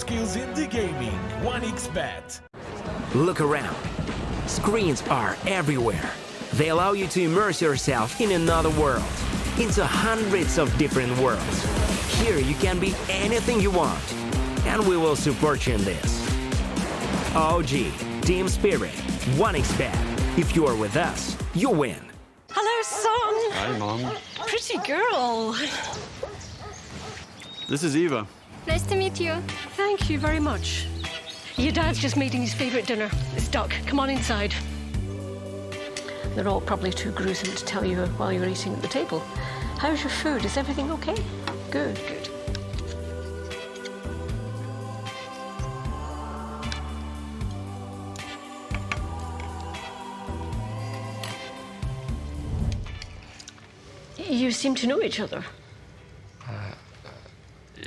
skills in the gaming. 1xBet. Look around. Screens are everywhere. They allow you to immerse yourself in another world, into hundreds of different worlds. Here you can be anything you want, and we will support you in this. OG, Team Spirit, 1xBet. If you are with us, you win. Hello, son. Hi, Mom. Pretty girl. This is Eva. Nice to meet you. Thank you very much. Your dad's just making his favourite dinner. It's duck. Come on inside. They're all probably too gruesome to tell you while you're eating at the table. How's your food? Is everything okay? Good, good. You seem to know each other.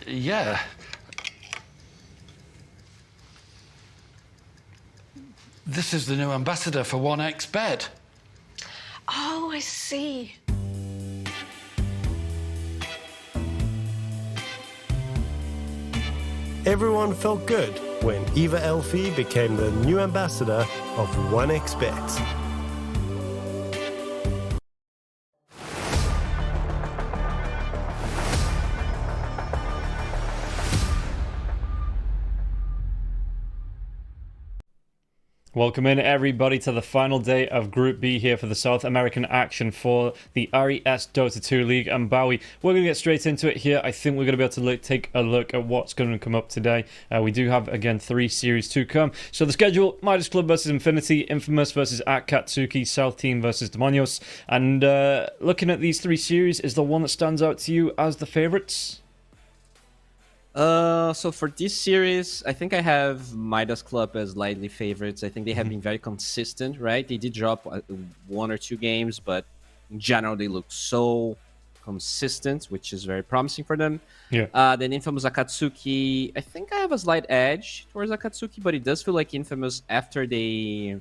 Yeah. This is the new ambassador for 1xBet. Oh, I see. Everyone felt good when Eva Elfie became the new ambassador of 1xBet. Welcome in everybody to the final day of Group B here for the South American action for the RES Dota 2 League and Bowie. We're going to get straight into it here. I think we're going to be able to take a look at what's going to come up today. We do have, again, 3 series to come. So the schedule: Midas Club versus Infinity, Infamous versus Akatsuki, South Team versus Demonios. And looking at these 3 series, is the one that stands out to you as the favorites? So for this series, I think I have Midas Club as slightly favorites. I think they have been very consistent, right? They did drop 1 or 2 games, but in general, they look so consistent, which is very promising for them. Yeah. Then Infamous Akatsuki, I think I have a slight edge towards Akatsuki, but it does feel like Infamous after they...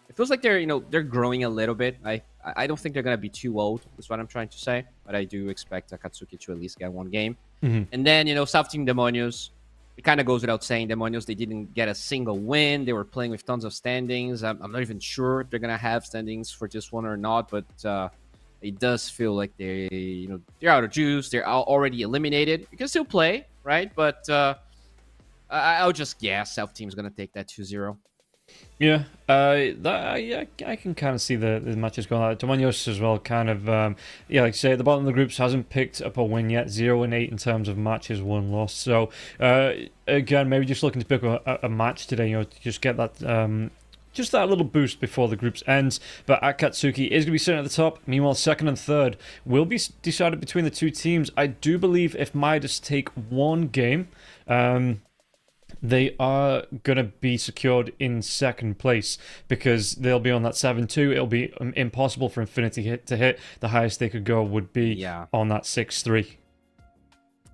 It feels like they're growing a little bit. I don't think they're gonna be too old. That's what I'm trying to say. But I do expect Akatsuki to at least get 1 game. Mm-hmm. And then South Team Demonios. It kind of goes without saying, Demonios, they didn't get a single win. They were playing with tons of standings. I'm not even sure if they're gonna have standings for this one or not. But it does feel like they're out of juice. They're already eliminated. You can still play, right? But I'll just guess South Team's gonna take that 2-0. Yeah, I can kind of see the matches going like that. Demonios as well, kind of, like I say, at the bottom of the groups hasn't picked up a win yet, 0-8 in terms of matches won, lost. So, again, maybe just looking to pick a match today, to just get that, just that little boost before the groups ends. But Akatsuki is going to be sitting at the top. Meanwhile, second and third will be decided between the 2 teams. I do believe if Midas take 1 game, they are going to be secured in second place because they'll be on that 7-2. It'll be impossible for Infinity to hit. The highest they could go would be on that 6-3.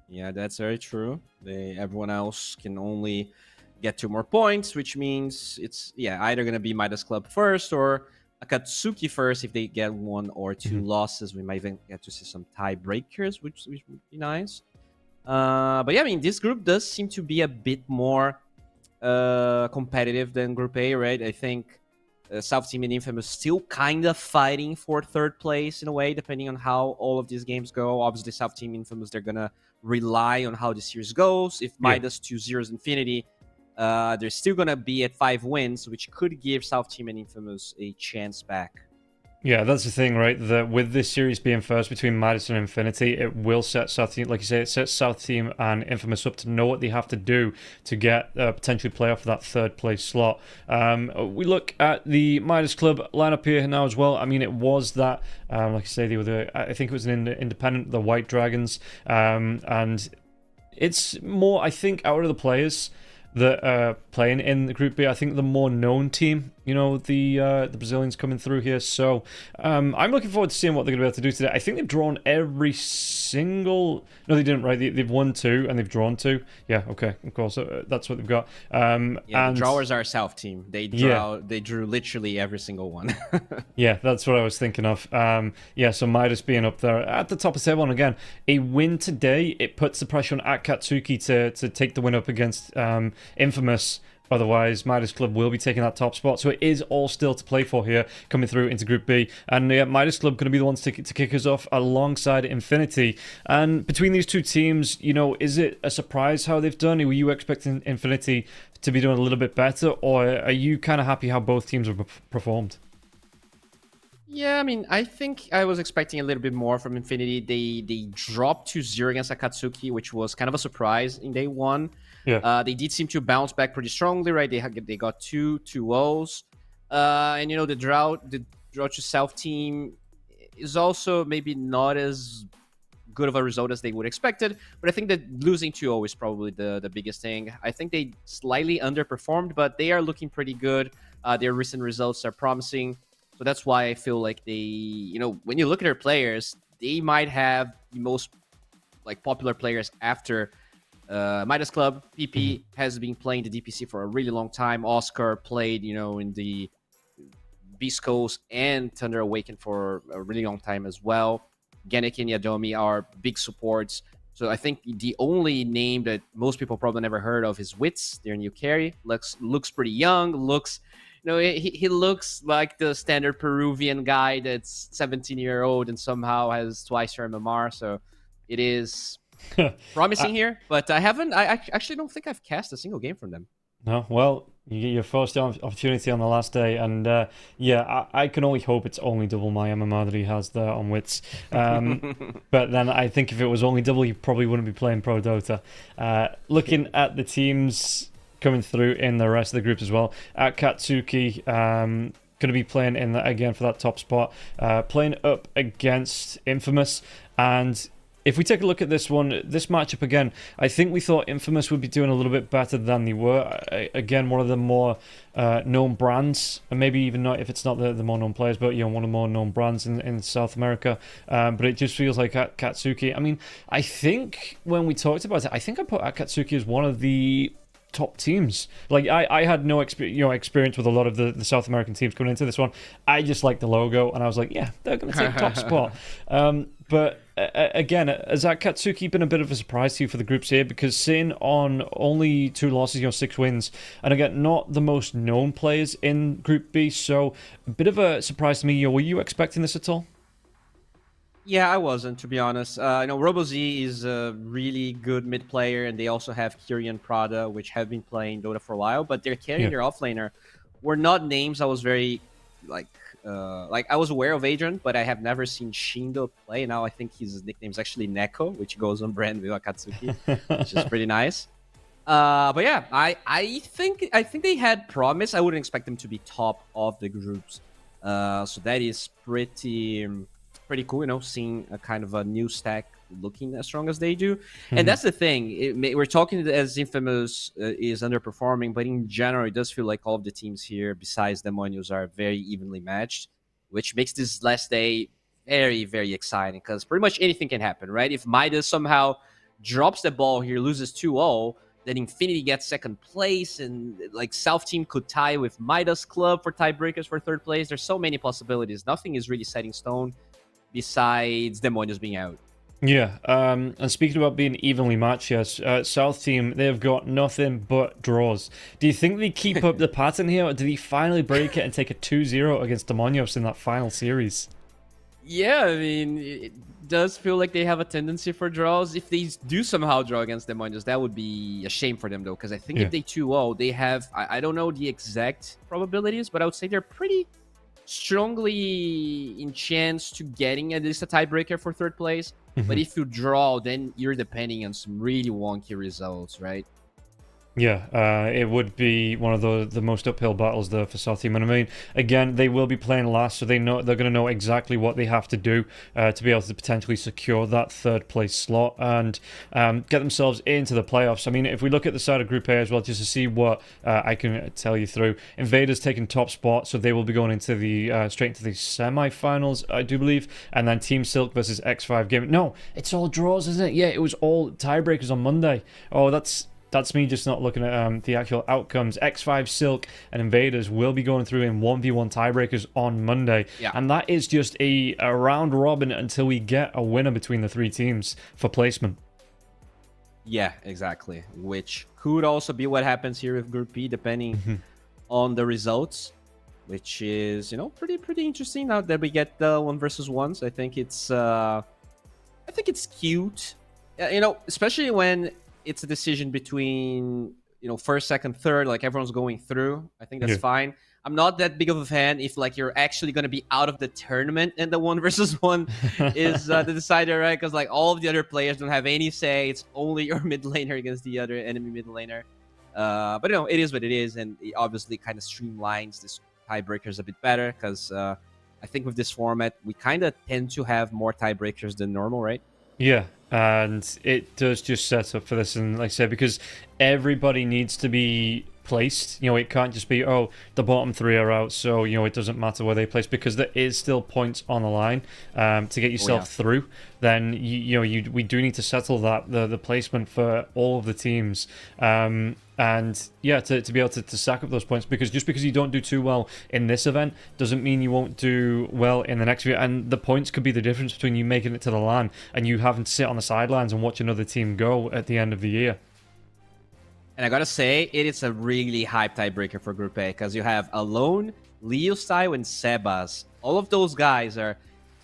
Yeah, that's very true. Everyone else can only get 2 more points, which means it's either going to be Midas Club first or Akatsuki first if they get 1 or 2 losses. We might even get to see some tiebreakers, which would be nice. But yeah, I mean, this group does seem to be a bit more competitive than Group A, right? I think South Team and Infamous still kind of fighting for 3rd place in a way, depending on how all of these games go. Obviously, South Team Infamous, they're going to rely on how the series goes. If Midas 2-0 Infinity, they're still going to be at 5 wins, which could give South Team and Infamous a chance back. Yeah, that's the thing, right? That with this series being first between Midas and Infinity, it will set South Team, like you say, it sets South Team and Infamous up to know what they have to do to get potentially play off that 3rd place slot. We look at the Midas Club lineup here now as well. I mean, it was that, like I say, I think it was an independent, the White Dragons, and it's more, I think, out of the players that are playing in the Group B, I think the more known team the Brazilians coming through here. So I'm looking forward to seeing what they're going to be able to do today. I think they've drawn every single. No, they didn't. Right? They've won 2 and they've drawn 2. Yeah. Okay. Of course, that's what they've got. Yeah, and the drawers are South team. They drew literally every single one. Yeah, that's what I was thinking of. So Midas being up there at the top of 7 again. A win today, it puts the pressure on Akatsuki to take the win up against Infamous. Otherwise, Midas Club will be taking that top spot. So it is all still to play for here, coming through into Group B. And Midas Club going to be the ones to kick us off alongside Infinity. And between these two teams, is it a surprise how they've done? Were you expecting Infinity to be doing a little bit better? Or are you kind of happy how both teams have performed? Yeah, I mean, I think I was expecting a little bit more from Infinity. They dropped 2-0 against Akatsuki, which was kind of a surprise in day 1. Yeah. They did seem to bounce back pretty strongly, right? They got 2-2-0s. And the draw to South team is also maybe not as good of a result as they would expected, but I think that losing 2-0 is probably the biggest thing. I think they slightly underperformed, but they are looking pretty good. Their recent results are promising. So that's why I feel like they, when you look at their players, they might have the most popular players after Midas Club. PP has been playing the DPC for a really long time. Oscar played, in the Beast Coast and Thunder Awakened for a really long time as well. Genic and Yadomi are big supports. So I think the only name that most people probably never heard of is Wits, their new carry. Looks pretty young, he looks like the standard Peruvian guy that's 17-year-old and somehow has twice your MMR. So it is promising here. But I actually don't think I've cast a single game from them. No, well, you get your first opportunity on the last day, and I can only hope it's only double my MMR that he has there on Wits. But then I think if it was only double, you probably wouldn't be playing Pro Dota. Looking at the teams coming through in the rest of the group as well. Akatsuki going to be playing in that again for that top spot, playing up against Infamous. And if we take a look at this matchup again, I think we thought Infamous would be doing a little bit better than they were. Again, one of the more known brands, and maybe even not if it's not the more known players, but one of the more known brands in South America. But it just feels like Akatsuki. I mean, I think when we talked about it, I think I put Akatsuki as one of the top teams. I had no experience with a lot of the South American teams coming into this one. I just liked the logo, and I was like, yeah, they're going to take top spot. But again, has Akatsuki been a bit of a surprise to you for the groups here? Because sitting on only 2 losses, 6 wins, and again, not the most known players in Group B, so a bit of a surprise to me. Were you expecting this at all? Yeah, I wasn't, to be honest. RoboZ is a really good mid player, and they also have Kyrie and Prada, which have been playing Dota for a while, but they're carrying their offlaner. Were not names I was very, I was aware of Adrian, but I have never seen Shindo play. Now I think his nickname is actually Neko, which goes on brand with Akatsuki, which is pretty nice. But yeah, I think they had promise. I wouldn't expect them to be top of the groups. So that is pretty cool, seeing a kind of a new stack looking as strong as they do. And that's the thing. We're talking as Infamous is underperforming, but in general, it does feel like all of the teams here, besides Demonios, are very evenly matched, which makes this last day very, very exciting because pretty much anything can happen, right? If Midas somehow drops the ball here, loses 2-0, then Infinity gets second place, and South team could tie with Midas Club for tiebreakers for third place. There's so many possibilities. Nothing is really set in stone besides Demonios being out. Yeah, and speaking about being evenly matched, yes, South team, they've got nothing but draws. Do you think they keep up the pattern here, or do they finally break it and take a 2-0 against Demonios in that final series? Yeah, I mean, it does feel like they have a tendency for draws. If they do somehow draw against Demonios, that would be a shame for them, though, because I think if they 2-0, they have, I don't know the exact probabilities, but I would say they're pretty strongly in chance to getting at least a tiebreaker for third place. But if you draw, then you're depending on some really wonky results, right? Yeah, it would be one of the most uphill battles there for South Team. And I mean, again, they will be playing last, so they're going to know exactly what they have to do to be able to potentially secure that third place slot and get themselves into the playoffs. I mean, if we look at the side of Group A as well, just to see what I can tell you through, Invaders taking top spot, so they will be going into the straight into the semi-finals, I do believe, and then Team Silk versus X5 Gaming. No, it's all draws, isn't it? Yeah, it was all tiebreakers on Monday. Oh, that's me just not looking at the actual outcomes. X5, Silk, and Invaders will be going through in 1v1 tiebreakers on Monday. Yeah. And that is just a round robin until we get a winner between the three teams for placement. Yeah, exactly. Which could also be what happens here with Group B, depending on the results, which is, you know, pretty interesting now that we get the 1v1s. I think it's cute. You know, especially when it's a decision between, you know, first, second, third, like everyone's going through. I think that's fine. I'm not that big of a fan if like you're actually going to be out of the tournament and the 1v1 is the decider, right? Because like all of the other players don't have any say. It's only your mid laner against the other enemy mid laner. But you know, it is what it is, and it obviously kind of streamlines this tiebreakers a bit better because I think with this format we kind of tend to have more tiebreakers than normal, right? Yeah, and it does just set up for this, and like I said, because everybody needs to be placed. You know, it can't just be, oh, the bottom three are out, so, you know, it doesn't matter where they place, because there is still points on the line to get yourself through. Then, we do need to settle that, the placement for all of the teams. And yeah, to be able to stack up those points, because just because you don't do too well in this event doesn't mean you won't do well in the next event. And the points could be the difference between you making it to the LAN and you having to sit on the sidelines and watch another team go at the end of the year. And I gotta say, it is a really hype tiebreaker for Group A because you have Alone, Leostyle, and Sebas. All of those guys are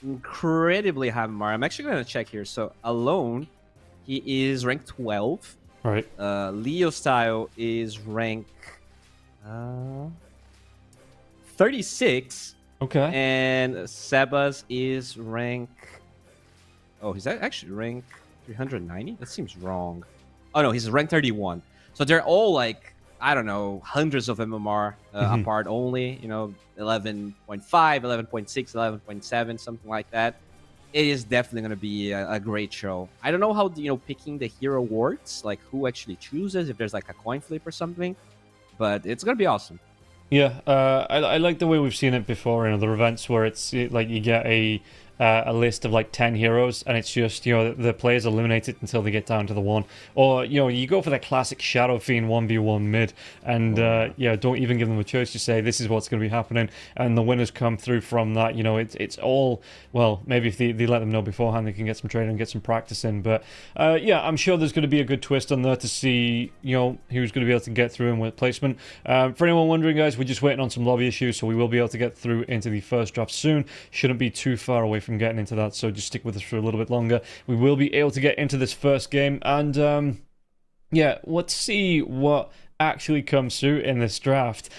incredibly high MMR. I'm actually gonna check here. So Alone, he is ranked 12. Right. Leostyle is rank 36. Okay. And Sebas is rank... Oh, he's actually rank 390? That seems wrong. Oh, no, he's rank 31. So they're all like, I don't know, hundreds of MMR apart only. You know, 11.5, 11.6, 11.7, something like that. It is definitely going to be a great show. I don't know how, picking the hero works, like who actually chooses, if there's like a coin flip or something, but it's going to be awesome. Yeah, I like the way we've seen it before in other events where it's like you get a list of like 10 heroes and it's just, the players eliminate it until they get down to the one. Or, you go for the classic Shadow Fiend 1v1 mid and, don't even give them a choice to say this is what's going to be happening. And the winners come through from that. It's all, well, maybe if they let them know beforehand, they can get some training and get some practice in. But, I'm sure there's going to be a good twist on there to see, who's going to be able to get through and with placement. For anyone wondering, guys, we're just waiting on some lobby issues, so we will be able to get through into the first draft soon. Shouldn't be too far away from getting into that, so just stick with us for a little bit longer. We will be able to get into this first game, and let's see what actually comes through in this draft,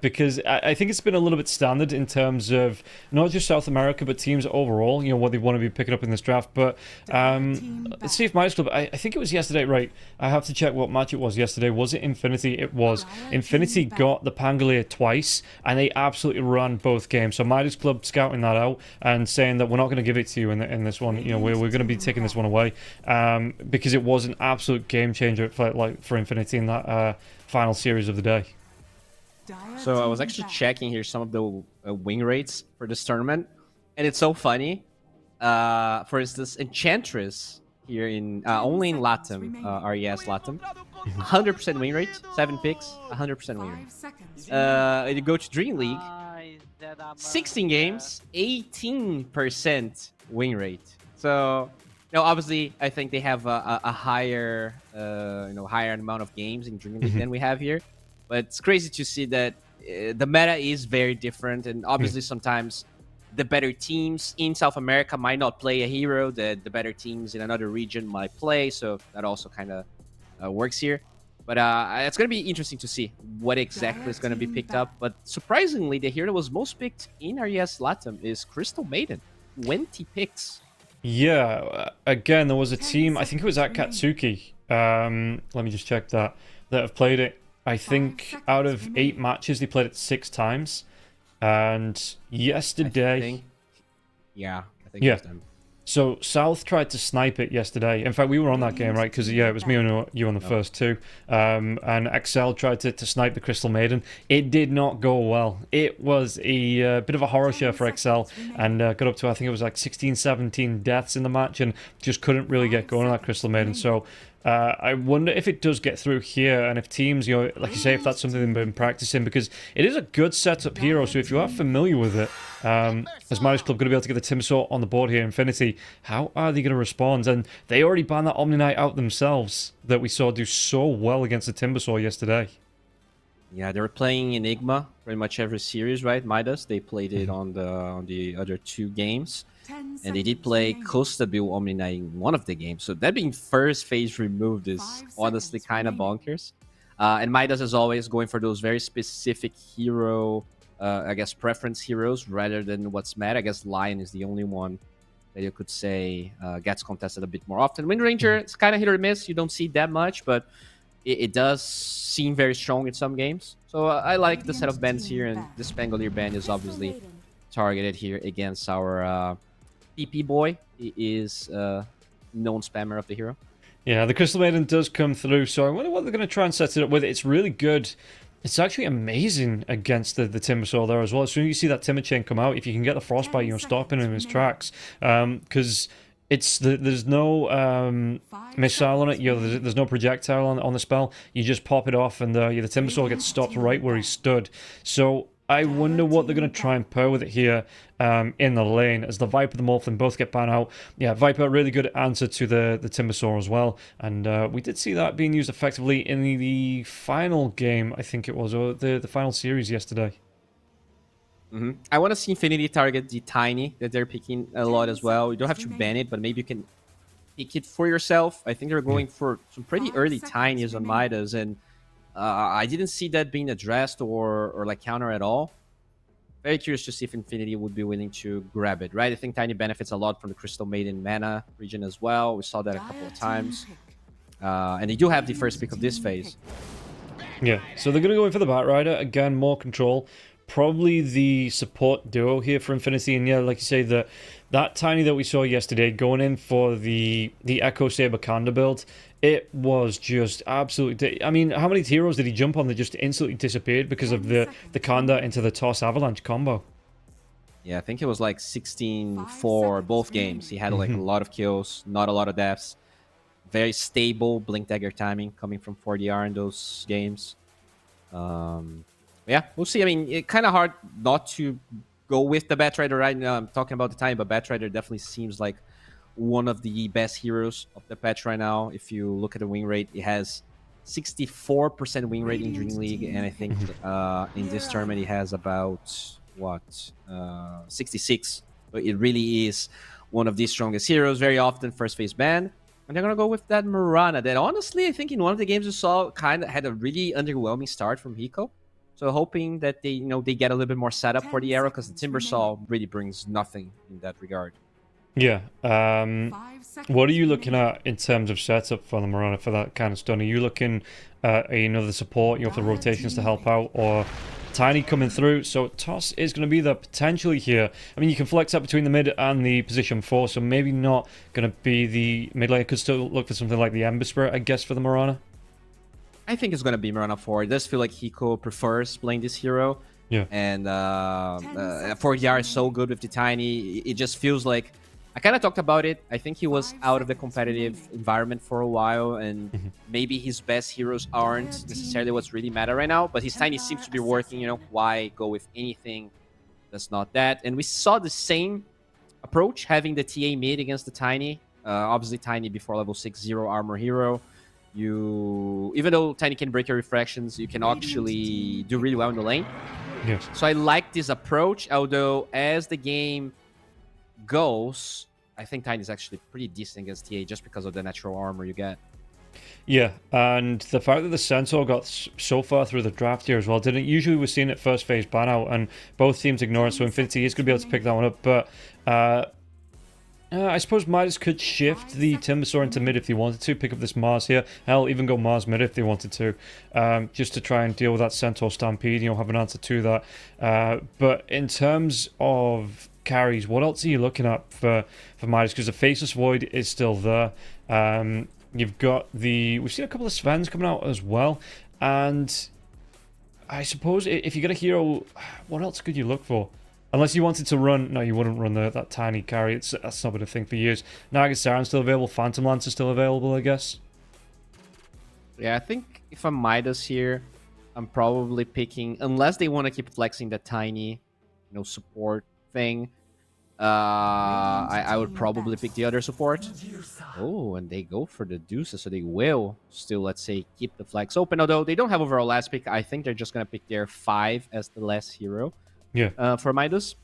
because I think it's been a little bit standard in terms of not just South America but teams overall, what they want to be picking up in this draft. But let's see if Midas Club, I think it was yesterday, right? I have to check what match it was yesterday. Was it Infinity? It was. Infinity got the Pangolier twice and they absolutely ran both games. So Midas Club scouting that out and saying that we're not going to give it to you in this one. We're going to be taking this one away, because it was an absolute game changer for Infinity in that final series of the day. So I was actually checking here some of the win rates for this tournament, and it's so funny. For instance, Enchantress here in only in LATAM, RES LATAM, 100% win rate, 7 picks, 100% win rate. You go to Dream League, 16 games, 18% win rate. So obviously, I think they have a higher, higher amount of games in Dream League than we have here. But it's crazy to see that the meta is very different, and obviously sometimes the better teams in South America might not play a hero that the better teams in another region might play. So that also kind of works here. But it's going to be interesting to see what exactly is going to be picked up. But surprisingly, the hero that was most picked in RES LATAM is Crystal Maiden, 20 picks. Yeah, again, there was a team, I think it was at Katsuki. Let me just check that that have played it. I think out of 8 matches, they played it 6 times. And yesterday... I think Yeah. it was them. So South tried to snipe it yesterday. In fact, we were on that game, right? Because it was me and you on the first 2. And Excel tried to snipe the Crystal Maiden. It did not go well. It was a bit of a horror show for Excel, and got up to, I think it was like 16, 17 deaths in the match, and just couldn't really get going on that Crystal Maiden. So I wonder if it does get through here, and if teams, like you say, if that's something they've been practicing, because it is a good setup hero. So if you are familiar with it, is Midas Club going to be able to get the Timbersaw on the board here, Infinity? How are they going to respond? And they already banned that Omni Knight out themselves that we saw do so well against the Timbersaw yesterday. Yeah, they were playing Enigma pretty much every series, right? Midas, they played it on the other 2 games. And they did play Costabil Omni Knight in one of the games. So that being first phase removed is honestly kind of bonkers. And Midas is always going for those very specific hero, I guess, preference heroes rather than what's mad. I guess Lion is the only one that you could say gets contested a bit more often. Wind Ranger, it's kind of hit or miss. You don't see that much, but it does seem very strong in some games. So I like the set of bans here, and this Pangolier ban is obviously targeted here against our PP boy. He is known spammer of the hero. Yeah, the Crystal Maiden does come through, so I wonder what they're going to try and set it up with. It's really good. It's actually amazing against the Timbersaw there as well. As soon as you see that Timber Chain come out, if you can get the Frostbite, stopping him in his tracks. Because there's no missile on it. There's no projectile on the spell. You just pop it off, and the Timbersaw gets stopped right where he stood. So I wonder what they're going to try and pair with it here in the lane, as the Viper and the Morphling both get banned out. Yeah, Viper, really good answer to the Timbersaw as well. And we did see that being used effectively in the final game, I think it was, or the final series yesterday. I want to see Infinity target the Tiny that they're picking a lot as well. You don't have to ban it, but maybe you can pick it for yourself. I think they're going for some pretty early Tinies on Midas, and I didn't see that being addressed or like counter at all. Very curious to see if Infinity would be willing to grab it, right? I think Tiny benefits a lot from the Crystal Maiden mana region as well. We saw that a couple of times. And they do have the first pick of this phase. Yeah, so they're going to go in for the Batrider. Again, more control. Probably the support duo here for Infinity. And yeah, like you say, that Tiny that we saw yesterday going in for the Echo Saber Kanda build, it was just absolutely... I mean, how many heroes did he jump on that just instantly disappeared because of the Kanda into the Toss Avalanche combo? Yeah, I think it was like 16-4 both games. He had like a lot of kills, not a lot of deaths. Very stable Blink Dagger timing coming from 4DR in those games. Yeah, we'll see. I mean, it's kind of hard not to go with the Batrider right now. I'm talking about the time, but Batrider definitely seems like one of the best heroes of the patch right now. If you look at the win rate, it has 64% win rate in Dream League, and I think in this tournament it has about 66. So it really is one of the strongest heroes. Very often first phase ban, and they're gonna go with that Mirana. That honestly, I think in one of the games you saw, kind of had a really underwhelming start from Hiko. So hoping that they get a little bit more setup for the arrow, because the Timbersaw really brings nothing in that regard. Yeah. What are you looking at in terms of setup for the Mirana for that kind of stun? Are you looking at another support, for the rotations to help out, or Tiny coming through? So Toss is going to be there potentially here. I mean, you can flex up between the mid and the position 4, so maybe not going to be the mid lane. Could still look for something like the Ember Spirit, I guess, for the Mirana. I think it's going to be Mirana 4. It does feel like Hiko prefers playing this hero. Yeah. And 4DR is so good with the Tiny. It just feels like... I kind of talked about it. I think he was out of the competitive environment for a while, and maybe his best heroes aren't necessarily what's really matter right now, but his Tiny seems to be working. Why go with anything that's not that? And we saw the same approach, having the TA mid against the Tiny. Obviously, Tiny before level 6, 0 armor hero. Even though Tiny can break your refractions, you can actually do really well in the lane. Yes. So I like this approach, although as the game goes, I think Tiny is actually pretty decent against TA just because of the natural armor you get. Yeah, and the fact that the Centaur got so far through the draft here as well didn't. Usually we're seeing it first phase ban out, and both teams ignore it, so Infinity is going to be able to pick that one up. But I suppose Midas could shift the Timbersaw into mid if they wanted to, pick up this Mars here. Hell, even go Mars mid if they wanted to, just to try and deal with that Centaur Stampede, have an answer to that. But in terms of carries, what else are you looking at for Midas? Because the Faceless Void is still there. You've got we've seen a couple of Svens coming out as well, and I suppose if you get a hero, what else could you look for? Unless you wanted to run... No, you wouldn't run that tiny carry. That's not been a thing for years. Nagasaren's still available. Phantom Lance is still available, I guess. Yeah, I think if I'm Midas here, I'm probably picking... Unless they want to keep flexing the tiny, support thing. I would probably pick the other support. Oh, and they go for the Deuces, so they will still, let's say, keep the flex open. Although they don't have overall last pick, I think they're just going to pick their 5 as the last hero. Yeah. For Midas.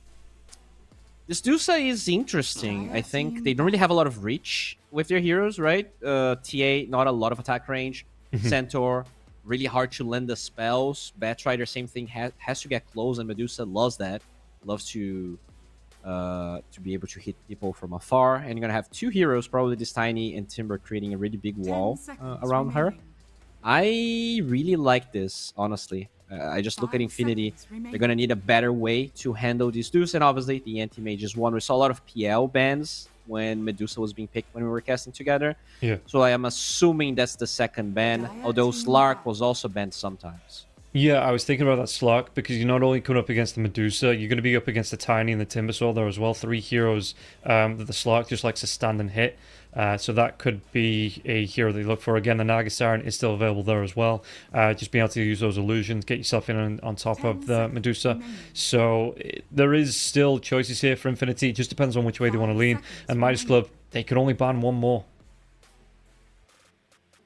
This Dusa is interesting. I think they don't really have a lot of reach with their heroes, right? TA, not a lot of attack range. Centaur, really hard to land the spells. Batrider, same thing, has to get close, and Medusa loves that. Loves to be able to hit people from afar. And you're going to have 2 heroes, probably this Tiny and Timber, creating a really big wall around her. I really like this, honestly. I just look at Infinity. They're going to need a better way to handle these dudes. And obviously, the Anti-Mage is one. We saw a lot of PL bans when Medusa was being picked when we were casting together. Yeah. So I am assuming that's the second ban, although Slark was also banned sometimes. Yeah, I was thinking about that Slark, because you're not only coming up against the Medusa, you're going to be up against the Tiny and the Timbersaw there as well. 3 heroes that the Slark just likes to stand and hit. So that could be a hero that you look for. Again, the Nagasaren is still available there as well. Just being able to use those illusions, get yourself in on top of the Medusa. So there is still choices here for Infinity. It just depends on which way they want to lean. And Midas Club, they could only ban 1 more.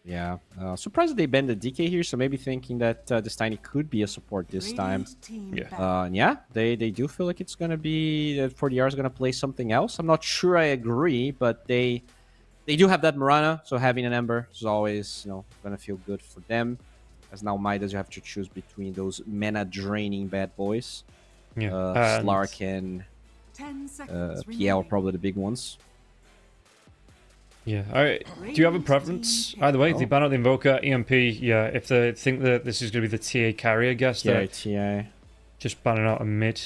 Yeah, surprised they banned the DK here, so maybe thinking that this Tiny could be a support this time. Yeah, they do feel like it's going to be, that 4DR is going to play something else. I'm not sure I agree, but they do have that Mirana, so having an Ember is always, going to feel good for them. As now Midas, you have to choose between those mana-draining bad boys. Yeah. Slark and PL are probably the big ones. Yeah. All right. Do you have a preference? Either way, they ban out the Invoker, EMP. Yeah, if they think that this is going to be the TA carry, I guess. Yeah, TA. Just banning out a mid.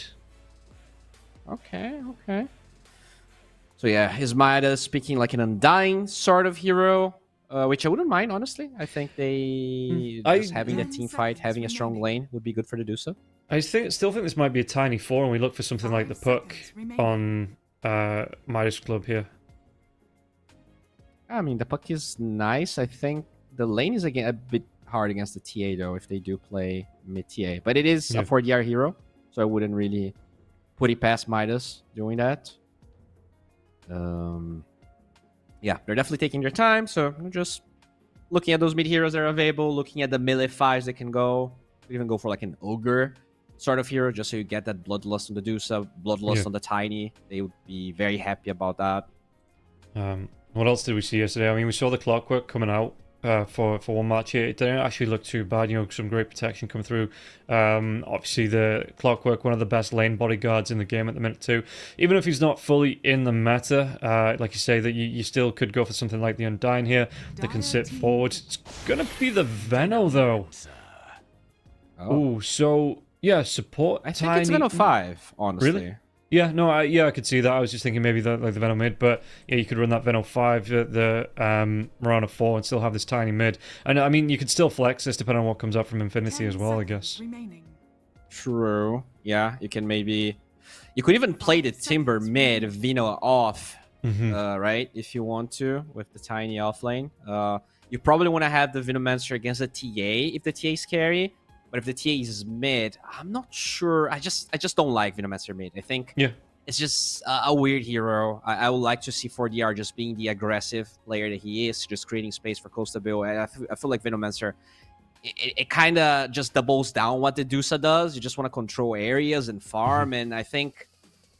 Okay. So yeah, is Midas speaking like an Undying sort of hero? Which I wouldn't mind, honestly. I think just having a team fight, having a strong lane would be good for the Dusa. I still think this might be a tiny 4, and we look for something like the Puck on Midas Club here. I mean, the Puck is nice. I think the lane is again a bit hard against the TA, though, if they do play mid-TA. But it is a 4DR hero, so I wouldn't really put it past Midas doing that. Yeah, they're definitely taking their time, so just looking at those mid-heroes that are available, looking at the melee 5s that can go. You even go for like an Ogre sort of hero, just so you get that Bloodlust on the Dusa, Bloodlust on the Tiny. They would be very happy about that. What else did we see yesterday? I mean, we saw the Clockwork coming out for one match here. It didn't actually look too bad, some great protection coming through. Obviously, the Clockwork, one of the best lane bodyguards in the game at the minute too. Even if he's not fully in the meta, like you say, that you still could go for something like the Undying here that can sit forward. It's going to be the Veno, though. Oh, so, yeah, support. I think it's Veno 5, honestly. Really? Yeah, no, I could see that. I was just thinking maybe like the Venom mid, but yeah, you could run that Venom 5, the Mirana 4, and still have this tiny mid. And I mean, you could still flex this depending on what comes up from Infinity as well, I guess. True. Yeah, you can maybe... You could even play the Timber mid, Veno off, right? If you want to, with the tiny off lane. You probably want to have the Venomancer against the TA if the TA is scary. But if the TA is mid, I'm not sure. I just don't like Venomancer mid. I think it's just a weird hero. I would like to see 4DR just being the aggressive player that he is, just creating space for Costa Bill. And I feel like Venomancer, it kind of just doubles down what the Dusa does. You just want to control areas and farm. And I think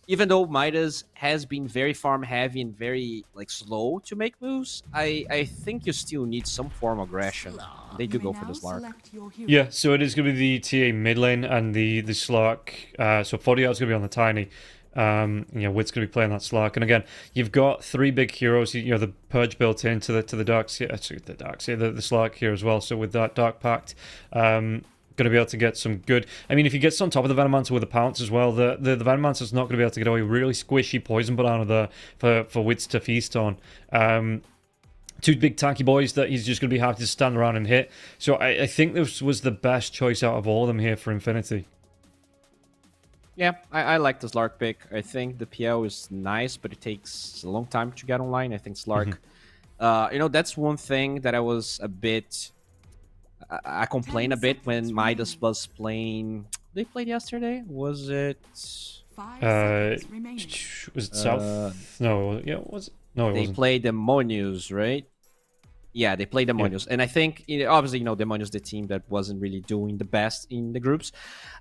even though Midas has been very farm heavy and very slow to make moves, I think you still need some form of aggression. They do go for the Slark. Yeah, so it is going to be the TA mid lane and the Slark. So 40 is going to be on the Tiny. Wit's going to be playing that Slark, and again, you've got 3 big heroes. The Purge built into the Dark, the Slark here as well. So with that Dark Pact, going to be able to get some good. I mean, if he gets on top of the Venomancer with a pounce as well, the Venomancer's not going to be able to get away. Really squishy poison banana there for Wits to feast on. 2 big tanky boys that he's just going to be happy to stand around and hit. So I think this was the best choice out of all of them here for Infinity. Yeah, I like the Slark pick. I think the PL is nice, but it takes a long time to get online. I think Slark, that's one thing that I was a bit... I complained a bit when Midas was playing... They played yesterday? Was it... Was it South? No, yeah, was it? No, it They wasn't. played Demonios, right? Yeah, they played Demonios. And I think, obviously, Demonios, the team that wasn't really doing the best in the groups.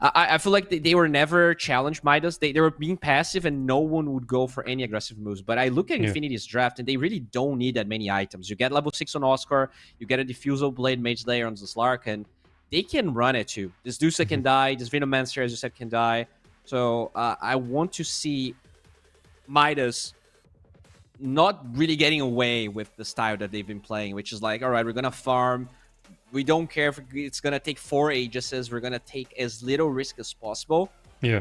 I feel like they were never challenged Midas. They were being passive and no one would go for any aggressive moves. But I look at Infinity's draft and they really don't need that many items. You get level 6 on Oscar, you get a Diffusal Blade Mage Slayer on the Slark, and they can run it too. This Dusa can die, this Venomancer, as you said, can die. So I want to see Midas not really getting away with the style that they've been playing, which is like, all right, we're gonna farm. We don't care if it's gonna take 4 Aegises. We're gonna take as little risk as possible. Yeah.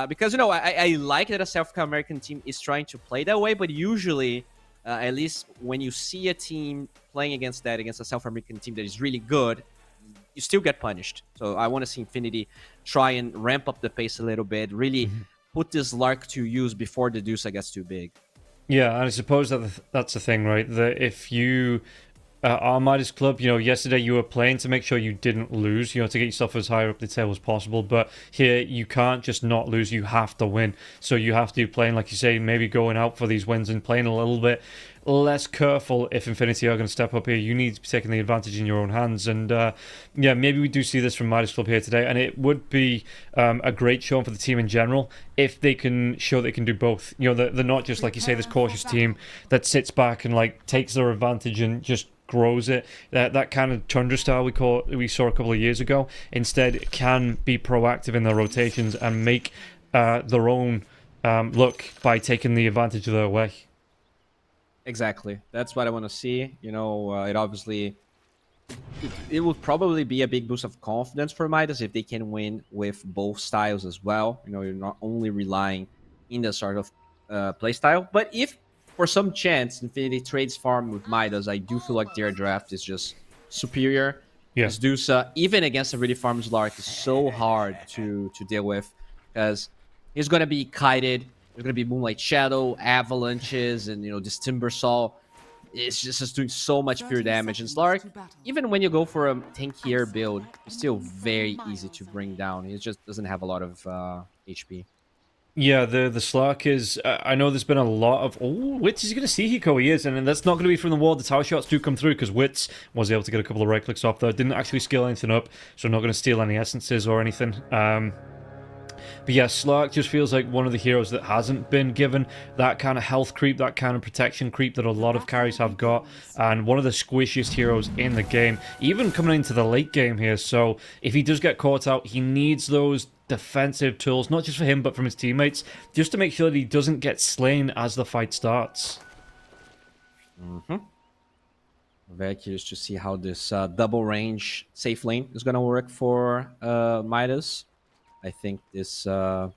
Because I like that a South American team is trying to play that way, but usually, at least when you see a team playing against a South American team that is really good, you still get punished. So I want to see Infinity try and ramp up the pace a little bit, really put this Lark to use before the Dusa gets too big. Yeah, and I suppose that's the thing, right? That if you are Midas Club, yesterday you were playing to make sure you didn't lose, to get yourself as high up the table as possible. But here you can't just not lose; you have to win. So you have to be playing, like you say, maybe going out for these wins and playing a little bit less careful. If Infinity are going to step up here, you need to be taking the advantage in your own hands. And maybe we do see this from Midas Club here today, and it would be a great showing for the team in general if they can show they can do both. They're not just, like you say, this cautious team that sits back and takes their advantage and just grows it. That kind of Tundra style we saw a couple of years ago. Instead, can be proactive in their rotations and make their own look by taking the advantage of their way. Exactly. That's what I want to see. It obviously... It would probably be a big boost of confidence for Midas if they can win with both styles as well. You're not only relying in the sort of play style. But if, for some chance, Infinity trades farm with Midas, I do feel like their draft is just superior. Yeah. This Dusa, even against a really farms Lark, is so hard to deal with because he's going to be kited. There's going to be Moonlight Shadow, Avalanches, and, this Timbersaw. It's just doing so much pure damage. And Slark, even when you go for a tankier build, it's still very easy to bring down. He just doesn't have a lot of HP. Yeah, the Slark is... I know there's been a lot of... Oh, Wits is going to see Hiko. He is, and that's not going to be from the wall. The tower shots do come through because Wits was able to get a couple of right clicks off there. Didn't actually skill anything up, so not going to steal any essences or anything. But yeah, Slark just feels like one of the heroes that hasn't been given that kind of health creep, that kind of protection creep that a lot of carries have got, and one of the squishiest heroes in the game, even coming into the late game here. So if he does get caught out, he needs those defensive tools, not just for him, but from his teammates, just to make sure that he doesn't get slain as the fight starts. Very curious to see how this double range safe lane is going to work for Midas. I think this... so,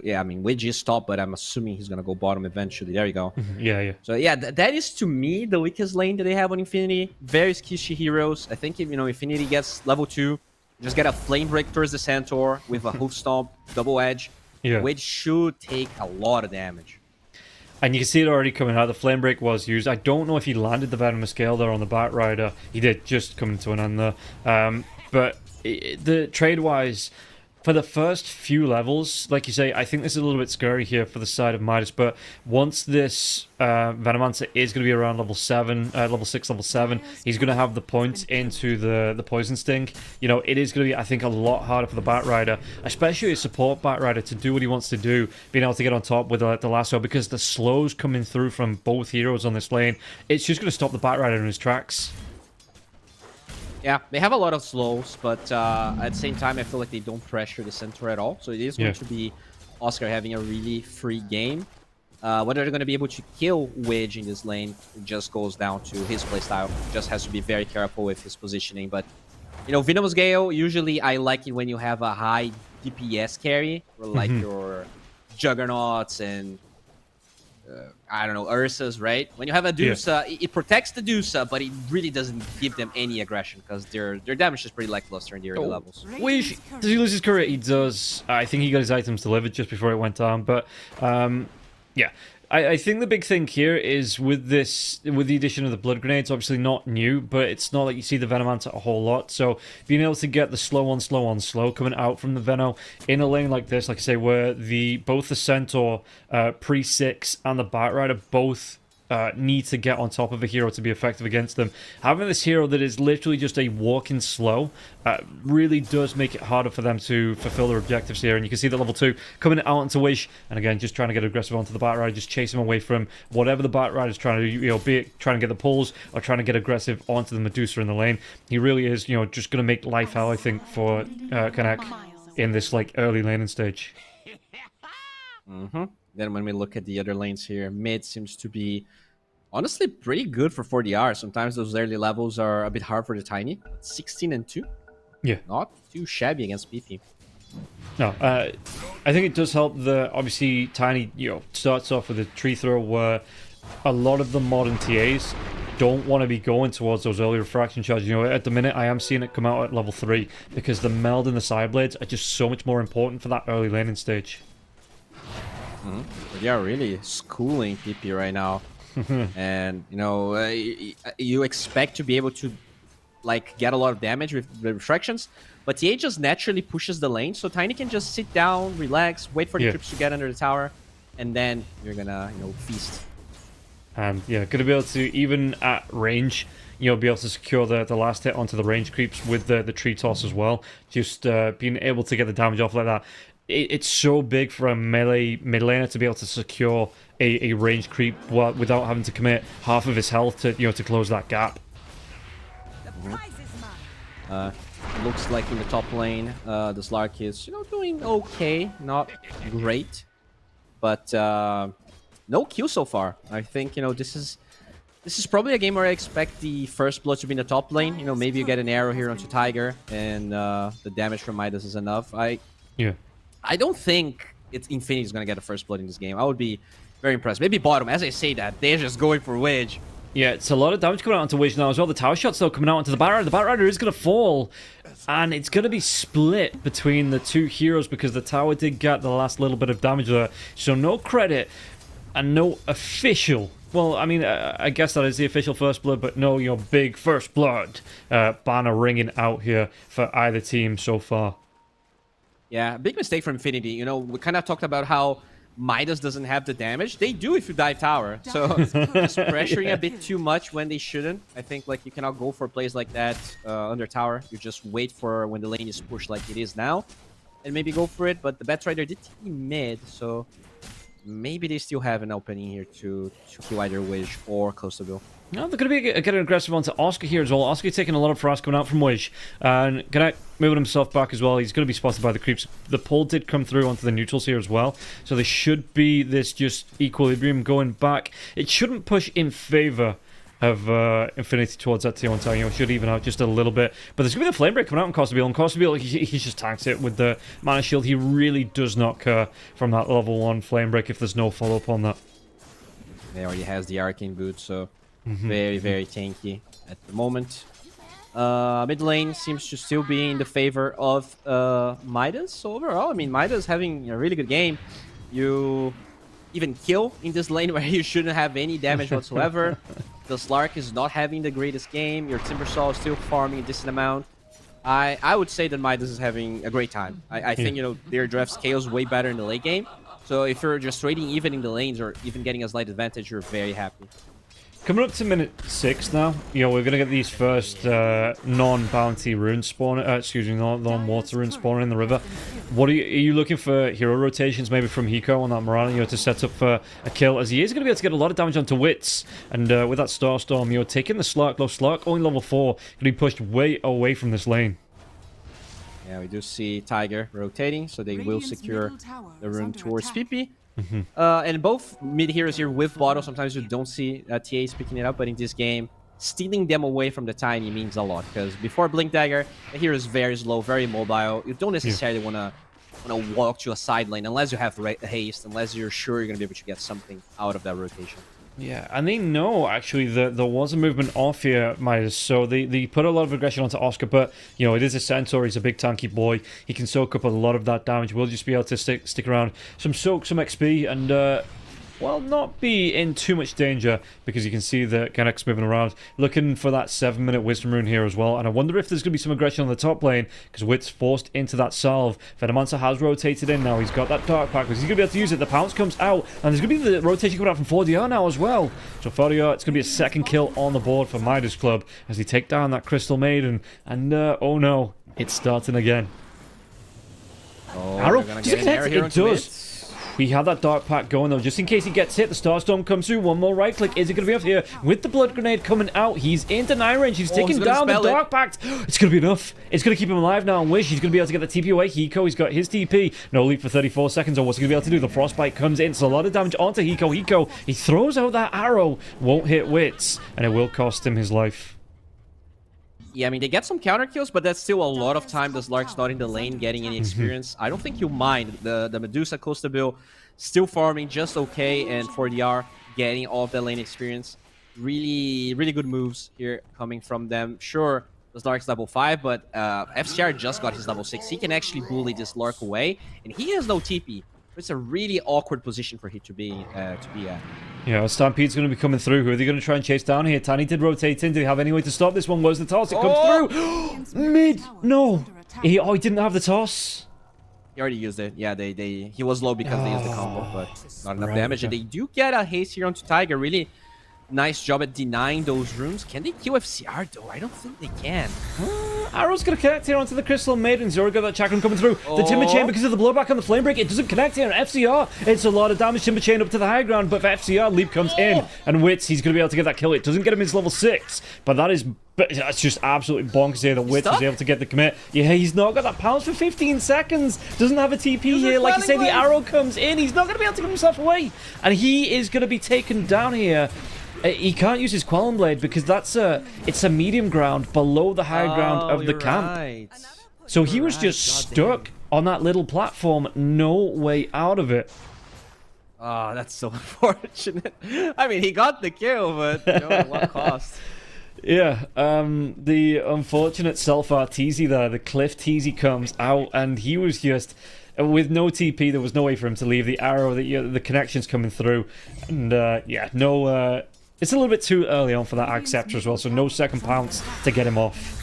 yeah, I mean, Widgie is top, but I'm assuming he's going to go bottom eventually. There you go. Yeah. So, yeah, that is, to me, the weakest lane that they have on Infinity. Very skishy heroes. I think if, Infinity gets level 2, just get a Flame Break towards the Centaur with a Hoof Stomp, Double Edge, which should take a lot of damage. And you can see it already coming out. The Flame Break was used. I don't know if he landed the Venomous Scale there on the Batrider. He did, just coming to an end there. But the trade-wise... For the first few levels, like you say, I think this is a little bit scary here for the side of Midas, but once this Venomancer is going to be around level 7, level 6, level 7, he's going to have the points into the Poison Sting. It is going to be, I think, a lot harder for the Batrider, especially a support Batrider, to do what he wants to do, being able to get on top with the lasso, because the slows coming through from both heroes on this lane, it's just going to stop the Batrider in his tracks. Yeah, they have a lot of slows, but at the same time, I feel like they don't pressure the center at all. So it is going to be Oscar having a really free game. Whether they're going to be able to kill Wedge in this lane just goes down to his playstyle. Just has to be very careful with his positioning. But, you know, Venomous Gale, usually I like it when you have a high DPS carry, or like your Juggernauts and, I don't know, Ursas, right? When you have a Dusa, it protects the Dusa, but it really doesn't give them any aggression because their damage is pretty lackluster in the early levels. Does he lose his career? He does. I think he got his items delivered just before it went down, but... yeah, I think the big thing here is with the addition of the blood grenades, obviously not new, but it's not like you see the Venomance a whole lot. So being able to get the slow on slow coming out from the Veno in a lane like this, like I say, where both the Centaur, Pre-6 and the Batrider both need to get on top of a hero to be effective against them. Having this hero that is literally just a walking slow really does make it harder for them to fulfill their objectives here. And you can see that level 2 coming out into Wish, and again, just trying to get aggressive onto the Batrider, just chase him away from whatever the Batrider is trying to do, you know, be it trying to get the pulls or trying to get aggressive onto the Medusa in the lane. He really is, you know, just going to make life hell, I think, for Kanek in this, like, early laning stage. Then when we look at the other lanes here, mid seems to be honestly pretty good for 40R. Sometimes those early levels are a bit hard for the Tiny. 16 and 2. Yeah. Not too shabby against Beefy. No, I think it does help obviously Tiny, you know, starts off with a tree throw where a lot of the modern TAs don't want to be going towards those early refraction charges. You know, at the minute I am seeing it come out at level 3 because the meld and the side blades are just so much more important for that early laning stage. They are really schooling PP right now. And, you know, you expect to be able to, like, get a lot of damage with the refractions, but TA just naturally pushes the lane, so Tiny can just sit down, relax, wait for the troops to get under the tower, and then you're gonna, you know, feast. And, yeah, gonna be able to, even at range, you know, be able to secure the last hit onto the range creeps with the tree toss as well. Just being able to get the damage off like that. It's so big for a melee mid laner to be able to secure a range creep without having to commit half of his health to, you know, to close that gap. Looks like in the top lane, the Slark is, you know, doing okay, not great, but no kill so far. I think, you know, this is probably a game where I expect the first blood to be in the top lane. You know, maybe you get an arrow here onto Tiger, and the damage from Midas is enough. I don't think Infinity is going to get a first blood in this game. I would be very impressed. Maybe bottom. As I say that, they're just going for Wedge. Yeah, it's a lot of damage coming out onto Wedge now as well. The tower shot's still coming out onto the Batrider. The Batrider is going to fall, and it's going to be split between the two heroes because the tower did get the last little bit of damage there. So no credit and no official... Well, I mean, I guess that is the official first blood, but no, you know, big first blood banner ringing out here for either team so far. Yeah, big mistake for Infinity. You know, we kind of talked about how Midas doesn't have the damage. They do if you dive tower. So just pressuring a bit too much when they shouldn't. I think, like, you cannot go for plays like that under tower. You just wait for when the lane is pushed like it is now and maybe go for it. But the Batrider did TP mid, so maybe they still have an opening here to kill either Wish or Closable. No, they're going to be getting aggressive onto Oscar here as well. Oscar taking a lot of frost coming out from Wish. And Gannett moving himself back as well. He's going to be spotted by the creeps. The pull did come through onto the neutrals here as well. So there should be this just equilibrium going back. It shouldn't push in favor of Infinity towards that T1 tower. You know, it should even out just a little bit. But there's going to be the flame break coming out on Costabile. And Costabile, he just tanks it with the mana shield. He really does not care from that level 1 flame break if there's no follow-up on that. He already has the arcane boot, so... Very, very tanky at the moment. Mid lane seems to still be in the favor of Midas. So overall, I mean, Midas having a really good game. You even kill in this lane where you shouldn't have any damage whatsoever. The Slark is not having the greatest game. Your Timbersaw is still farming a decent amount. I would say that Midas is having a great time. I think, you know, their draft scales way better in the late game. So if you're just trading even in the lanes or even getting a slight advantage, you're very happy. Coming up to minute 6 now, you know, we're going to get these first non-bounty rune spawn, non-water rune spawning in the river. What are you looking for hero rotations maybe from Hiko on that Morana, you know, to set up for a kill, as he is going to be able to get a lot of damage onto Wits, and with that Starstorm, you know, taking the Slark, low Slark, only level 4, going to be pushed way away from this lane. Yeah, we do see Tiger rotating, so they will secure the rune towards PP. And both mid heroes here with bottle. Sometimes you don't see TAs picking it up, but in this game, stealing them away from the Tiny means a lot. Because before Blink Dagger, the hero is very slow, very mobile. You don't necessarily want to walk to a side lane unless you have haste, unless you're sure you're going to be able to get something out of that rotation. Yeah, and they know, actually, that there was a movement off here, Midas, so they put a lot of aggression onto Oscar, but, you know, it is a Centaur, he's a big tanky boy, he can soak up a lot of that damage, we'll just be able to stick around, soak some XP, and, well, not be in too much danger, because you can see the Canucks moving around, looking for that 7-minute Wisdom Rune here as well, and I wonder if there's going to be some aggression on the top lane, because Wit's forced into that salve. Venomancer has rotated in now, he's got that Dark Pack, because he's going to be able to use it, the pounce comes out, and there's going to be the rotation coming out from 4DR now as well. So 4DR, it's going to be a second kill on the board for Midas Club, as they take down that Crystal Maiden, and, oh no, it's starting again. Oh, Arrow, they're gonna does it get an arrow connect? here It onto does. mid. We have that Dark Pack going though, just in case he gets hit. The Starstorm comes through. One more right click. Is it going to be up here? With the Blood Grenade coming out, he's into 9 range. He's taking down the Dark Pact. It's going to be enough. It's going to keep him alive now. And Wish, he's going to be able to get the TP away. Hiko, he's got his TP. No leap for 34 seconds. Or what's he going to be able to do? The Frostbite comes in. So a lot of damage onto Hiko. Hiko, he throws out that arrow. Won't hit Wits. And it will cost him his life. Yeah, I mean, they get some counter kills, but that's still a lot of time. The Slark's not in the lane getting any experience. I don't think you'll mind. The Medusa Costa Bill still farming just okay, and 4DR getting all of the lane experience. Really, really good moves here coming from them. Sure, the Slark's level 5, but FCR just got his level 6. He can actually bully this Slark away, and he has no TP. It's a really awkward position for him to be at. Yeah, Stampede's going to be coming through. Who are they going to try and chase down here? Tiny did rotate in. Do they have any way to stop this one? Where's the toss? It comes through. Mid. No. He didn't have the toss. He already used it. Yeah, he was low because they used the combo, but not enough damage. And they do get a haste here onto Tiger. Really nice job at denying those runes. Can they kill FCR though? I don't think they can. Arrow's going to connect here onto the Crystal Maiden. Zoro got that chakram coming through. The Timber Chain, because of the blowback on the Flame Break, it doesn't connect here. And FCR, it's a lot of damage. Timber Chain up to the high ground, but for FCR, Leap comes in. And Wits, he's going to be able to get that kill. It doesn't get him his level 6, but that's just absolutely bonkers here that Wits was able to get the commit. Yeah, he's not got that pounce for 15 seconds. Doesn't have a TP here. Like you say, the arrow comes in. He's not going to be able to get himself away. And he is going to be taken down here. He can't use his Quelling Blade because it's a medium ground below the high ground of the camp. Right. So he was just stuck on that little platform, no way out of it. Oh, that's so unfortunate. I mean, he got the kill, but at what cost? Yeah, the unfortunate self-arteezy there, the Cliff Teasy comes out, and he was just... With no TP, there was no way for him to leave. The arrow, the connection's coming through. And, yeah, no... It's a little bit too early on for that Acceptor as well, so no second pounce to get him off.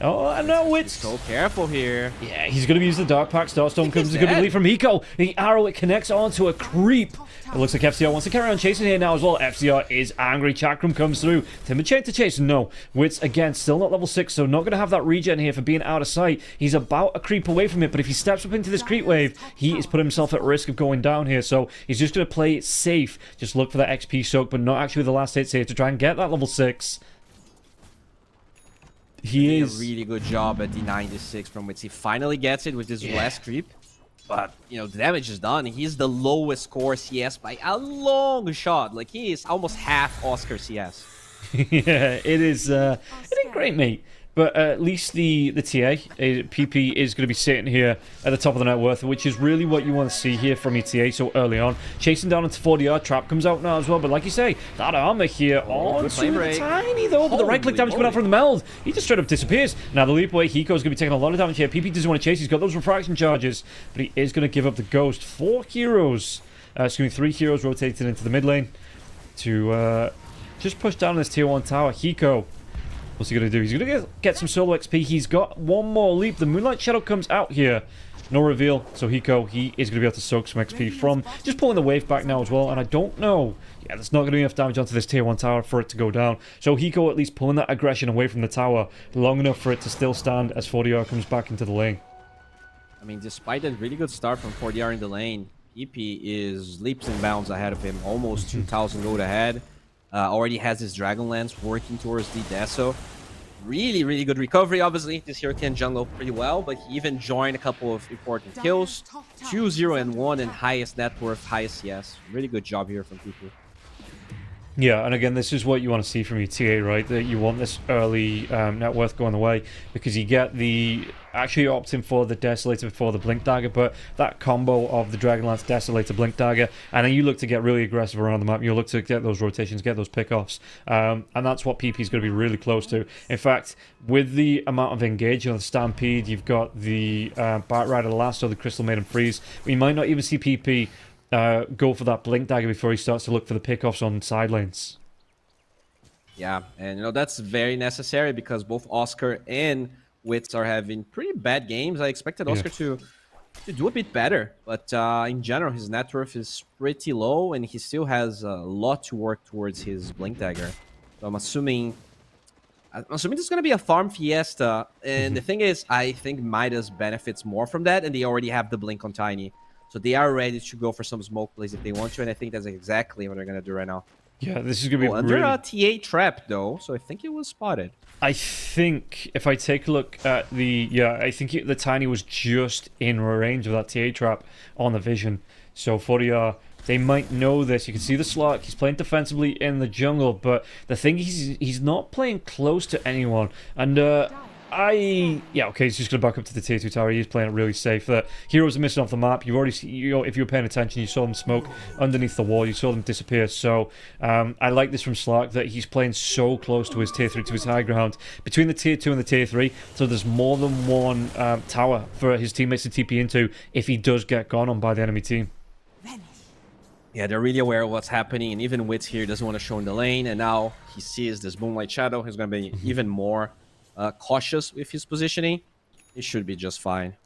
Oh, and now it's... So careful here. Yeah, he's going to use the Dark Pack. Starstorm comes a good lead from Hiko. The arrow, it connects onto a creep. It looks like FCR wants to carry on chasing here now as well. FCR is angry. Chakram comes through. Timber Chain to chase. No. Wits, again, still not level 6, so not going to have that regen here for being out of sight. He's about a creep away from it, but if he steps up into this creep wave, he is putting himself at risk of going down here, so he's just going to play it safe. Just look for that XP soak, but not actually the last hits here to try and get that level 6. He is a really good job at denying this 6 from Wits. He finally gets it with this last creep. But, you know, the damage is done. He's the lowest score CS by a long shot. Like, he is almost half Oscar CS. Yeah, it is. It ain't great, mate. But at least the TA, PP, is going to be sitting here at the top of the net worth, which is really what you want to see here from your TA so early on. Chasing down into 4DR, Trap comes out now as well. But like you say, that armor here onto the Tiny, though. But the right-click damage coming out from the meld. He just straight up disappears. Now the leap away, Hiko's going to be taking a lot of damage here. PP doesn't want to chase. He's got those refraction charges. But he is going to give up the ghost. 3 heroes rotated into the mid lane to just push down this tier 1 tower. Hiko, what's he going to do? He's going to get some solo XP. He's got one more leap. The Moonlight Shadow comes out here. No reveal. So Hiko, he is going to be able to soak some XP from just pulling the wave back now as well. And I don't know. Yeah, there's not going to be enough damage onto this tier 1 tower for it to go down. So Hiko at least pulling that aggression away from the tower long enough for it to still stand as 4DR comes back into the lane. I mean, despite that really good start from 4DR in the lane, PP is leaps and bounds ahead of him. Almost 2,000 gold ahead. Already has his Dragonlance working towards the Deso. really, really good recovery. Obviously, this hero can jungle pretty well, but he even joined a couple of important kills. 2, 0, and 1, and highest net worth, highest CS. Really good job here from people. Yeah, and again, this is what you want to see from your TA, right? That you want this early net worth going away, because you get the actually opting for the Desolator before the Blink Dagger, but that combo of the Dragonlance, Desolator, Blink Dagger, and then you look to get really aggressive around the map. You look to get those rotations, get those pickoffs, and that's what PP is going to be really close to. In fact, with the amount of engage on the Stampede, you've got the Batrider Last or the Crystal Maiden Freeze. We might not even see PP go for that Blink Dagger before he starts to look for the pickoffs on side lanes. Yeah, and that's very necessary because both Oscar and Wits are having pretty bad games. I expected Oscar to do a bit better, but in general, his net worth is pretty low, and he still has a lot to work towards his Blink Dagger. So I'm assuming this is going to be a farm fiesta, and the thing is, I think Midas benefits more from that, and they already have the Blink on Tiny. So they are ready to go for some smoke plays if they want to, and I think that's exactly what they're going to do right now. Yeah, this is going to be under really... a TA trap, though, so I think it was spotted. I think if I take a look at the... Yeah, I think the Tiny was just in range of that TA trap on the vision. So for the... They might know this. You can see the Slark. He's playing defensively in the jungle, but the thing is, he's not playing close to anyone. And yeah, okay, he's just going to back up to the tier 2 tower. He's playing it really safe. The heroes are missing off the map. You've already seen, if you were paying attention, you saw them smoke underneath the wall. You saw them disappear. So I like this from Slark, that he's playing so close to his tier 3, to his high ground, between the tier 2 and the tier 3. So there's more than one tower for his teammates to TP into if he does get gone on by the enemy team. Yeah, they're really aware of what's happening, and even Wits here doesn't want to show in the lane, and now he sees this Moonlight Shadow. He's going to be even more cautious with his positioning. He should be just fine.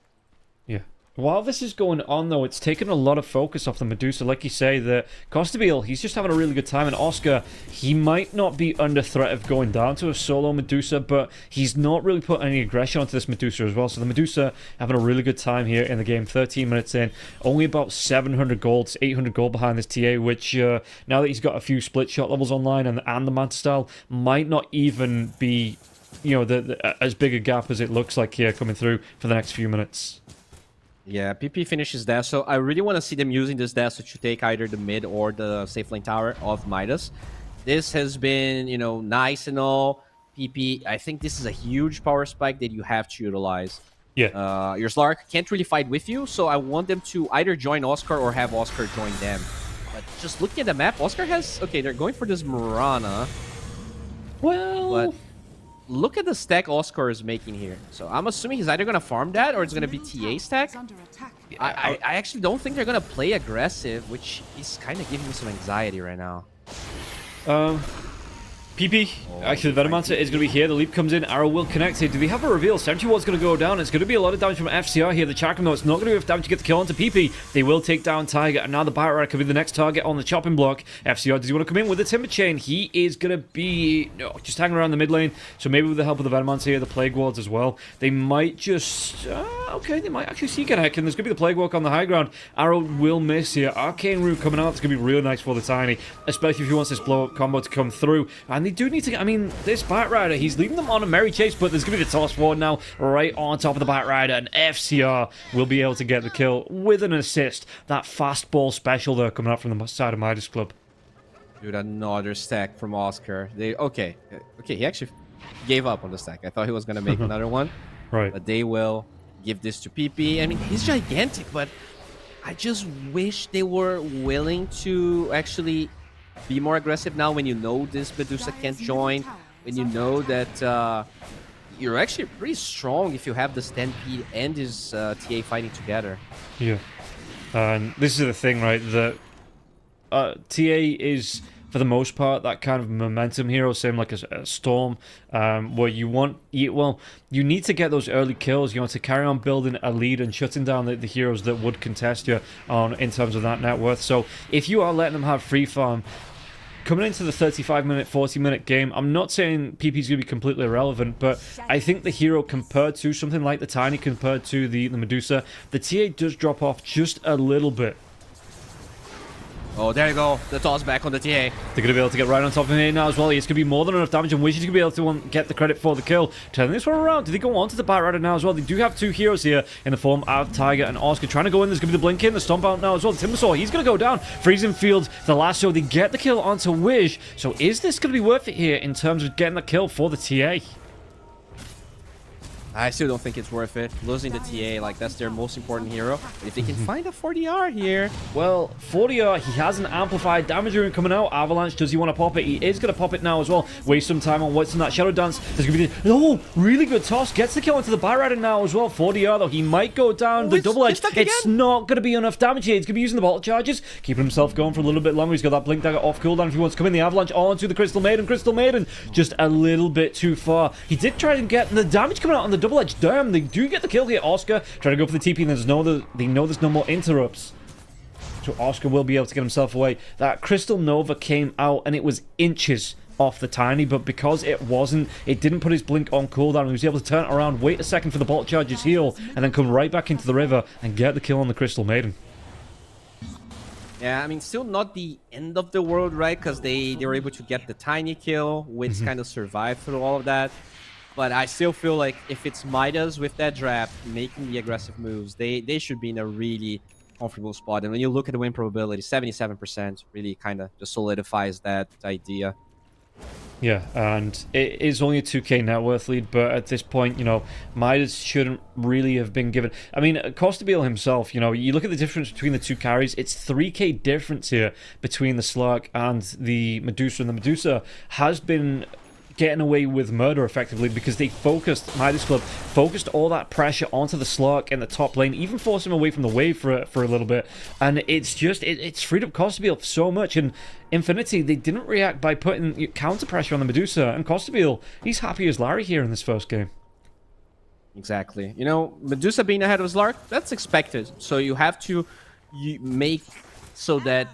Yeah. While this is going on, though, it's taken a lot of focus off the Medusa. Like you say, the Costabile, he's just having a really good time. And Oscar, he might not be under threat of going down to a solo Medusa, but he's not really put any aggression onto this Medusa as well. So the Medusa having a really good time here in the game. 13 minutes in, only about 700 gold, 800 gold behind this TA, which now that he's got a few split shot levels online and the Manta style, might not even be, you know, as big a gap as it looks like here coming through for the next few minutes. Yeah, PP finishes that, so I really want to see them using this dash to take either the mid or the safe lane tower of Midas. This has been, you know, nice and all. PP, I think this is a huge power spike that you have to utilize. Yeah. Your Slark can't really fight with you, so I want them to either join Oscar or have Oscar join them. But just looking at the map, Oscar has... Okay, they're going for this Mirana. Well... But look at the stack Oscar is making here. So I'm assuming he's either going to farm that or it's going to be TA stack. I actually don't think they're going to play aggressive, which is kind of giving me some anxiety right now. PP, actually the Venomancer is going to be here. The leap comes in, arrow will connect it. Do they have a reveal? Sentry Ward's going to go down. It's going to be a lot of damage from FCR here. The Chakram, though, it's not going to be enough damage to get the kill onto PP. They will take down Tiger, and now the Bite Rider could be the next target on the chopping block. FCR, does he want to come in with the Timber Chain? He is going to be just hanging around the mid lane. So maybe with the help of the Venomancer here, the Plague Wards as well, they might just... okay, they might actually seek a heck, and there's going to be the Plague Walk on the high ground. Arrow will miss here. Arcane Rune coming out. It's going to be really nice for the Tiny, especially if he wants this blow-up combo to come through. And they do need to get... I mean, this Bat Rider, he's leading them on a merry chase, but there's going to be the toss forward now, right on top of the Bat Rider, and FCR will be able to get the kill with an assist. That fastball special there coming out from the side of Midas Club. Dude, another stack from Oscar. Okay, he actually gave up on the stack. I thought he was going to make another one. Right. But they will give this to PP. I mean, he's gigantic, but I just wish they were willing to actually be more aggressive now when you know this Medusa can't join, when you know that you're actually pretty strong if you have the Stampede and his TA fighting together. Yeah. And this is the thing, right? The TA is, for the most part, that kind of momentum hero, same like a Storm, where you need to get those early kills, you know, to carry on building a lead and shutting down the heroes that would contest you in terms of that net worth. So if you are letting them have free farm, coming into the 35-minute, 40-minute game, I'm not saying PP's going to be completely irrelevant, but I think the hero compared to something like the Tiny, compared to the Medusa, the TA does drop off just a little bit. Oh, there you go. The toss back on the TA. They're going to be able to get right on top of him here now as well. It's going to be more than enough damage, and Wish is going to be able to get the credit for the kill. Turning this one around. Do they go on to the Bat Rider now as well? They do have two heroes here in the form of Tiger and Oscar. Trying to go in. There's going to be the Blink in, the Stomp out now as well. The Timbersaw, he's going to go down. Freezing Field, the lasso. They get the kill onto Wish. So is this going to be worth it here in terms of getting the kill for the TA? I still don't think it's worth it. Losing the TA, like, that's their most important hero. But if they can find a 40R here... Well, 40R, he has an amplified damage rune coming out. Avalanche, does he want to pop it? He is going to pop it now as well. Waste some time on what's in that Shadow Dance. There's going to be the... Oh, really good toss. Gets the kill into the Bat Rider now as well. 40R, though, he might go down. The double edge. It's not going to be enough damage here. He's going to be using the bottle charges. Keeping himself going for a little bit longer. He's got that Blink Dagger off cooldown if he wants to come in. The Avalanche onto the Crystal Maiden. Crystal Maiden, just a little bit too far. He did try to get the damage coming out on the double edge. Damn, they do get the kill here. Oscar trying to go for the TP, and they know there's no more interrupts. So Oscar will be able to get himself away. That Crystal Nova came out, and it was inches off the Tiny, but because it didn't put his Blink on cooldown. He was able to turn it around, wait a second for the bolt charges heal, and then come right back into the river and get the kill on the Crystal Maiden. Yeah, I mean, still not the end of the world, right? Because they were able to get the Tiny kill, which kind of survived through all of that. But I still feel like if it's Midas with that draft, making the aggressive moves, they should be in a really comfortable spot. And when you look at the win probability, 77% really kind of just solidifies that idea. Yeah, and it is only a 2k net worth lead, but at this point, you know, Midas shouldn't really have been given... I mean, Costabile himself, you know, you look at the difference between the two carries, it's 3k difference here between the Slurk and the Medusa, and the Medusa has been getting away with murder effectively because they Midas Club focused all that pressure onto the Slurk in the top lane, even forced him away from the wave for a little bit, and it's just it's freed up Costabile so much. And Infinity, they didn't react by putting counter pressure on the Medusa, and Costabile, he's happy as Larry here in this first game. Exactly. You know, Medusa being ahead of Slurk, that's expected. So you have to make so that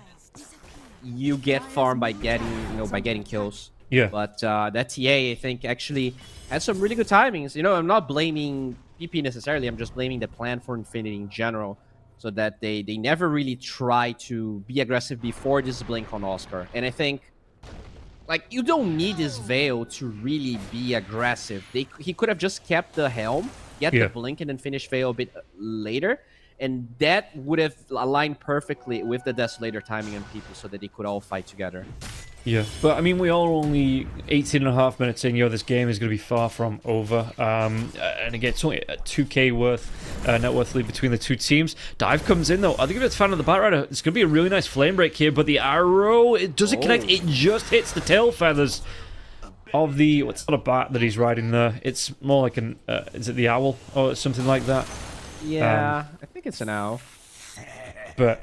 you get farm by getting kills. Yeah. But that TA, I think, actually had some really good timings. You know, I'm not blaming PP necessarily. I'm just blaming the plan for Infinity in general. So that they never really try to be aggressive before this Blink on Oscar. And I think, like, you don't need this Veil to really be aggressive. He could have just kept the Helm, get the Blink, and then finish Veil a bit later. And that would have aligned perfectly with the Desolator timing and PP so that they could all fight together. Yeah, but I mean, we are only 18.5 minutes in. This game is going to be far from over. And again, it's only a 2k net worth lead between the two teams. Dive comes in, though. I think if it's fan of the Bat Rider, it's going to be a really nice flame break here. But the arrow, it doesn't connect. It just hits the tail feathers of the... What's not a bat that he's riding there? It's more like an... is it the owl or something like that? Yeah, I think it's an owl. But...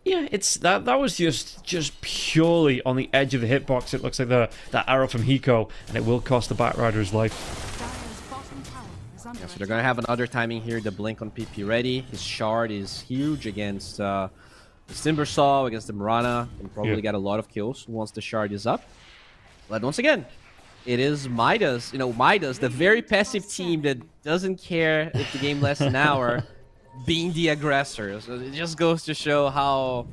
yeah, it's that was just purely on the edge of the hitbox. It looks like that arrow from Hiko, and it will cost the Bat Rider his life. Yeah, so they're gonna have another timing here. The Blink on PP ready. His shard is huge against the Timbersaw, against the Mirana, and probably get a lot of kills once the shard is up. But once again, it is Midas. You know, Midas, the very passive team that doesn't care if the game lasts an hour. Being the aggressor. So it just goes to show how,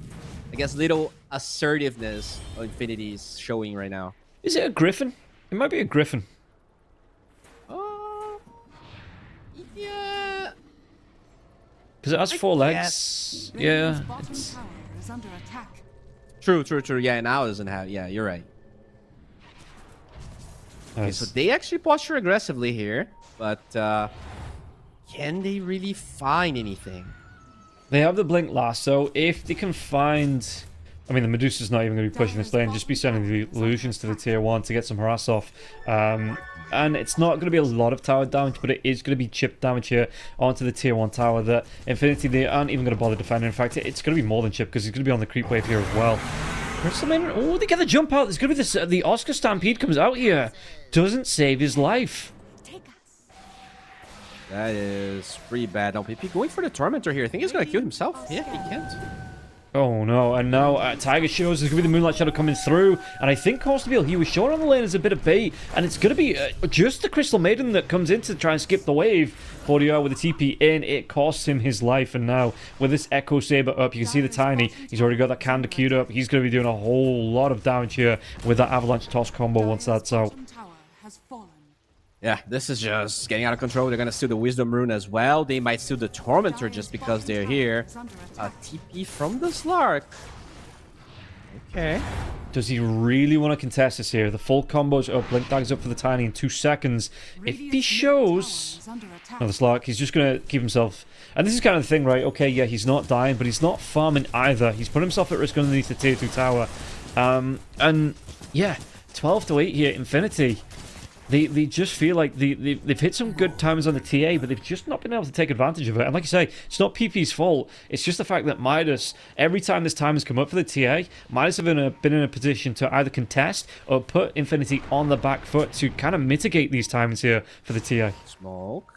I guess, little assertiveness Infinity is showing right now. Is it a Griffin? It might be a Griffin. Yeah. Because it has 4 legs. Yeah. True. Yeah, now it doesn't have... Yeah, you're right. Okay, so they actually posture aggressively here, but... can they really find anything? They have the Blink Lasso. If they can find... I mean, the Medusa's not even going to be pushing this lane. Just be sending the illusions to the tier 1 to get some harass off. And it's not going to be a lot of tower damage, but it is going to be chip damage here onto the tier 1 tower that Infinity, they aren't even going to bother defending. In fact, it's going to be more than chip because he's going to be on the creep wave here as well. Oh, they get the jump out. There's going to be this... the Oscar Stampede comes out here. Doesn't save his life. That is pretty bad. Now, PP going for the Tormentor here. I think he's going to kill himself. Yeah, he can't. Oh no, and now Tiger shows there's going to be the Moonlight Shadow coming through, and I think Constabile, he was shown on the lane as a bit of bait, and it's going to be just the Crystal Maiden that comes in to try and skip the wave. 40R with the TP in, it costs him his life, and now with this Echo Saber up, you can see the Tiny, he's already got that Candor queued up, he's going to be doing a whole lot of damage here with that Avalanche Toss combo once that's out. Yeah, this is just getting out of control. They're gonna steal the Wisdom Rune as well. They might steal the Tormentor just because they're here. TP from the Slark. Okay. Does he really want to contest this here? The full combo's up, Blink Dagger's up for the Tiny in 2 seconds. If he shows... No, the Slark, he's just going to keep himself... And this is kind of the thing, right? Okay, yeah, he's not dying, but he's not farming either. He's put himself at risk underneath the tier 2 tower. And, yeah, 12 to 8 here, Infinity. They just feel like they've hit some good times on the TA, but they've just not been able to take advantage of it. And like you say, it's not PP's fault. It's just the fact that Midas, every time this time has come up for the TA, Midas have been in a position to either contest or put Infinity on the back foot to kind of mitigate these times here for the TA. Smoke.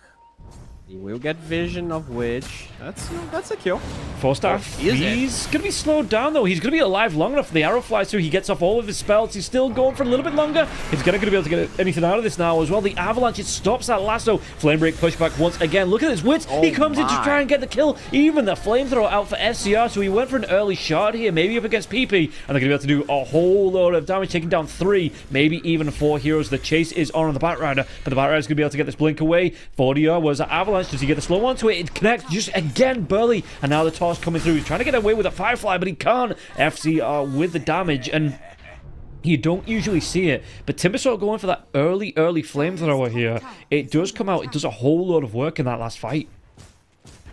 He will get vision of Witch. That's a kill. Forstaff, he's going to be slowed down though. He's going to be alive long enough for the arrow flies through. He gets off all of his spells. He's still going for a little bit longer. He's going to be able to get anything out of this now as well. The Avalanche, it stops that lasso. Flame Break pushback once again. Look at his wits. He comes in to try and get the kill. Even the flamethrower out for SCR. So he went for an early shot here, maybe up against PP. And they're going to be able to do a whole load of damage, taking down 3, maybe even 4 heroes. The chase is on the Batrider, but the Batrider's going to be able to get this blink away. 40R was an Avalanche. Does he get the slow onto it? It connects just again, Burley, and now the toss coming through. He's trying to get away with a Firefly, but he can't. FCR with the damage, and you don't usually see it, but Timbersaw going for that early flamethrower here. It does come out. It does a whole lot of work in that last fight.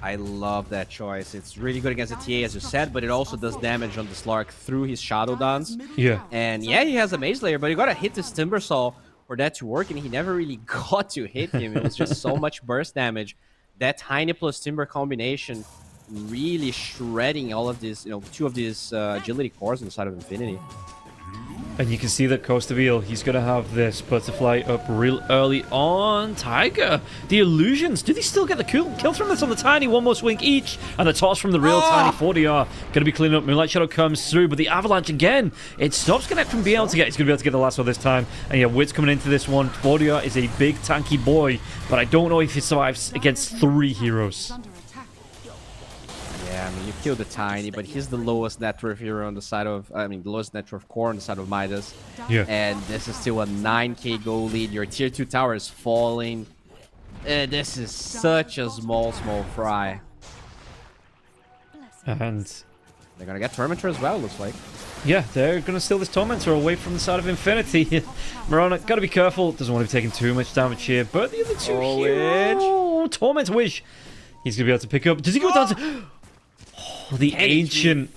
I love that choice. It's really good against the TA, as you said, but it also does damage on the Slark through his Shadow Dance. Yeah. And yeah, he has a Maze Layer, but you gotta hit this Timbersaw for that to work, and he never really got to hit him. It was just so much burst damage. That Tiny plus Timber combination really shredding all of these, 2 of these agility cores on the side of Infinity. And you can see that Constabile, he's going to have this Butterfly up real early on. Tiger, the illusions, do they still get the kill from this on the Tiny? One more swing each, and the toss from the real Tiny. 40R going to be cleaning up. Moonlight Shadow comes through, but the Avalanche again, it stops Connect from being able to get. He's going to be able to get the lasso this time. And yeah, Wit's coming into this one. 40R is a big tanky boy, but I don't know if he survives against 3 heroes. Yeah, I mean, you kill the Tiny, but he's the lowest net worth hero on the side of, the lowest net worth core on the side of Midas. Yeah. And this is still a 9k goal lead. Your tier 2 tower is falling. This is such a small fry. And they're gonna get Tormentor as well, looks like. yeah, they're going to steal this Tormentor away from the side of Infinity. Morana, got to be careful. Doesn't want to be taking too much damage here. But the other 2 heroes... Tormentor Wish. He's going to be able to pick up... Does he go down to... The ancient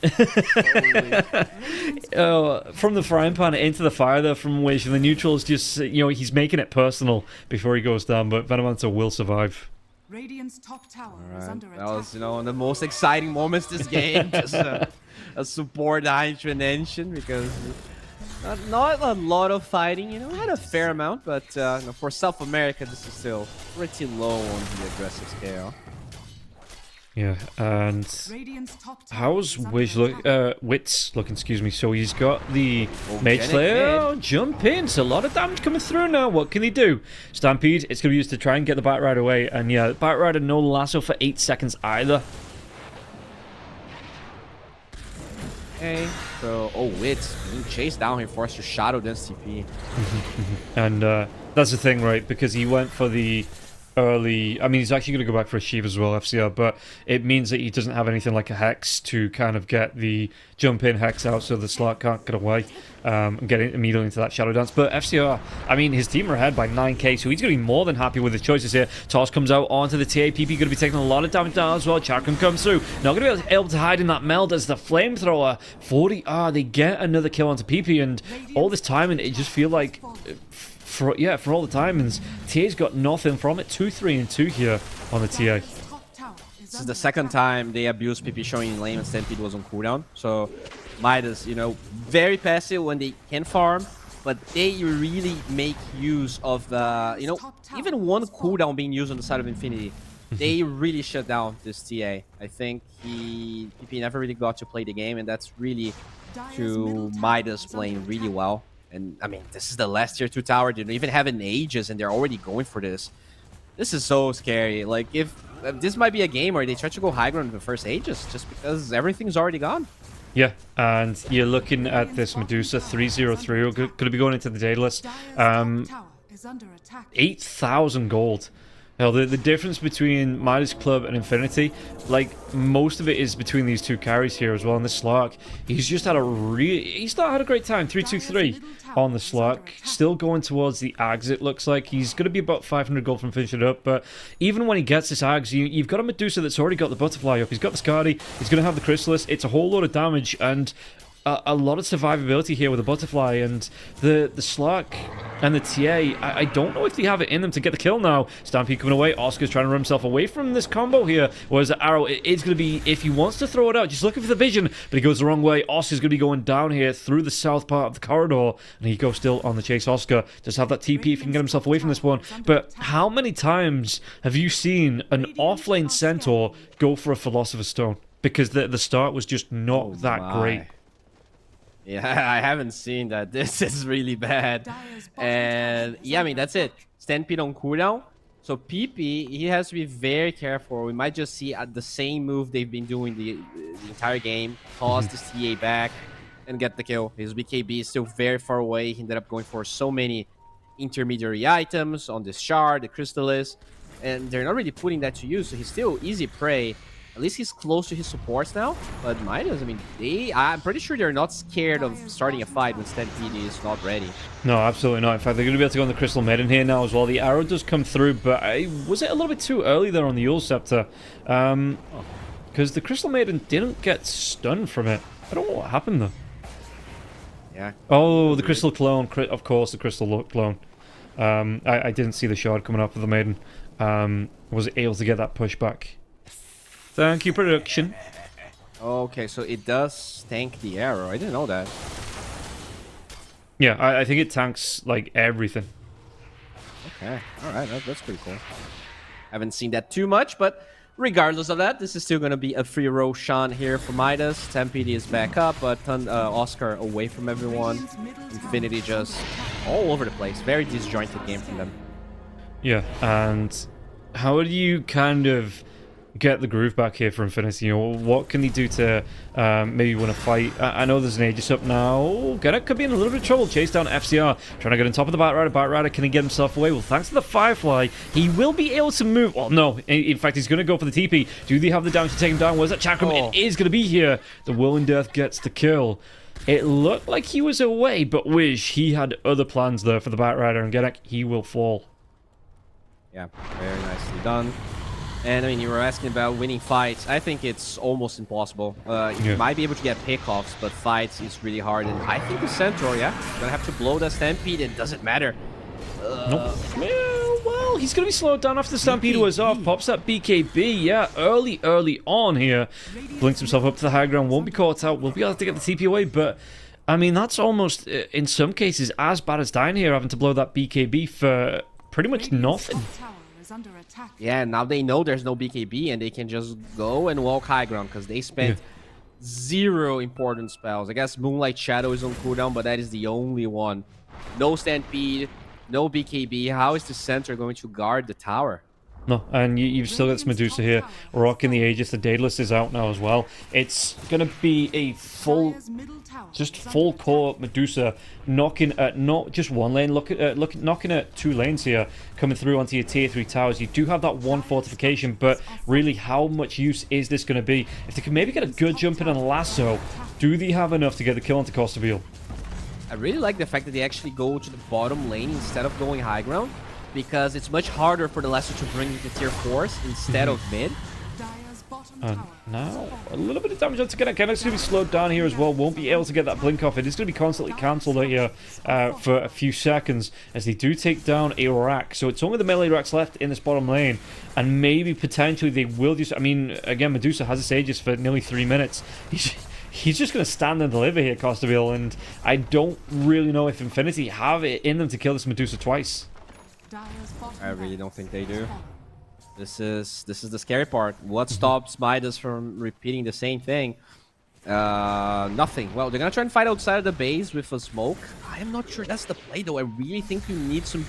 from the frying pan into the fire there from Wish, and the neutral's just he's making it personal before he goes down, but Venomancer will survive. Radiant's top tower is under attack. That was one of the most exciting moments this game. Just a support intervention, because not a lot of fighting, had a fair amount, but for South America this is still pretty low on the aggressive scale. Yeah, and how's Wit's looking, excuse me. So he's got the Mage Slayer jump in. So a lot of damage coming through now. What can he do? Stampede, it's going to be used to try and get the Batrider away. And yeah, Batrider no lasso for 8 seconds either. Okay, so, Wit being chased down here, forced to Shadow Dance TP. And that's the thing, right? Because he went for the early... I mean, he's actually going to go back for a Shiv as well, FCR, but it means that he doesn't have anything like a Hex to kind of get the jump-in Hex out so the Slark can't get away and get immediately into that Shadow Dance. But FCR, I mean, his team are ahead by 9k, so he's going to be more than happy with his choices here. Toss comes out onto the TA. PP going to be taking a lot of damage down as well. Chakram comes through. Not going to be able to hide in that meld as the Flamethrower. 40R, they get another kill onto PP, and all this time, and it just feel like... For all the timings, TA's got nothing from it. 2-3 and 2 here on the TA. This is the second time they abused PP showing in lane and Stampede was on cooldown. So Midas, very passive when they can farm, but they really make use of the, even one cooldown being used on the side of Infinity they really shut down this TA. I think PP never really got to play the game, and that's really to Midas playing really well. And I mean, this is the last tier 2 tower. They don't even have an Aegis, and they're already going for this. This is so scary. Like, if this might be a game where they try to go high ground in the first Aegis, just because everything's already gone. Yeah, and you're looking at this Medusa 303. Could it be going into the daedalus? 8,000 gold. Now, the difference between Midas Club and Infinity, like, most of it is between these two carries here as well. And this Slark, he's just had he's not had a great time. 323 on the Slark. Still going towards the Ags, it looks like. He's going to be about 500 gold from finishing it up. But even when he gets this Ags, you've got a Medusa that's already got the Butterfly up. He's got the Skadi. He's going to have the Chrysalis. It's a whole lot of damage. And a lot of survivability here with the Butterfly, and the Slark and the TA, I don't know if they have it in them to get the kill now. Stampede coming away. Oscar's trying to run himself away from this combo here, whereas the Arrow, it's going to be, if he wants to throw it out, just looking for the vision, but he goes the wrong way. Oscar's going to be going down here through the south part of the corridor, and he goes still on the chase. Oscar just have that TP if he can get himself away from this one. But how many times have you seen an offlane Centaur go for a Philosopher's Stone? Because the start was just not that great. Yeah, I haven't seen that. This is really bad. And yeah, I mean, that's it. Stampede on cooldown. So PP, he has to be very careful. We might just see the same move they've been doing the entire game. Toss this TA back and get the kill. His BKB is still very far away. He ended up going for so many intermediary items on this shard, the Crystallis. And they're not really putting that to use, so he's still easy prey. At least he's close to his supports now. But Midas, I mean, I'm pretty sure they're not scared of starting a fight when Stampede is not ready. No, absolutely not. In fact, they're going to be able to go on the Crystal Maiden here now as well. The arrow does come through, but was it a little bit too early there on the Yule Scepter? Because the Crystal Maiden didn't get stunned from it. I don't know what happened though. Yeah. Oh, the Crystal Clone. Of course, the Crystal Clone. I didn't see the shard coming up with the Maiden. Was able to get that pushback. Thank you, production. Okay, so it does tank the arrow. I didn't know that. Yeah, I think it tanks, like, everything. Okay, alright, that's pretty cool. Haven't seen that too much, but regardless of that, this is still going to be a free Roshan here for Midas. Stampede is back up, but Oscar away from everyone. Infinity just all over the place. Very disjointed game from them. Yeah, and how do you kind of get the groove back here for Infinity? You know, what can they do to maybe win a fight? I know there's an Aegis up now. Gerrit could be in a little bit of trouble. Chase down FCR, trying to get on top of the Batrider. Batrider, can he get himself away? Well, thanks to the Firefly, he will be able to move. Well, no, in fact, he's going to go for the TP. Do they have the damage to take him down? Where's that Chakram? Oh. It is going to be here. The Whirling Death gets the kill. It looked like he was away, but Wish, he had other plans there for the Batrider, and Gerrit, he will fall. Yeah, very nicely done. And I mean, you were asking about winning fights. I think it's almost impossible. You might be able to get pickoffs, but fights is really hard. And I think the Centaur, yeah, gonna have to blow that Stampede. It doesn't matter. Nope. Well, he's gonna be slowed down after the Stampede was off. Pops that BKB, yeah, early on here. Blinks himself up to the high ground. Won't be caught out. Will be able to get the TP away, but I mean, that's almost in some cases as bad as dying here, having to blow that BKB for pretty much nothing. Yeah, now they know there's no BKB and they can just go and walk high ground because they spent zero important spells. I guess Moonlight Shadow is on cooldown, but that is the only one. No Stampede, no BKB. How is the center going to guard the tower? No, and you've still got this Medusa here rocking the Aegis. The Daedalus is out now as well. It's going to be a full core Medusa knocking at not just one lane, knocking at two lanes here, coming through onto your tier 3 towers. You do have that one fortification, but really, how much use is this going to be? If they can maybe get a good jump in on a lasso, do they have enough to get the kill onto Costaville? I really like the fact that they actually go to the bottom lane instead of going high ground, because it's much harder for the Lasso to bring the tier 4s instead of mid. And now, a little bit of damage onto Gerrit. Gerrit's going to be slowed down here as well. Won't be able to get that blink off. It is going to be constantly cancelled out here for a few seconds as they do take down a rack. So it's only the melee racks left in this bottom lane. And maybe, potentially, they will just... I mean, again, Medusa has this Aegis for nearly 3 minutes. He's just going to stand and deliver here, Costaville. And I don't really know if Infinity have it in them to kill this Medusa twice. I really don't think they do. This is the scary part. What stops Midas from repeating the same thing? Nothing. Well, they're gonna try and fight outside of the base with a smoke. I am not sure that's the play though. I really think you need some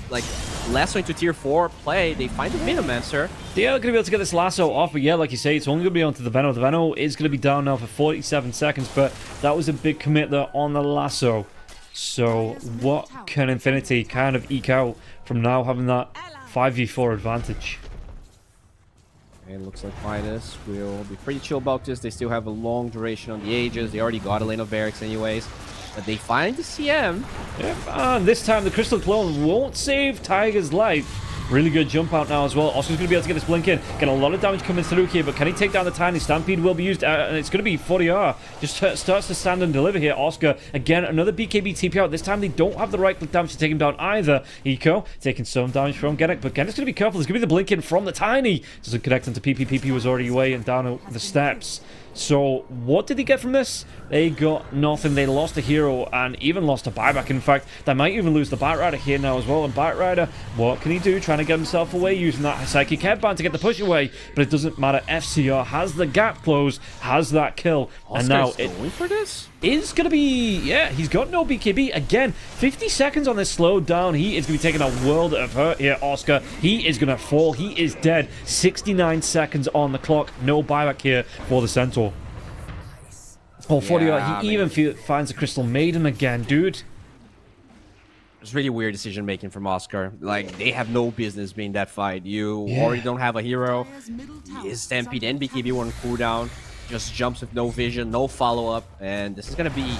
like lasso into tier 4 play. They find the Minomancer. They are going to be able to get this lasso off, but yeah, like you say, it's only going to be onto the Veno. The Veno is going to be down now for 47 seconds, but that was a big commit there on the lasso. So what can Infinity kind of eke out from now having that 5v4 advantage? And it looks like Midas will be pretty chill about this. They still have a long duration on the Aegis. They already got a lane of barracks anyways. But they find the CM. Yeah, this time the Crystal Clone won't save Tiger's life. Really good jump out now as well. Oscar's going to be able to get this blink in. Get a lot of damage coming through here, but can he take down the Tiny? Stampede will be used, and it's going to be 40R. Just starts to stand and deliver here. Oscar, again, another BKB TP out. This time they don't have the right click damage to take him down either. Eco taking some damage from Genic, but Genic's going to be careful. There's going to be the blink in from the Tiny. Doesn't connect into PP. PP was already away and down the steps. So what did they get from this? They got nothing. They lost a hero and even lost a buyback. In fact, they might even lose the Batrider here now as well. And Batrider, what can he do? Trying to get himself away using that Psychic Headband to get the push away. But it doesn't matter. FCR has the gap closed, has that kill. Oscar's and now going for this? Is going to be, yeah, he's got no BKB. Again, 50 seconds on this slow down. He is going to be taking a world of hurt here, Oscar. He is going to fall. He is dead. 69 seconds on the clock. No buyback here for the Centaur. Oh, 40, Yeah, he even finds a Crystal Maiden again, dude. It's really weird decision making from Oscar. Like, they have no business being that fight. You already don't have a hero. His Stampede and BKB were on cooldown. Just jumps with no vision, no follow-up. And this is going to be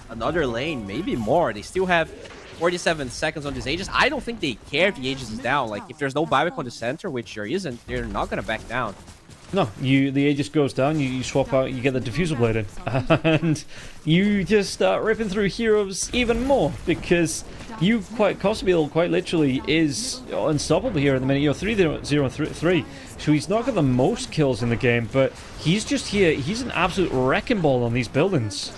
another lane, maybe more. They still have 47 seconds on this Aegis. I don't think they care if the Aegis is down. Like, if there's no buyback on the center, which there isn't, they're not going to back down. No, the Aegis goes down, you swap out, you get the Diffusal Blade in. And you just start ripping through heroes even more, because you quite literally is unstoppable here at the minute. You're 3-0-3, so he's not got the most kills in the game, but he's just here, he's an absolute wrecking ball on these buildings.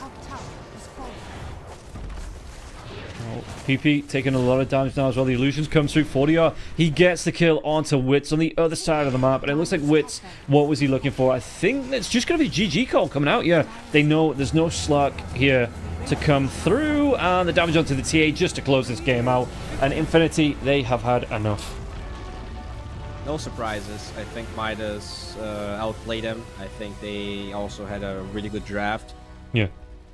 PP taking a lot of damage now as well. The illusions come through. 40R, he gets the kill onto Wits on the other side of the map, and it looks like Wits, what was he looking for? I think it's just going to be GG call coming out. Yeah, they know there's no Slurk here to come through, and the damage onto the TA just to close this game out. And Infinity, they have had enough. No surprises. I think Midas outplayed them. I think they also had a really good draft. Yeah.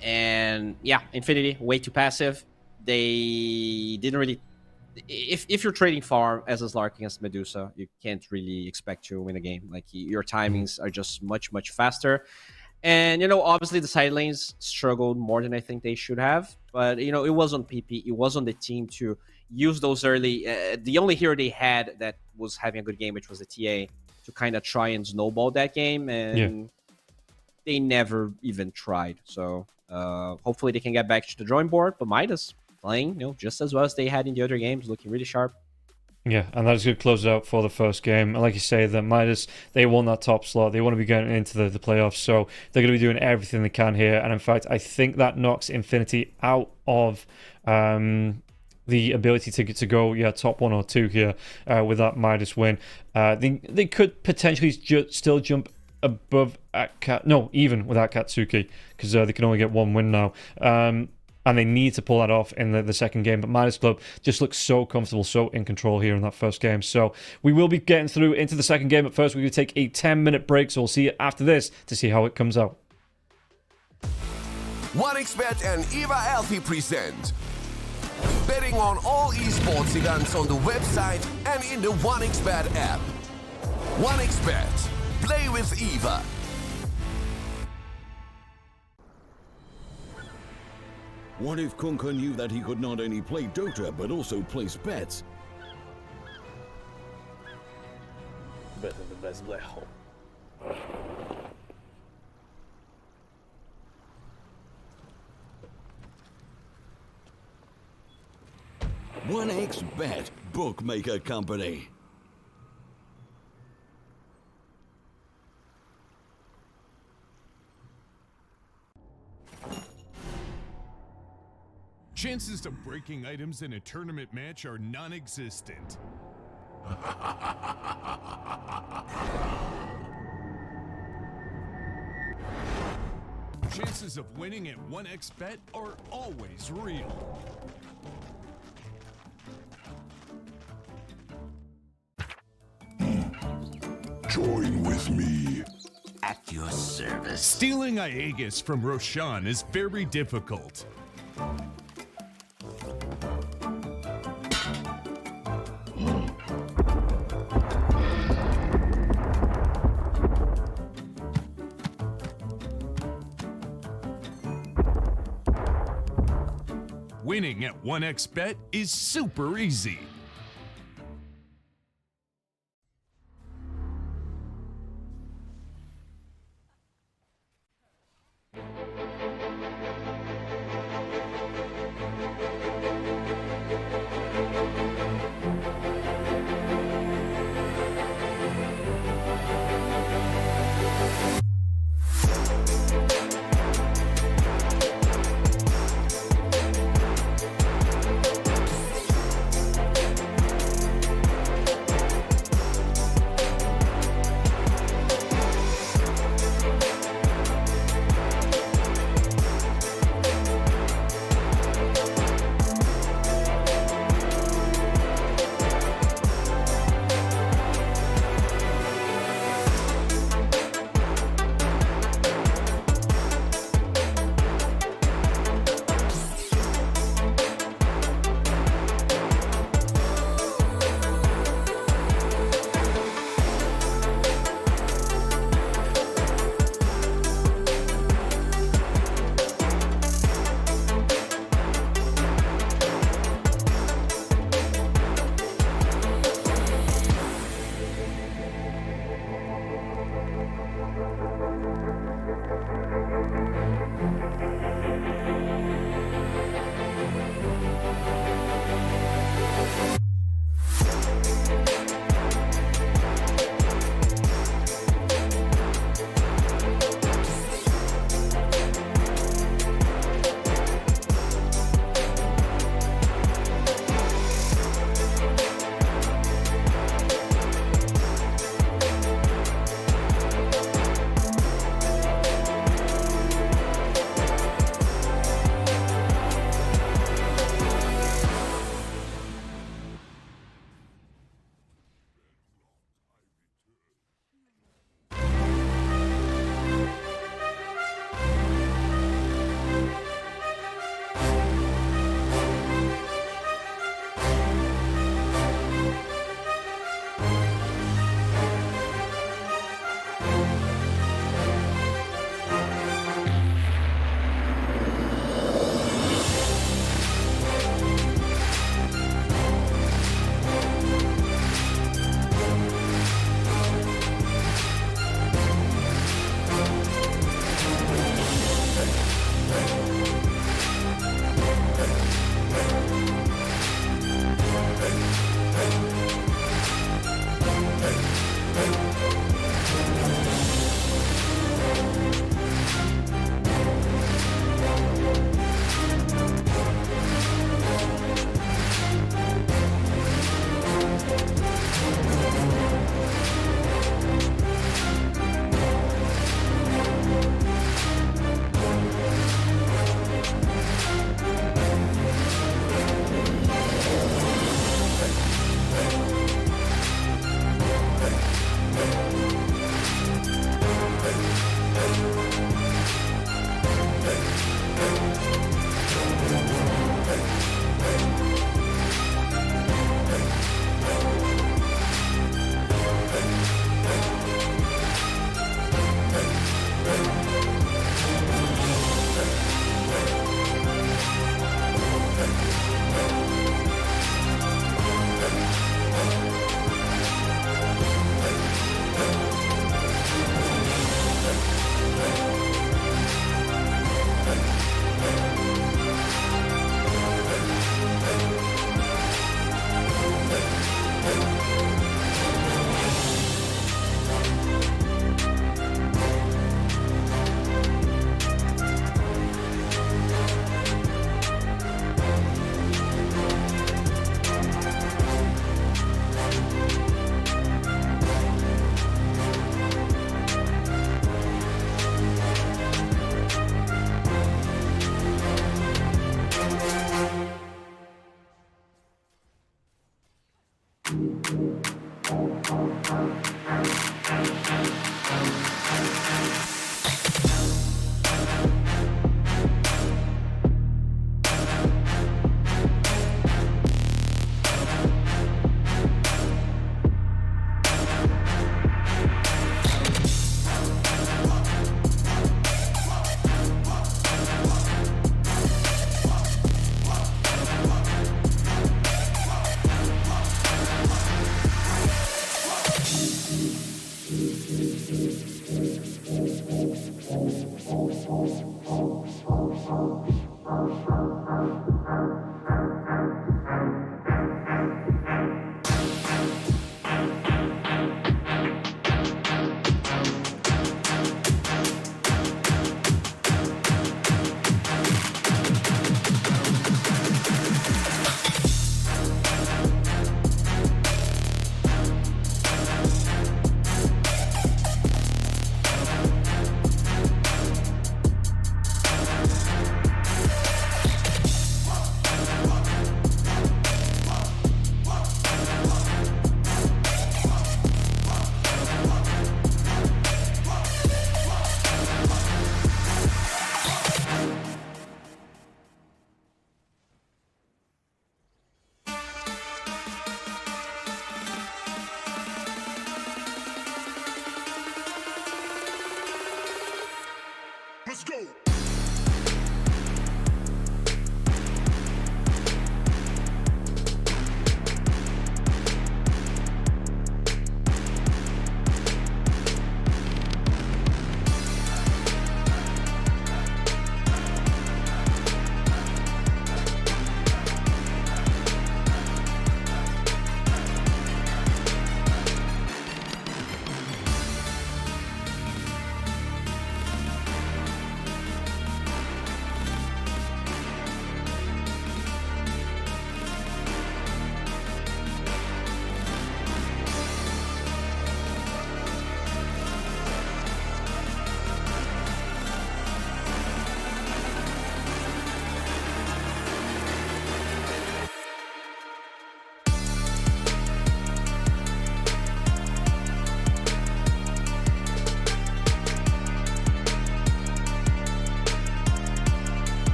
And yeah, Infinity, way too passive. They didn't really... If you're trading farm as a Slark against Medusa, you can't really expect to win a game. Like, your timings are just much, much faster. And, you know, obviously the side lanes struggled more than I think they should have. But, you know, it was on PP. It was on the team to use those early... the only hero they had that was having a good game, which was the TA, to kind of try and snowball that game. And they never even tried. So, hopefully they can get back to the drawing board. But Midas playing, you know, just as well as they had in the other games, looking really sharp. Yeah, and that is going to close it out for the first game. And like you say, the Midas, they won that top slot. They want to be getting into the playoffs, so they're going to be doing everything they can here. And in fact, I think that knocks Infinity out of the ability to go, top 1 or 2 here with that Midas win. They could potentially still jump above even without Katsuki, because they can only get 1 win now. And they need to pull that off in the second game. But Midas Club just looks so comfortable, so in control here in that first game. So we will be getting through into the second game. But first, we're going to take a 10-minute break. So we'll see you after this to see how it comes out. 1xBet and Eva Alfie present betting on all esports events on the website and in the 1xBet app. 1xBet. Play with Eva. What if Kunka knew that he could not only play Dota, but also place bets? Better the best black hole. 1xBet, bookmaker company. Chances of breaking items in a tournament match are non-existent. Chances of winning at 1xBet are always real. Join with me. At your service. Stealing Aegis from Roshan is very difficult. Winning at 1xBet is super easy.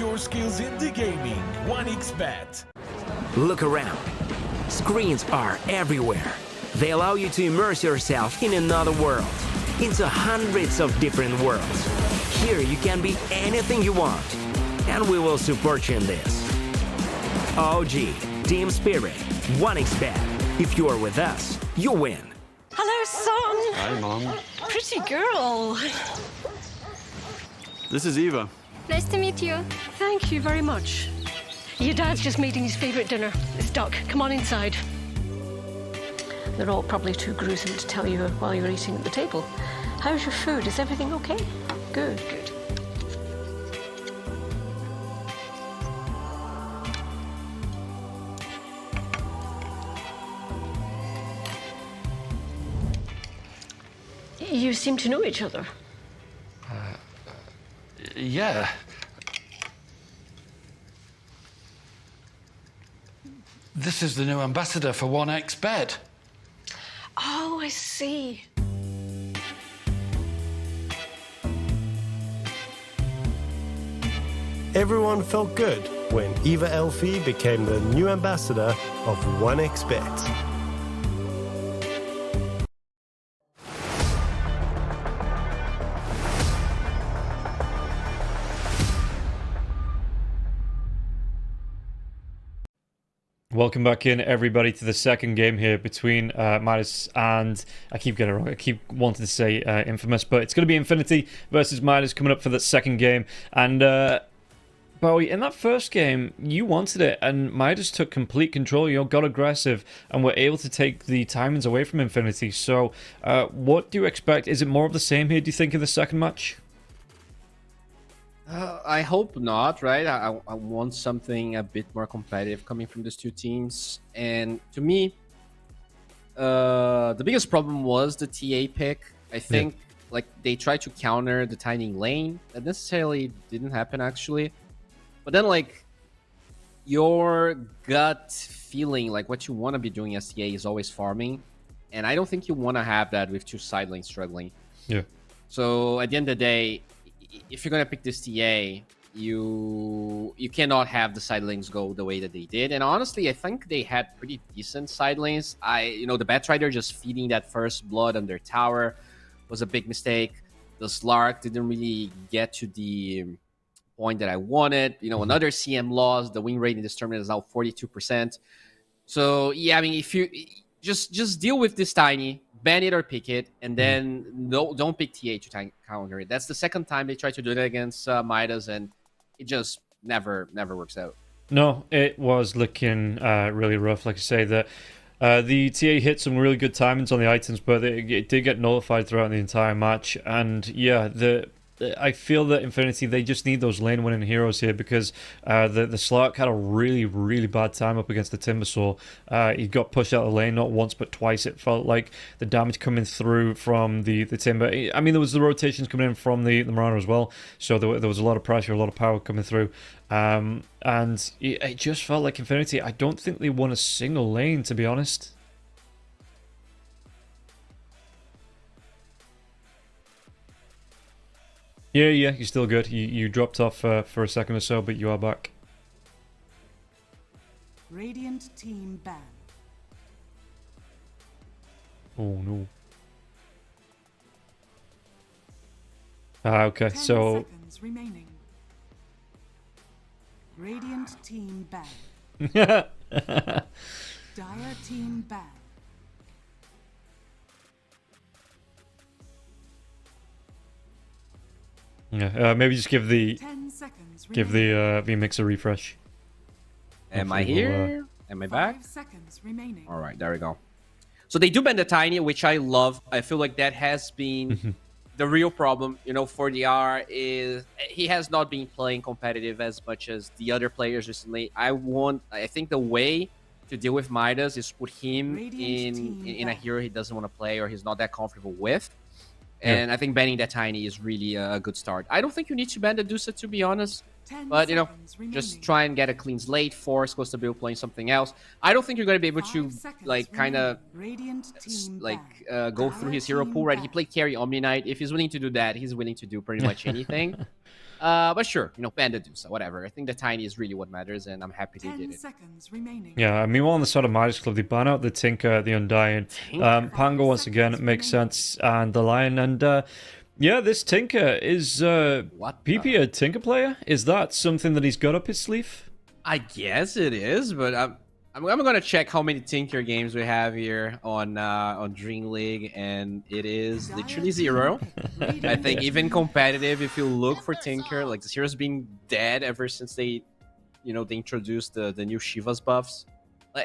your skills into gaming. 1xBet. Look around. Screens are everywhere. They allow you to immerse yourself in another world, into hundreds of different worlds. Here you can be anything you want, and we will support you in this. OG, Team Spirit, 1xBet. If you are with us, you win. Hello, son. Hi, Mom. Pretty girl. This is Eva. Nice to meet you. Thank you very much. Your dad's just making his favorite dinner. It's duck. Come on inside. They're all probably too gruesome to tell you while you're eating at the table. How's your food? Is everything okay? Good, good. You seem to know each other. Yeah. This is the new ambassador for 1xBet. Oh, I see. Everyone felt good when Eva Elfie became the new ambassador of 1xBet. Welcome back in, everybody, to the second game here between Midas and, I keep getting it wrong, I keep wanting to say Infamous, but it's going to be Infinity versus Midas coming up for the second game. And, Bowie, in that first game, you wanted it, and Midas took complete control, you know, got aggressive, and were able to take the timings away from Infinity. So, what do you expect? Is it more of the same here, do you think, in the second match? I hope not, right? I want something a bit more competitive coming from these two teams. And to me, the biggest problem was the TA pick. I think like they tried to counter the timing lane. That necessarily didn't happen, actually. But then, like, your gut feeling, like what you want to be doing as TA is always farming. And I don't think you want to have that with two side lanes struggling. Yeah. So at the end of the day, if you're gonna pick this TA, you cannot have the side lanes go the way that they did. And honestly, I think they had pretty decent side lanes. The Batrider just feeding that first blood on their tower was a big mistake. The Slark didn't really get to the point that I wanted. Another CM loss. The win rate in this tournament is now 42%. So yeah, I mean, if you just deal with this Tiny, ban it or pick it, and then don't pick TA to counter it. That's the second time they tried to do that against Midas, and it just never works out. No, it was looking really rough. Like I say, the TA hit some really good timings on the items, but it did get nullified throughout the entire match. And yeah, I feel that Infinity, they just need those lane-winning heroes here, because the Slark had a really, really bad time up against the Timbersaw. He got pushed out of the lane not once but twice. It felt like the damage coming through from the Timber. I mean, there was the rotations coming in from the Marana as well, so there was a lot of pressure, a lot of power coming through. And it just felt like Infinity, I don't think they won a single lane, to be honest. Yeah, you're still good. You dropped off for a second or so, but you are back. Radiant team ban. Oh no. Okay, 10 so seconds remaining. Radiant team ban. Dire team ban. yeah, maybe just give the 10 seconds VMix a refresh. Am I here? Am I back? 5 seconds remaining. All right, there we go. So they do ban the Tiny, which I love. I feel like that has been the real problem. 4DR he has not been playing competitive as much as the other players recently. I think the way to deal with Midas is put him in a hero he doesn't want to play or he's not that comfortable with. And I think banning that Tiny is really a good start. I don't think you need to ban the Dusa, to be honest. But, just try and get a clean slate. Force goes to Bill playing something else. I don't think you're going to be able to, kind of, go through his hero pool, right? He played carry Omni Knight. If he's willing to do that, he's willing to do pretty much anything. But sure, Panda do so, whatever. I think the tiny is really what matters, and I'm happy they did it. Yeah, meanwhile on the side of Midas Club, they ban out the Tinker, the Undying. Pango once again, it makes sense, and the Lion, and yeah, this Tinker is PP a Tinker player? Is that something that he's got up his sleeve? I guess it is, but I'm gonna check how many Tinker games we have here on Dream League, and it is literally 0. I think even competitive, if you look for Tinker, like this hero's been dead ever since they introduced the new Shiva's buffs.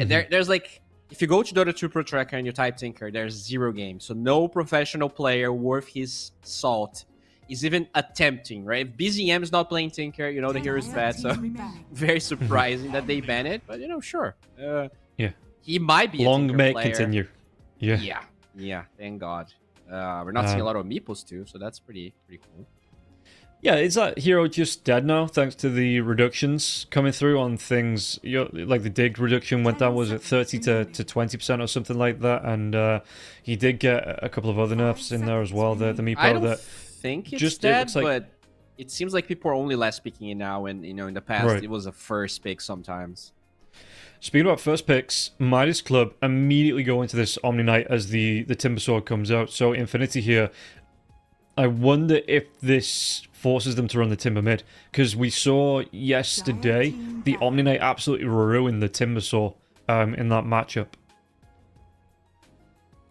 There's like, if you go to Dota 2 Pro Tracker and you type Tinker, there's 0 games. So no professional player worth his salt is even attempting, right? If BZM is not playing Tinker, the hero is bad. So very surprising that they ban it. But, sure. Yeah. He might be a Long Tinker may it player. continue. Yeah. Yeah. Thank God. We're not seeing a lot of meeples too, so that's pretty cool. Yeah, is that hero just dead now, thanks to the reductions coming through on things? Like the dig reduction went down, was it 30 to 20% or something like that? And he did get a couple of other nerfs in there as well. The meepo I don't that think it's just dead, like, but it seems like people are only last picking it now, and in the past Right. it was a first pick sometimes. Speaking about first picks, Midas Club immediately go into this Omni Knight as the Timber Sword comes out. So Infinity here, I wonder if this forces them to run the Timber mid, because we saw yesterday the Omni Knight absolutely ruined the Timber Saw in that matchup.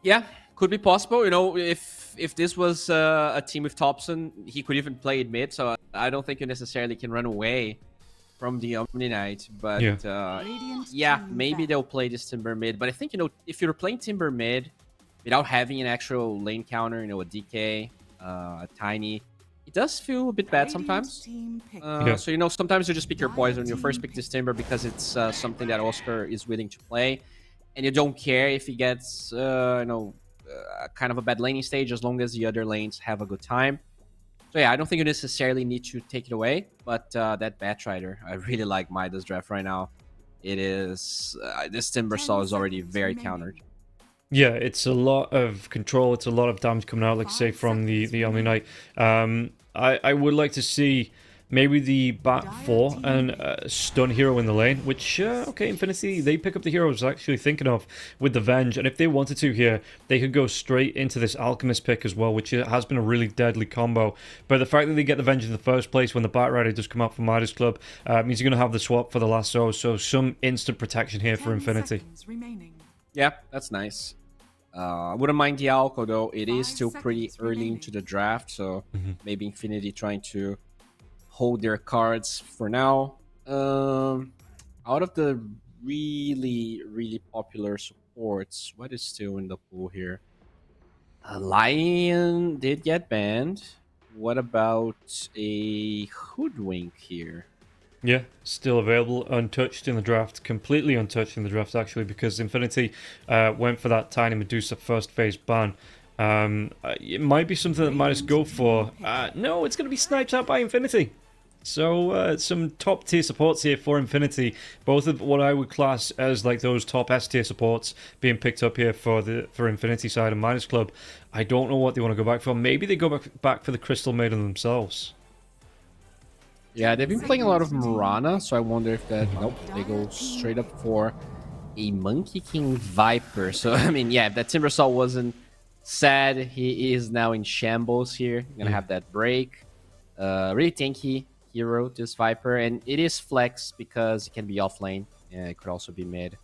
Yeah, could be possible. If this was a team with Thompson, he could even play it mid. So I don't think you necessarily can run away from the Omni Knight. But yeah, maybe they'll play this Timber mid. But I think if you're playing Timber mid without having an actual lane counter, a DK, a Tiny, it does feel a bit bad sometimes. So, sometimes you just pick your poison. You first pick this Timber because it's something that Oscar is willing to play. And you don't care if he gets, kind of a bad laning stage as long as the other lanes have a good time. So, yeah, I don't think you necessarily need to take it away. But that Batrider, I really like Midas draft right now. It is... this Timber Saw is already very countered. Yeah, it's a lot of control. It's a lot of damage coming out, like say, from the Omni Knight. I would like to see maybe the Bat 4 and Stun hero in the lane, which, okay, Infinity, they pick up the hero I was actually thinking of with the Venge. And if they wanted to here, they could go straight into this Alchemist pick as well, which has been a really deadly combo. But the fact that they get the Venge in the first place when the Bat Rider does come out from Midas Club means you're going to have the swap for the lasso, so some instant protection here for Infinity. Yeah, that's nice. I wouldn't mind the Alco, though. It is still pretty early into the draft, so maybe Infinity trying to hold their cards for now. Out of the really, really popular supports, what is still in the pool here? Lion did get banned. What about a Hoodwink here? Yeah, still available, untouched in the draft, completely untouched in the draft actually, because Infinity went for that Tiny Medusa first phase ban. It might be something that Midas go for. No, it's going to be sniped out by Infinity. So some top tier supports here for Infinity, both of what I would class as like those top S tier supports being picked up here for Infinity side of Midas Club. I don't know what they want to go back for. Maybe they go back for the Crystal Maiden themselves. Yeah, they've been playing a lot of Mirana, so I wonder if that... Nope, they go straight up for a Monkey King Viper. So, I mean, yeah, if that Timbersaw wasn't sad, he is now in shambles here. You're gonna have that break. Really tanky hero, this Viper, and it is flex because it can be off lane. Yeah, it could also be mid.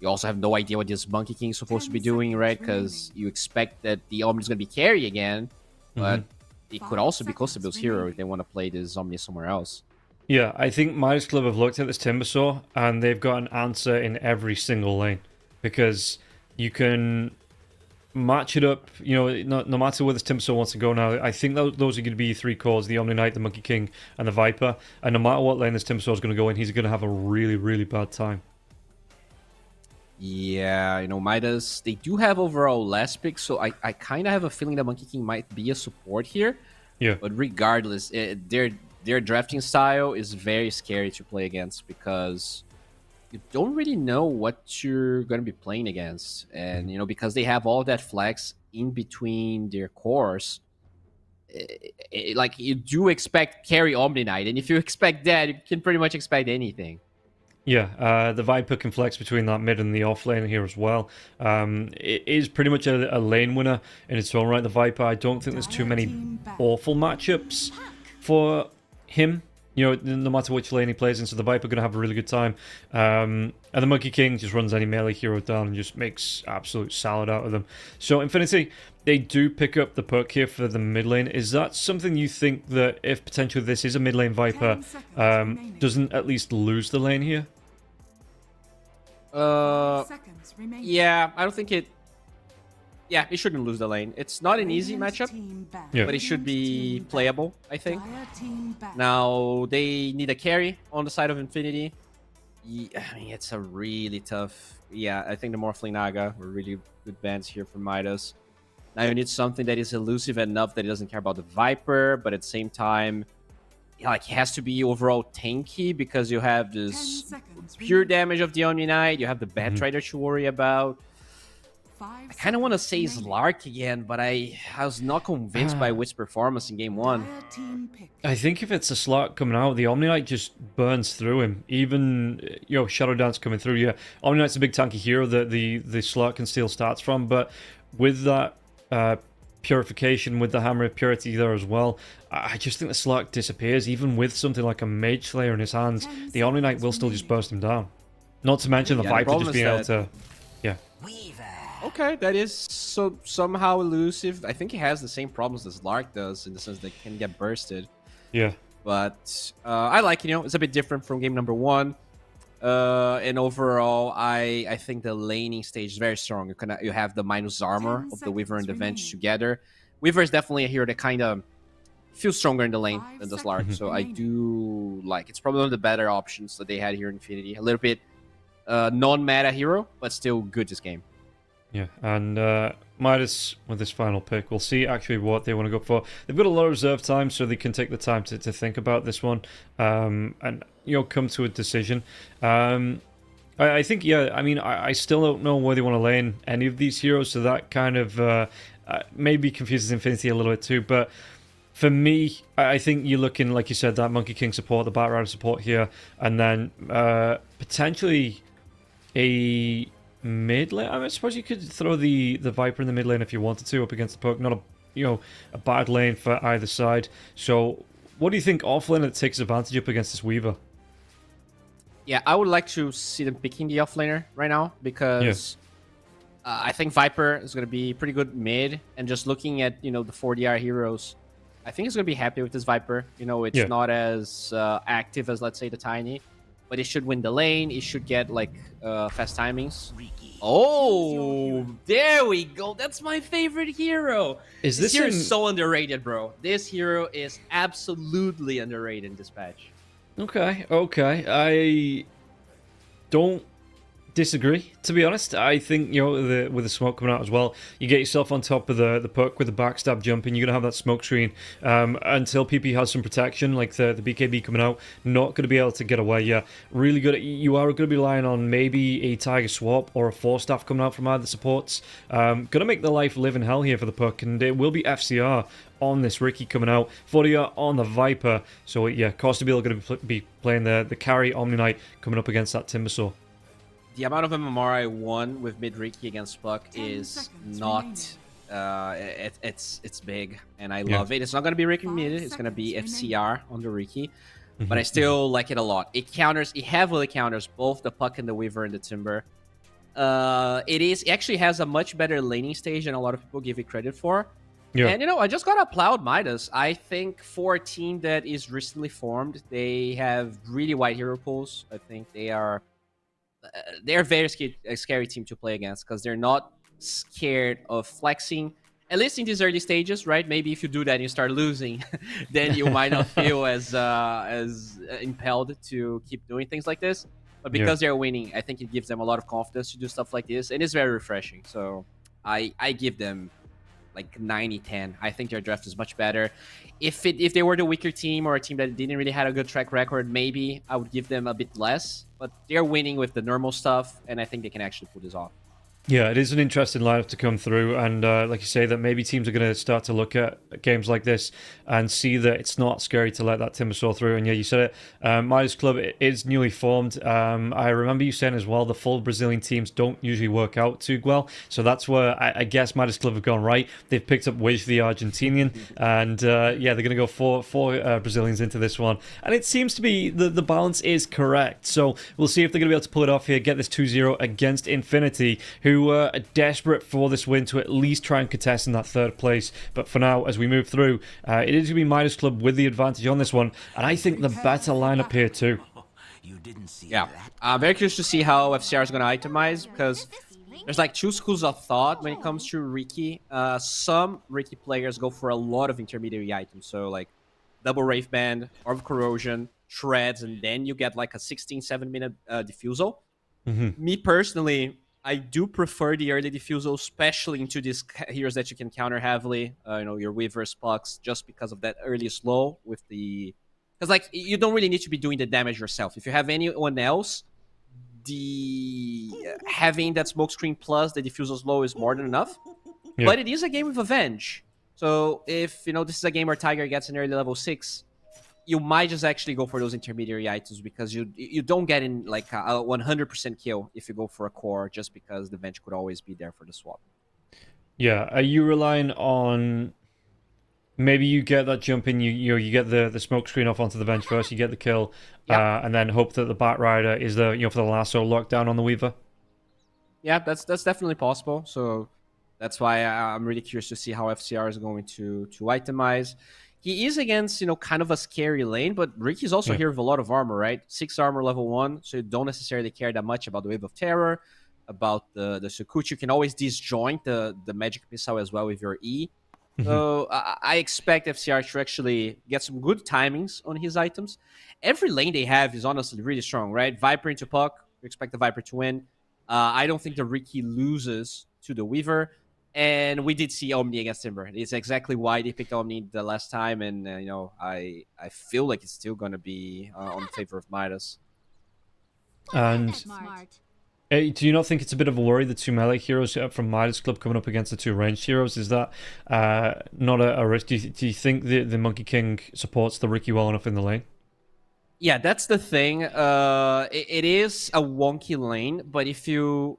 You also have no idea what this Monkey King is supposed to be doing, right? Because you expect that the Omni is gonna be carry again, but... It could also be close to Bill's hero if they want to play this Omni somewhere else. Yeah, I think Midas Club have looked at this Timbersaw and they've got an answer in every single lane. Because you can match it up, no matter where this Timbersaw wants to go now. I think those are going to be 3 cores, the Omni Knight, the Monkey King, and the Viper. And no matter what lane this Timbersaw is going to go in, he's going to have a really, really bad time. Yeah, Midas, they do have overall less picks, so I kind of have a feeling that Monkey King might be a support here. Yeah. But regardless, they're their drafting style is very scary to play against because you don't really know what you're going to be playing against. And, because they have all that flex in between their cores, like you do expect carry Omni Knight. And if you expect that, you can pretty much expect anything. Yeah, the Viper can flex between that mid and the off lane here as well. It is pretty much a lane winner in its own right, the Viper. I don't think there's too many awful matchups for him. No matter which lane he plays in, so the Viper going to have a really good time. And the Monkey King just runs any melee hero down and just makes absolute salad out of them. So Infinity, they do pick up the puck here for the mid lane. Is that something you think that if potentially this is a mid lane Viper, doesn't at least lose the lane here? Yeah, I don't think it... Yeah, it shouldn't lose the lane. It's not an easy matchup, but it should be playable, I think. Now, they need a carry on the side of Infinity. Yeah, I mean, it's a really tough... Yeah, I think the Morphling Naga were really good bans here for Midas. Now you need something that is elusive enough that it doesn't care about the Viper, but at the same time, it has to be overall tanky because you have this pure damage of the Omni Knight, you have the Bat Rider to worry about. I kind of want to say Slark again, but I was not convinced by Wit's performance in game 1. I think if it's a Slark coming out, the Omni Knight just burns through him. Even, Shadow Dance coming through, yeah. Omni Knight's a big tanky hero that the Slark can steal stats from, but with that purification, with the Hammer of Purity there as well, I just think the Slark disappears. Even with something like a Mage Slayer in his hands, the Omni Knight will still just burst him down. Not to mention the Viper just being able to... Yeah. Okay, that is somehow elusive. I think he has the same problems as Lark does, in the sense that it can get bursted. Yeah. But I like it, it's a bit different from game number 1. And overall, I think the laning stage is very strong. You have the minus armor of the Weaver and the Venge together. Weaver is definitely a hero that kind of feels stronger in the lane than the Slark. So I do like it's probably one of the better options that they had here in Infinity. A little bit non-meta hero, but still good this game. Yeah, and Midas with this final pick, we'll see actually what they want to go for. They've got a lot of reserve time, so they can take the time to think about this one and come to a decision. I think, yeah, I mean, I still don't know where they want to lane any of these heroes, so that kind of maybe confuses Infinity a little bit too, but for me, I think you're looking, like you said, that Monkey King support, the Bat Rider support here, and then potentially a mid lane. I suppose you could throw the Viper in the mid lane if you wanted to up against the puck. Not a bad lane for either side. So, what do you think off lane that takes advantage up against this Weaver? Yeah, I would like to see them picking the offlaner right now because I think Viper is going to be pretty good mid. And just looking at the 4DR heroes, I think he's going to be happy with this Viper. It's not as active as, let's say, the Tiny. But it should win the lane. It should get, fast timings. Oh, there we go. That's my favorite hero. This hero is so underrated, bro. This hero is absolutely underrated in this patch. Okay. I don't disagree, to be honest. I think, with the smoke coming out as well, you get yourself on top of the puck with the backstab jumping, you're going to have that smoke screen until PP has some protection, like the BKB coming out, not going to be able to get away. Yeah, really good. You are going to be relying on maybe a Tiger Swap or a Force Staff coming out from either supports. Going to make the life live in hell here for the puck, and it will be FCR on this Ricky coming out, 40 on the Viper. So yeah, Costabil going to be playing the carry Omni Knight coming up against that Timbersaw. The amount of MMR I won with mid Ricky against Puck is not... it's big, and I love it. It's not going to be Ricky mid, it's going to be FCR on the Ricky, but I still like it a lot. It heavily counters both the Puck and the Weaver and the Timber. It actually has a much better laning stage than a lot of people give it credit for. Yeah. And, I just got to applaud Midas. I think for a team that is recently formed, they have really wide hero pools. I think they're a very scary team to play against because they're not scared of flexing, at least in these early stages, right? Maybe if you do that and you start losing, then you might not feel as impelled to keep doing things like this. But because they're winning, I think it gives them a lot of confidence to do stuff like this, and it's very refreshing. So I give them like 90-10. I think their draft is much better. If they were the weaker team or a team that didn't really have a good track record, maybe I would give them a bit less. But they're winning with the normal stuff, and I think they can actually pull this off. Yeah, it is an interesting lineup to come through, and like you say, that maybe teams are going to start to look at games like this and see that it's not scary to let that Timbersaw through. And yeah, you said it, Midas Club is newly formed. I remember you saying as well, the full Brazilian teams don't usually work out too well, so that's where I guess Midas Club have gone right. They've picked up Wish, the Argentinian, and yeah, they're going to go four Brazilians into this one, and it seems to be the balance is correct. So we'll see if they're going to be able to pull it off here, get this 2-0 against Infinity, who were desperate for this win to at least try and contest in that third place. But for now, as we move through, it is going to be Midas Club with the advantage on this one, and I think the better lineup here too. Yeah, I'm very curious to see how FCR is going to itemize, because there's like two schools of thought when it comes to Riki. Some Riki players go for a lot of intermediary items, so like double Wraith Band, Orb of Corrosion, Shreds, and then you get like a 16-7 minute Diffusal. Me personally, I do prefer the early Diffusal, especially into these heroes that you can counter heavily. Your Weavers, Pucks, just because of that early slow with the... Because, like, you don't really need to be doing the damage yourself. If you have anyone else, having that Smokescreen plus the Diffusal slow is more than enough. Yeah. But it is a game with Avenge. So if, this is a game where Tiger gets an early level 6, you might just actually go for those intermediary items, because you don't get in like a 100% kill if you go for a core, just because the bench could always be there for the swap. Yeah, are you relying on maybe you get that jump in, you get the smoke screen off onto the bench first, you get the kill, and then hope that the Batrider is the for the lasso lockdown on the Weaver? Yeah, that's definitely possible. So that's why I'm really curious to see how FCR is going to itemize. He is against, kind of a scary lane, but Riki's also here with a lot of armor, right? 6 armor level 1, so you don't necessarily care that much about the Wave of Terror, about the Sukuchi. You can always disjoint the Magic Missile as well with your E. So I expect FCR to actually get some good timings on his items. Every lane they have is honestly really strong, right? Viper into Puck, you expect the Viper to win. I don't think the Riki loses to the Weaver. And we did see Omni against Timber. It's exactly why they picked Omni the last time, and I feel like it's still going to be on favor of Midas. And do you not think it's a bit of a worry, the two melee heroes from Midas Club coming up against the two ranged heroes? Is that not a risk? Do you think the Monkey King supports the Riki well enough in the lane? Yeah, that's the thing. It is a wonky lane, but if you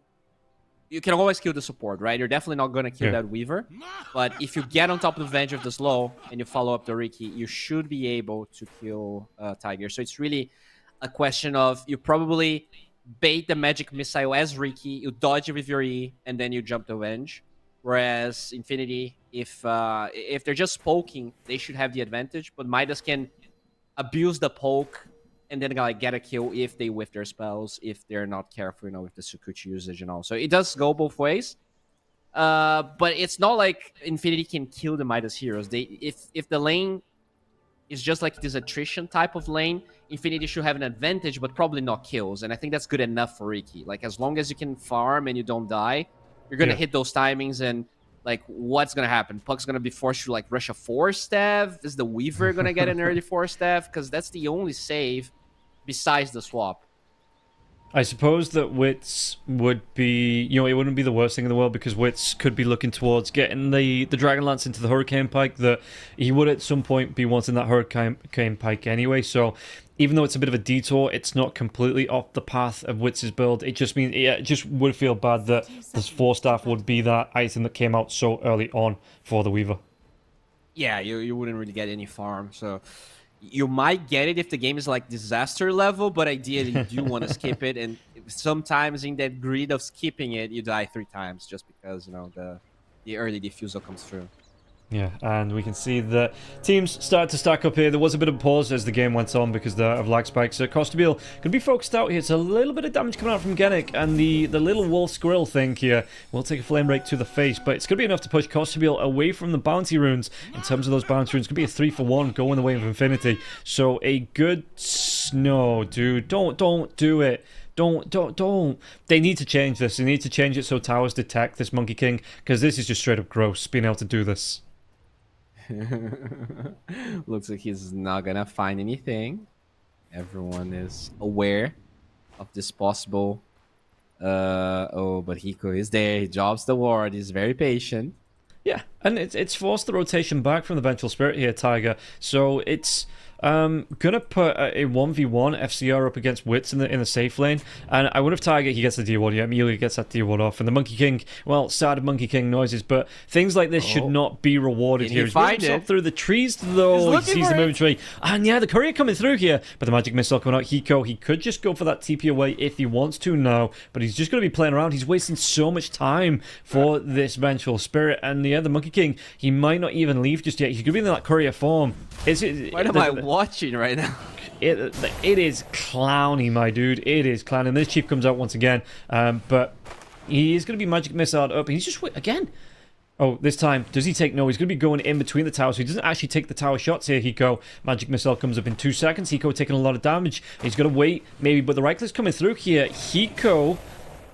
can always kill the support, right? You're definitely not going to kill that Weaver. But if you get on top of the Venge of the slow and you follow up the Riki, you should be able to kill Tiger. So it's really a question of you probably bait the Magic Missile as Riki, you dodge it with your E, and then you jump the Venge. Whereas Infinity, if they're just poking, they should have the advantage. But Midas can abuse the poke and then get a kill if they whiff their spells, if they're not careful, with the Sukuchi usage and all. So it does go both ways. But it's not like Infinity can kill the Midas heroes. If the lane is just like this attrition type of lane, Infinity should have an advantage, but probably not kills. And I think that's good enough for Riki. Like, as long as you can farm and you don't die, you're going to hit those timings. And like, what's going to happen? Puck's going to be forced to rush a 4-staff? Is the Weaver going to get an early 4-staff? Because that's the only save besides the swap. I suppose that Wits would be, it wouldn't be the worst thing in the world, because Wits could be looking towards getting the Dragonlance into the Hurricane Pike, that he would at some point be wanting that Hurricane Pike anyway. So even though it's a bit of a detour, it's not completely off the path of Wits' build. It just means it just would feel bad that this 4-staff would be that item that came out so early on for the Weaver. Yeah, you wouldn't really get any farm, so you might get it if the game is like disaster level, but ideally you do want to skip it. And sometimes in that greed of skipping it, you die 3 times just because the early Diffusal comes through. Yeah, and we can see that teams start to stack up here. There was a bit of a pause as the game went on because of lag spikes. Costabile can be focused out here. It's a little bit of damage coming out from Genic, and the little wolf squirrel thing here will take a flame break to the face, but it's going to be enough to push Costabile away from the bounty runes. In terms of those bounty runes, it's going to be a 3-for-1 going the way of Infinity. So a good... No, dude, don't do it. Don't. They need to change this. They need to change it so towers detect this Monkey King, because this is just straight up gross, being able to do this. Looks like he's not gonna find anything. Everyone is aware of this possible. Oh, but Hiko is there. He drops the ward. He's very patient. Yeah, and it's forced the rotation back from the Vengeful Spirit here, Tiger. So it's gonna put a 1v1 FCR up against Wits in the safe lane, and I wonder if Tiger, he gets the D ward, yeah, immediately gets that D ward off, and the Monkey King, well, sad Monkey King noises, but things like this should not be rewarded here. He's moving himself through the trees, though. He sees the moving tree, and yeah, the courier coming through here, but the magic missile coming out. Hiko, he could just go for that TP away if he wants to now, but he's just gonna be playing around. He's wasting so much time for this Vengeful Spirit, and yeah, the Monkey King, he might not even leave just yet. He's gonna be in that courier form. What am I watching right now? It is clowny, my dude. It is clowny. And this Chief comes out once again, but he is going to be magic missile up. He's just again. Oh, this time, does he take? No, he's going to be going in between the towers. So he doesn't actually take the tower shots here, Hiko. Magic missile comes up in 2 seconds. Hiko taking a lot of damage. He's going to wait, maybe, but the right click's coming through here. Hiko,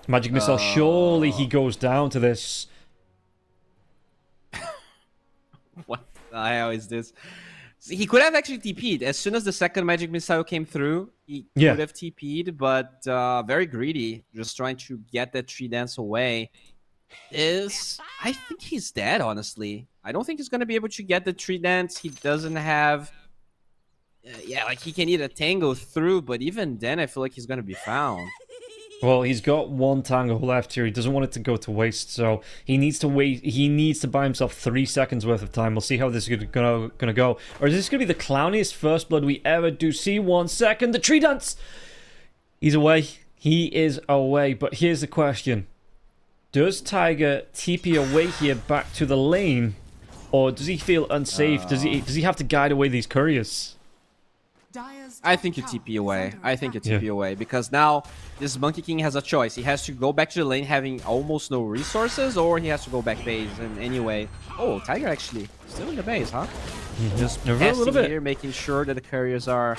magic missile. Surely he goes down to this. What the hell is this? He could have actually TP'd. As soon as the second magic missile came through, he could have TP'd, but very greedy, just trying to get that tree dance away. I think he's dead, honestly. I don't think he's going to be able to get the tree dance. He doesn't have... yeah, like he can either tango through, but even then I feel like he's going to be found. Well, he's got one tango left here. He doesn't want it to go to waste, so he needs to wait. He needs to buy himself 3 seconds worth of time. We'll see how this is gonna go. Or is this gonna be the clowniest first blood we ever do see? 1 second. The tree dance. He's away. He is away. But here's the question: does Tiger TP away here back to the lane, or does he feel unsafe? Does he have to guide away these couriers? I think you TP away. I think you TP away, because now this Monkey King has a choice. He has to go back to the lane having almost no resources, or he has to go back base. And anyway, oh, Tiger actually still in the base, huh? Just a little bit here, making sure that the couriers are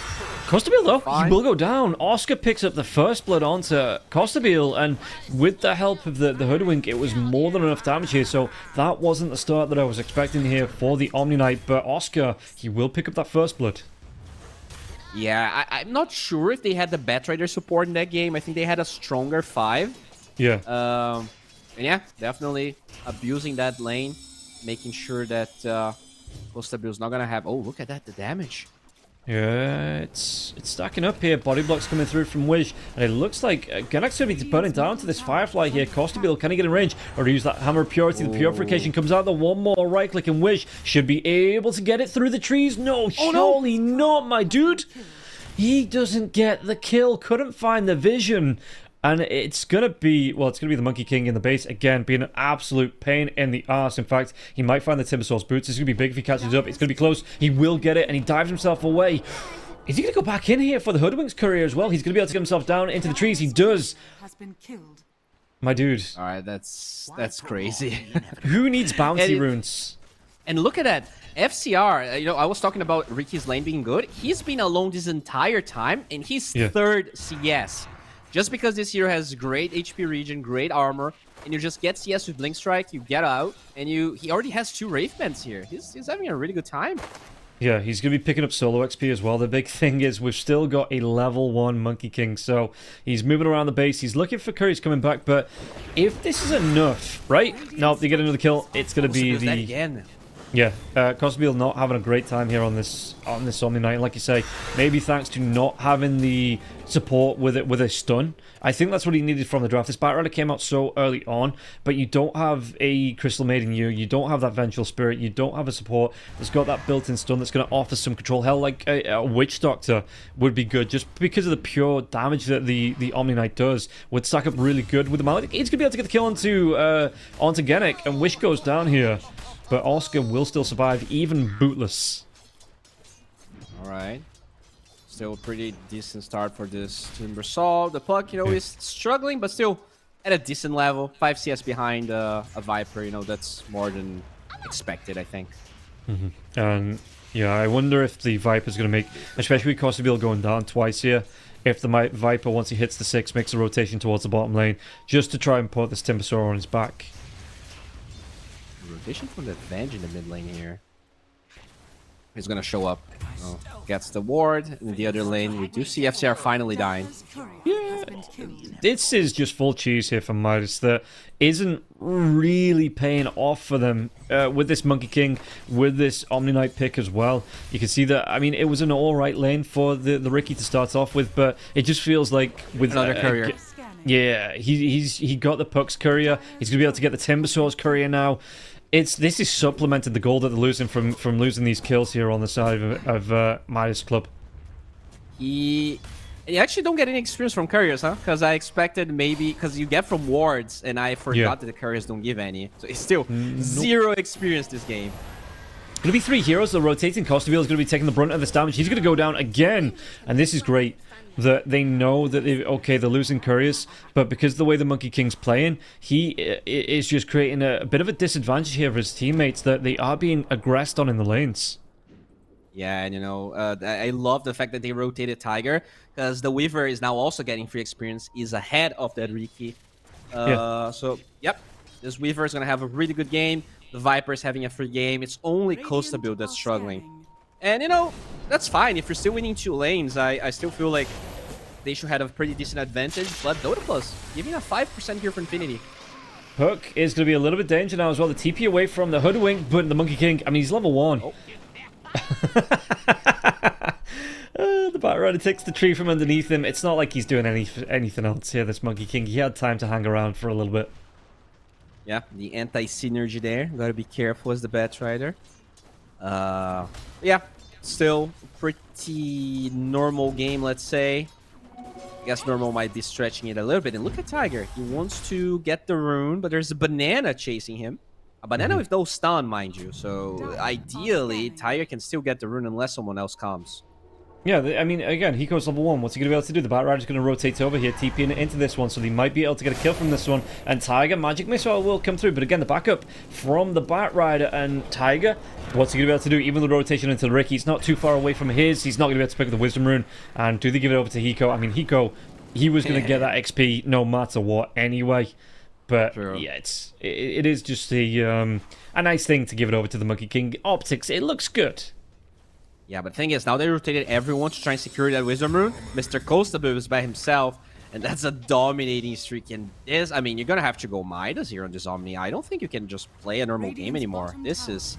Costabile, though, fine. he will go down. Oscar picks up the first blood onto Costabile, and with the help of the Hoodwink, it was more than enough damage here. So that wasn't the start that I was expecting here for the Omni Knight, but Oscar, he will pick up that first blood. Yeah, I'm not sure if they had the Batrider support in that game. I think they had a stronger 5. Yeah. And yeah, definitely abusing that lane, making sure that Costabile's not gonna have. Oh, look at that, the damage. Yeah, it's stacking up here. Body blocks coming through from Wish, and it looks like Ganak's going to be burning down to this Firefly here. Costabile, can he get in range? Or use that Hammer of Purity? The Purification comes out. The one more right click, and Wish should be able to get it through the trees. No, surely not, my dude. He doesn't get the kill. Couldn't find the vision. And it's going to be, well, it's going to be the Monkey King in the base, again, being an absolute pain in the arse. In fact, he might find the Timbersaur's boots. It's going to be big if he catches up. It's going to be close. He will get it, and he dives himself away. Is he going to go back in here for the Hoodwink's courier as well? He's going to be able to get himself down into the trees. He does. Has been killed. My dude. All right, that's crazy. Who needs bounty runes? And look at that. FCR, you know, I was talking about Ricky's lane being good. He's been alone this entire time, and he's third CS. Just because this hero has great HP regen, great armor, and you just get CS with Blink Strike, you get out, and he already has 2 Wraith Bands here. He's having a really good time. Yeah, he's going to be picking up solo XP as well. The big thing is we've still got a level 1 Monkey King, so he's moving around the base. He's looking for Curry's coming back, but if this is enough, right? No, they get another kill. It's going to be the... again. Yeah, Costabile not having a great time here on this Omni Knight. And like you say, maybe thanks to not having the support with a stun. I think that's what he needed from the draft. This Batrider came out so early on, but you don't have a Crystal Maiden you don't have that Vengeful Spirit, you don't have a support that's got that built-in stun that's going to offer some control. Hell, like a Witch Doctor would be good, just because of the pure damage that the Omni Knight does. Would stack up really good with the Mallet. He's going to be able to get the kill onto Genic, and Wish goes down here. But Oscar will still survive, even bootless. Alright. Still a pretty decent start for this Timbersaw. The Puck, you know, is struggling, but still at a decent level. 5 CS behind a Viper, you know, that's more than expected, I think. And Yeah, I wonder if the Viper's going to make, especially with Costabile going down twice here, if the Viper, once he hits the 6, makes a rotation towards the bottom lane, just to try and put this Timbersaw on his back. Rotation from the Venge in the mid lane here. He's going to show up. Oh, gets the ward. In the other lane, we do see FCR finally dying. Yeah, this is just full cheese here for Midas that isn't really paying off for them with this Monkey King, with this Omni Knight pick as well. You can see that, I mean, it was an alright lane for the Riki to start off with, but it just feels like with another courier. Yeah, he got the Puck's courier. He's going to be able to get the Timbersaw's courier now. This is supplemented the goal that they're losing from losing these kills here on the side of Midas Club. You actually don't get any experience from couriers, huh? Because I expected maybe, because you get from wards, and I forgot that the couriers don't give any. So it's still zero experience this game. Going to be 3 heroes. The rotating Costabile is going to be taking the brunt of this damage. He's going to go down again, and this is great. That they know that they're losing couriers, but because of the way the Monkey King's playing, he is just creating a bit of a disadvantage here for his teammates that they are being aggressed on in the lanes. Yeah, and you know, I love the fact that they rotated Tiger, because the Weaver is now also getting free experience, is ahead of that Riki. So, yep, this Weaver is going to have a really good game. The Viper is having a free game. It's only Costabile that's struggling. And, you know, that's fine. If you're still winning 2 lanes, I still feel like they should have a pretty decent advantage. But Dota Plus, giving a 5% here for Infinity. Hook is going to be a little bit danger now as well. The TP away from the Hoodwink, but the Monkey King, I mean, he's level 1. Oh. The Batrider takes the tree from underneath him. It's not like he's doing anything else here, this Monkey King. He had time to hang around for a little bit. Yeah, the anti-synergy there. Gotta be careful as the Batrider. Yeah, still pretty normal game, let's say. I guess normal might be stretching it a little bit. And look at Tiger. He wants to get the rune, but there's a banana chasing him. A banana with no stun, mind you. So ideally, Tiger can still get the rune unless someone else comes. Yeah, I mean, again, he goes level 1. What's he going to be able to do? The Batrider's going to rotate over here, TPing into this one, so they might be able to get a kill from this one. And Tiger, Magic Missile will come through. But again, the backup from the Batrider and Tiger. What's he going to be able to do? Even the rotation into the Riki, he's not too far away from his. He's not going to be able to pick up the Wisdom Rune. And do they give it over to Hiko? I mean, Hiko, he was going to get that XP no matter what anyway. But yeah, it is just a nice thing to give it over to the Monkey King. Optics, it looks good. Yeah, but the thing is, now they rotated everyone to try and secure that Wisdom Rune. Mr. Costabile is by himself, and that's a dominating streak. And this, I mean, you're going to have to go Midas here on this Omni. I don't think you can just play a normal game anymore. This is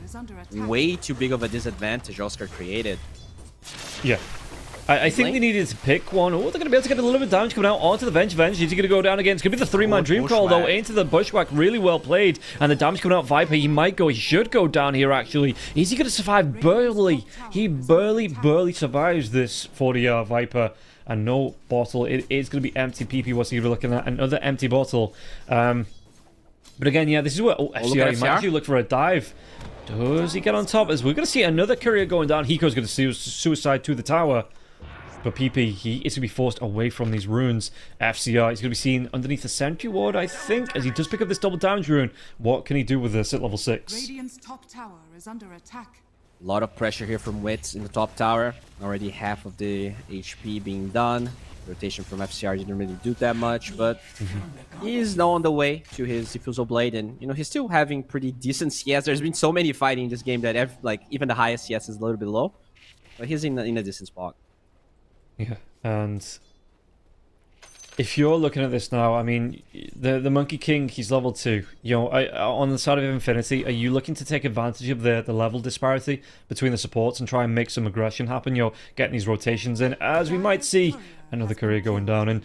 way too big of a disadvantage Oscar created. Yeah. I think they needed to pick one. Oh, they're going to be able to get a little bit of damage coming out onto the Venge. Venge is going to go down again. It's going to be the 3-man Dream Call, though, into the Bushwhack. Really well played. And the damage coming out, Viper, he should go down here, actually. Is he going to survive? Barely. He barely survives this 40 Viper. And no bottle. It is going to be empty PP. What's he looking at? Another empty bottle. But again, yeah, this is where FCR, he might actually look for a dive. Does he get on top? As we're going to see another courier going down. Hiko's going to suicide to the tower. But PP, he is going to be forced away from these runes. FCR, he's going to be seen underneath the sentry ward, I think, as he does pick up this double damage rune. What can he do with this at level 6? Radiant's top tower is under attack. A lot of pressure here from Wits in the top tower. Already half of the HP being done. Rotation from FCR didn't really do that much, but he's now on the way to his Diffusal Blade, and you know he's still having pretty decent CS. There's been so many fighting in this game that even the highest CS is a little bit low, but he's in a decent spot. Yeah, and if you're looking at this now, I mean, the Monkey King, he's level 2. You know, on the side of Infinity, are you looking to take advantage of the level disparity between the supports and try and make some aggression happen? You're getting these rotations in, as we might see another courier going down. And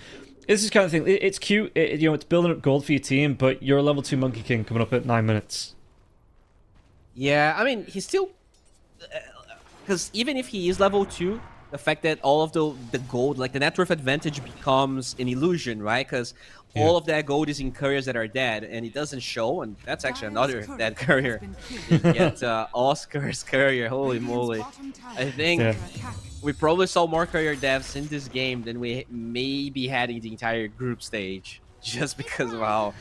this is kind of thing, it's cute, you know, it's building up gold for your team, but you're a level 2 Monkey King coming up at 9 minutes. Yeah, I mean, he's still... Because even if he is level 2... the fact that all of the gold, like the net worth advantage becomes an illusion, right? Because all of that gold is in couriers that are dead, and it doesn't show, and that's actually another dead courier. Yet Oscar's courier, holy moly. I think we probably saw more courier deaths in this game than we maybe had in the entire group stage, just because of how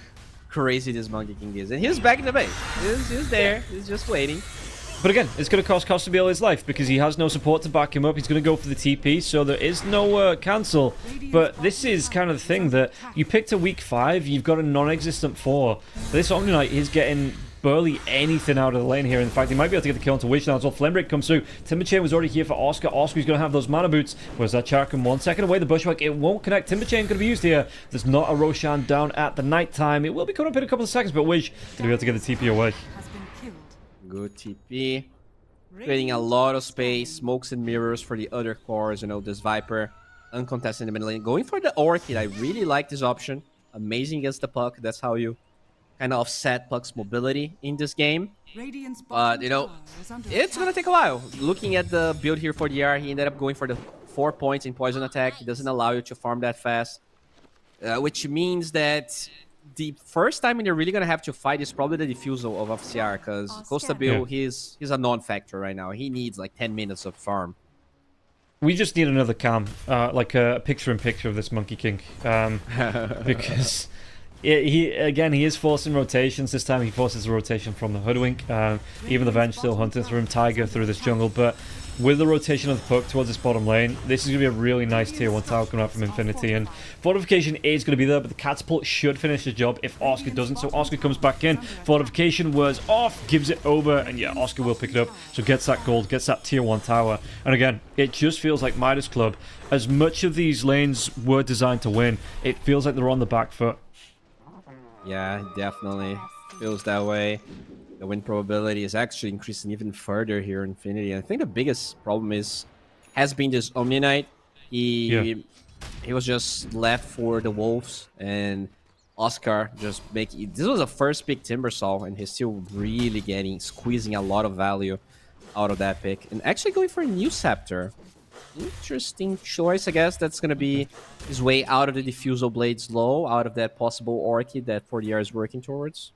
crazy this Monkey King is. And he's back in the base. He's there. He's just waiting. But again, it's going to cost Costabile his life because he has no support to back him up. He's going to go for the TP, so there is no cancel. But this is kind of the thing that you picked a week 5, you've got a non-existent 4. This Omni Knight is getting barely anything out of the lane here. In fact, he might be able to get the kill onto Witch now as well. Flamebreak comes through. Timber Chain was already here for Oscar. Oscar's going to have those mana boots. Where's that Charkham 1 second away? The Bushwhack, it won't connect. Timber Chain going to be used here. There's not a Roshan down at the night time. It will be coming up in a couple of seconds, but Witch going to be able to get the TP away. Good TP. Creating a lot of space. Smokes and mirrors for the other cores. You know, this Viper. Uncontested in the middle lane. Going for the Orchid. I really like this option. Amazing against the Puck. That's how you kind of offset Puck's mobility in this game. But, you know, it's going to take a while. Looking at the build here for the R, he ended up going for the 4 points in poison attack. He doesn't allow you to farm that fast. Which means that the first time you're really going to have to fight is probably the defusal of FCR, because Costabile, he's a non-factor right now. He needs like 10 minutes of farm. We just need another cam, like a picture-in-picture of this Monkey King, because he is forcing rotations. This time he forces a rotation from the Hoodwink. Even the Venge still hunting through him, Tiger through this jungle, but with the rotation of the Puck towards this bottom lane, this is going to be a really nice tier 1 tower coming out from Infinity, and Fortification is going to be there, but the Catapult should finish the job if Oscar doesn't, so Oscar comes back in. Fortification was off, gives it over, and yeah, Oscar will pick it up, so gets that gold, gets that tier 1 tower, and again, it just feels like Midas Club, as much of these lanes were designed to win, it feels like they're on the back foot. Yeah, definitely feels that way. The win probability is actually increasing even further here in Infinity. And I think the biggest problem has been this Omni Knight. He was just left for the Wolves, and Oscar just this was a first pick Timbersaw, and he's still really squeezing a lot of value out of that pick. And actually going for a new Scepter. Interesting choice, I guess. That's going to be his way out of the Diffusal Blades low, out of that possible Orchid that 4DR is working towards.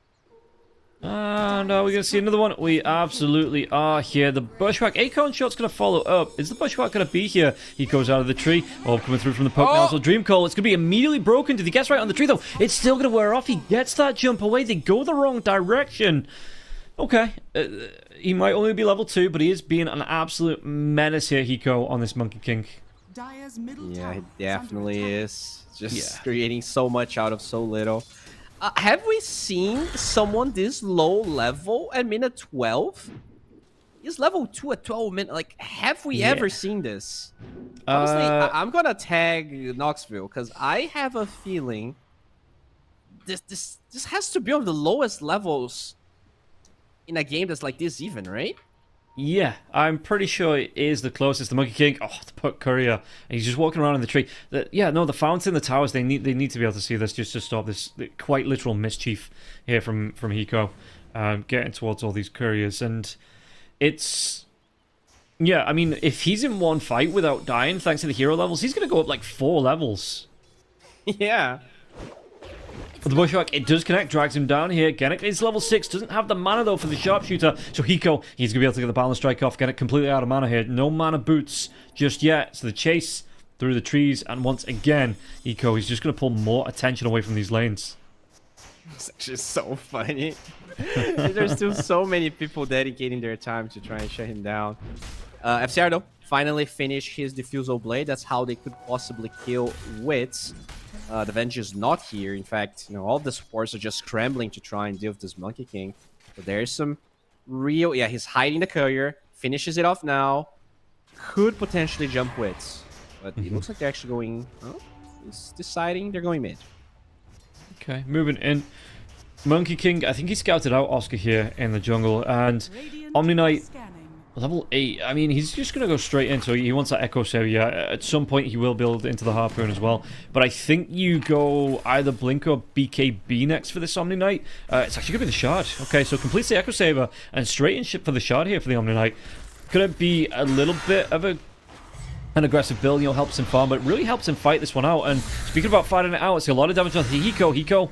And are we going to see another one? We absolutely are here. The Bushwhack Acorn Shot's going to follow up. Is the Bushwhack going to be here? He goes out of the tree. Oh, coming through from the Poke now. So Dream Call, it's going to be immediately broken. Did he guess right on the tree, though? It's still going to wear off. He gets that jump away. They go the wrong direction. Okay. He might only be level 2, but he is being an absolute menace here, Hiko, on this Monkey King. Yeah, he definitely is. Just creating so much out of so little. Have we seen someone this low level at minute 12? He's level 2 at 12 minutes. Like, have we ever seen this? Honestly, I'm gonna tag Knoxville because I have a feeling this has to be on the lowest levels in a game that's like this, even, right? Yeah, I'm pretty sure it is the closest. The Monkey King, the Puck Courier, and he's just walking around in the tree. The fountain, the towers, they need to be able to see this just to stop this quite literal mischief here from Hiko, getting towards all these couriers. And it's, yeah, I mean, if he's in one fight without dying, thanks to the hero levels, he's going to go up like 4 levels. Yeah. But the Bushwhack, it does connect, drags him down here. Genic is level 6, doesn't have the mana though for the Sharpshooter. So Hiko, he's going to be able to get the Balance Strike off. Genic completely out of mana here. No mana boots just yet. So the chase through the trees, and once again, Hiko, he's just going to pull more attention away from these lanes. It's actually so funny. There's still so many people dedicating their time to try and shut him down. FCR though, finally finished his Diffusal Blade. That's how they could possibly kill Wits. The Venge is not here. In fact, all the supports are just scrambling to try and deal with this Monkey King. But there's some real... Yeah, he's hiding the Courier. Finishes it off now. Could potentially jump Wits. But it looks like they're actually going... Oh, he's deciding they're going mid. Okay, moving in. Monkey King, I think he scouted out Oscar here in the jungle. And Omni Knight... Level 8, I mean, he's just going to go straight into it. He wants that Echo Save, yeah. At some point, he will build into the Harpoon as well. But I think you go either Blink or BKB next for this Omni Knight. It's actually going to be the Shard. Okay, so completes the Echo Saver and straight in ship for the Shard here for the Omni Knight. Going to be a little bit of an aggressive build, helps him farm, but really helps him fight this one out. And speaking about fighting it out, it's a lot of damage on Hiko.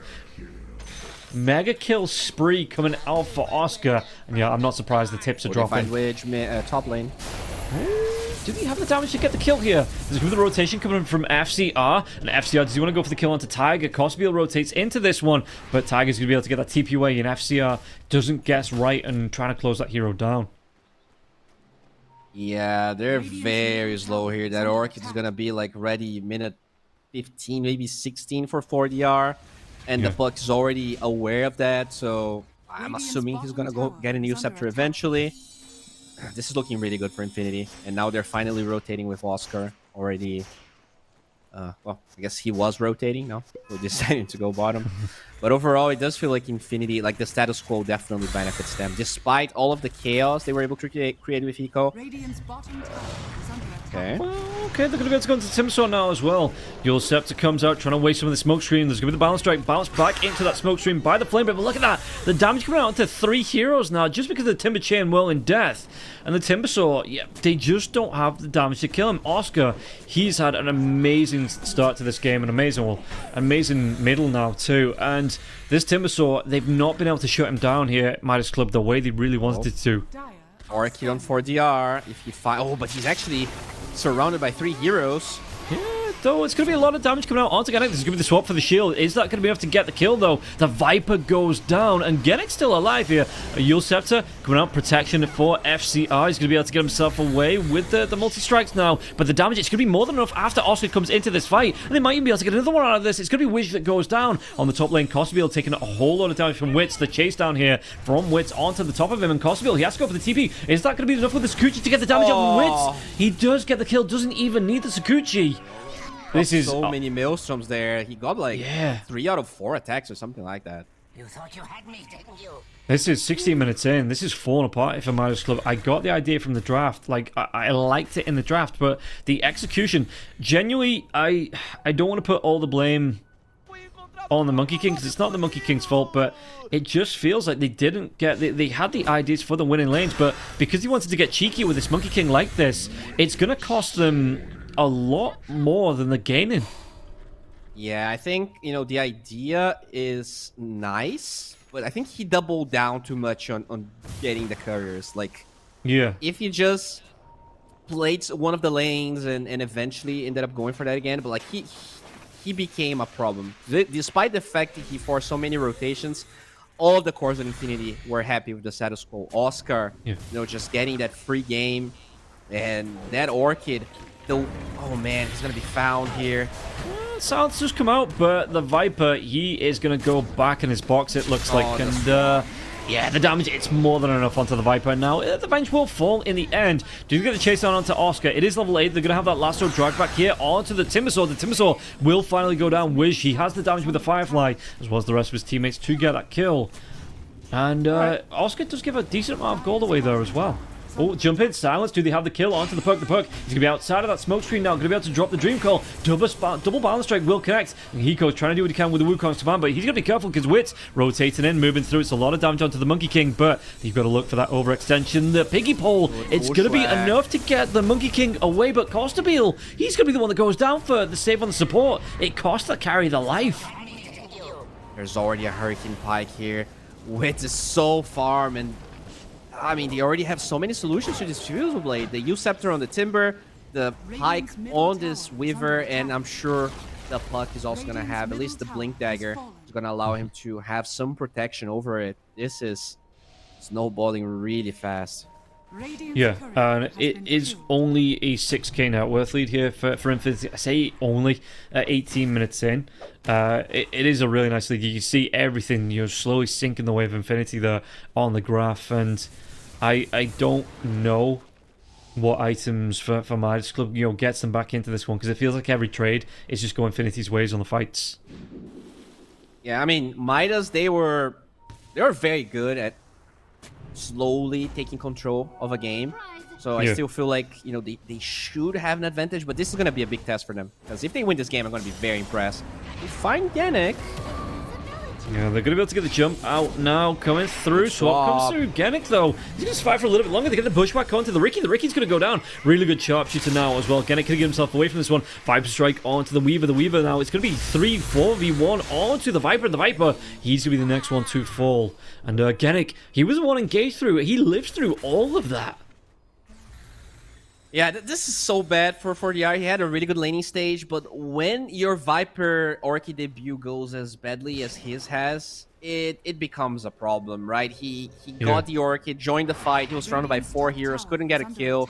Mega kill spree coming out for Oscar. And yeah, I'm not surprised the tips are dropping. Wedge, top lane. Do he have the damage to get the kill here? There's going to be the rotation coming from FCR. And FCR, does he want to go for the kill onto Tiger? Costabile rotates into this one. But Tiger's going to be able to get that TP away. And FCR doesn't guess right and trying to close that hero down. Yeah, they're very slow here. That Orchid is gonna be like ready minute 15, maybe 16 for 4DR, and the Puck is already aware of that. So I'm assuming he's gonna go get a new Scepter eventually. This is looking really good for Infinity, and now they're finally rotating with Oscar already. Well, I guess he was rotating. No, we're deciding to go bottom. But overall, it does feel like Infinity, like the status quo, definitely benefits them, despite all of the chaos they were able to create with Eco. Okay. Well, okay, they're going to be able to go into Timsaw now as well. Your Scepter comes out, trying to waste some of the smoke screen. There's going to be the balance strike, bounce back into that smoke screen by the Flame Break. But look at that, the damage coming out onto 3 heroes now, just because of the Timber Chain Whirl in Death. And the Timbersaw, yeah, they just don't have the damage to kill him. Oscar, he's had an amazing start to this game, an amazing middle now too. And this Timbersaw, they've not been able to shut him down here at Midas Club the way they really wanted it to. Orchid on 4DR. If he but he's actually surrounded by 3 heroes. Yeah, though, it's going to be a lot of damage coming out onto Genic. There's going to be the swap for the shield. Is that going to be enough to get the kill, though? The Viper goes down, and Genic's still alive here. Yule Scepter coming out, protection for FCR. He's going to be able to get himself away with the multi-strikes now. But the damage, it's going to be more than enough after Oscar comes into this fight. And they might even be able to get another one out of this. It's going to be Wish that goes down on the top lane. Costabile taking a whole lot of damage from Wits. The chase down here from Wits onto the top of him. And Costabile, he has to go for the TP. Is that going to be enough with the Sakuchi to get the damage out of Wits? He does get the kill, doesn't even need the Sakuchi. This is so many Maelstroms there. He got like 3 out of 4 attacks or something like that. You thought you had me, didn't you? This is 16 minutes in. This is falling apart for Midas Club. I got the idea from the draft. Like, I liked it in the draft, but the execution, genuinely, I don't want to put all the blame on the Monkey King, because it's not the Monkey King's fault, but it just feels like they didn't get... They had the ideas for the winning lanes, but because he wanted to get cheeky with this Monkey King like this, it's going to cost them a lot more than they're gaining. Yeah, I think, you know, the idea is nice, but I think he doubled down too much on getting the couriers. Like, yeah, if he just played one of the lanes and eventually ended up going for that again, but like he became a problem. Despite the fact that he forced so many rotations, all of the cores in Infinity were happy with the status quo. Oscar, you know, just getting that free game, and that Orchid, oh man, he's gonna be found here. Silence just come out, but the Viper, he is gonna go back in his box, it looks like, and yeah, the damage, it's more than enough onto the Viper. Now, the bench will fall in the end. Do you get the chase down onto Oscar? It is level 8. They're going to have that lasso drag back here onto the Timbersaw. The Timbersaw will finally go down. Wish, he has the damage with the Firefly, as well as the rest of his teammates to get that kill. And Oscar does give a decent amount of gold away there as well. Oh, jump in, silence. Do they have the kill onto the Puck? The Puck, he's going to be outside of that smoke screen now. Going to be able to drop the Dream Call. Double balance strike will connect. And Hiko's trying to do what he can with the Wukong's command, but he's going to be careful because Wits rotating in, moving through. It's a lot of damage onto the Monkey King, but you've got to look for that overextension. The Piggy Pole, it's going to be enough to get the Monkey King away, but Costabile, he's going to be the one that goes down for the save on the support. It costs to carry the life. There's already a Hurricane Pike here. Wits is so farm, and I mean, they already have so many solutions to this Fusil Blade. The U-Scepter on the Timber, the Pike on this Weaver, and I'm sure the Puck is also going to have at least the Blink Dagger. It's going to allow him to have some protection over it. This is snowballing really fast. Yeah, and it is only a 6k net worth lead here for Infinity. I say only 18 minutes in. It is a really nice lead. You can see everything, you know, slowly sinking the way of Infinity there on the graph, and I don't know what items for Midas Club, you know, gets them back into this one, because it feels like every trade is just go Infinity's ways on the fights. Yeah, I mean, Midas, they were very good at slowly taking control of a game. So I still feel like, you know, they should have an advantage, but this is going to be a big test for them, because if they win this game, I'm going to be very impressed. They find Genic. Yeah, they're going to be able to get the jump out now, coming through. Swap comes through. Genic, though, he's going to fight for a little bit longer. They get the pushback onto the Ricky. The Ricky's going to go down. Really good sharpshooter now as well. Genic can get himself away from this one. Viper strike onto the Weaver. The Weaver now, it's going to be 3-4v1 onto the Viper. The Viper, he's going to be the next one to fall. And Genic, he was the one engaged through. He lives through all of that. Yeah, this is so bad for 4DR. He had a really good laning stage, but when your Viper Orchid debut goes as badly as his has, it becomes a problem, right? He got the Orchid, joined the fight, he was surrounded by 4 heroes, couldn't get a kill,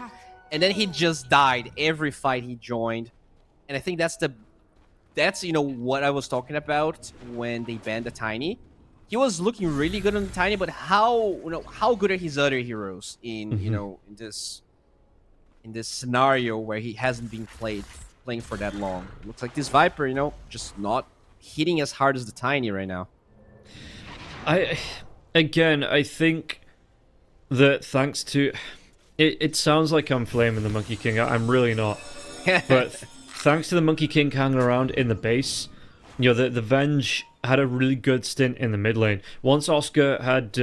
and then he just died every fight he joined. And I think that's you know what I was talking about when they banned the Tiny. He was looking really good on the Tiny, but how good are his other heroes in in this scenario where he hasn't been playing for that long? It looks like this Viper, just not hitting as hard as the Tiny right now. I think that thanks to it sounds like I'm flaming the Monkey King. I'm really not. But thanks to the Monkey King hanging around in the base, the Venge had a really good stint in the mid lane. Once Oscar had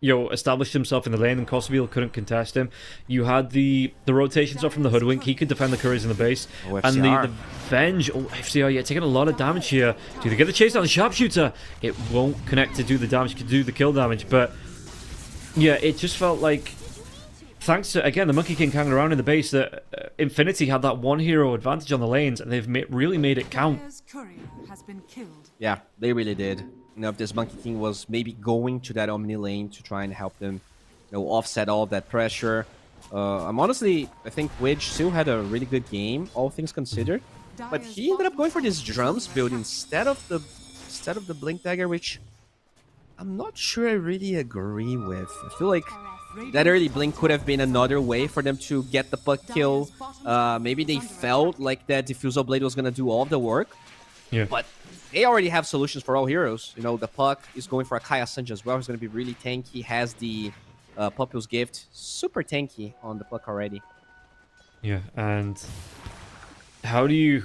established himself in the lane and Costabile couldn't contest him, you had the rotations up from the Hoodwink. He could defend the couriers in the base. And the Venge, FCR, yeah, taking a lot of damage here. Do they get the chase down the Sharpshooter? It won't connect to do the damage, to do the kill damage, but yeah, it just felt like, thanks to, again, the Monkey King hanging around in the base, that Infinity had that one hero advantage on the lanes, and they've really made it count. Yeah, they really did. If this Monkey King was maybe going to that Omni lane to try and help them, offset all of that pressure. I think Wedge still had a really good game, all things considered. But he ended up going for this drums build instead of the Blink Dagger, which I'm not sure I really agree with. I feel like that early Blink could have been another way for them to get the puck kill. Maybe they felt like that Diffusal Blade was going to do all of the work. Yeah. But they already have solutions for all heroes. The puck is going for a Kaya Sanj as well. He's going to be really tanky. Has the Popul's Gift. Super tanky on the puck already. Yeah, and how do you...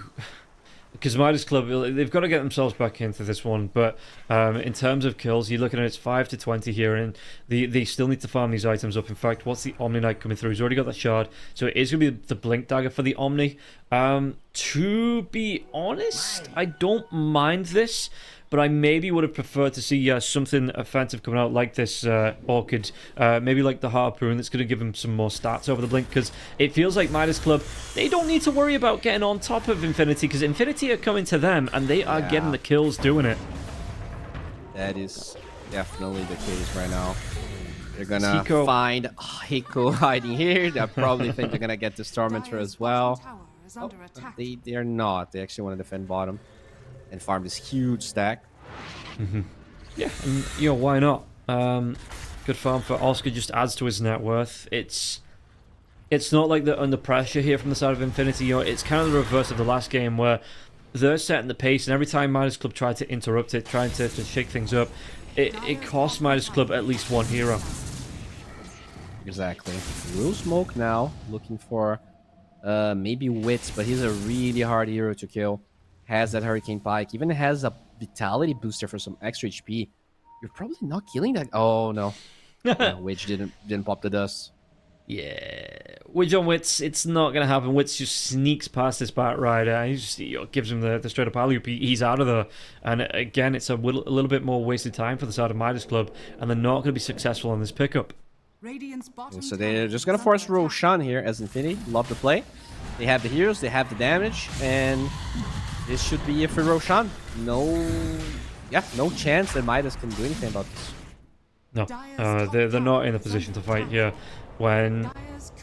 Because Midas Club, they've got to get themselves back into this one, but in terms of kills, you're looking at it's 5 to 20 here, and they still need to farm these items up. In fact, what's the Omni Knight coming through? He's already got that shard, so it is going to be the Blink Dagger for the Omni. To be honest, I don't mind this, but I maybe would have preferred to see something offensive coming out like this Orchid. Maybe like the Harpoon that's going to give him some more stats over the Blink, because it feels like Midas Club, they don't need to worry about getting on top of Infinity, because Infinity are coming to them, and they are getting the kills doing it. That is definitely the case right now. They're going to find Hiko hiding here. They probably think they're going to get this Tormentor as well. Oh, they're not. They actually want to defend bottom and farm this huge stack. Yeah, and why not? Good farm for Oscar, just adds to his net worth. It's not like they're under pressure here from the side of Infinity. It's kind of the reverse of the last game where they're setting the pace, and every time Midas Club tried to interrupt it, trying to shake things up, it cost Midas Club at least one hero. Exactly. Real Smoke now, looking for maybe Wits, but he's a really hard hero to kill. Has that Hurricane Pike, even has a Vitality booster for some extra HP. You're probably not killing that. Oh no, Wedge didn't pop the dust. Yeah, Wedge on Wits, it's not gonna happen. Wits just sneaks past this Bat Rider, and he just gives him the straight up alley-oop. He's out of there, and again, it's a little bit more wasted time for the side of Midas Club, and they're not gonna be successful on this pickup. So they're just gonna force Roshan here as Infinity. Love to play. They have the heroes, they have the damage, and this should be it for Roshan. No chance that Midas can do anything about this. No, they're not in a position to fight here. When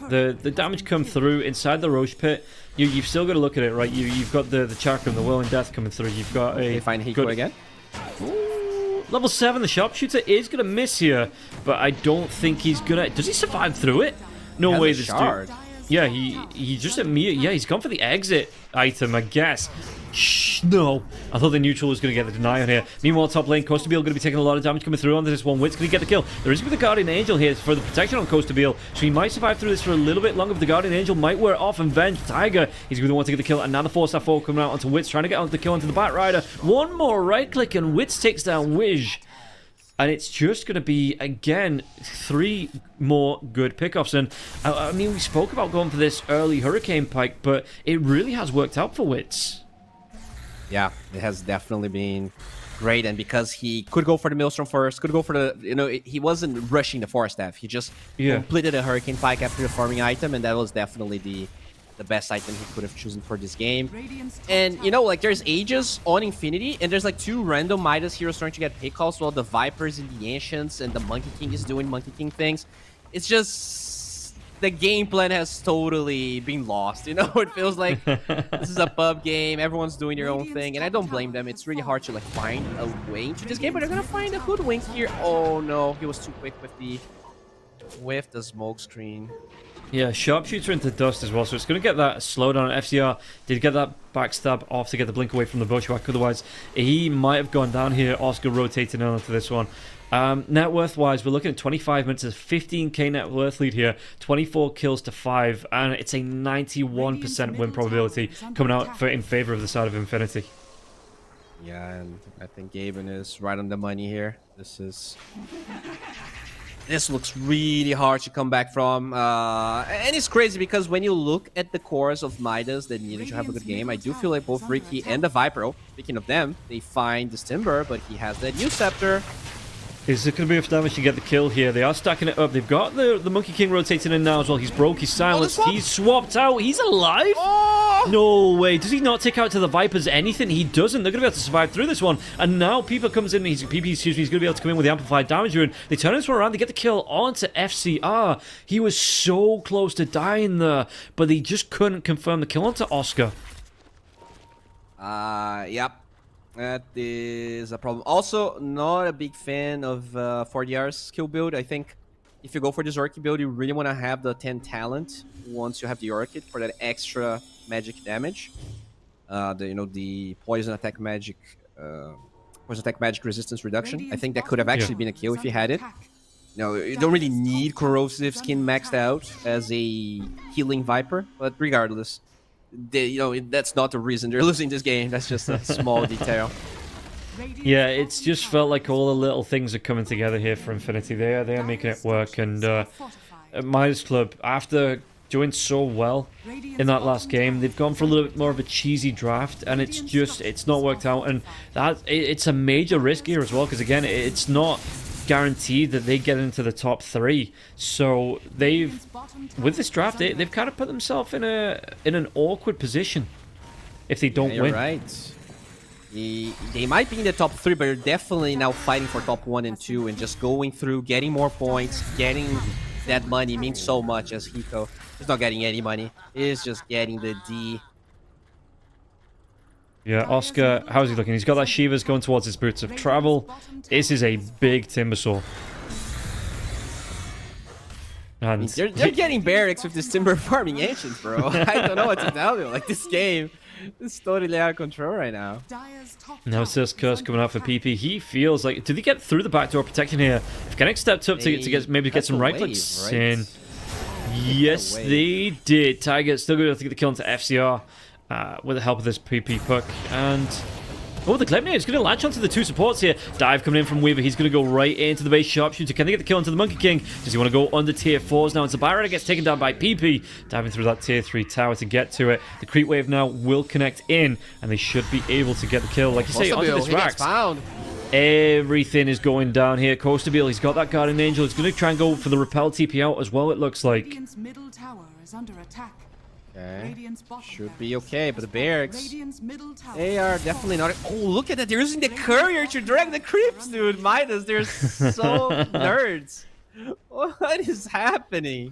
the damage come through inside the Roche pit, you've still got to look at it, right? You've got the Chakra and the Whirling Death coming through. You've got a... They find Hiko again? Ooh, level 7, the Sharpshooter is going to miss here, but I don't think he's going to... Does he survive through it? No way this dude... Yeah, he just immediately... Yeah, he's gone for the exit item, I guess. Shh, no. I thought the neutral was going to get the deny on here. Meanwhile, top lane, Costabile going to be taking a lot of damage coming through onto this one. Wit's going to get the kill. There is going to be the Guardian Angel here for the protection on Costabile, so he might survive through this for a little bit longer, but the Guardian Angel might wear off, and Venge, Tiger, he's going to want to get the kill. Another 4-star 4 coming out onto Wits, trying to get onto the kill onto the Bat Rider. One more right-click, and Wits takes down Wiz. And it's just going to be, again, 3 more good pickoffs. And, I mean, we spoke about going for this early Hurricane Pike, but it really has worked out for Wits. Yeah, it has definitely been great. And because he could go for the Maelstrom first, could go for the, he wasn't rushing the Force Staff. He just completed a Hurricane Pike after the farming item, and that was definitely the best item he could have chosen for this game. And, there's Aegis on Infinity, and there's, 2 random Midas heroes starting to get pick calls while the Vipers and the Ancients and the Monkey King is doing Monkey King things. It's just... the game plan has totally been lost. You know, it feels like this is a pub game. Everyone's doing their own thing, and I don't blame them. It's really hard to like find a way into this game, but they're gonna find a hoodwink here. Oh no, he was too quick with the smoke screen. Yeah, sharpshooter into dust as well, so it's going to get that slowdown. FCR did get that backstab off to get the blink away from the bushwhack. Otherwise, he might have gone down here. Oscar rotating on to this one. Net worth wise, we're looking at 25 minutes of 15k net worth lead here, 24 kills to 5, and it's a 91% win probability coming out in favor of the side of Infinity. Yeah, and I think Gaben is right on the money here. This looks really hard to come back from. And it's crazy because when you look at the cores of Midas that needed to have a good game, I do feel like both Ricky and the Viper, speaking of them, they find this Timber, but he has that new Scepter. Is it going to be enough damage to get the kill here? They are stacking it up. They've got the Monkey King rotating in now as well. He's broke. He's silenced. He's swapped out. He's alive? Oh! No way. Does he not take out to the Vipers anything? He doesn't. They're going to be able to survive through this one. And now Peeper comes in. He's going to be able to come in with the amplified damage rune. They turn this one around. They get the kill onto FCR. He was so close to dying there, but they just couldn't confirm the kill onto Oscar. Yep. That is a problem. Also, not a big fan of 4DR's skill build. I think if you go for this Orchid build, you really want to have the 10 talent once you have the Orchid for that extra magic damage. The poison attack magic resistance reduction. I think that could have actually been a kill if you had it. You don't really need corrosive skin maxed out as a healing Viper, but regardless. That's not the reason they're losing this game. That's just a small detail. Yeah, it's just felt like all the little things are coming together here for Infinity. They are making it work. And Midas Club, after doing so well in that last game, they've gone for a little bit more of a cheesy draft, and it's not worked out. And it's a major risk here as well, because again, it's not guaranteed that they get into the top 3. So with this draft, they've kind of put themselves in an awkward position if they don't you're win. Right. They might be in the top 3, but they're definitely now fighting for top 1 and 2, and just going through, getting more points, getting that money means so much. As Hiko is not getting any money, he's just getting the D. Yeah, Oscar, how's he looking? He's got that Shivas going towards his Boots of Travel. This is a big Timbersaw. And they're getting barracks with this Timber farming Ancients, bro. I don't know what to tell you. Like, this game is totally out of control right now. Now it's this curse coming out for PP. He feels like... Did he get through the backdoor protection here? If Kennex stepped up to get some right clicks in. Yes, they did. Tiger still going to have to get the kill into FCR. With the help of this PP puck. And the Gleipnir is going to latch onto the 2 supports here. Dive coming in from Weaver. He's going to go right into the base sharpshooter. Can they get the kill into the Monkey King? Does he want to go under tier 4s now? It's a Byrider gets taken down by PP. Diving through that tier 3 tower to get to it. The creep wave now will connect in, and they should be able to get the kill. Like you say, onto this Rax. Everything is going down here. Coastabile, he's got that Guardian Angel. He's going to try and go for the repel TP out as well, it looks like. Radiant's middle tower is under attack. Okay. Should be okay, but the barracks, they are definitely not. Oh, look at that. They're using the courier to drag the creeps, dude. Midas, they're so nerds. What is happening?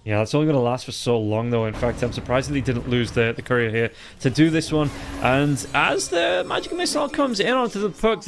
Yeah, it's only going to last for so long, though. In fact, I'm surprised that they didn't lose the courier here to do this one. And as the magic missile comes in onto the puck,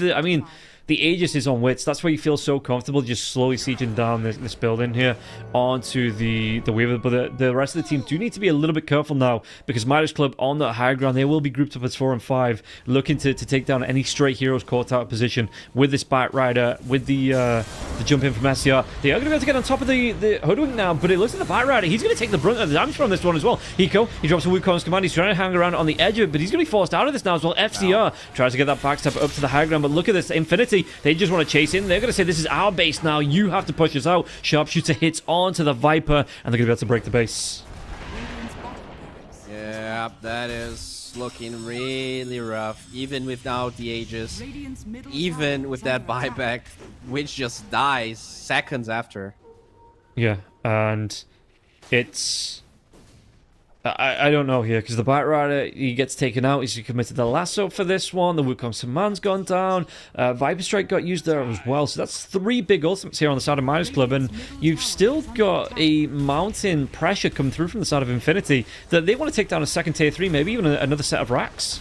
the Aegis is on Wits. That's why you feel so comfortable just slowly sieging down this building here onto the Weaver. But the rest of the team do need to be a little bit careful now, because Midas Club on the high ground, they will be grouped up as 4 and 5, looking to take down any stray heroes caught out of position with this Bat Rider, with the jump in from SCR. They are going to be able to get on top of the Hoodwink now, but it looks like the Bat Rider, he's going to take the brunt of the damage from this one as well. Hiko, he drops a Wukong's command. He's trying to hang around on the edge of it, but he's going to be forced out of this now as well. FCR tries to get that backstep up to the high ground, but look at this. Infinity, they just want to chase in. They're going to say, this is our base now. You have to push us out. Sharpshooter hits onto the Viper, and they're going to be able to break the base. Yeah, that is looking really rough. Even without the Aegis. Even with that buyback, which just dies seconds after. Yeah, and it's I don't know here, because the Bite Rider, he gets taken out. He's committed the lasso for this one. The Wukong's Command's gone down. Viper Strike got used there as well. So that's 3 big ultimates here on the side of Midas Club. And you've still got a mountain pressure come through from the side of Infinity that they want to take down a second tier 3, maybe even another set of racks.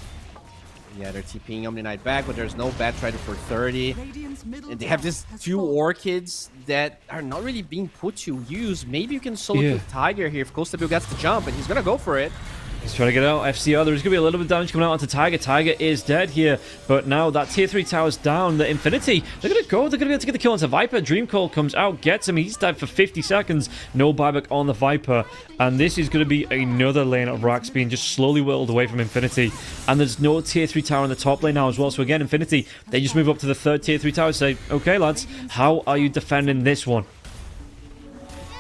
Yeah, they're TPing Omni Knight back, but there's no Bat Rider for 30. And they have these 2 Orchids that are not really being put to use. Maybe you can solo kill Tiger here if Costabil gets the jump, and he's going to go for it. He's trying to get out. FCR, there's going to be a little bit of damage coming out onto Tiger. Tiger is dead here, but now that tier 3 tower's down. The Infinity, they're going to go. They're going to be able to get the kill onto Viper. Dream Call comes out, gets him. He's dead for 50 seconds. No buyback on the Viper. And this is going to be another lane of racks being just slowly whittled away from Infinity. And there's no tier 3 tower on the top lane now as well. So again, Infinity, they just move up to the 3rd tier 3 tower and say, okay, lads, how are you defending this one?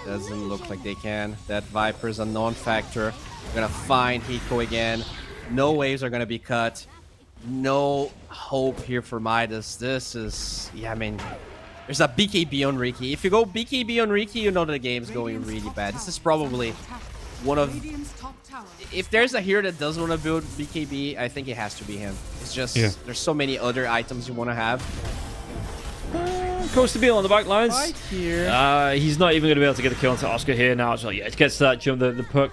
Doesn't look like they can. That Viper's a non-factor. We're gonna find Hiko again. No waves are gonna be cut. No hope here for Midas. This is, yeah, I mean, there's a BKB on Riki. If you go BKB on Riki, you know that the game's going really bad. This is probably one of, if there's a hero that doesn't want to build BKB, I think it has to be him. It's just, there's so many other items you want to have. Costabil on the back lines. Right here. He's not even going to be able to get the kill onto Oscar here now. So yeah, it gets that jump, the perk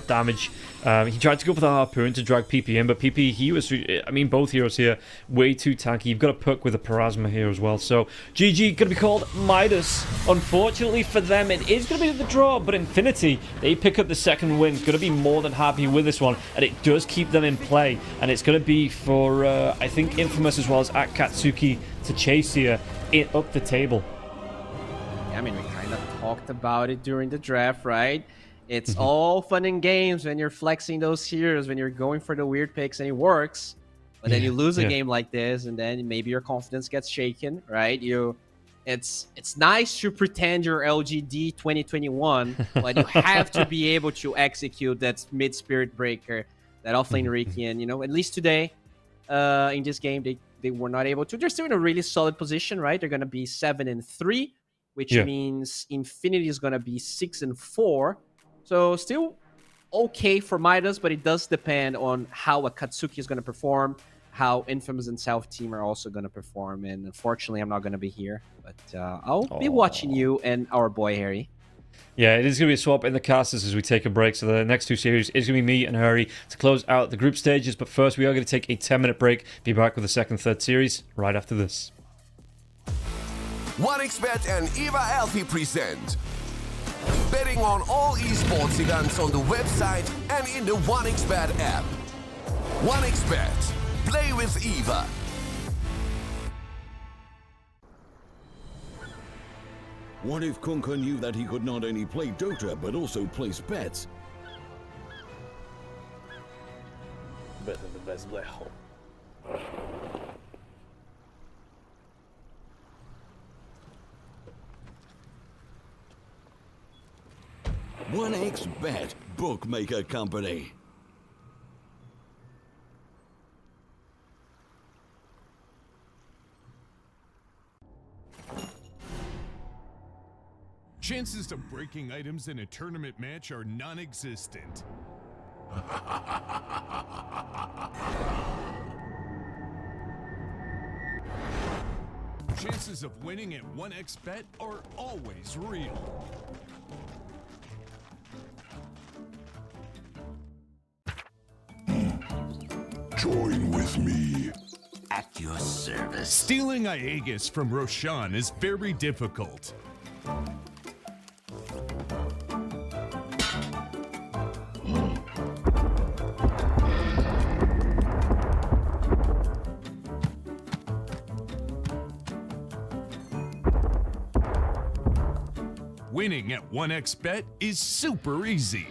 damage. He tried to go for the harpoon to drag PP in, but PP, he was, I mean, both heroes here, way too tanky. You've got a perk with a Parasma here as well. So GG, going to be called Midas. Unfortunately for them, it is going to be the draw, but Infinity, they pick up the second win. Going to be more than happy with this one, and it does keep them in play. And it's going to be for, I think, Infamous as well as Akatsuki to chase here up the table. Yeah, I mean, we kind of talked about it during the draft, right? It's all fun and games when you're flexing those heroes, when you're going for the weird picks and it works. But then you lose a game like this, and then maybe your confidence gets shaken, right? It's nice to pretend you're LGD 2021, but you have to be able to execute that mid Spirit Breaker, that offlane Riki, and at least today, in this game, they were not able to. They're still in a really solid position, right? They're going to be 7-3, which means Infinity is going to be 6-4. So still okay for Midas, but it does depend on how Akatsuki is going to perform, how Infamous and South Team are also going to perform. And unfortunately, I'm not going to be here, but I'll be watching you and our boy Harry. Yeah, it is going to be a swap in the casters as we take a break. So the next 2 series is going to be me and Harry to close out the group stages. But first, we are going to take a 10-minute break. Be back with the second, third series right after this. 1xBet and Eva Alfie present betting on all esports events on the website and in the 1xBet app. 1xBet. Play with Eva. What if Kunka knew that he could not only play Dota, but also place bets? Better the best black hole. 1xBet, bookmaker company. Chances of breaking items in a tournament match are non-existent. Chances of winning at 1xBet are always real. Join with me. At your service. Stealing Aegis from Roshan is very difficult. Winning at 1xBet is super easy.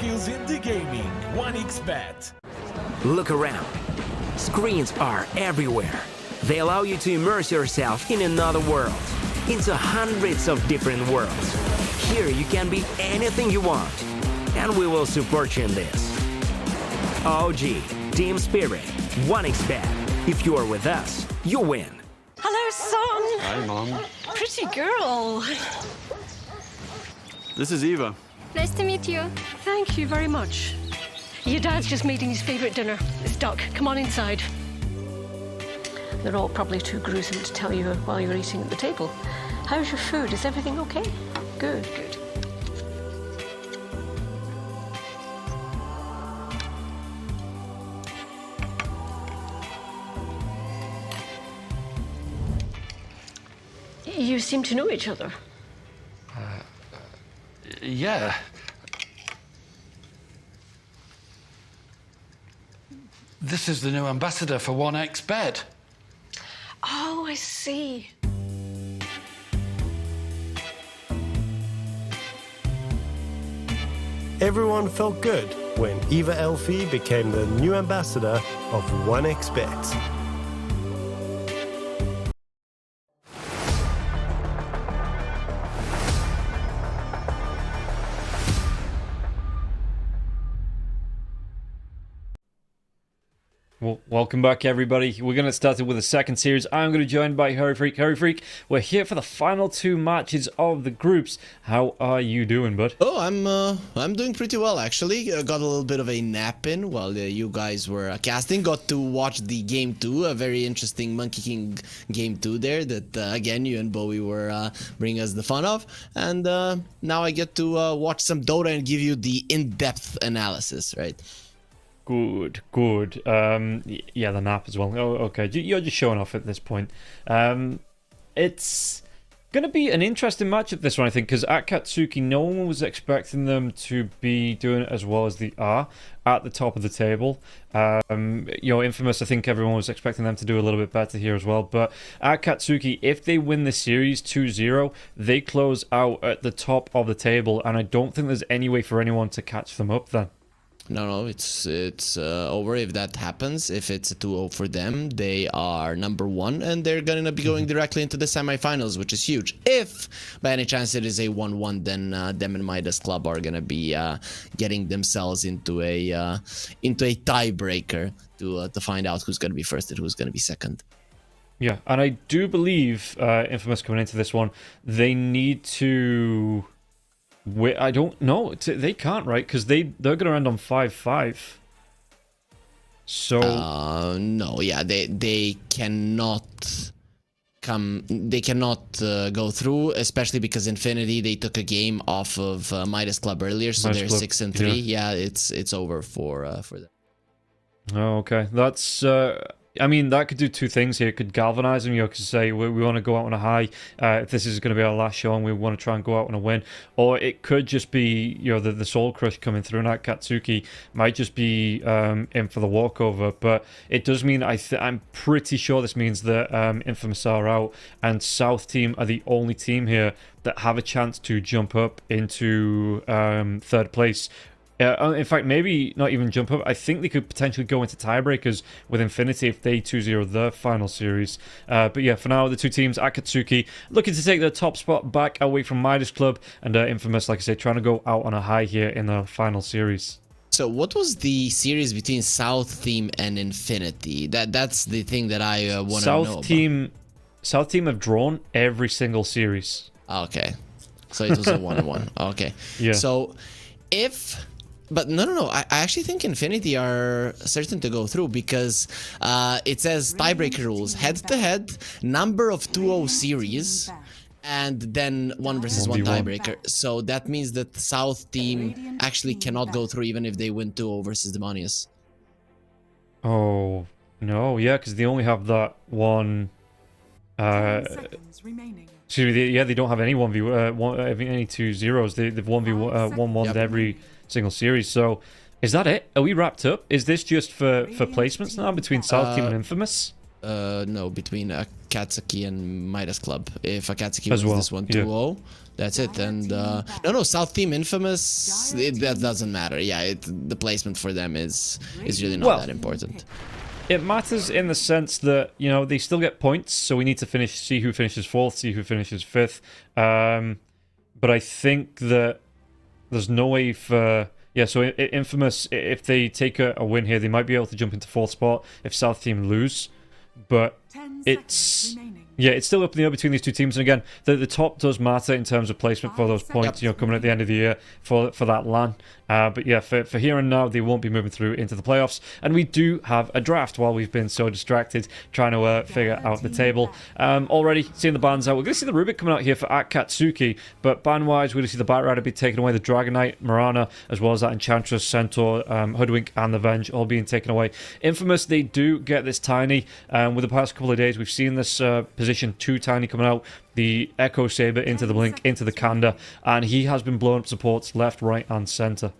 Skills in the Gaming, 1xBet. Look around. Screens are everywhere. They allow you to immerse yourself in another world, into hundreds of different worlds. Here you can be anything you want, and we will support you in this. OG, Team Spirit, 1xBet. If you are with us, you win. Hello, son. Hi, Mom. Pretty girl. This is Eva. Nice to meet you. Thank you very much. Your dad's just making his favorite dinner. It's duck. Come on inside. They're all probably too gruesome to tell you while you're eating at the table. How's your food? Is everything okay? Good, good. You seem to know each other. Yeah. This is the new ambassador for 1xBet. Oh, I see. Everyone felt good when Eva Elfie became the new ambassador of 1xBet. Well, welcome back, everybody. We're going to start it with the second series. I'm going to be joined by Hurry Freak. Hurry Freak, we're here for the final two matches of the groups. How are you doing, bud? Oh, I'm doing pretty well, actually. Got a little bit of a nap in while you guys were casting. Got to watch the game 2, a very interesting Monkey King game 2 there that, again, you and Bowie were bringing us the fun of. And now I get to watch some Dota and give you the in-depth analysis, right? Good, good. Yeah, the nap as well. Oh, okay. You're just showing off at this point. It's going to be an interesting match at this one, I think, because at Katsuki, no one was expecting them to be doing it as well as they are at the top of the table. Infamous, I think everyone was expecting them to do a little bit better here as well. But at Katsuki, if they win the series 2-0, they close out at the top of the table, and I don't think there's any way for anyone to catch them up then. No, it's over if that happens. If it's a 2-0 for them, they are number 1, and they're going to be going directly into the semifinals, which is huge. If, by any chance, it is a 1-1, then them and Midas Club are going to be getting themselves into a tiebreaker to find out who's going to be first and who's going to be second. Yeah, and I do believe, Infamous coming into this one, they need to... I don't know. They can't, right? Because they're going to end on 5-5. So no, yeah, they cannot come. They cannot go through, especially because Infinity they took a game off of Midas Club earlier, so they're 6-3. Yeah, it's over for them. Oh, okay. That's. I mean, that could do two things here. It could galvanize them. You could say we want to go out on a high. If this is going to be our last show, and we want to try and go out on a win, or it could just be the Soul Crush coming through. And that Katsuki might just be in for the walkover. But it does mean I'm pretty sure this means that Infamous are out, and South Team are the only team here that have a chance to jump up into third place. In fact, maybe not even jump up. I think they could potentially go into tiebreakers with Infinity if they 2-0 their final series. But yeah, for now, the two teams, Akatsuki, looking to take their top spot back away from Midas Club, and Infamous, like I said, trying to go out on a high here in the final series. So what was the series between South Team and Infinity? That's the thing that I want to know about. South Team have drawn every single series. Okay. So it was a 1-1. Okay. Yeah. So if... But no. I actually think Infinity are certain to go through because it says tiebreaker rules. Head-to-head, number of 2-0 series, and then 1 versus 1 tiebreaker. So that means that the South team actually cannot go through even if they win 2-0 versus Demonius. Oh, no. Yeah, because they only have that one... Excuse me, they don't have any 1v, any 2-0s. They've 1v1'd every single series. So, is that it? Are we wrapped up? Is this just for placements now between South Team and Infamous? No, between Akatsuki and Midas Club. If Akatsuki As wins well, this one 2-0, that's it. And no, South Team Infamous, that doesn't matter. Yeah, the placement for them is really not that important. It matters in the sense that, you know, they still get points, so we need to see who finishes 4th, see who finishes 5th. But I think that there's no way for... Yeah, so Infamous, if they take a win here, they might be able to jump into 4th spot if South Team lose. But it's... Yeah, it's still up in the air between these two teams. And again, the top does matter in terms of placement for those points, you know, coming at the end of the year for that LAN. But yeah, for here and now, they won't be moving through into the playoffs. And we do have a draft while we've been so distracted trying to figure out the table. Already seeing the bans out. We're going to see the Rubik coming out here for Akatsuki. But ban-wise, we're going to see the Batrider be taken away, the Dragon Knight, Marana, as well as that Enchantress, Centaur, Hoodwink, and the Venge all being taken away. Infamous, they do get this Tiny. With the past couple of days, we've seen this position 2 Tiny coming out. The Echo Saber into the Blink, into the Kanda, and he has been blowing up supports left, right, and center.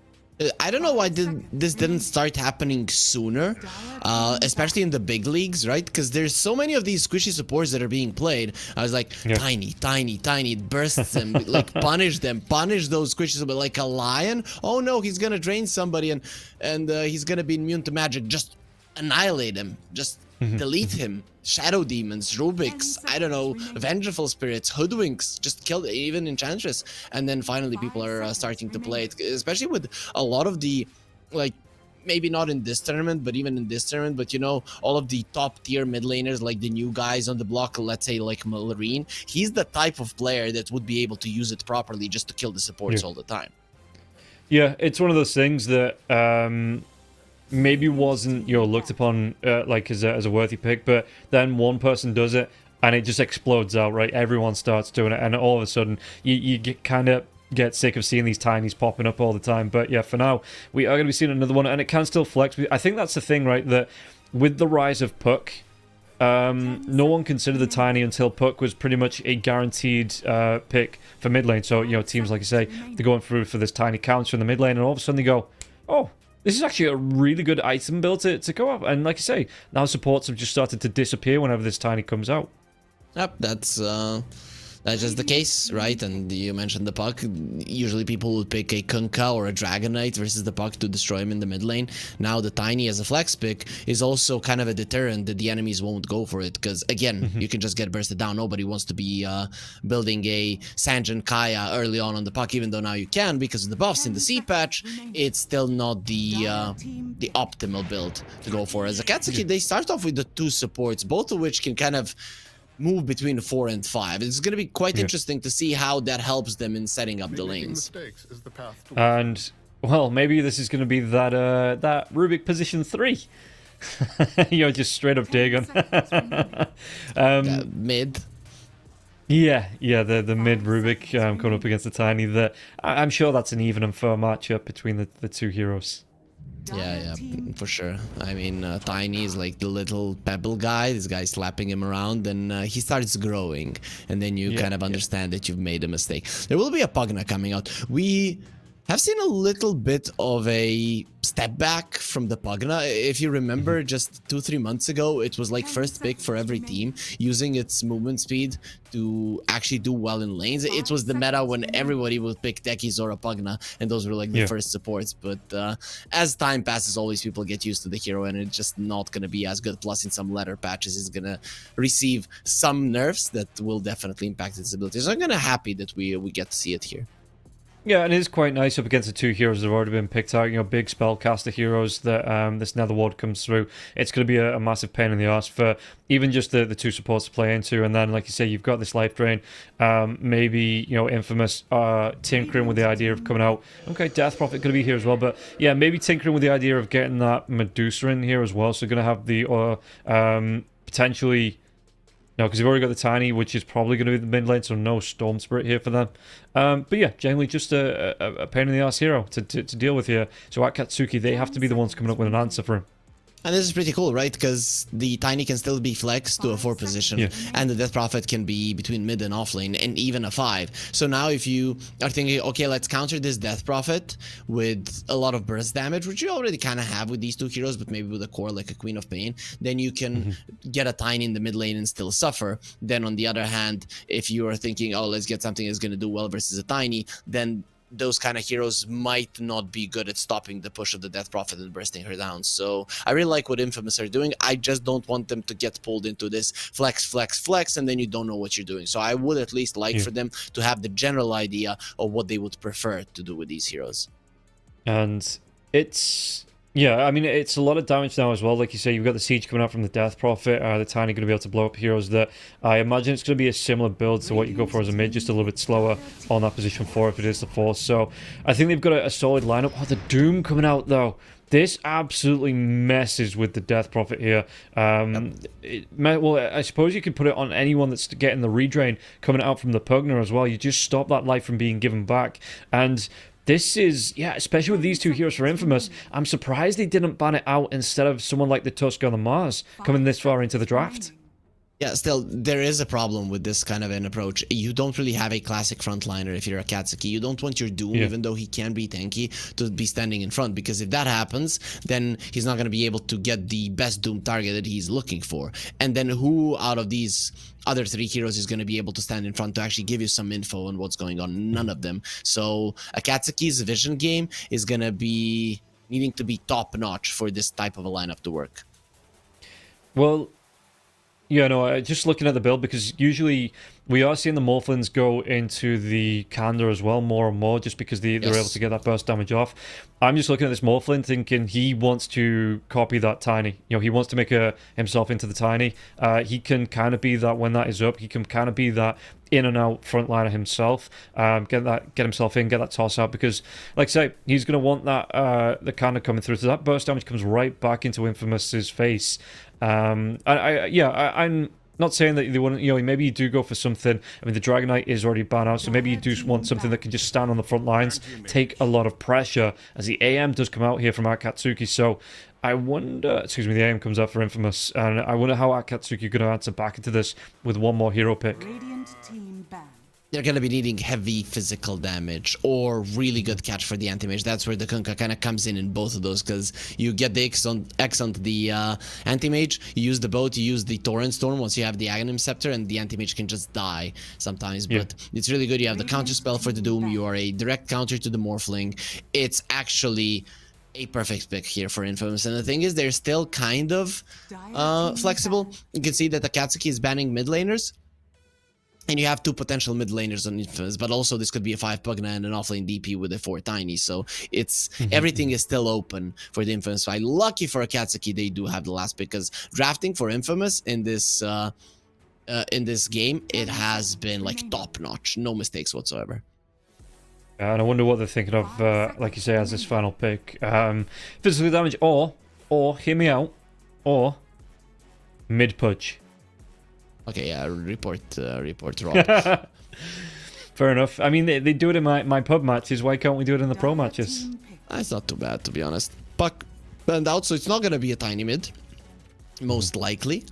I don't know why this didn't start happening sooner, especially in the big leagues, right? Because there's so many of these squishy supports that are being played. I was like, tiny, it bursts them, like punish them, punish those squishies, but like a lion. Oh no, he's gonna drain somebody and he's gonna be immune to magic. Just annihilate him. Just delete him. Shadow Demons, Rubiks, I don't know, Vengeful Spirits, Hoodwinks, just kill even Enchantress. And then finally people are starting to play it, especially with a lot of the, like, maybe not in this tournament, but even in this tournament, but you know, all of the top tier mid laners, like the new guys on the block, let's say like Malorine, he's the type of player that would be able to use it properly just to kill the supports all the time. Yeah, it's one of those things that maybe wasn't, you know, looked upon like as a worthy pick, but then one person does it and it just explodes out, right? Everyone starts doing it, and all of a sudden you kind of get sick of seeing these Tinies popping up all the time. But yeah, for now we are going to be seeing another one, and it can still flex. I think that's the thing, right? That with the rise of Puck, no one considered the Tiny until Puck was pretty much a guaranteed pick for mid lane. So, you know, teams like you say, they're going through for this Tiny counter in the mid lane, and all of a sudden they go, oh, this is actually a really good item build to go up. And like you say, now supports have just started to disappear whenever this Tiny comes out. Yep, that's just the case, right? And you mentioned the Puck. Usually people would pick a Kunkka or a Dragon Knight versus the Puck to destroy him in the mid lane. Now the Tiny as a flex pick is also kind of a deterrent that the enemies won't go for it. Because again, you can just get bursted down. Nobody wants to be building a Sanjin Kaya early on the Puck, even though now you can because of the buffs in the C patch. It's still not the optimal build to go for. As Akatsuki, they start off with the 2 supports, both of which can kind of move between 4 and 5. It's going to be quite interesting to see how that helps them in setting up the lanes. And well, maybe this is going to be that Rubik position 3. You know, just straight up Dagon. Mid. Yeah, the mid Rubik coming up against the Tiny. I'm sure that's an even and fair matchup between the two heroes. Yeah, for sure. I mean, Tiny is like the little pebble guy. This guy's slapping him around, and he starts growing. And then you kind of understand that you've made a mistake. There will be a Pugna coming out. We have seen a little bit of a step back from the Pugna. If you remember, just 2-3 months ago, it was like first pick for every team, using its movement speed to actually do well in lanes. It was the meta when everybody would pick Tekis or a Pugna, and those were like the first supports. But as time passes, always people get used to the hero, and it's just not going to be as good. Plus, in some latter patches, it's going to receive some nerfs that will definitely impact its ability. So I'm kind of happy that we get to see it here. Yeah, and it is quite nice up against the 2 heroes that have already been picked out. You know, big spellcaster heroes that this Nether Ward comes through. It's going to be a massive pain in the arse for even just the 2 supports to play into. And then, like you say, you've got this life drain. Maybe, you know, Infamous tinkering with the idea of coming out. Okay, Death Prophet going to be here as well. But yeah, maybe tinkering with the idea of getting that Medusa in here as well. So going to have the potentially... No, because you've already got the Tiny, which is probably going to be the mid lane, so no Storm Spirit here for them. But yeah, generally just a pain in the ass hero to deal with here. So at Katsuki, they have to be the ones coming up with an answer for him. And this is pretty cool, right? Because the Tiny can still be flexed to a 4 position, and the Death Prophet can be between mid and offlane, and even a 5. So now if you are thinking, okay, let's counter this Death Prophet with a lot of burst damage, which you already kind of have with these 2 heroes, but maybe with a core like a Queen of Pain, then you can get a Tiny in the mid lane and still suffer. Then on the other hand, if you are thinking, oh, let's get something that's going to do well versus a Tiny, then those kind of heroes might not be good at stopping the push of the Death Prophet and bursting her down. So I really like what Infamous are doing. I just don't want them to get pulled into this flex, flex, flex, and then you don't know what you're doing. So I would at least like for them to have the general idea of what they would prefer to do with these heroes. And it's... yeah, I mean, it's a lot of damage now as well. Like you say, you've got the Siege coming out from the Death Prophet. The Tiny going to be able to blow up heroes that I imagine it's going to be a similar build to what you go for as a mid, just a little bit slower on that position 4 if it is the Force. So I think they've got a solid lineup. Oh, the Doom coming out though. This absolutely messes with the Death Prophet here. Well, I suppose you could put it on anyone that's getting the redrain coming out from the Pugner as well. You just stop that life from being given back. And this is, yeah, especially with these 2 heroes for Infamous, I'm surprised they didn't ban it out instead of someone like the Tusk or the Mars coming this far into the draft. Yeah, still, there is a problem with this kind of an approach. You don't really have a classic frontliner if you're a Katsuki. You don't want your Doom, even though he can be tanky, to be standing in front, because if that happens, then he's not going to be able to get the best Doom target that he's looking for. And then who out of these other 3 heroes is going to be able to stand in front to actually give you some info on what's going on? None of them. So a Katsuki's vision game is going to be needing to be top-notch for this type of a lineup to work. Well, yeah, no, just looking at the build, because usually we are seeing the Morphlins go into the Kanda as well more and more, just because they're able to get that burst damage off. I'm just looking at this Morphlin thinking he wants to copy that Tiny. You know, he wants to make himself into the Tiny. He can kind of be that when that is up. He can kind of be that in and out frontliner himself. Get himself in, get that toss out, because, like I say, he's going to want that the Kanda coming through. So that burst damage comes right back into Infamous's face. I'm not saying that they wouldn't, you know, maybe you do go for something. I mean, the Dragonite is already banned out, so maybe you do want something that can just stand on the front lines, take a lot of pressure, as the AM does come out here from Akatsuki. So I wonder, the AM comes out for Infamous, and I wonder how Akatsuki are going to answer back into this with one more hero pick. They're going to be needing heavy physical damage or really good catch for the anti-mage. That's where the Kunkka kind of comes in both of those, because you get the X onto the anti-mage, you use the boat, you use the Torrent Storm once you have the Aghanim Scepter, and the anti-mage can just die sometimes. But it's really good. You have the counter spell for the Doom, you are a direct counter to the Morphling. It's actually a perfect pick here for Infamous. And the thing is, they're still kind of flexible. You can see that Akatsuki is banning mid laners. And you have 2 potential mid laners on Infamous, but also this could be a 5 Pugna and an offlane DP with a 4 Tiny. So it's everything is still open for the Infamous fight. Lucky for Akatsuki, they do have the last pick, because drafting for Infamous in this game, it has been like top notch, no mistakes whatsoever. And I wonder what they're thinking of, like you say, as this final pick. Physical damage, or hear me out, or mid pudge. Okay, yeah, report Rob. Fair enough. I mean, they do it in my pub matches. Why can't we do it in the pro matches? It's not too bad, to be honest. Puck burned out, so it's not going to be a Tiny mid, most likely.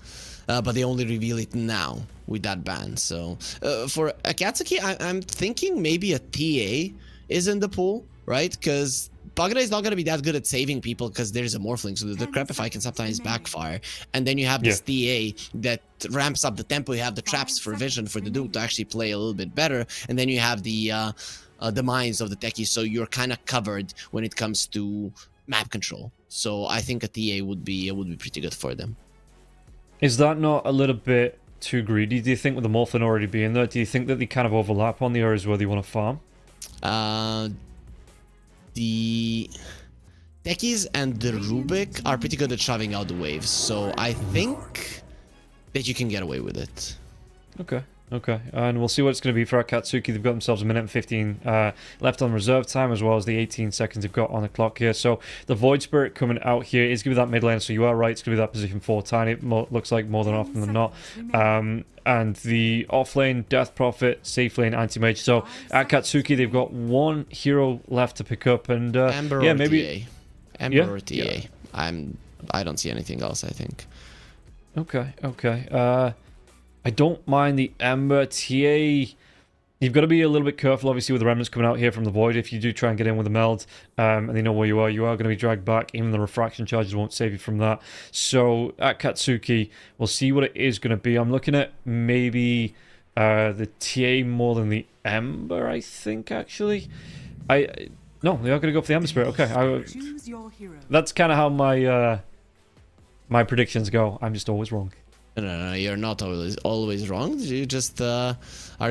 But they only reveal it now with that ban. So for Akatsuki, I'm thinking maybe a TA is in the pool, right? Because Pugna is not going to be that good at saving people because there's a Morphling, so the Crepify can sometimes backfire. And then you have this TA that ramps up the tempo. You have the traps for vision for the Doom to actually play a little bit better. And then you have the mines of the Techie, so you're kind of covered when it comes to map control. So I think a TA would be pretty good for them. Is that not a little bit too greedy, do you think, with the Morphin already being there? Do you think that they kind of overlap on the areas where they want to farm? The Techies and the Rubik are pretty good at shoving out the waves, so I think that you can get away with it. Okay, and we'll see what it's going to be for Akatsuki. They've got themselves a minute and 15 left on reserve time, as well as the 18 seconds they've got on the clock here. So the Void Spirit coming out here is going to be that mid lane, so you are right, it's going to be that position 4 Tiny, looks like more than often than not. And the offlane Death Prophet, safe lane Anti-Mage. So Akatsuki, they've got one hero left to pick up, and Ember yeah, or maybe TA. Ember or TA. I don't see anything else, I think. Okay. I don't mind the Ember. TA, you've got to be a little bit careful, obviously, with the remnants coming out here from the Void. If you do try and get in with the meld, and they know where you are going to be dragged back. Even the refraction charges won't save you from that. So at Katsuki, we'll see what it is going to be. I'm looking at maybe the TA more than the Ember, I think, actually. No, they are going to go for the Ember Spirit. Okay, that's kind of how my my predictions go. I'm just always wrong. No, you're not always wrong. You just are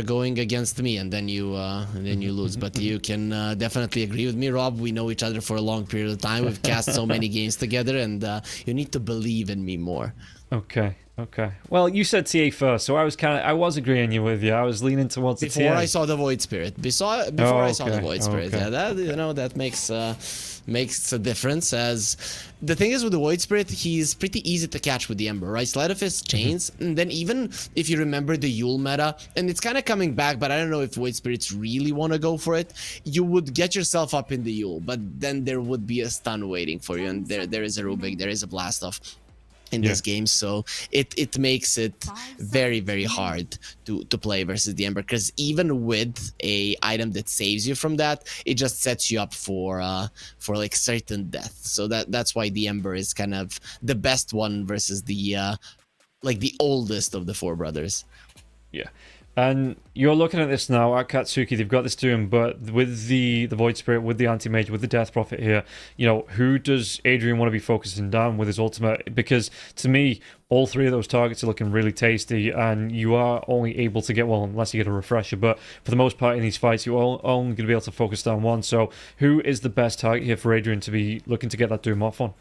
going against me, and then you lose. But you can definitely agree with me, Rob. We know each other for a long period of time. We've cast so many games together, and you need to believe in me more. Okay. Well, you said TA first, so I was agreeing with you. I was leaning towards the TA. Before I saw the Void Spirit. Before I saw the Void Spirit. Yeah, that makes a difference. As the thing is with the Void Spirit, he's pretty easy to catch with the Ember, right? Sleight of Fist chains, and then even if you remember the Yule meta, and it's kind of coming back, but I don't know if Void Spirits really want to go for it. You would get yourself up in the Yule, but then there would be a stun waiting for you, and there is a Rubik, there is a Blast Off in this game, so it makes it very, very hard to play versus the Ember, because even with a item that saves you from that, it just sets you up for like certain death. So that's why the Ember is kind of the best one versus the like the oldest of the four brothers. Yeah. And you're looking at this now at Katsuki. They've got this Doom, but with the Void Spirit, with the Anti-Mage, with the Death Prophet here, who does Adrian want to be focusing down with his ultimate? Because to me, all three of those targets are looking really tasty, and you are only able to get, well, unless you get a refresher, but for the most part in these fights, you're only going to be able to focus down one. So who is the best target here for Adrian to be looking to get that Doom off on?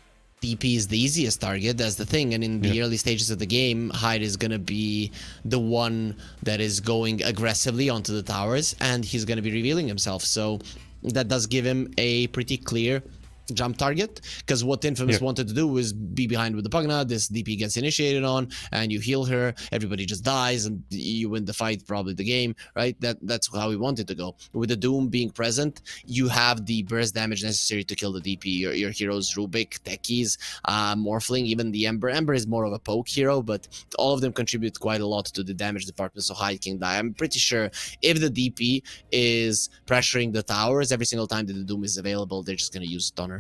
DP is the easiest target, that's the thing, and in the early stages of the game, Hyde is gonna be the one that is going aggressively onto the towers, and he's gonna be revealing himself, so that does give him a pretty clear jump target, because what Infamous wanted to do was be behind with the Pugna, this DP gets initiated on, and you heal her, everybody just dies, and you win the fight, probably the game, right? That's how we wanted to go. With the Doom being present, you have the burst damage necessary to kill the DP. Your heroes, Rubik, Techies, Morphling, even the Ember. Ember is more of a poke hero, but all of them contribute quite a lot to the damage department, so Hyde can die. I'm pretty sure if the DP is pressuring the towers every single time that the Doom is available, they're just going to use Stunner.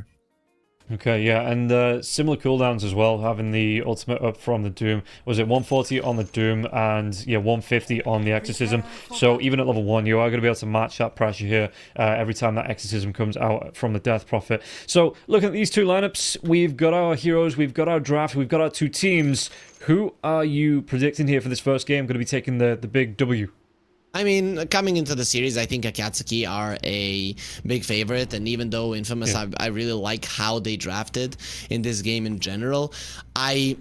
Okay, yeah, and similar cooldowns as well, having the ultimate up from the Doom. Was it 140 on the Doom and 150 on the Exorcism? So even at level 1, you are going to be able to match that pressure here every time that Exorcism comes out from the Death Prophet. So looking at these two lineups, we've got our heroes, we've got our draft, we've got our two teams. Who are you predicting here for this first game going to be taking the big W? I mean, coming into the series, I think Akatsuki are a big favorite, and even though Infamous, I really like how they drafted in this game in general, I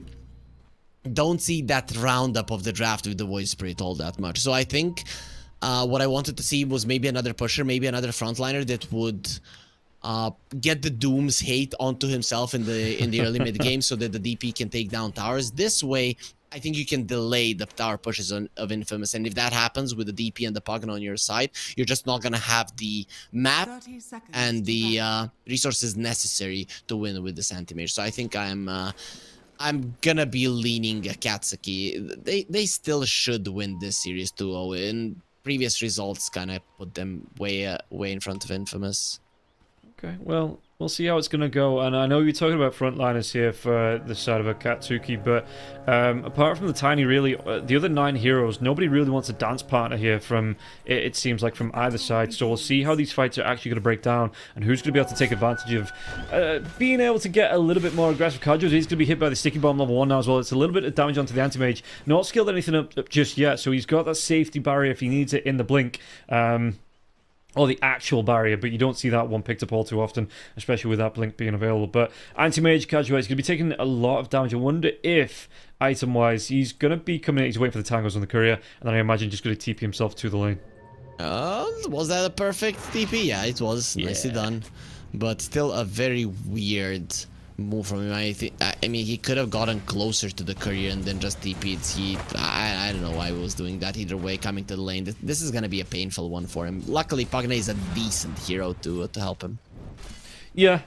don't see that roundup of the draft with the Void Spirit all that much. So I think what I wanted to see was maybe another pusher, maybe another frontliner that would get the Doom's hate onto himself in the early mid game, so that the DP can take down towers. This way, I think you can delay the tower pushes of Infamous, and if that happens with the DP and the Pugna on your side, you're just not gonna have the map and the resources necessary to win with this anti-mage. So I think I'm gonna be leaning Akatsuki. They still should win this series 2-0. In previous results, kind of put them way in front of Infamous. Okay, well, we'll see how it's going to go. And I know you're talking about frontliners here for the side of Akatsuki, but apart from the Tiny, really, the other 9 heroes, nobody really wants a dance partner here from, it seems like, from either side. So we'll see how these fights are actually going to break down and who's going to be able to take advantage of being able to get a little bit more aggressive. Kajos is going to be hit by the Sticky Bomb level 1 now as well. It's a little bit of damage onto the Anti-Mage. Not skilled anything up just yet, so he's got that safety barrier if he needs it in the blink. Or the actual barrier, but you don't see that one picked up all too often, especially with that blink being available. But Anti-Mage Casual is going to be taking a lot of damage. I wonder if, item-wise, he's going to be coming in, he's waiting for the tangos on the courier, and then I imagine just going to TP himself to the lane. Was that a perfect TP? Yeah, it was. Yeah. Nicely done. But still a very weird move from him. I mean, he could have gotten closer to the courier and then just TP'd. I don't know why he was doing that. Either way, coming to the lane, this is gonna be a painful one for him. Luckily, Pugna is a decent hero to help him. Yeah,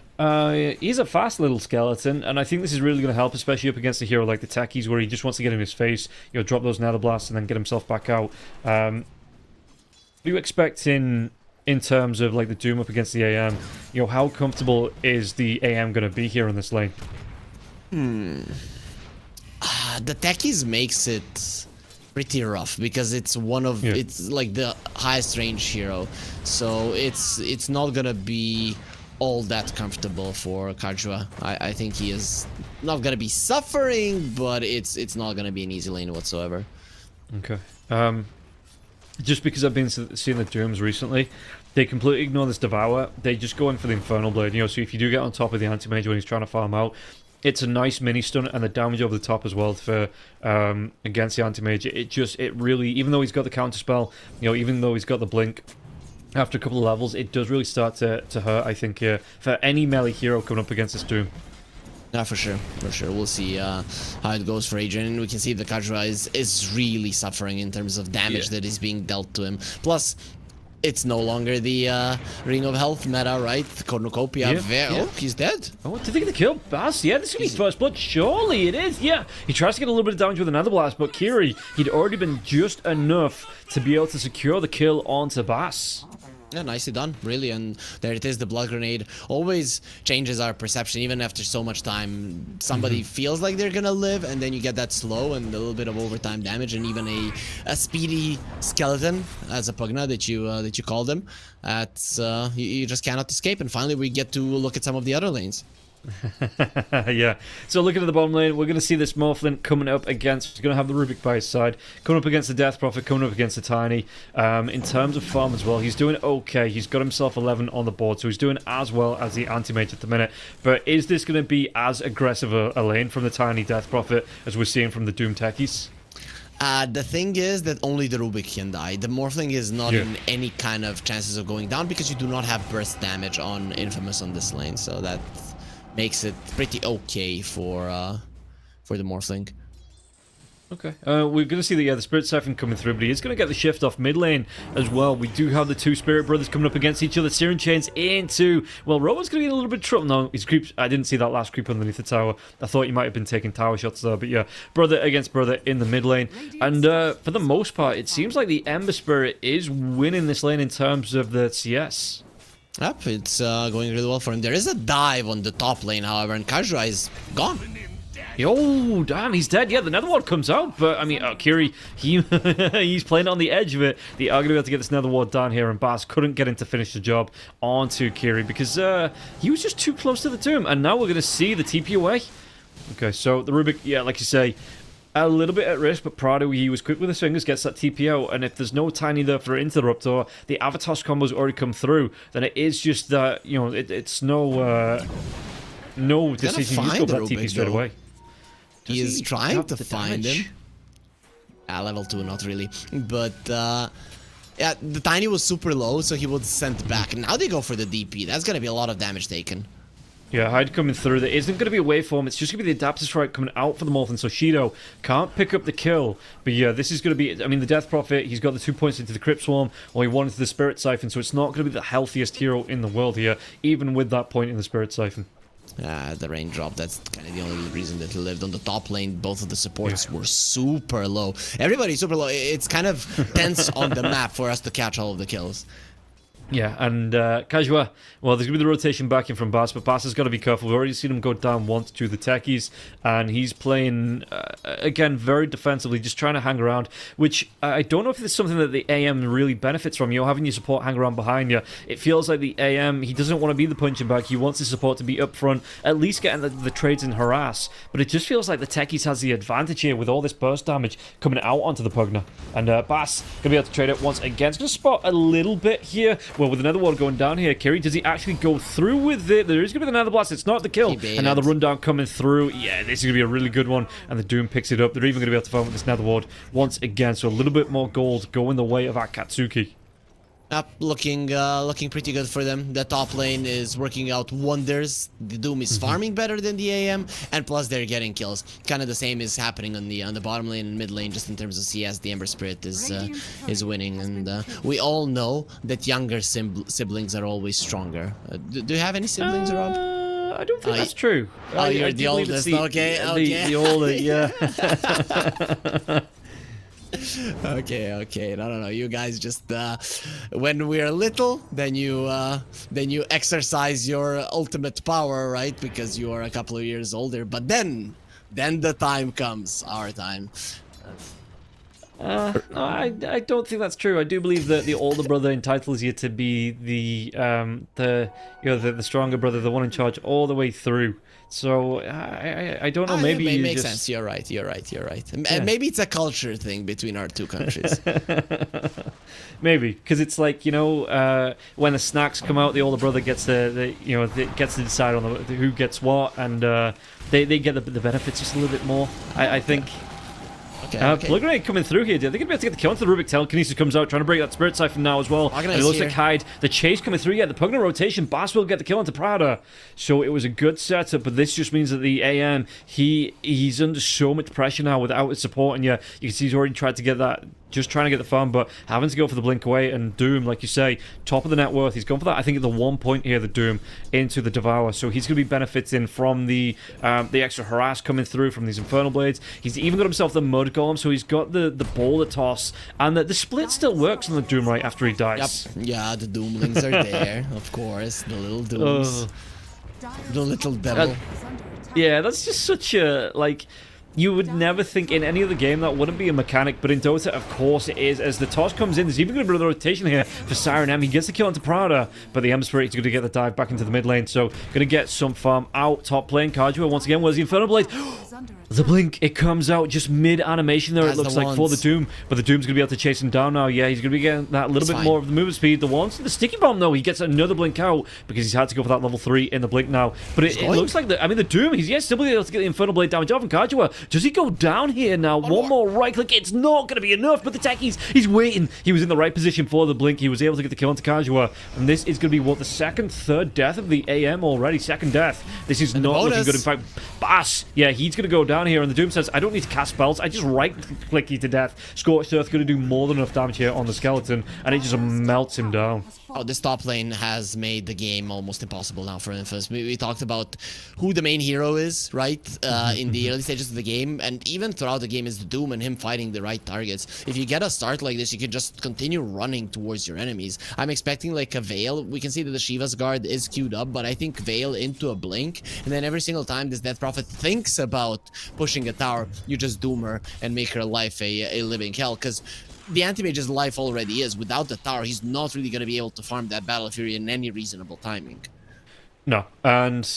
he's a fast little skeleton, and I think this is really going to help, especially up against a hero like the Techies, where he just wants to get in his face, drop those nether blasts, and then get himself back out. What do you expect in terms of like the Doom up against the AM? How comfortable is the AM going to be here in this lane? The Techies makes it pretty rough because it's it's like the highest range hero, so it's not gonna be all that comfortable for Kajua. I think he is not gonna be suffering, but it's not gonna be an easy lane whatsoever. Okay. Just because I've been seeing the Dooms recently, they completely ignore this Devour. They just go in for the Infernal Blade. So if you do get on top of the Anti-Mage when he's trying to farm out, it's a nice mini stun, and the damage over the top as well for against the Anti-Mage. It really, even though he's got the counter spell, even though he's got the blink, after a couple of levels, it does really start to hurt, I think, for any melee hero coming up against this Doom. Yeah, for sure. We'll see how it goes for Adrian. We can see the Kajura is really suffering in terms of damage that is being dealt to him. Plus, it's no longer the Ring of Health meta, right? Cornucopia. Oh, he's dead. Oh, did they get the kill? Bass, yeah, this is going to be first blood. Surely it is, yeah. He tries to get a little bit of damage with another blast, but Kiri, he'd already been just enough to be able to secure the kill onto Bass. Yeah, nicely done, really, and there it is, the blood grenade always changes our perception, even after so much time. Somebody feels like they're gonna live, and then you get that slow and a little bit of overtime damage, and even a speedy skeleton, as a Pugna that you called him. That's you just cannot escape, and finally we get to look at some of the other lanes. Yeah, so looking at the bottom lane, we're going to see this Morphlin coming up against, he's going to have the Rubik by his side, coming up against the Death Prophet, coming up against the Tiny. In terms of farm as well, he's doing okay. He's got himself 11 on the board, so he's doing as well as the Anti-Mage at the minute. But is this going to be as aggressive a lane from the Tiny Death Prophet as we're seeing from the Doom Techies? The thing is that only the Rubik can die. The Morphling is not in any kind of chances of going down because you do not have burst damage on Infamous on this lane, so that makes it pretty okay for the Morphling. Okay, we're going to see the Spirit Siphon coming through, but he is going to get the shift off mid lane as well. We do have the two Spirit Brothers coming up against each other. Siren Chains into... Well, Rowan's going to get a little bit of trouble. No, his creeps... I didn't see that last creep underneath the tower. I thought he might have been taking tower shots there, but yeah. Brother against brother in the mid lane. And for the most part, it seems like the Ember Spirit is winning this lane in terms of the CS. Yep, it's going really well for him. There is a dive on the top lane, however, and Kajura is gone. Oh, damn, he's dead. Yeah, the Nether Ward comes out, but I mean, Kiri, he's playing on the edge of it. They are going to be able to get this Nether Ward down here, and Bass couldn't get in to finish the job onto Kiri because he was just too close to the tomb, and now we're going to see the TP away. Okay, so the Rubik, yeah, like you say, a little bit at risk, but Prado, he was quick with his fingers, gets that TP out, and if there's no Tiny there for Interruptor, the Avatos combo's already come through, then it is just that, it's no decision. You just go for that TP straight away. He is trying to find him. Level 2, not really. But, yeah, the Tiny was super low, so he was sent back. Now they go for the DP. That's going to be a lot of damage taken. Yeah, Hyde coming through. There isn't going to be a waveform. It's just going to be the Adaptive Strike coming out for the Morphin. So Shido can't pick up the kill. But yeah, this is going to be... I mean, the Death Prophet, he's got the 2 points into the Crypt Swarm, or he wanted the Spirit Siphon, so it's not going to be the healthiest hero in the world here, even with that point in the Spirit Siphon. The raindrop, that's kind of the only reason that he lived. On the top lane, both of the supports were super low. Everybody's super low. It's kind of tense on the map for us to catch all of the kills. Yeah, and Kajua, well, there's going to be the rotation back in from Bass, but Bass has got to be careful. We've already seen him go down once to the Techies, and he's playing, again, very defensively, just trying to hang around, which I don't know if it's something that the AM really benefits from, having your support hang around behind you. It feels like the AM, he doesn't want to be the punching bag, he wants his support to be up front, at least getting the trades and harass, but it just feels like the Techies has the advantage here with all this burst damage coming out onto the Pugna. And Bass going to be able to trade it once again. It's going to spot a little bit here. Well, with another one going down here, Kiri, does he actually go through with it? There is going to be the Nether Blast. It's not the kill. And now the rundown coming through. Yeah, this is going to be a really good one. And the Doom picks it up. They're even going to be able to farm with this Nether Ward once again. So a little bit more gold going the way of Akatsuki. Looking pretty good for them. The top lane is working out wonders. The Doom is farming better than the AM, and plus they're getting kills. Kind of the same is happening on the bottom lane and mid lane, just in terms of CS. The Ember Spirit is winning, and we all know that younger siblings are always stronger. Do you have any siblings, Rob? I don't think that's true. You're the oldest. Okay. The older, yeah. Okay. No. You guys just when we're little, then you exercise your ultimate power, right? Because you are a couple of years older. But then the time comes, our time. No, I don't think that's true. I do believe that the older brother entitles you to be the stronger brother, the one in charge all the way through. So I don't know. Maybe it makes sense. You're right. Yeah. Maybe it's a culture thing between our two countries. Maybe because it's like, when the snacks come out, the older brother gets gets to decide on who gets what, and they get the benefits just a little bit more. I think. Okay. Blood Grenade coming through here. They're going to be able to get the kill into the Rubik. Telekinesis comes out, trying to break that Spirit Siphon now as well. And it looks like Hyde. The chase coming through. Yeah, the Pugna rotation. Bass will get the kill into Prada. So it was a good setup, but this just means that the AM, he's under so much pressure now without his support. And yeah, you can see he's already tried to get that, just trying to get the farm, but having to go for the blink away. And Doom, like you say, top of the net worth. He's gone for that, I think, at the 1 point here, the Doom, into the Devour. So he's going to be benefiting from the extra harass coming through from these Infernal Blades. He's even got himself the Mud Golem, so he's got the boulder toss. And the split still works on the Doom right after he dies. Yep. Yeah, the Doomlings are there, of course. The little Dooms. The little devil. Yeah, that's just such a, you would never think in any other game that wouldn't be a mechanic, but in Dota, of course, it is. As the toss comes in, there's even going to be a rotation here for Siren M. He gets the kill onto Prada, but the Ember Spirit is going to get the dive back into the mid lane, so going to get some farm out top lane. Kajua, once again, where's the Infernal Blade? The blink, it comes out just mid-animation there, it looks like, for the Doom. But the Doom's going to be able to chase him down now. Yeah, he's going to be getting that little bit more of the movement speed. The ones, the Sticky Bomb, though, he gets another blink out because he's had to go for that level 3 in the blink now. But it looks like, the Doom, he's still able to get the Infernal Blade damage off. And Kajua, does he go down here now? One more right click, it's not going to be enough. But the techies, he's waiting. He was in the right position for the blink. He was able to get the kill onto Kajua. And this is going to be, the third death of the AM already. Second death. This is not looking good. In fact, Bass, yeah, he's going to go down here. And the Doom says, I don't need to cast spells, I just right-click you to death. Scorched Earth going to do more than enough damage here on the skeleton, and it just melts him down. Oh, this top lane has made the game almost impossible now for Infamous. We talked about who the main hero is, right? In the early stages of the game, and even throughout the game is the Doom and him fighting the right targets. If you get a start like this, you can just continue running towards your enemies. I'm expecting like a Veil. We can see that the Shiva's Guard is queued up, but I think Veil into a blink, and then every single time this Death Prophet thinks about pushing a tower, you just Doom her and make her life a living hell, because the Anti-Mage's life already is. Without the tower, he's not really going to be able to farm that Battle Fury in any reasonable timing. No, and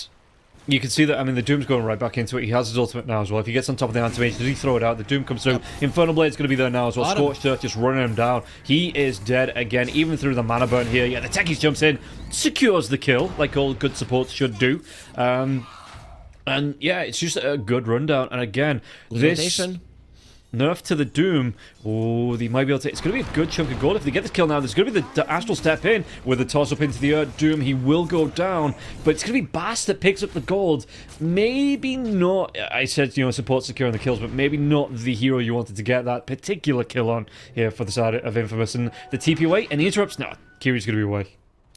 you can see that, the Doom's going right back into it. He has his ultimate now as well. If he gets on top of the Anti-Mage, does he throw it out? The Doom comes through. Yep. Infernal Blade's going to be there now as well. Scorched Earth just running him down. He is dead again, even through the mana burn here. Yeah, the Techies jumps in, secures the kill, like all good supports should do. And yeah, it's just a good rundown. And again, this nerf to the Doom. Oh, they might be able to. It's going to be a good chunk of gold if they get this kill now. There's going to be the Astral Step in with the toss up into the Earth. Doom, he will go down, but it's going to be Bass that picks up the gold. Maybe not. I said, support securing the kills, but maybe not the hero you wanted to get that particular kill on here for the side of Infamous. And the TP away and the interrupts. No, Kiri's going to be away.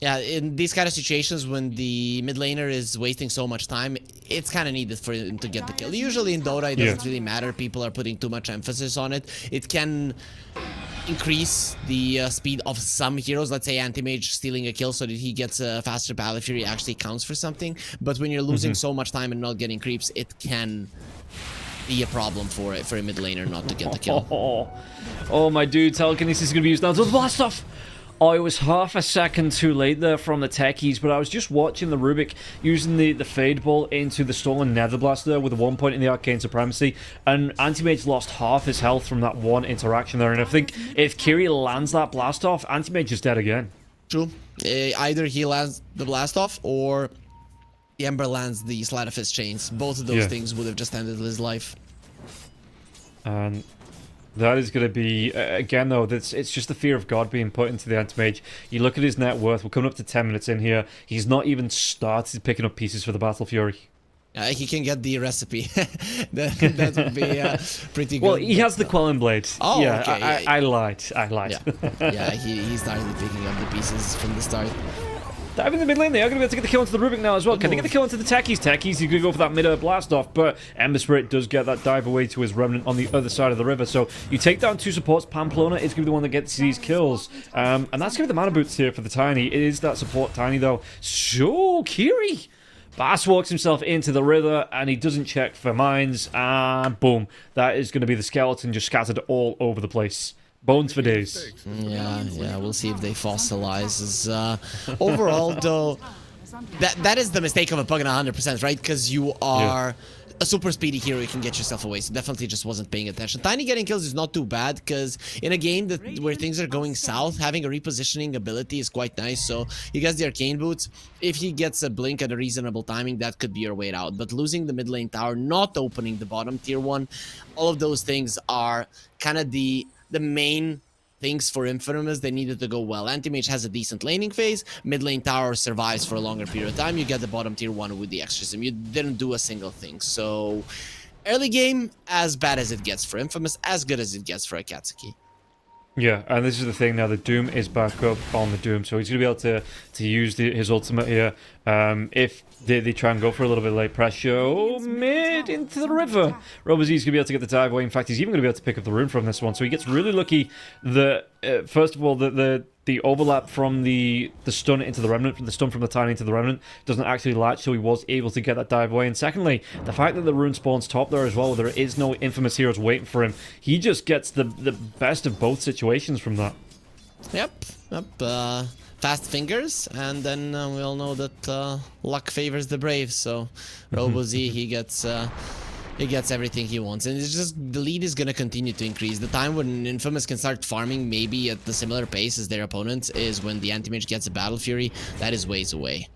Yeah, in these kind of situations when the mid laner is wasting so much time, it's kind of needed for him to get the kill. Usually in Dota, it doesn't really matter. People are putting too much emphasis on it. It can increase the speed of some heroes. Let's say Anti-Mage stealing a kill so that he gets a faster Battle Fury actually counts for something. But when you're losing so much time and not getting creeps, it can be a problem for a mid laner not to get the kill. Oh my dude, Telekinesis is going to be used now to blast off. I was half a second too late there from the techies, but I was just watching the Rubik using the Fade Ball into the stolen Nether Blast there with the 1 point in the Arcane Supremacy, and Anti-Mage lost half his health from that one interaction there, and I think if Kiri lands that blast off, Anti-Mage is dead again. True. Either he lands the blast off, or the Ember lands the Sleight of Fist chains. Both of those things would have just ended his life. And That is going to be, again though, it's just the fear of God being put into the Anti-Mage. You look at his net worth, we're coming up to 10 minutes in here, he's not even started picking up pieces for the Battle Fury. He can get the recipe. that would be pretty good. Well, he has the Quelling Blade. Oh, yeah, okay. I lied. Yeah, he started picking up the pieces from the start. Diving in the mid lane, they are going to be able to get the kill onto the Rubik now as well. Can they get the kill onto the Techies? Techies, he's going to go for that mid-air blast off, but Ember Spirit does get that dive away to his Remnant on the other side of the river. So you take down 2 supports. Pamplona is going to be the one that gets these kills. And that's going to be the mana boots here for the Tiny. It is that support Tiny though. So, Kiri! Bass walks himself into the river and he doesn't check for mines. And boom, that is going to be the skeleton just scattered all over the place. Bones for days. Yeah, we'll see if they fossilize. Overall, though, that is the mistake of a Pugna 100%, right? Because you are a super speedy hero, you can get yourself away. So definitely just wasn't paying attention. Tiny getting kills is not too bad, because in a game where things are going south, having a repositioning ability is quite nice. So he gets the Arcane Boots. If he gets a blink at a reasonable timing, that could be your way out. But losing the mid lane tower, not opening the bottom tier 1, all of those things are kind of the main things for Infamous. They needed to go well. Anti-Mage has a decent laning phase. Mid lane tower survives for a longer period of time. You get the bottom tier 1 with the exorcism. You didn't do a single thing. So early game, as bad as it gets for Infamous, as good as it gets for Akatsuki. Yeah, and this is the thing now, the Doom is back up on the Doom, so he's going to be able to use his ultimate here. If they try and go for a little bit of late pressure, mid into the river. RoboZ's going to be able to get the dive away. In fact, he's even going to be able to pick up the rune from this one, so he gets really lucky that, first of all, the overlap from the stun into the Remnant, the stun from the Tiny into the Remnant, doesn't actually latch, so he was able to get that dive away. And secondly, the fact that the rune spawns top there as well, there is no Infamous heroes waiting for him. He just gets the best of both situations from that. Yep. Fast fingers, and then we all know that luck favors the brave. So RoboZ, he gets everything he wants, and it's just the lead is gonna continue to increase. The time when Infamous can start farming maybe at the similar pace as their opponents is when the Anti-Mage gets a Battle Fury. That is ways away.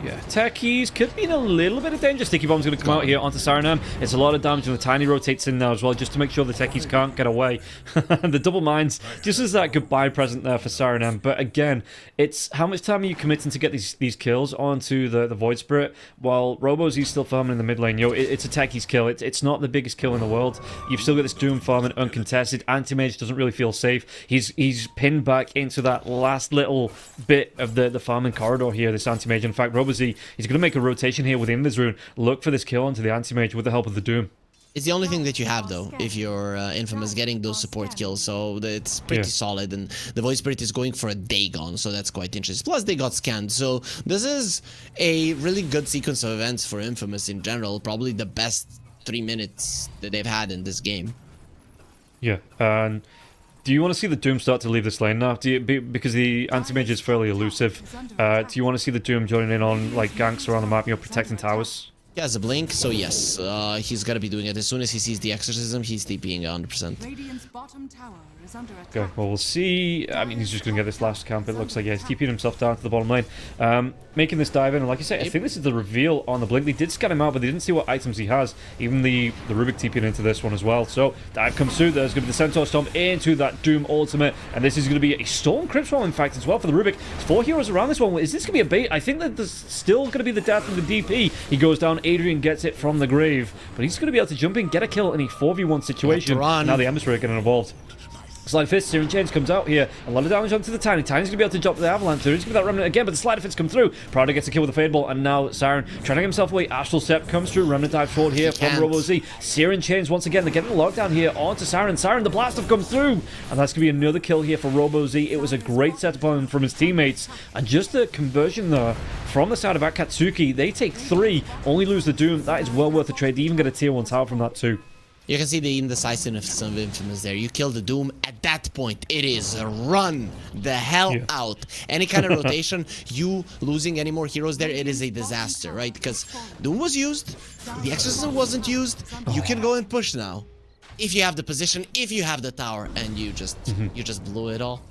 Yeah, Techies could be in a little bit of danger. Sticky Bomb's going to come out here onto Saranam. It's a lot of damage, and the Tiny rotates in now as well, just to make sure the Techies can't get away. The double mines, just as that goodbye present there for Saranam. But again, it's how much time are you committing to get these kills onto the Void Spirit, while RoboZ's still farming in the mid lane. It's a Techies kill. It's not the biggest kill in the world. You've still got this Doom farming uncontested. Anti-Mage doesn't really feel safe. He's pinned back into that last little bit of the farming corridor here, this Anti-Mage. In fact, RoboZ, he's going to make a rotation here within this rune, look for this kill onto the Anti-Mage with the help of the Doom. It's the only thing that you have, though, if you're Infamous, getting those support kills, so it's pretty solid, and the Void Spirit is going for a Dagon, so that's quite interesting. Plus, they got scanned, so this is a really good sequence of events for Infamous in general, probably the best 3 minutes that they've had in this game. Yeah, and do you want to see the Doom start to leave this lane now? Because the Anti-Mage is fairly elusive. Do you want to see the Doom joining in on like ganks around the map, protecting towers? He has a blink, so yes, he's got to be doing it. As soon as he sees the exorcism, he's TPing 100%. Radiant's bottom tower is under attack. Okay, well, we'll see. I mean, he's just going to get this last camp. It looks like, yeah, he's TPing himself down to the bottom lane. Making this dive in, and like I said, I think this is the reveal on the blink. They did scan him out, but they didn't see what items he has. Even the Rubik TPing into this one as well. So, dive comes through. There's going to be the Centaur Stomp into that Doom ultimate, and this is going to be a Storm Crypt Swarm, in fact, as well for the Rubik. 4 heroes around this one. Is this going to be a bait? I think that there's still going to be the death of the DP. He goes down. Adrian gets it from the grave, but he's going to be able to jump in, get a kill in a 4v1 situation. Now the Emissary are getting involved. Slide Fist, Searing Chains comes out here. A lot of damage onto the Tiny. Tiny's going to be able to drop the Avalanche. There is going to be that Remnant again, but the Slider Fist come through. Prowler gets a kill with the Fade Ball, and now Siren trying to get himself away. Astral Step comes through. Remnant dive forward here from RoboZ. Searing Chains once again. They're getting the lockdown here onto Siren. Siren, the Blast have come through, and that's going to be another kill here for RoboZ. It was a great setup on him from his teammates, and just the conversion there from the side of Akatsuki. They take 3, only lose the Doom. That is well worth the trade. They even get a tier 1 tower from that too. You can see the indecisiveness of Infamous there. You kill the Doom. At that point, it is a run the hell out. Any kind of rotation, you losing any more heroes there, it is a disaster, right? Because Doom was used, the Exorcism wasn't used. You can go and push now. If you have the position, if you have the tower, and you just blew it all.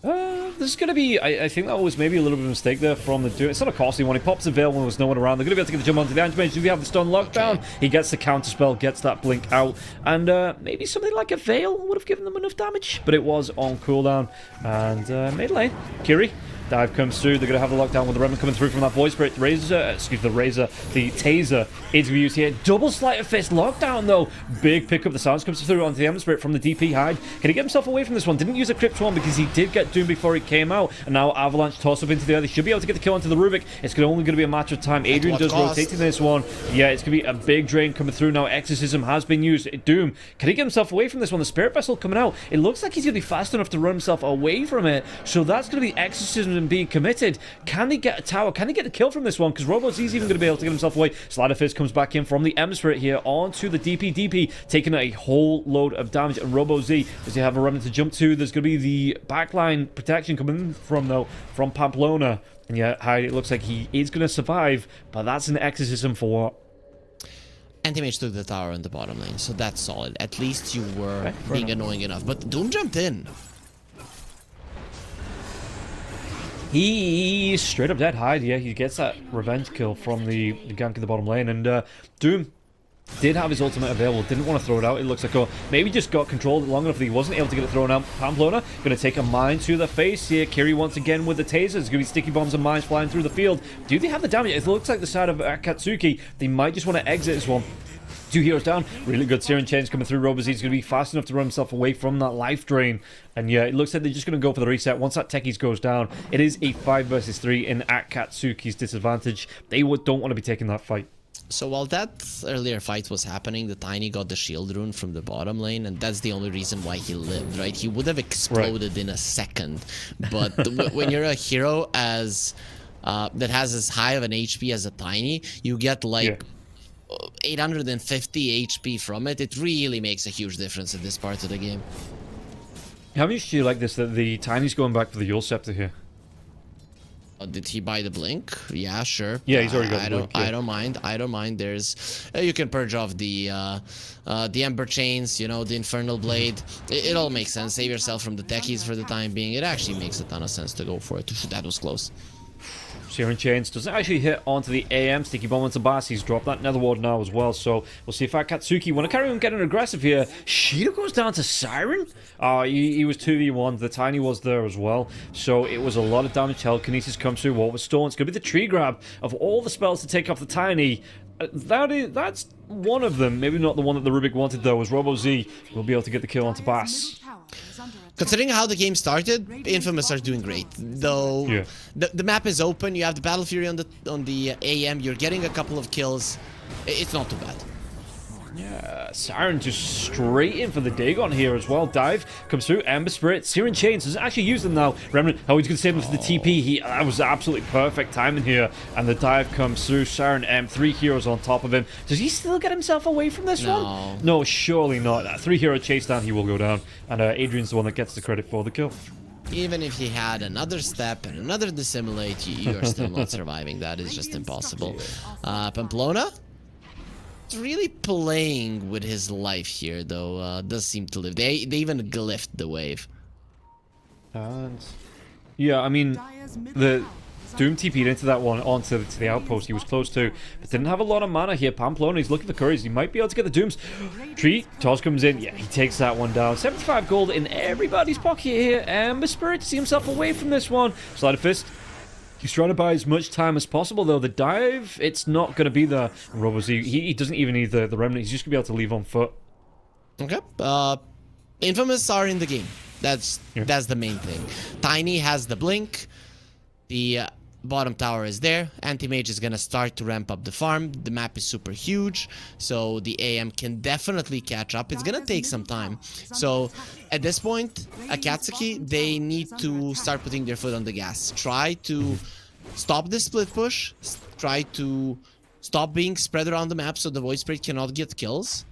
This is going to be... I think that was maybe a little bit of a mistake there from the Doom. It's not a costly one. He pops the Veil when there's no one around. They're going to be able to get the jump onto the Anti-Mage. Do we have the stun lockdown? Okay. He gets the counter spell, gets that blink out. And maybe something like a Veil would have given them enough damage. But it was on cooldown. And mid lane, Kiri. Dive comes through. They're going to have the lockdown with the Remnant coming through from that Void Spirit. The Taser is to be used here. Double Sleight of Fist lockdown, though. Big pick up. The Silence comes through onto the Ember Spirit from the DP hide. Can he get himself away from this one? Didn't use a Crypt one because he did get Doom before he came out. And now Avalanche toss up into the air. They should be able to get the kill onto the Rubik. It's only going to be a matter of time. Adrian does rotate in this one. Yeah, it's going to be a big drain coming through now. Exorcism has been used. Doom, can he get himself away from this one? The Spirit Vessel coming out. It looks like he's going to be fast enough to run himself away from it. So that's going to be Exorcism and being committed. Can he get a tower? Can he get the kill from this one? Because RoboZ's even going to be able to get himself away. Slider Fist comes back in from the Ember Spirit here onto the DP. DP taking a whole load of damage. And RoboZ, does he have a Remnant to jump to? There's going to be the backline protection coming in from Pamplona. And yeah, Hyde, it looks like he is going to survive. But that's an Exorcism for what? Anti-Mage took the tower in the bottom lane, so that's solid. At least you were Okay, being annoying enough. But Doom jumped in. He's straight up dead. Hyde, yeah, he gets that revenge kill from the gank in the bottom lane. And Doom did have his ultimate available, didn't want to throw it out. It looks like, maybe just got controlled long enough that he wasn't able to get it thrown out. Pamplona going to take a mine to the face here. Kiri once again with the taser. There's going to be sticky bombs and mines flying through the field. Do they have the damage? It looks like the side of Akatsuki. They might just want to exit this one. 2 heroes down. Really good Searing Chains coming through. RoboZ is going to be fast enough to run himself away from that life drain. And yeah, it looks like they're just going to go for the reset. Once that Techies goes down, it is a 5 versus 3 in Akatsuki's disadvantage. They don't want to be taking that fight. So while that earlier fight was happening, the Tiny got the shield rune from the bottom lane, and that's the only reason why he lived, right? He would have exploded in a second. But when you're a hero as that has as high of an HP as a Tiny, you get like 850 HP from it. It really makes a huge difference in this part of the game. How much do you like this, that the Tiny's going back for the Yule Scepter here? Did he buy the blink? Yeah, sure. Yeah, he's already got the blink. I don't mind. I don't mind. There's you can purge off the Ember Chains, you know, the Infernal Blade. It all makes sense. Save yourself from the Techies for the time being. It actually makes a ton of sense to go for it. That was close. Searing Chains doesn't actually hit onto the AM. Sticky Bomb onto Bass. He's dropped that Nether Ward now as well. So we'll see if Akatsuki want to carry on getting aggressive here. Shido goes down to Siren. He was 2v1. The Tiny was there as well. So it was a lot of damage. Telekinesis comes through. What was Stone? It's going to be the tree grab of all the spells to take off the Tiny. That's one of them. Maybe not the one that the Rubik wanted though. Was RoboZ will be able to get the kill onto Bass. Considering how the game started, Infamous are doing great. Though the map is open, you have the Battle Fury on the AM, you're getting a couple of kills. It's not too bad. Yeah, Siren just straight in for the Dagon here as well. Dive comes through, Ember Spirit, Searing Chains doesn't actually use them now. Remnant, he's going to save them for the TP. That was absolutely perfect timing here. And the dive comes through, Siren, 3 heroes on top of him. Does he still get himself away from this one? No, surely not. That 3 hero chase down, he will go down. And Adrian's the one that gets the credit for the kill. Even if he had another step and another dissimulate, you are still not surviving. That is just impossible. Pamplona? Really playing with his life here though. Does seem to live. They even glyphed the wave. And yeah, I mean the Doom TP'd into that one onto the outpost he was close to, but didn't have a lot of mana here. Pamplona, he's looking for couriers. He might be able to get the Dooms. Tree, Toss comes in. Yeah, he takes that one down. 75 gold in everybody's pocket here. Ember Spirit to see himself away from this one. Slider Fist. He's trying to buy as much time as possible, though. The dive, it's not going to be there. RoboZ, he doesn't even need the Remnant. He's just going to be able to leave on foot. Okay. Infamous are in the game. That's the main thing. Tiny has the blink. The bottom tower is there. Anti-Mage is going to start to ramp up the farm. The map is super huge, so the AM can definitely catch up. It's going to take some time. So at this point, Akatsuki, they need to start putting their foot on the gas. Try to stop the split push. Try to stop being spread around the map so the Void Spirit cannot get kills.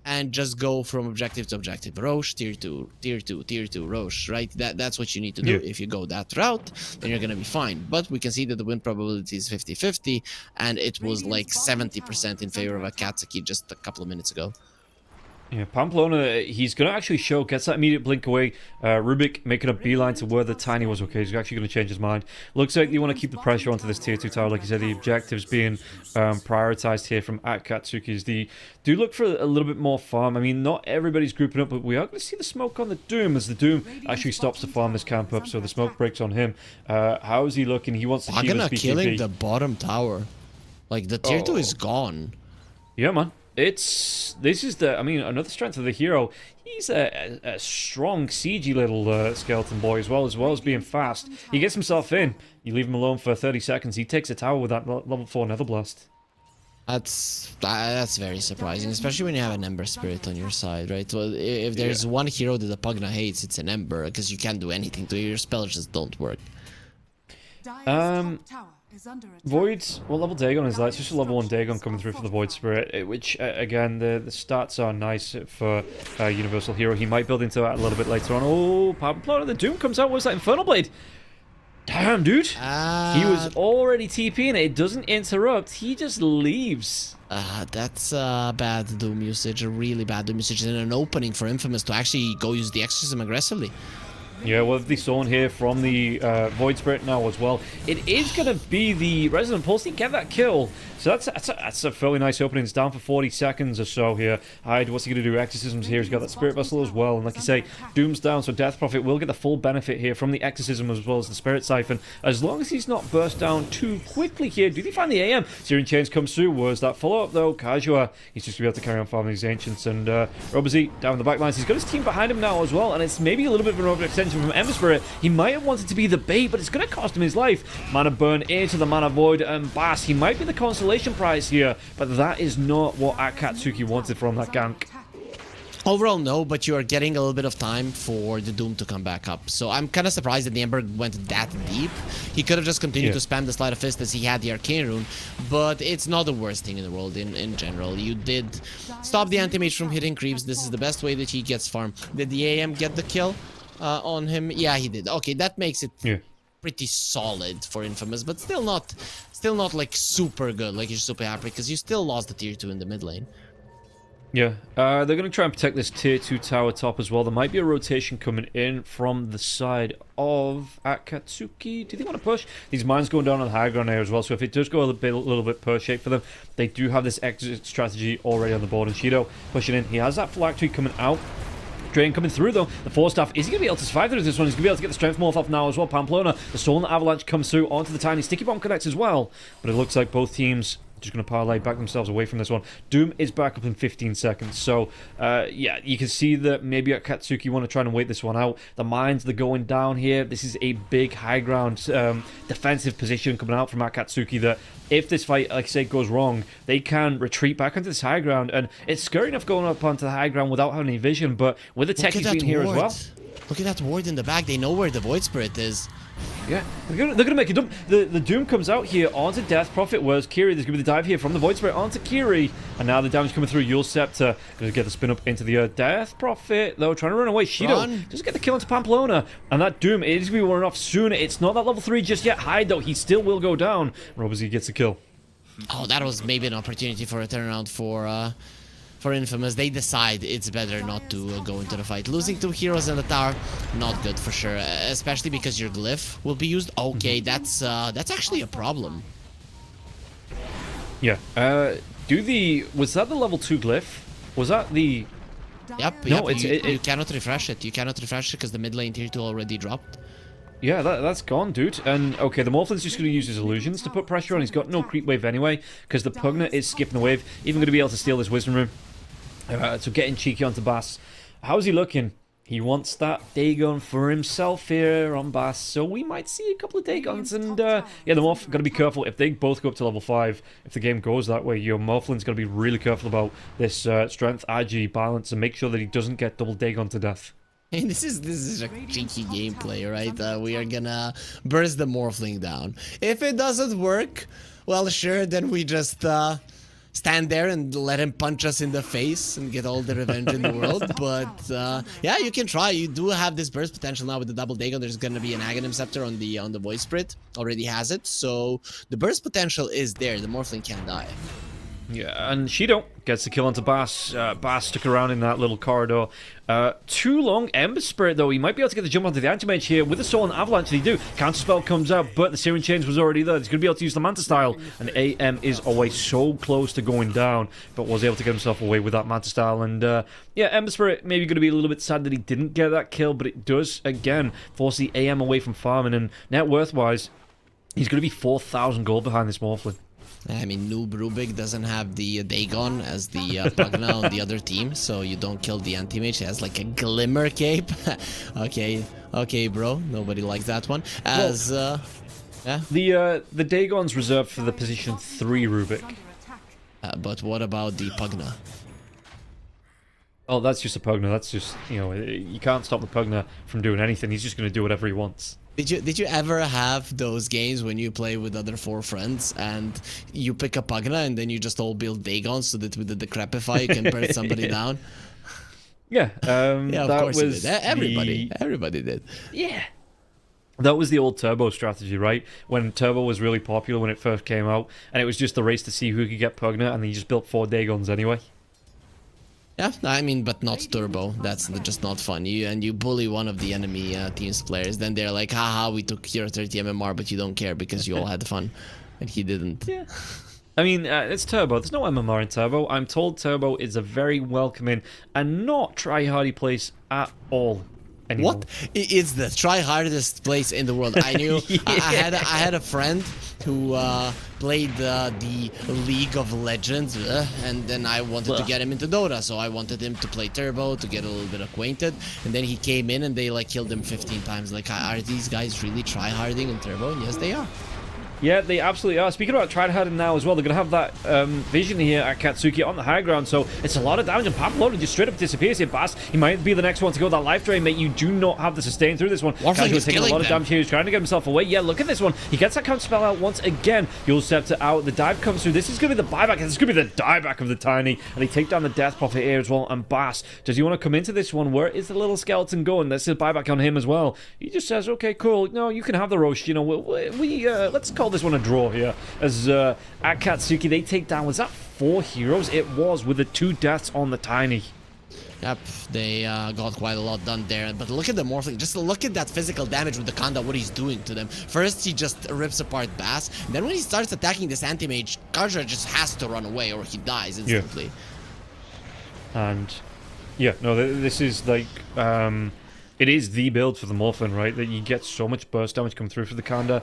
And just go from objective to objective. Roche, tier 2, tier 2, tier 2, Roche, right? That's what you need to do. If you go that route, then you're going to be fine. But we can see that the win probability is 50-50, and it was like 70% in favor of Akatsuki just a couple of minutes ago. Yeah, Pamplona, he's going to actually show, gets that immediate blink away. Rubik making a beeline to where the Tiny was. Okay, he's actually going to change his mind. Looks like you want to keep the pressure onto this tier 2 tower. Like you said, the objectives being prioritized here from Akatsuki. They do look for a little bit more farm. I mean, not everybody's grouping up, but we are going to see the smoke on the Doom as the Doom actually stops to farm this camp up. So the smoke breaks on him. How is he looking? He wants to keep his BKB. Killing the bottom tower. Like, the tier 2 is gone. Yeah, man. This is the, I mean, another strength of the hero. He's a strong, siegey little skeleton boy as well as being fast. He gets himself in. You leave him alone for 30 seconds. He takes a tower with that level 4 Nether Blast. That's very surprising, especially when you have an Ember Spirit on your side, right? Well, if there's one hero that the Pugna hates, it's an Ember, because you can't do anything to it. Your spells just don't work. Void, what level Dagon is that? It's just a level 1 Dagon coming through for the Void Spirit, which, again, the stats are nice for Universal Hero. He might build into that a little bit later on. Oh, Pamplona, the Doom comes out. What's that? Infernal Blade? Damn, dude. He was already TPing. It doesn't interrupt. He just leaves. That's bad Doom usage, a really bad Doom usage, and an opening for Infamous to actually go use the Exorcism aggressively. Yeah, well, the Thorn here from the Void Spirit now as well. It is going to be the Resonant Pulse. He get that kill. So that's a fairly nice opening. It's down for 40 seconds or so here. Hyde, what's he going to do? Exorcisms here. He's got that Spirit Vessel as well. And like you say, Doom's down, so Death Prophet will get the full benefit here from the Exorcism as well as the Spirit Siphon. As long as he's not burst down too quickly here. Do they find the AM? Searing Chains comes through. Where's that follow-up though? Kajua, he's just going to be able to carry on farming these Ancients. And Robazy down in the back lines. He's got his team behind him now as well. And it's maybe a little bit of an overextension from Ember Spirit. He might have wanted to be the bait, but it's going to cost him his life. Mana Burn into the Mana Void, and Bass, he might be the consolation prize here, but that is not what Akatsuki wanted from that gank. Overall, no, but you are getting a little bit of time for the Doom to come back up. So I'm kind of surprised that the Ember went that deep. He could have just continued to spam the Sleight of Fist as he had the Arcane Rune, but it's not the worst thing in the world in general. You did stop the Anti-Mage from hitting creeps. This is the best way that he gets farm. Did the AM get the kill on him? Yeah, he did. Okay, that makes it pretty solid for Infamous, but still not like super good, like you're super happy, because you still lost the tier 2 in the mid lane. Yeah, they're going to try and protect this tier 2 tower top as well. There might be a rotation coming in from the side of Akatsuki. Do they want to push? These mines going down on the high ground here as well, so if it does go a little bit pear-shaped for them, they do have this exit strategy already on the board. And Shido pushing in. He has that phylactery coming out. Drain coming through though. The Force Staff, is he going to be able to survive through this one? He's going to be able to get the Strength Morph off now as well. Pamplona, the Stolen Avalanche comes through onto the Tiny. Sticky Bomb connects as well. But it looks like both teams just going to parlay back themselves away from this one. Doom is back up in 15 seconds. So, yeah, you can see that maybe Akatsuki want to try and wait this one out. The mines, they're going down here. This is a big high ground defensive position coming out from Akatsuki that if this fight, like I say, goes wrong, they can retreat back onto this high ground. And it's scary enough going up onto the high ground without having any vision, but with the techies being here as well. Look at that ward in the back. They know where the Void Spirit is. Yeah, they're gonna make a dump. The Doom comes out here onto Death Prophet, whereas Kiri, there's gonna be the dive here from the Void Spirit onto Kiri, and now the damage coming through. Yule Scepter gonna get the spin up into the Death Prophet, though, trying to run away. Shido just get the kill into Pamplona, and that Doom is gonna be wearing off soon. It's not that level 3 just yet. Hyde though, he still will go down. Robazy gets the kill. Oh, that was maybe an opportunity for a turnaround for Infamous. They decide it's better not to go into the fight. Losing 2 heroes in the tower, not good for sure, especially because your glyph will be used. Okay, that's actually a problem. Yeah. Was that the level 2 glyph? Was that the? Yep. No, you cannot refresh it. You cannot refresh it because the mid lane tier 2 already dropped. Yeah, that's gone, dude. And, okay, the Morphlin's just going to use his illusions to put pressure on. He's got no creep wave anyway, because the Pugna is skipping the wave. Even going to be able to steal this Wisdom Rune. So getting cheeky onto Bass. How's he looking? He wants that Dagon for himself here on Bass. So we might see a couple of Dagons. And, yeah, the Morph, got to be careful. If they both go up to level 5, if the game goes that way, your Morphlin's got to be really careful about this strength, IG balance, and make sure that he doesn't get double Dagon to death. And this is a cheeky gameplay, right? We are gonna burst the Morphling down. If it doesn't work, well, sure, then we just stand there and let him punch us in the face and get all the revenge in the world. But yeah, you can try. You do have this burst potential now with the double Dagon. There's gonna be an Aghanim Scepter on the Void Spirit. Already has it, so the burst potential is there. The Morphling can't die. Yeah, and Shido gets the kill onto Bass. Bass stuck around in that little corridor. Too long. Ember Spirit, though, he might be able to get the jump onto the anti-mage here. With the Soul and Avalanche, they do. Counterspell comes out, but the Searing Chains was already there. He's going to be able to use the Manta Style, and AM is always so close to going down, but was able to get himself away with that Manta Style. And yeah, Ember Spirit maybe going to be a little bit sad that he didn't get that kill, but it does, again, force the AM away from farming. And net worth-wise, he's going to be 4,000 gold behind this Morphling. I mean, Noob Rubik doesn't have the Dagon as the Pugna on the other team, so you don't kill the anti-mage. He has like a Glimmer Cape. okay, bro. Nobody likes that one. As, yeah? The Dagon's reserved for the position 3 Rubik. But what about the Pugna? Oh, that's just a Pugna. That's just, you know, you can't stop the Pugna from doing anything. He's just going to do whatever he wants. Did you ever have those games when you play with other 4 friends and you pick a Pugna and then you just all build Dagons so that with the Decrepify you can burn somebody down? Yeah, yeah, of course you did. Everybody did. Yeah. That was the old Turbo strategy, right? When Turbo was really popular when it first came out, and it was just the race to see who could get Pugna, and then you just built 4 Dagons anyway. Yeah, I mean, but not Turbo. That's just not fun. You bully one of the enemy team's players, then they're like, haha, we took your 30 MMR, but you don't care because you all had fun. And he didn't. Yeah. I mean, it's Turbo. There's no MMR in Turbo. I'm told Turbo is a very welcoming and not try-hardy place at all. Anymore. What? It's the try-hardest place in the world. I knew. Yeah. I had a friend who played the League of Legends, and then I wanted to get him into Dota, so I wanted him to play Turbo to get a little bit acquainted, and then he came in and they like killed him 15 times. Like, are these guys really try-harding in Turbo? And yes, they are. Yeah, they absolutely are. Speaking about tryharding now as well, they're going to have that vision here at Katsuki on the high ground, so it's a lot of damage, and Papillon just straight up disappears here. Bass, he might be the next one to go that life drain, mate. You do not have the sustain through this one. Casual taking a lot of damage here. He's trying to get himself away. Yeah, look at this one. He gets that counter spell out once again. You'll Scepter out. The dive comes through. This is going to be the buyback. This is going to be the dieback of the Tiny, and they take down the Death Prophet here as well. And Bass, does he want to come into this one? Where is the little skeleton going? That's the buyback on him as well. He just says, okay, cool. No, you can have the roast. You know, let's call this one a draw here. As at Katsuki, they take down, was that 4 heroes? It was, with the 2 deaths on the Tiny. Yep, they got quite a lot done there. But look at the Morphling. Just look at that physical damage with the Kanda, what he's doing to them. First, he just rips apart Bass. And then when he starts attacking this anti-mage, Karja just has to run away or he dies instantly. Yeah. And, yeah, no, this is like... it is the build for the Morphin, right? That you get so much burst damage coming through for the Kanda,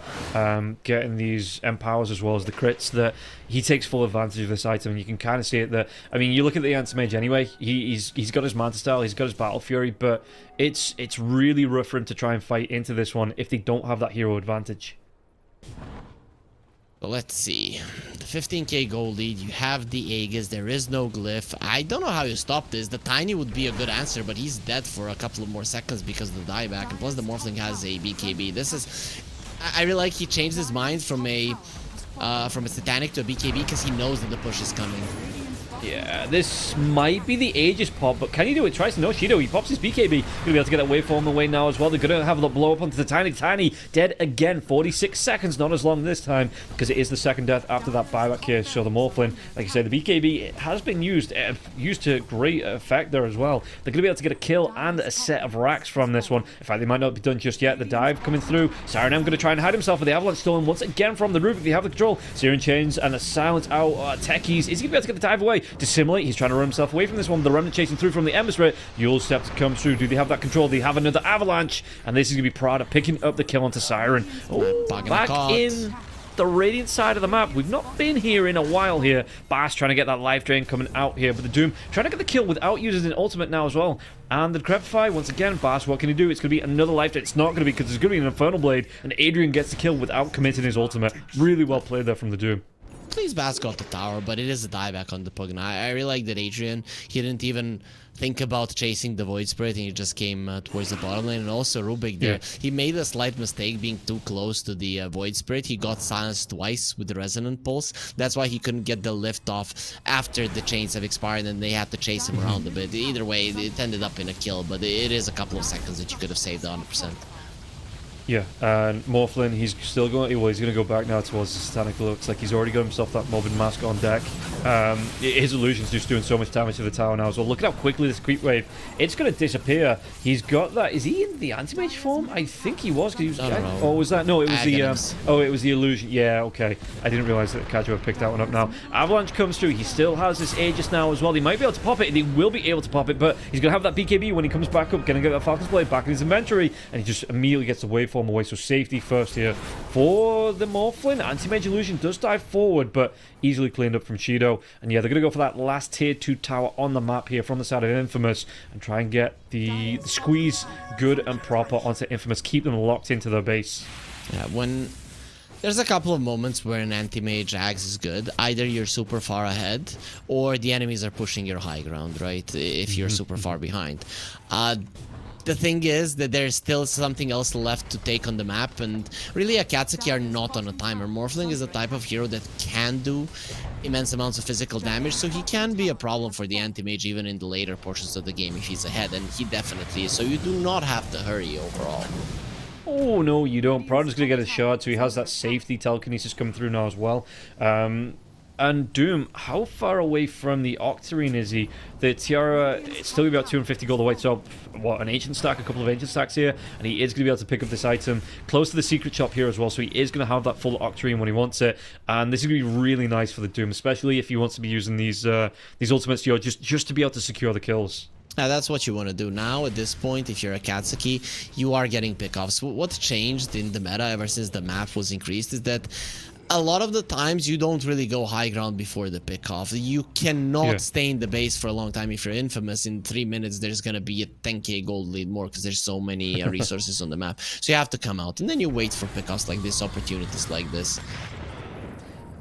getting these empowers as well as the crits, that he takes full advantage of this item, and you can kind of see it that, I mean, you look at the Anti-Mage anyway, he's got his Manta Style, he's got his Battle Fury, but it's really rough for him to try and fight into this one if they don't have that hero advantage. Let's see. The 15k gold lead, you have the Aegis, there is no glyph. I don't know how you stop this. The Tiny would be a good answer, but he's dead for a couple of more seconds because of the dieback, and plus the Morphling has a BKB. This is... I really like he changed his mind from a Satanic to a BKB because he knows that the push is coming. Yeah, this might be the Aegis pop, but can he do it? Tries to no Shido. He pops his BKB. Gonna be able to get that waveform away now as well. They're gonna have the blow up onto the Tiny. Tiny dead again. 46 seconds, not as long this time, because it is the second death after that buyback here. So the Morphling, like I said, the BKB has been used to great effect there as well. They're gonna be able to get a kill and a set of racks from this one. In fact, they might not be done just yet. The dive coming through. Siren M gonna try and hide himself with the Avalanche stolen once again from the roof if they have the control. Searing Chains and the silence out. Techies. Is he gonna be able to get the dive away? Dissimulate. He's trying to run himself away from this one. The Remnant chasing through from the Ember Spirit. Yule Scepter comes through. Do they have that control? They have another Avalanche. And this is going to be Prada picking up the kill onto Siren. Oh, back in the Radiant side of the map. We've not been here in a while here. Bass trying to get that life drain coming out here. But the Doom trying to get the kill without using an ultimate now as well. And the Decrepify, once again, Bass, what can he do? It's going to be another life drain. It's not going to be, because there's going to be an Infernal Blade. And Adrian gets the kill without committing his ultimate. Really well played there from the Doom. Please Bass got the tower, but it is a dieback on the Pugna. I really like that Adrian, he didn't even think about chasing the Void Spirit, and he just came towards the bottom lane. And also Rubik there, he made a slight mistake being too close to the Void Spirit. He got silenced twice with the Resonant Pulse. That's why he couldn't get the lift off after the chains have expired, and they had to chase him around a bit. Either way, it ended up in a kill, but it is a couple of seconds that you could have saved 100%. Yeah, and Morphlin, he's still going. Well, he's going to go back now towards the Satanic. Looks like he's already got himself that Mobbing Mask on deck. His illusion's just doing so much damage to the tower now. So look at how quickly this creep wave, it's going to disappear. He's got that. Is he in the anti-mage form? I think he was. Cause he was. Or was that? No, it was it was the illusion. Yeah, okay. I didn't realize that Kajua picked that one up now. Avalanche comes through. He still has this Aegis now as well. He might be able to pop it. He will be able to pop it, but he's going to have that BKB when he comes back up. Going to get that Falcon's Blade back in his inventory, and he just immediately gets the waveform away. So safety first here for the Morphlin. Anti-Mage Illusion does dive forward, but easily cleaned up from Shido. And yeah, they're going to go for that last tier 2 tower on the map here from the side of Infamous and try and get the squeeze good and proper onto Infamous. Keep them locked into their base. Yeah, when there's a couple of moments where an anti-mage axe is good. Either you're super far ahead, or the enemies are pushing your high ground, right? If you're super far behind. The thing is that there's still something else left to take on the map, and really Akatsuki are not on a timer. Morphling is the type of hero that can do immense amounts of physical damage, so he can be a problem for the anti-mage even in the later portions of the game if he's ahead, and he definitely is, so you do not have to hurry overall. Oh, no, you don't. Prada's going to get a shard, so he has that safety telekinesis coming through now as well. And Doom, how far away from the Octarine is he? The Tiara, it's still going to be about 250 gold away, so what, an Ancient Stack, a couple of Ancient Stacks here, and he is going to be able to pick up this item. Close to the Secret Shop here as well, so he is going to have that full Octarine when he wants it, and this is going to be really nice for the Doom, especially if he wants to be using these ultimates just to be able to secure the kills. That's what you want to do now. At this point, if you're a Akatsuki, you are getting pickoffs. What's changed in the meta ever since the map was increased is that a lot of the times you don't really go high ground before the pickoff. You cannot stay in the base for a long time. If you're Infamous, in 3 minutes there's gonna be a 10k gold lead more because there's so many resources on the map. So you have to come out and then you wait for pickoffs like this, opportunities like this.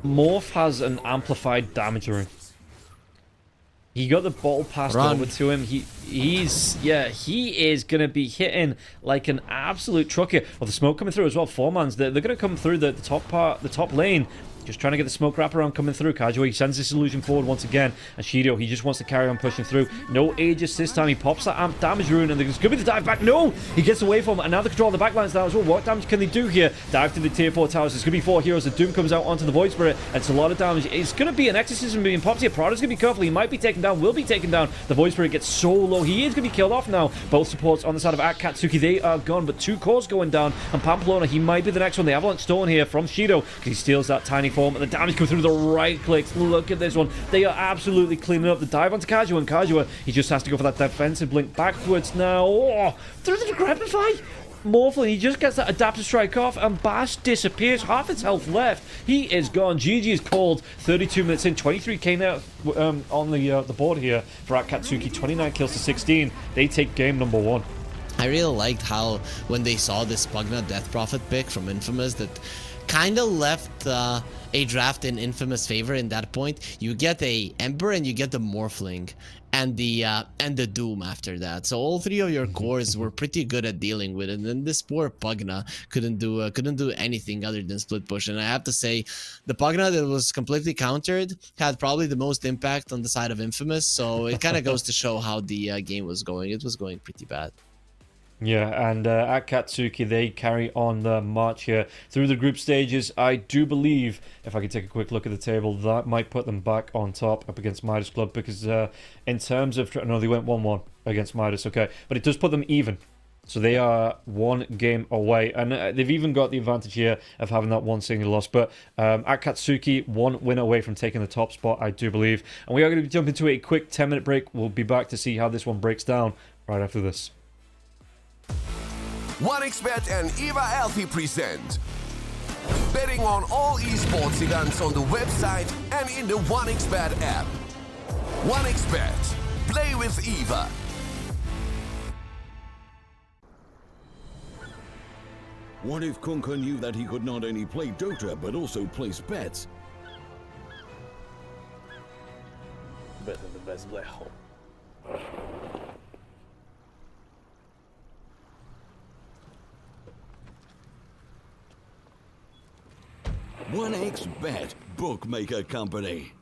Morph has an amplified damage rune. He got the ball passed over to him. He is gonna be hitting like an absolute truck here. Well, the smoke coming through as well. Four-mans, they're gonna come through the top lane. Just trying to get the smoke wraparound coming through. Kajua, he sends this illusion forward once again. And Shido, he just wants to carry on pushing through. No Aegis this time. He pops that amp damage rune, and there's going to be the dive back. No! He gets away from it, and now they control the backlines now as well. What damage can they do here? Dive to the tier 4 towers. There's going to be 4 heroes. The Doom comes out onto the Void Spirit, and it's a lot of damage. It's going to be an Exorcism being popped here. Prada's going to be careful. He might be taken down, will be taken down. The Void Spirit gets so low. He is going to be killed off now. Both supports on the side of Akatsuki, they are gone, but 2 cores going down. And Pamplona, he might be the next one. The Avalanche Stone here from Shido, because he steals that tiny form, and the damage comes through the right clicks. Look at this one. They are absolutely cleaning up the dive onto Kajua, and Kajua, he just has to go for that defensive blink backwards now. Oh, through the Decrepify. Morphlin, he just gets that adaptive strike off, and Bash disappears. Half his health left. He is gone. GG is called. 32 minutes in, 23k now on the board here for Akatsuki. 29 kills to 16. They take game number 1. I really liked how when they saw this Pugna Death Prophet pick from Infamous that kind of left a draft in Infamous favor in that point. You get a Ember and you get the Morphling and the Doom after that. So all 3 of your cores were pretty good at dealing with it. And then this poor Pugna couldn't do anything other than split push. And I have to say, the Pugna that was completely countered had probably the most impact on the side of Infamous. So it kind of goes to show how the game was going. It was going pretty bad. Yeah, and Akatsuki, they carry on the march here through the group stages. I do believe, if I can take a quick look at the table, that might put them back on top up against Midas Club, because in terms of... No, they went 1-1 against Midas, okay. But it does put them even. So they are 1 game away, and they've even got the advantage here of having that 1 single loss. But Akatsuki, 1 win away from taking the top spot, I do believe. And we are going to be jumping to a quick 10-minute break. We'll be back to see how this one breaks down right after this. 1xBet and EVA Alfie present betting on all esports events on the website and in the 1xBet app. 1xBet. Play with EVA. What if Kunka knew that he could not only play Dota but also place bets? Better than the best black hole. 1xBet, bookmaker company.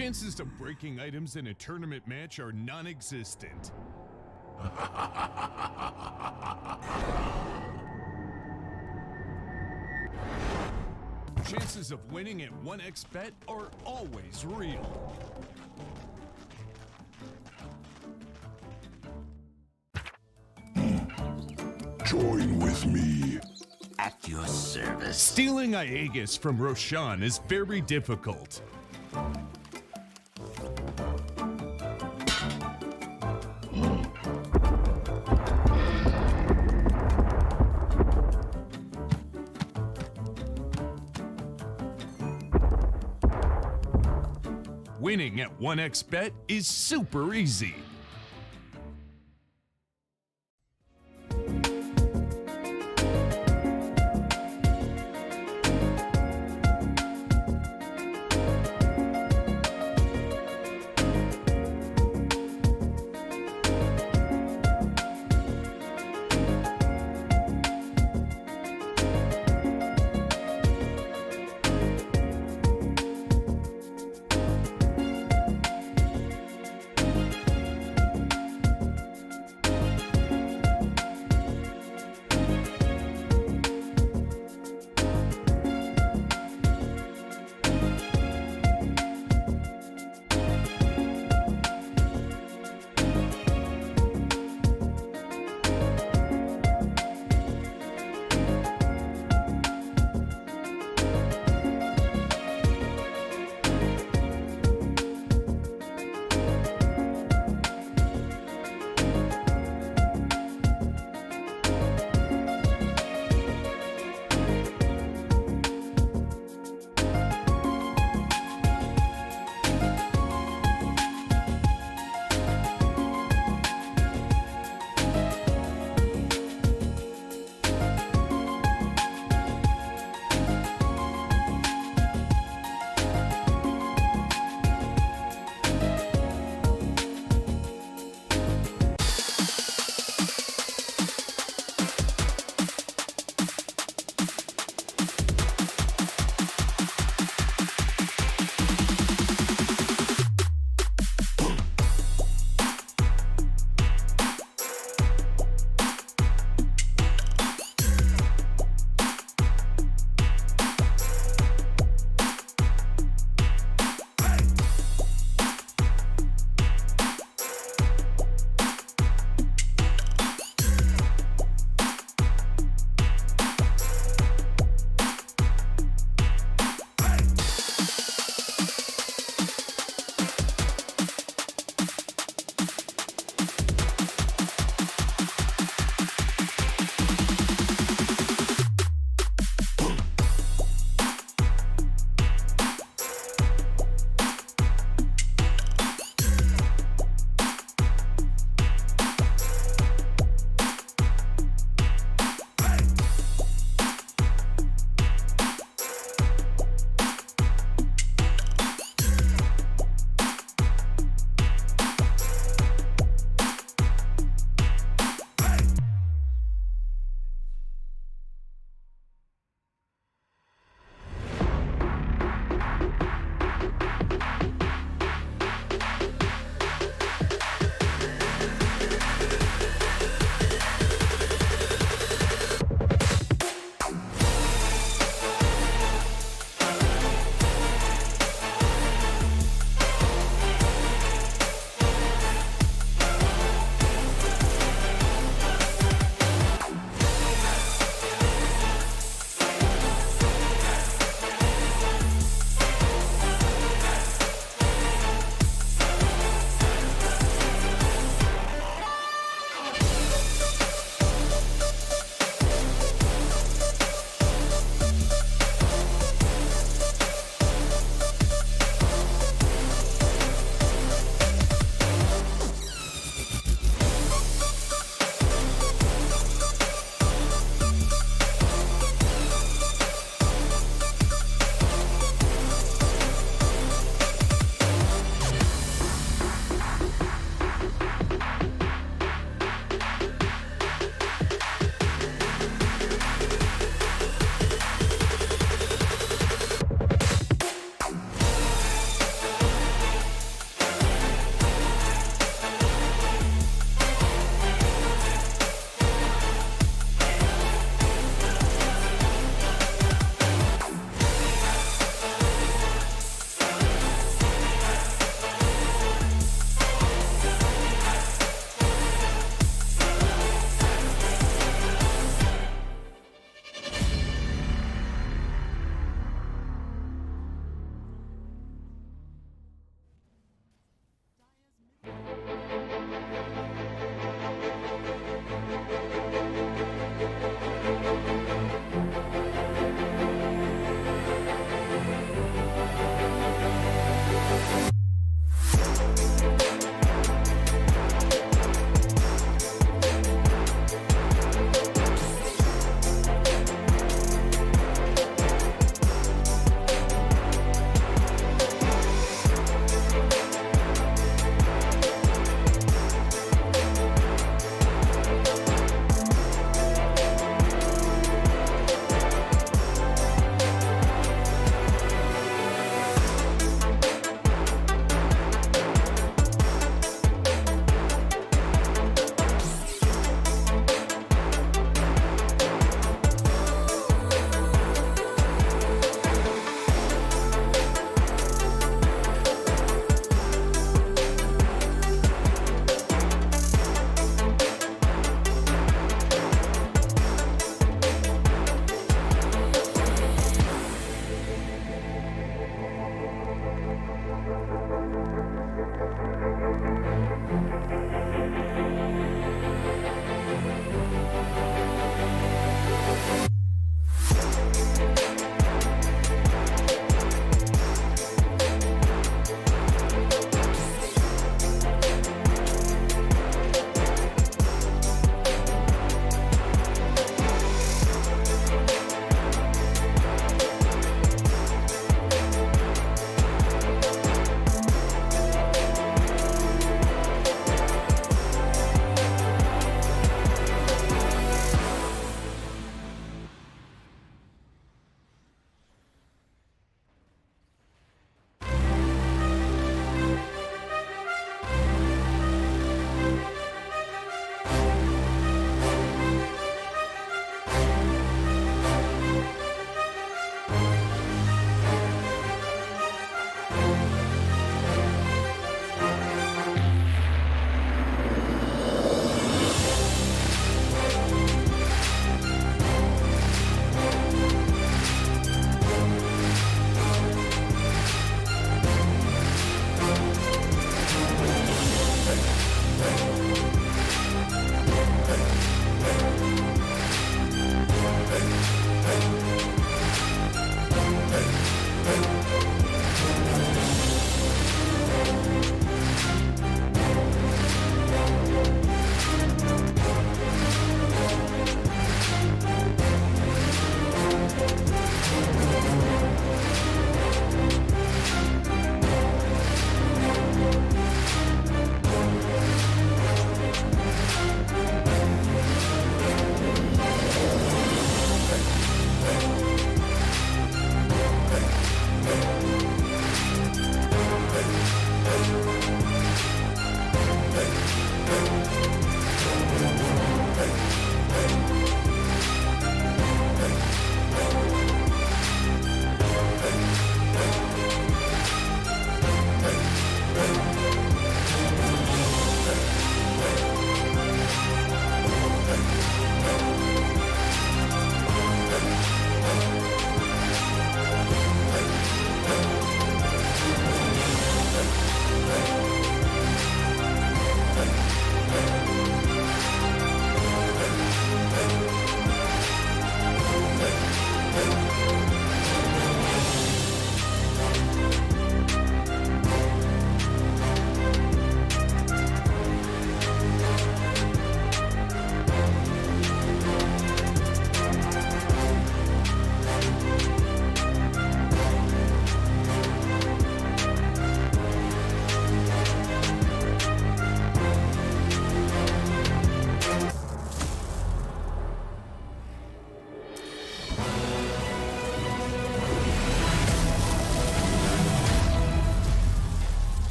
Chances of breaking items in a tournament match are non-existent. Chances of winning at 1xBet are always real. Join with me. At your service. Stealing Aegis from Roshan is very difficult. Winning at 1xBet is super easy.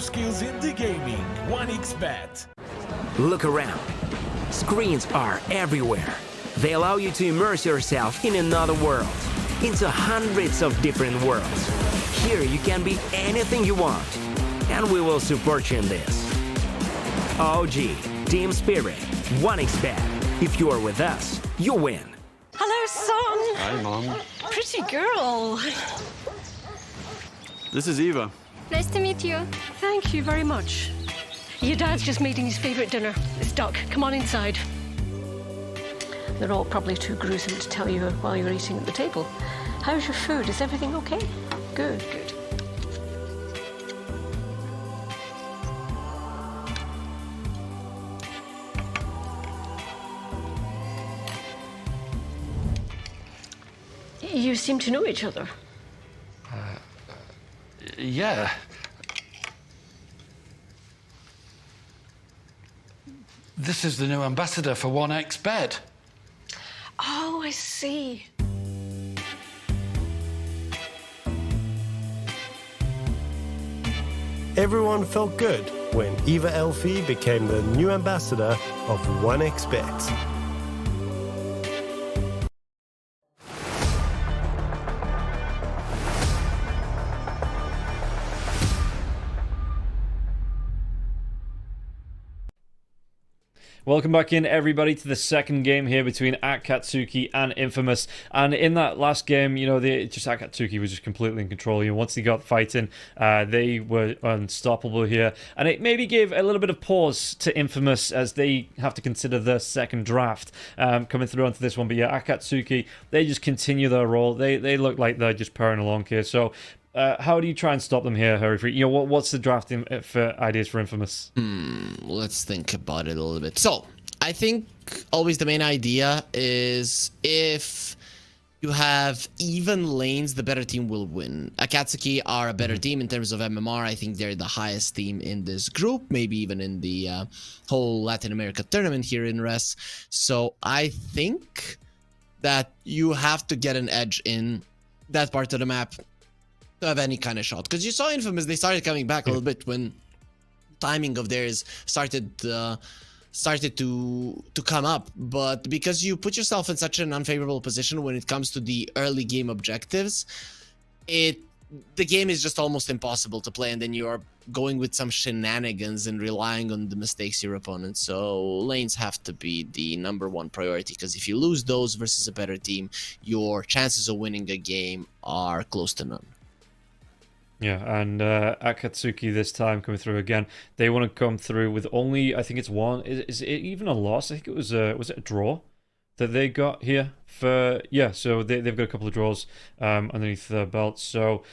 skills in the gaming. 1xBet. Look around. Screens are everywhere. They allow you to immerse yourself in another world, into hundreds of different worlds. Here you can be anything you want, and we will support you in this. OG, Team Spirit, 1xBet. If you are with us, you win. Hello, son. Hi, Mom. Pretty girl. This is Eva. Nice to meet you. Thank you very much. Your dad's just making his favorite dinner. It's duck. Come on inside. They're all probably too gruesome to tell you while you're eating at the table. How's your food? Is everything okay? Good, good. You seem to know each other. Yeah. This is the new ambassador for 1xBet. Oh, I see. Everyone felt good when Eva Elfie became the new ambassador of 1xBet. Welcome back in, everybody, to the second game here between Akatsuki and Infamous. And in that last game, you know, Akatsuki was just completely in control. You know, once they got fighting, they were unstoppable here. And it maybe gave a little bit of pause to Infamous as they have to consider the second draft coming through onto this one. But yeah, Akatsuki, they just continue their role. They look like they're just purring along here. So how do you try and stop them here, Hurryfree? You know, what's the drafting for ideas for Infamous? Let's think about it a little bit. So, I think always the main idea is if you have even lanes, the better team will win. Akatsuki are a better team in terms of MMR. I think they're the highest team in this group, maybe even in the whole Latin America tournament here in RES. So, I think that you have to get an edge in that part of the map to have any kind of shot, because you saw Infamous, they started coming back a little bit when timing of theirs started to come up, but because you put yourself in such an unfavorable position when it comes to the early game objectives, the game is just almost impossible to play, and then you are going with some shenanigans and relying on the mistakes of your opponent. So lanes have to be the #1 priority, because if you lose those versus a better team, your chances of winning a game are close to none. Yeah, and Akatsuki this time coming through again. They want to come through with only, I think it's one. Is it even a loss? I think it was it a draw that they got here for, yeah. So they've got a couple of draws underneath their belts. So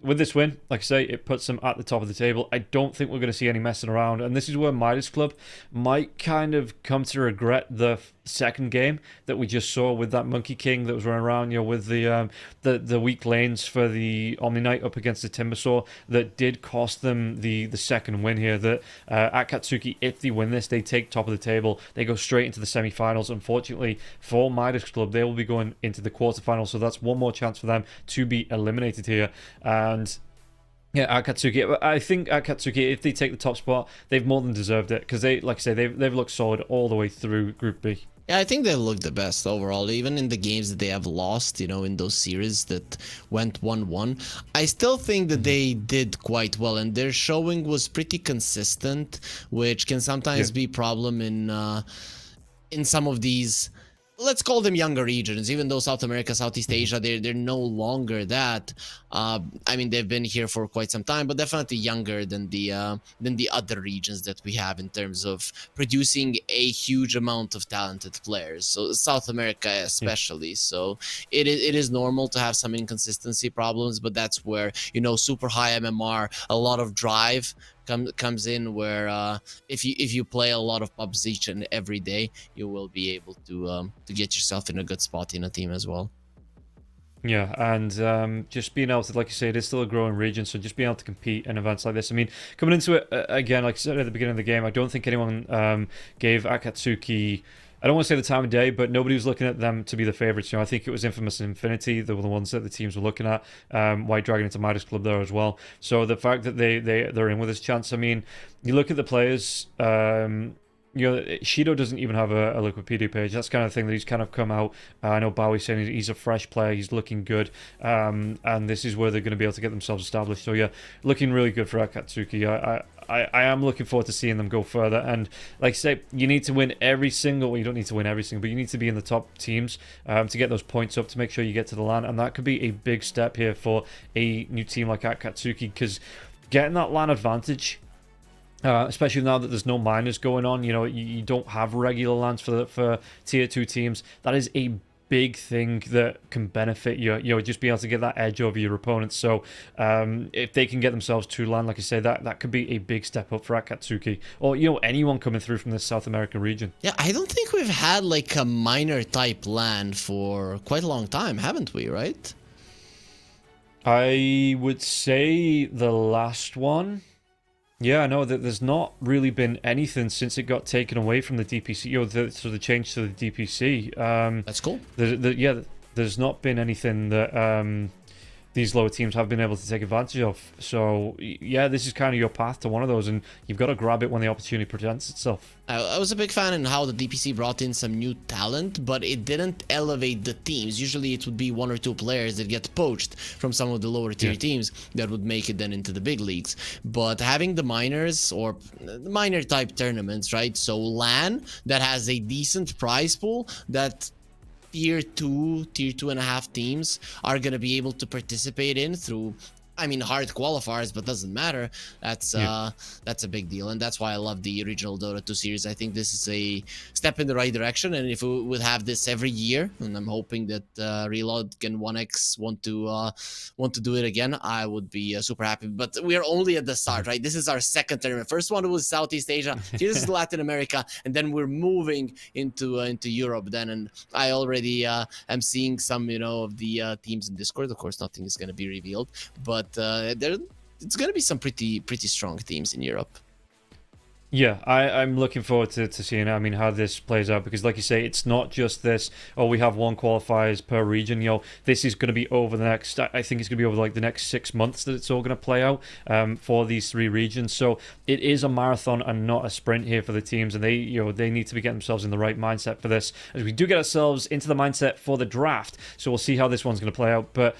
with this win, like I say, it puts them at the top of the table. I don't think we're going to see any messing around, and this is where Midas Club might kind of come to regret the second game that we just saw with that Monkey King that was running around, you know, with the weak lanes for the Omni Knight up against the Timbersaw that did cost them the second win here. That Akatsuki, if they win this, they take top of the table. They go straight into the semi-finals. Unfortunately for Midas Club, they will be going into the quarterfinals, so that's one more chance for them to be eliminated here. And yeah, Akatsuki, I think Akatsuki, if they take the top spot, they've more than deserved it, because they, like I say, they've looked solid all the way through Group B. Yeah, I think they look the best overall, even in the games that they have lost, you know, in those series that went 1-1. I still think that they did quite well, and their showing was pretty consistent, which can sometimes be a problem in some of these, let's call them younger regions. Even though South America, Southeast Asia, they're no longer that. I mean, they've been here for quite some time, but definitely younger than the other regions that we have in terms of producing a huge amount of talented players. So South America especially. So it is normal to have some inconsistency problems, but that's where, you know, super high MMR, a lot of drive comes in, where if you play a lot of pubs each and every day, you will be able to get yourself in a good spot in a team as well. Yeah, and just being able to, like you say, it is still a growing region, so just being able to compete in events like this. I mean, coming into it, again, like I said at the beginning of the game, I don't think anyone gave Akatsuki I don't want to say the time of day, but nobody was looking at them to be the favourites. I think it was Infamous and Infinity. They were the ones that the teams were looking at. White Dragon into Midas Club there as well. So the fact that they're in with this chance, I mean, you look at the players. Shido doesn't even have a Wikipedia page. That's kind of thing that he's kind of come out. I know Bowie's saying he's a fresh player. He's looking good. And this is where they're going to be able to get themselves established. So yeah, looking really good for Akatsuki. I am looking forward to seeing them go further. And like I say, you need to win every single... Well, you don't need to win every single, but you need to be in the top teams to get those points up to make sure you get to the LAN. And that could be a big step here for a new team like Akatsuki, because getting that LAN advantage... especially now that there's no minors going on, you don't have regular lands for tier 2 teams. That is a big thing that can benefit you. Just be able to get that edge over your opponents. So if they can get themselves to land, like I say, that could be a big step up for Akatsuki, or anyone coming through from the South American region. Yeah, I don't think we've had like a minor type land for quite a long time, haven't we? Right? I would say the last one. Yeah, no, there's not really been anything since it got taken away from the DPC, so the change to the DPC. That's cool. There's not been anything that these lower teams have been able to take advantage of. So, yeah, this is kind of your path to one of those, and you've got to grab it when the opportunity presents itself. I was a big fan in how the DPC brought in some new talent, but it didn't elevate the teams. Usually it would be 1 or 2 players that get poached from some of the lower tier teams that would make it then into the big leagues. But having the minors or minor type tournaments, right? So LAN that has a decent prize pool that tier 2.5 teams are going to be able to participate in through, I mean, hard qualifiers, but doesn't matter. That's a big deal, and that's why I love the original Dota 2 series. I think this is a step in the right direction, and if we would have this every year, and I'm hoping that Reload can 1x want to do it again, I would be super happy. But we are only at the start, right? This is our second tournament. First one was Southeast Asia, this is Latin America, and then we're moving into Europe then. And I already am seeing some, of the teams in Discord. Of course, nothing is going to be revealed, but it's going to be some pretty strong teams in Europe. Yeah, I'm looking forward to seeing, how this plays out, because like you say, it's not just this, we have 1 qualifiers per region. This is going to be over the next, I think it's going to be over like the next 6 months that it's all going to play out for these 3 regions. So it is a marathon and not a sprint here for the teams, and they need to be getting themselves in the right mindset for this, as we do get ourselves into the mindset for the draft. So we'll see how this one's going to play out. But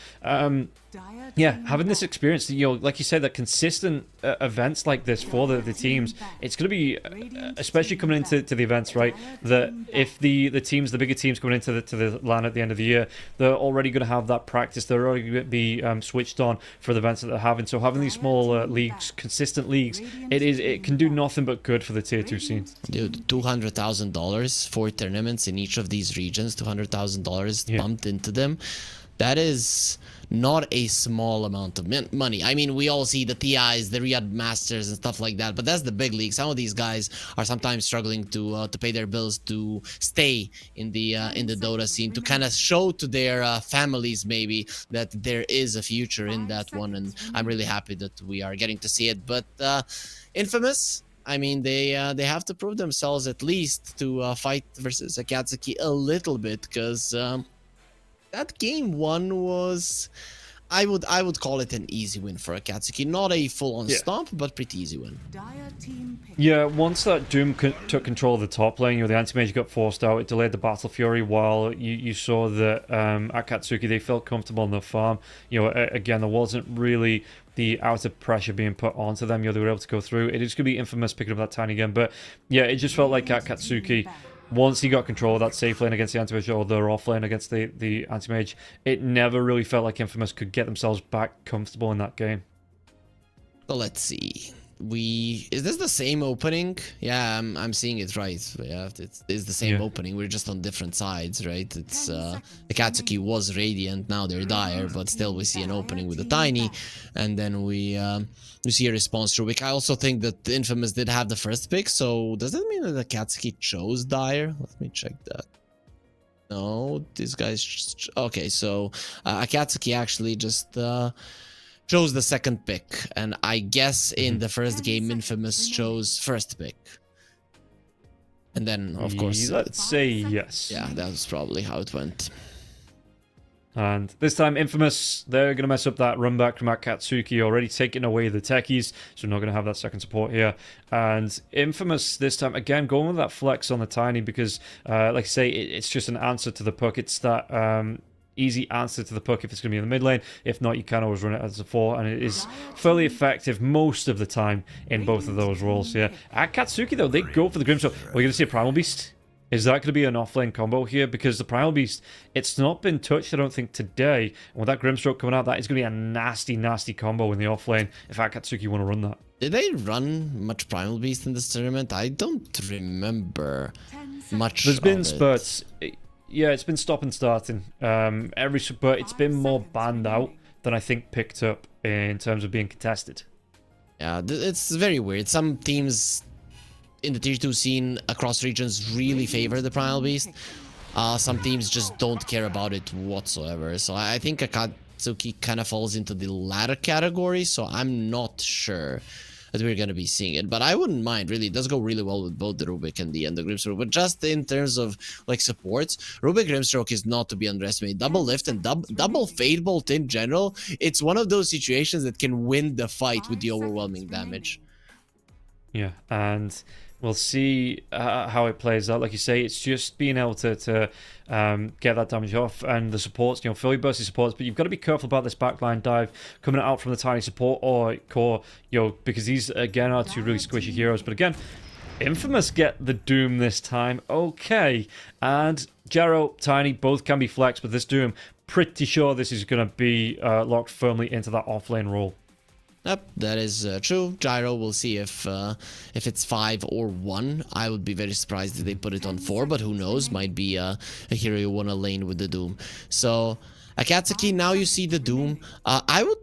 yeah, having this experience, like you said, that consistent events like this for the teams, it's going to be, especially coming into the events, right? That if the bigger teams coming into the LAN at the end of the year, they're already going to have that practice. They're already going to be switched on for the events that they're having. So having these small leagues, consistent leagues, it can do nothing but good for the tier 2 scene. Dude, $200,000 for tournaments in each of these regions, $200,000 pumped into them. That is not a small amount of money. I mean, we all see the TIs, the Riyadh Masters and stuff like that, but that's the big league. Some of these guys are sometimes struggling to pay their bills to stay in the Dota scene, to kind of show to their families maybe that there is a future in that one, and I'm really happy that we are getting to see it. But Infamous, I mean, they have to prove themselves at least to fight versus Akatsuki a little bit, because that game 1 was, I would call it an easy win for Akatsuki. Not a full-on stomp, but pretty easy win. Yeah, once that Doom took control of the top lane, the anti-mage got forced out. It delayed the Battle Fury, while you saw that Akatsuki, they felt comfortable on the farm. Again, there wasn't really the outer pressure being put onto them. They were able to go through. It is going to be Infamous picking up that tiny game, but yeah, it just felt like Akatsuki, once he got control of that safe lane against the anti-mage, or their off lane against the anti-mage, it never really felt like Infamous could get themselves back comfortable in that game. So let's see. Is this the same opening? Yeah, I'm seeing it right. Yeah, it's the same opening. We're just on different sides, right? It's Akatsuki was Radiant, now they're Dire, but still we see an opening with a Tiny, and then we see a response through Wick. I also think that Infamous did have the first pick, so does that mean that Akatsuki chose Dire? Let me check that. No, these guys okay, so Akatsuki actually just chose the second pick, and I guess in the first game Infamous chose first pick. And then, of course... Let's say yes. Yeah, that was probably how it went. And this time, Infamous, they're going to mess up that run back from Akatsuki, already taking away the techies, so not going to have that second support here. And Infamous, this time, again, going with that flex on the Tiny, because, like I say, it's just an answer to the puck. It's that easy answer to the puck if it's going to be in the mid lane. If not, you can always run it as a 4, and it is fairly effective most of the time in both of those roles here. Akatsuki, though, they go for the Grimstroke. We're going to see a Primal Beast. Is that going to be an offlane combo here? Because the Primal Beast, it's not been touched, I don't think, today. And with that Grimstroke coming out, that is going to be a nasty, nasty combo in the offlane if Akatsuki want to run that. Did they run much Primal Beast in this tournament? I don't remember much. There's been spurts. Yeah, it's been stop and starting. Every spurt, it's been more banned out than I think picked up in terms of being contested. Yeah, it's very weird. Some teams in the tier 2 scene across regions really favor the Primal Beast. Some teams just don't care about it whatsoever. So I think Akatsuki kind of falls into the latter category, so I'm not sure that we're going to be seeing it. But I wouldn't mind, really. It does go really well with both the Rubik and the Grimstroke. But just in terms of like supports, Rubik Grimstroke is not to be underestimated. Double lift and double fade bolt in general, it's one of those situations that can win the fight with the overwhelming damage. Yeah, and we'll see how it plays out. Like you say, it's just being able to get that damage off, and the supports, Philly bursty supports, but you've got to be careful about this backline dive coming out from the Tiny support or core, because these, again, are two really squishy heroes. But again, Infamous get the Doom this time. Okay, and Jero, Tiny, both can be flexed, but this Doom, pretty sure this is going to be locked firmly into that offlane role. Yep, that is true. Gyro, we'll see if it's 5 or 1. I would be very surprised if they put it on 4, but who knows? Might be a hero you want to lane with the Doom. So, Akatsuki, now you see the Doom. I would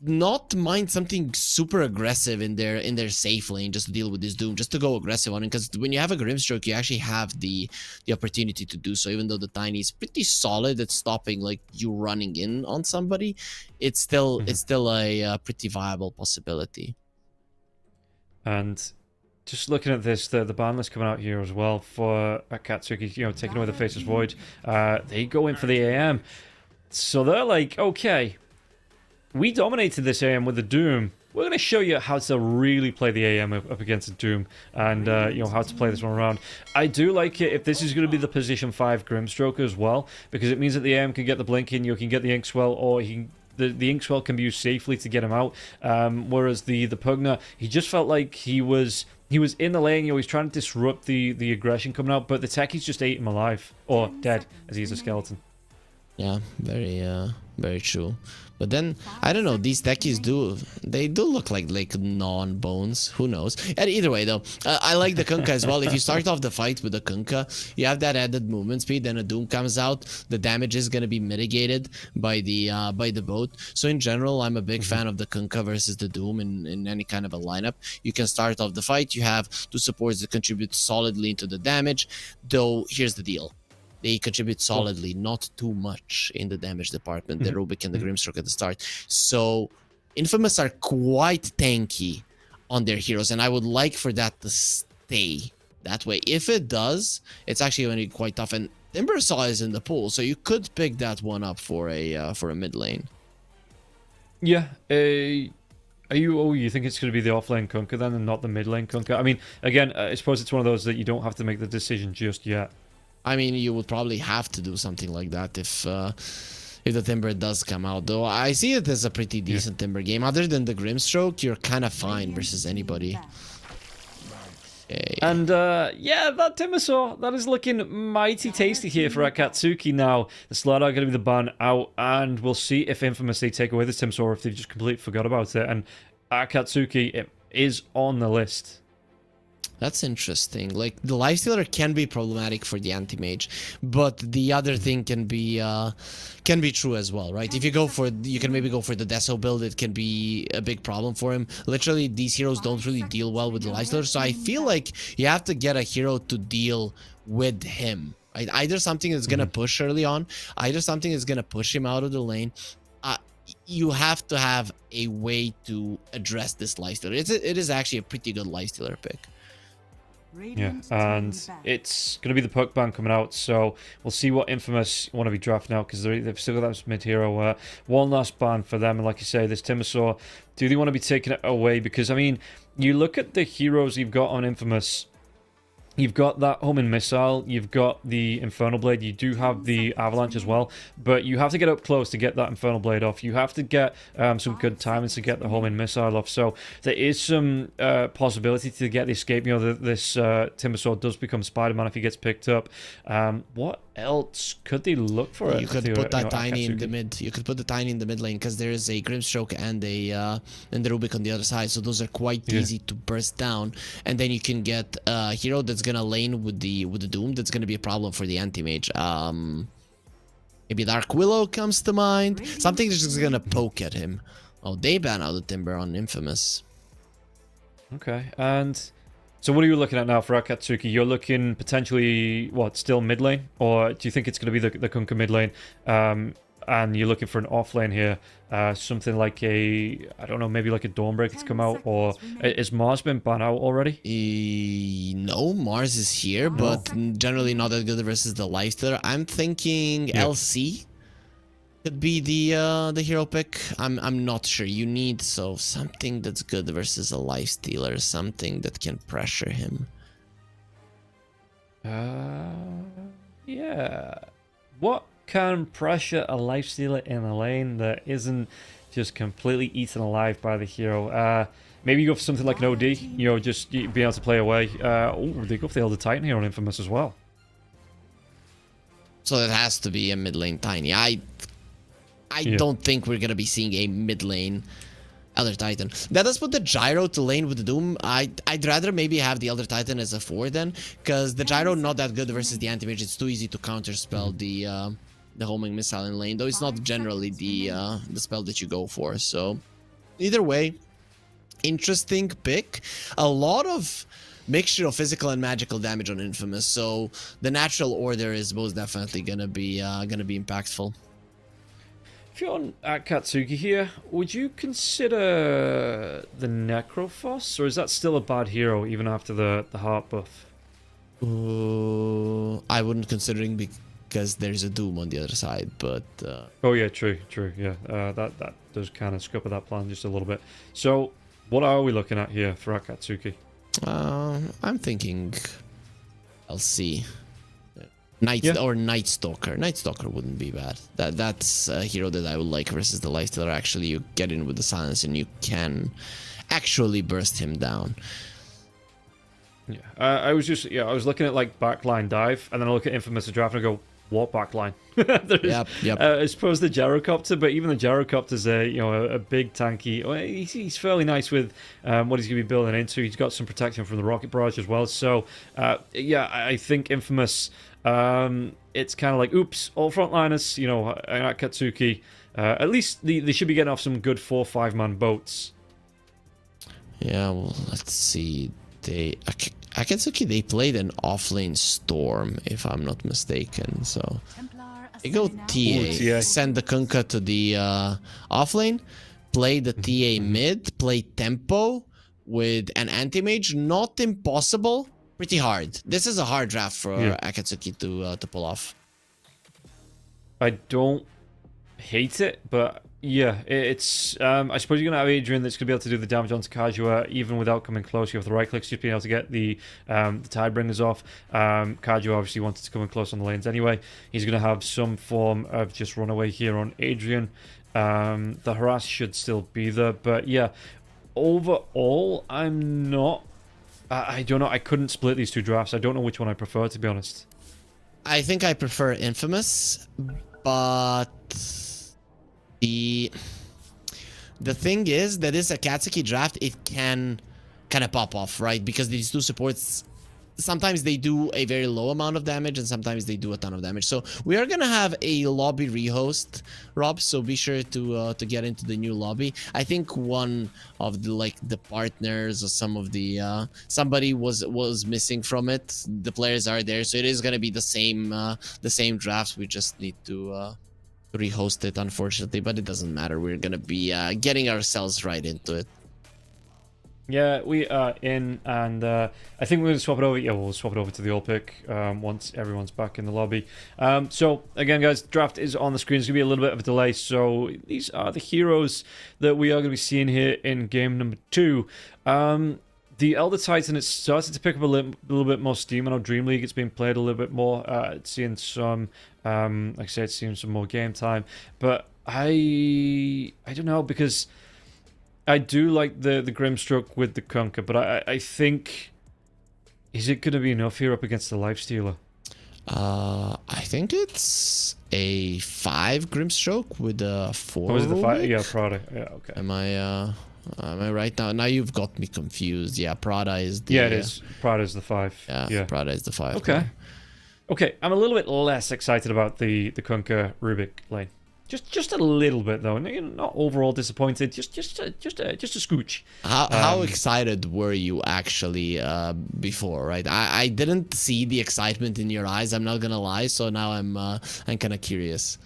not mind something super aggressive in their safe lane just to deal with this Doom, just to go aggressive on it, because when you have a Grimstroke, you actually have the opportunity to do so. Even though the Tiny is pretty solid at stopping like you running in on somebody, it's still a pretty viable possibility. And just looking at this, the ban list coming out here as well for Akatsuki, taking away the Faceless Void, they go in for the AM. So they're like, okay, we dominated this AM with the Doom. We're going to show you how to really play the AM up against the Doom, and how to play this one around. I do like it if this is going to be the position 5 Grimstroke as well, because it means that the AM can get the blink in, you can get the Inkswell, or the Inkswell can be used safely to get him out. Whereas the Pugna, he just felt like he was in the lane, he's trying to disrupt the aggression coming out, but the techies just ate him alive, or dead, as he's a skeleton. Yeah, very true. But then, I don't know, these techies do look like non-bones. Who knows? And either way, though, I like the Kunkka as well. If you start off the fight with the Kunkka, you have that added movement speed, then a Doom comes out, the damage is going to be mitigated by the boat. So in general, I'm a big fan of the Kunkka versus the Doom in any kind of a lineup. You can start off the fight, you have 2 supports that contribute solidly into the damage, though here's the deal. They contribute solidly, not too much in the damage department, the Rubik and the Grimstroke at the start. So, Infamous are quite tanky on their heroes, and I would like for that to stay that way. If it does, it's actually going to be quite tough. And Timbersaw is in the pool, so you could pick that one up for a mid lane. Yeah, you think it's going to be the offlane Kunkka then, and not the mid lane Kunkka? I mean, again, I suppose it's one of those that you don't have to make the decision just yet. I mean, you would probably have to do something like that if the Timber does come out. Though I see it as a pretty decent Timber game. Other than the Grimstroke, you're kind of fine versus anybody. Okay. And that Timbersaw, that is looking mighty tasty here for Akatsuki now. The Slot are going to be the ban out, and we'll see if Infamous they take away the Timbersaw or if they've just completely forgot about it. And Akatsuki, it is on the list. That's interesting. Like, the Lifestealer can be problematic for the anti-mage, but the other thing can be true as well, right? If you can maybe go for the Deso build, it can be a big problem for him. Literally, these heroes don't really deal well with the Lifestealer, so I feel like you have to get a hero to deal with him, right? Either something that's gonna push early on, either something that's gonna push him out of the lane. You have to have a way to address this Lifestealer. It is actually a pretty good Lifestealer pick. Yeah, and it's going to be the puck ban coming out, so we'll see what Infamous want to be drafting out, because they've still got that mid-hero. One last ban for them, and like you say, this Timbersaw, do they want to be taking it away? Because, I mean, you look at the heroes you've got on Infamous, you've got that homing missile, you've got the Infernal Blade, you do have the Avalanche as well, but you have to get up close to get that Infernal Blade off. You have to get some good timings to get the homing missile off, so there is some possibility to get the escape. You know, this Timbersaw does become Spider-Man if he gets picked up. What else could they look for? You could put that Tiny in the mid. You could put the Tiny in the mid lane, because there is a Grimstroke and the Rubik on the other side, so those are quite easy to burst down, and then you can get a hero that's gonna lane with the Doom. That's gonna be a problem for the anti-mage. Maybe Dark Willow comes to mind. Something that's just gonna poke at him. Oh, they ban out the Timber on Infamous. Okay, and so what are you looking at now for Akatsuki? You're looking potentially, what, still mid lane? Or do you think it's going to be the Kunkka mid lane? And you're looking for an off lane here, something like a, I don't know, maybe like a Dawnbreaker to come out, or is Mars been banned out already? No, Mars is here, but generally not that good versus the Lifestealer. I'm thinking LC could be the hero pick. I'm not sure. You need something that's good versus a Lifestealer, something that can pressure him. Yeah. What can pressure a Lifestealer in a lane that isn't just completely eaten alive by the hero? Maybe you go for something like an OD, you know, just being able to play away. Oh, they go for the Elder Titan here on Infamous as well. So it has to be a mid lane Tiny. I don't think we're gonna be seeing a mid lane Elder Titan. That does put the Gyro to lane with the Doom. I'd rather maybe have the Elder Titan as a 4 then, because the Gyro not that good versus the anti-mage. It's too easy to counterspell the homing missile in lane, though it's not generally the spell that you go for. So either way, interesting pick. A lot of mixture of physical and magical damage on Infamous, so the natural order is most definitely gonna be impactful. If you're on Akatsuki here, would you consider the Necrophos, or is that still a bad hero even after the heart buff? I wouldn't considering because there's a Doom on the other side, but oh yeah, true, yeah, that does kind of scupper that plan just a little bit. So what are we looking at here for Akatsuki? I'm thinking LC. Night Stalker. Night Stalker wouldn't be bad. That's a hero that I would like versus the Lifestealer. Actually, you get in with the silence and you can actually burst him down. Yeah, I was looking at like backline dive, and then I look at Infamous draft and I go, what backline? Yep. I suppose the Gyrocopter, but even the Gyrocopter's a big tanky. Well, he's fairly nice with what he's going to be building into. He's got some protection from the rocket barrage as well. So yeah, I think Infamous. It's kind of like, oops, all frontliners, you know, at Katsuki. At least they should be getting off some good 4-5 man boats. Yeah, well, let's see. Akatsuki, they played an offlane Storm, if I'm not mistaken. So they go TA, send the Kunkka to the offlane, play the TA mid, play tempo with an anti-mage. Not impossible. Pretty hard. This is a hard draft for Akatsuki to pull off. I don't hate it, but yeah, it's. I suppose you're gonna have Adrian that's gonna be able to do the damage onto Kajua even without coming close. You have the right clicks, just being able to get the Tidebringers off. Kajua obviously wanted to come in close on the lanes anyway. He's gonna have some form of just runaway here on Adrian. The harass should still be there, but yeah, overall, I'm not. I don't know. I couldn't split these two drafts. I don't know which one I prefer, to be honest. I think I prefer Infamous, but the thing is that this Akatsuki draft, it can kind of pop off, right? Because these two supports, sometimes they do a very low amount of damage and sometimes they do a ton of damage. So we are gonna have a lobby rehost, Rob, so be sure to get into the new lobby. I think one of the partners or some of the somebody was missing from it. The players are there, so it is gonna be the same draft. We just need to rehost it, unfortunately, but it doesn't matter. We're gonna be getting ourselves right into it. Yeah, we are in, and I think we're going to swap it over. Yeah, we'll swap it over to the all pick once everyone's back in the lobby. So, again, guys, draft is on the screen. It's going to be a little bit of a delay. So, these are the heroes that we are going to be seeing here in game number 2. The Elder Titan, it's started to pick up a little bit more steam. I know Dream League, it's been played a little bit more. It's seeing some, like I said, it's seeing some more game time. But I don't know, because I do like the Grimstroke with the Conquer, but I think, is it going to be enough here up against the Lifestealer? I think it's a 5 Grimstroke with a 4. Oh, is it the 5? Yeah, Prada. Yeah, okay. Am I right now? Now you've got me confused. Yeah, Prada is the... Yeah, it is. Prada is the 5. Yeah, Prada is the 5. Okay. Okay, I'm a little bit less excited about the Conquer Rubik lane. Just a little bit though, not overall disappointed. Just a scooch. How excited were you actually before? Right, I didn't see the excitement in your eyes. I'm not gonna lie. So now I'm kind of curious.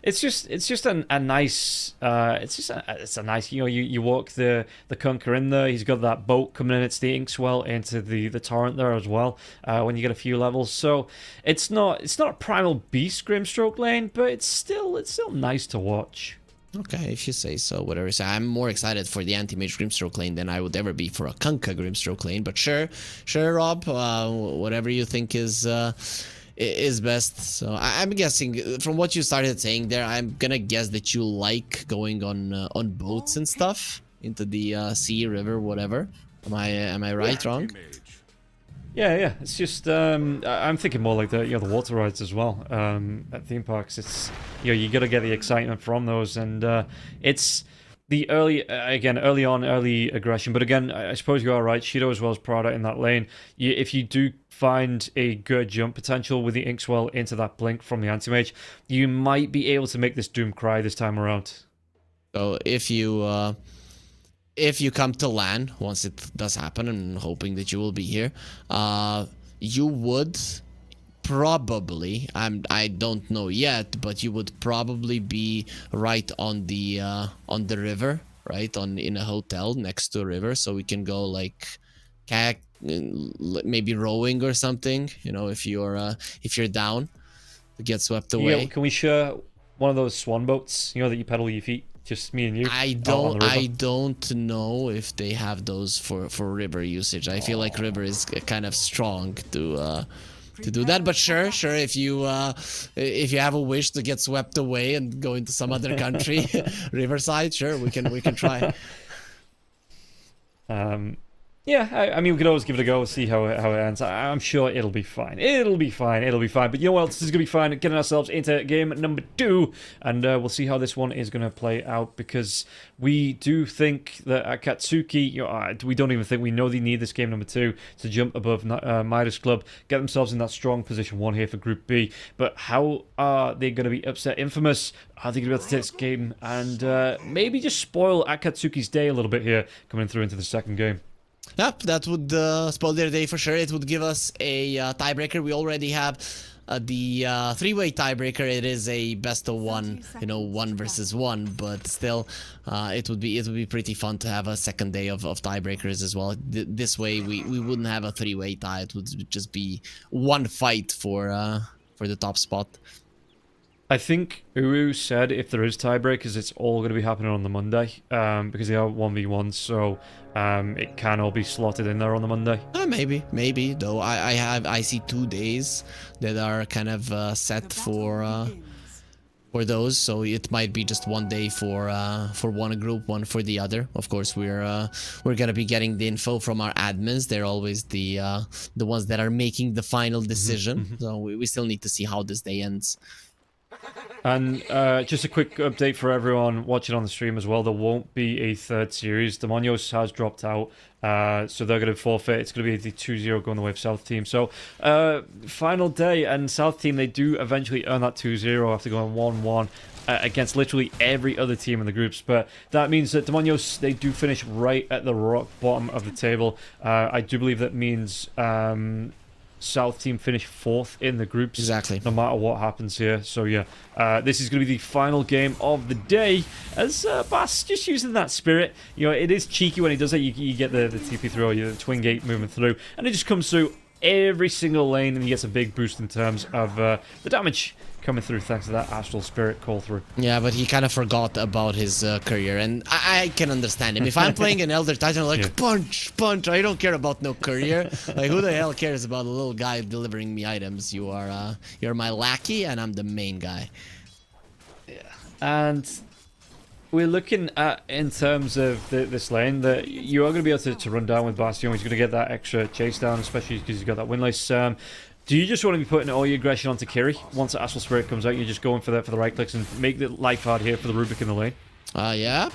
It's just a nice it's a nice, you walk the Conquer in there. He's got that boat coming in. It's the Inkswell into the torrent there as well. When you get a few levels, so it's not a primal beast Grimstroke lane, but it's still nice to watch. Okay, if you say so, whatever. So I'm more excited for the anti-mage Grimstroke lane than I would ever be for a Kunkka Grimstroke lane. But sure, Rob, whatever you think is best. So I'm guessing from what you started saying there, I'm gonna guess that you like going on boats and stuff into the sea, river, whatever. Am I right, wrong? Yeah. It's just I'm thinking more like the water rides as well. At theme parks, it's you gotta get the excitement from those, and it's the early aggression. But again, I suppose you are right. Shido as well as Prada in that lane. If you do find a good jump potential with the Inkswell into that blink from the anti-mage, you might be able to make this Doom cry this time around. So if you come to LAN, once it does happen, and hoping that you will be here, you would probably, I don't know yet, but you would probably be right on the river, right in a hotel next to a river, so we can go like kayak, maybe rowing or something, if you're down to get swept away. Yeah, can we share one of those swan boats, that you pedal with your feet, just me and you? I don't know if they have those for river usage. I feel like river is kind of strong to do that, but sure, if you have a wish to get swept away and go into some other country, riverside, sure, we can try. Yeah, I mean, we could always give it a go and see how it ends. I'm sure it'll be fine. It'll be fine. But you know what else is going to be fine? Getting ourselves into game number 2. And we'll see how this one is going to play out. Because we do think that Akatsuki, we don't even think we know they need this game number 2 to jump above Midas Club, get themselves in that strong position 1 here for Group B. But how are they going to be upset Infamous? Are they going to be able to take this game and maybe just spoil Akatsuki's day a little bit here coming through into the second game? Yep, that would spoil their day for sure. It would give us a tiebreaker. We already have the 3-way tiebreaker. It is a best of 1, 1 versus 1, but still, it would be pretty fun to have a second day of tiebreakers as well. This way, we wouldn't have a 3-way tie. It would just be one fight for the top spot. I think Uru said if there is tiebreakers, it's all going to be happening on the Monday, because they are 1v1, so it can all be slotted in there on the Monday. Maybe though. I see 2 days that are kind of set for those, so it might be just 1 day for one group, 1 for the other. Of course, we're gonna be getting the info from our admins. They're always the ones that are making the final decision. So we still need to see how this day ends. And just a quick update for everyone watching on the stream as well. There won't be a third series. Demonios has dropped out, so they're going to forfeit. It's going to be the 2-0 going the way of South Team. So, final day, and South Team, they do eventually earn that 2-0 after going 1-1 against literally every other team in the groups. But that means that Demonios, they do finish right at the rock bottom of the table. I do believe that means... South team finish 4th in the groups. Exactly. No matter what happens here. So yeah, this is going to be the final game of the day. As Bass just using that spirit. You know, it is cheeky when he does it. You get the TP through, or the twin gate moving through, and it just comes through every single lane, and he gets a big boost in terms of the damage coming through thanks to that Astral Spirit call through. Yeah, but he kind of forgot about his career, and I can understand him. If I'm playing an Elder Titan, I'm like, punch, I don't care about no career. Like, who the hell cares about a little guy delivering me items? You're my lackey, and I'm the main guy. Yeah, and we're looking at, in terms of this lane, that you are going to be able to run down with Bastion. He's going to get that extra chase down, especially because he's got that windlace. Do you just want to be putting all your aggression onto Kiri? Once the Astral Spirit comes out, you're just going for the right clicks and make the life hard here for the Rubik in the lane? Yeah,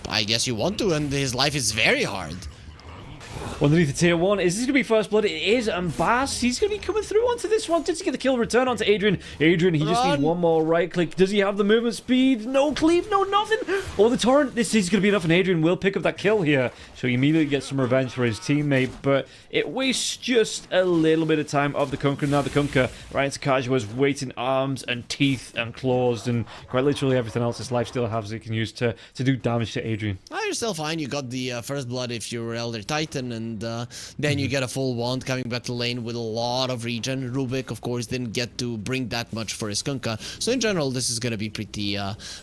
I guess you want to, and his life is very hard. Underneath the tier 1, is this going to be first blood? It is, and Bass, he's going to be coming through onto this one. Does he get the kill return onto Adrian? Adrian, he just needs one more right click. Does he have the movement speed? No cleave, no nothing. Oh, the torrent. This is going to be enough, and Adrian will pick up that kill here. So he immediately gets some revenge for his teammate, but it wastes just a little bit of time of the Kunkka. Now the Kunkka, right into Kajua's waiting arms and teeth and claws and quite literally everything else his life still has he can use to do damage to Adrian. You're still fine. You got the first blood if you were Elder Titan, and then you get a full wand coming back to lane with a lot of regen. Rubik, of course, didn't get to bring that much for his Kunkka. So in general, this is gonna be pretty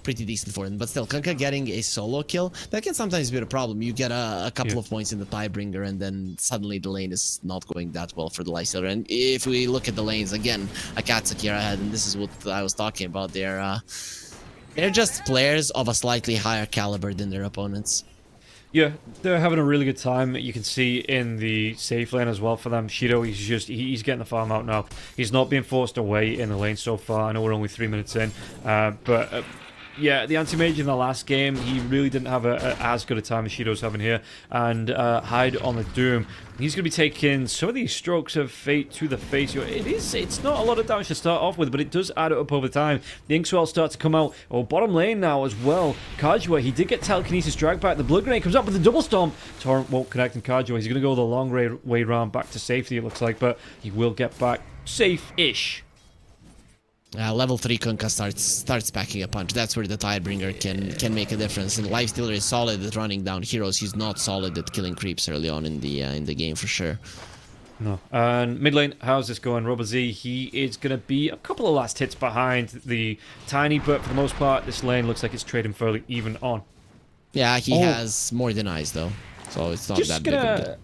decent for him. But still, Kunkka getting a solo kill, that can sometimes be a problem. You get a couple of points in the Tiebringer, and then suddenly the lane is not going that well for the Lifestealer. And if we look at the lanes again, Akatsuki are ahead, and this is what I was talking about. They're just players of a slightly higher caliber than their opponents. Yeah, they're having a really good time. You can see in the safe lane as well for them. Shido, he's getting the farm out now. He's not being forced away in the lane so far. I know we're only 3 minutes in, but yeah, the anti-mage in the last game, he really didn't have as good a time as Shido's having here. And Hyde on the Doom, he's going to be taking some of these strokes of fate to the face. It's not a lot of damage to start off with, but it does add up over time. The Inkswell start to come out. Oh, bottom lane now as well. Kajua, he did get telekinesis drag back. The blood grenade comes up with the double storm. Torrent won't connect, and Kajua, he's going to go the long way round back to safety, it looks like, but he will get back safe-ish. Level 3 Kunkka starts packing a punch. That's where the Tidebringer can make a difference. And Lifestealer is solid at running down heroes. He's not solid at killing creeps early on in the game for sure. No. And mid lane, how's this going? RoboZ, he is going to be a couple of last hits behind the Tiny, but for the most part, this lane looks like it's trading fairly even on. Yeah, he has more denies though, so it's not that big of a deal.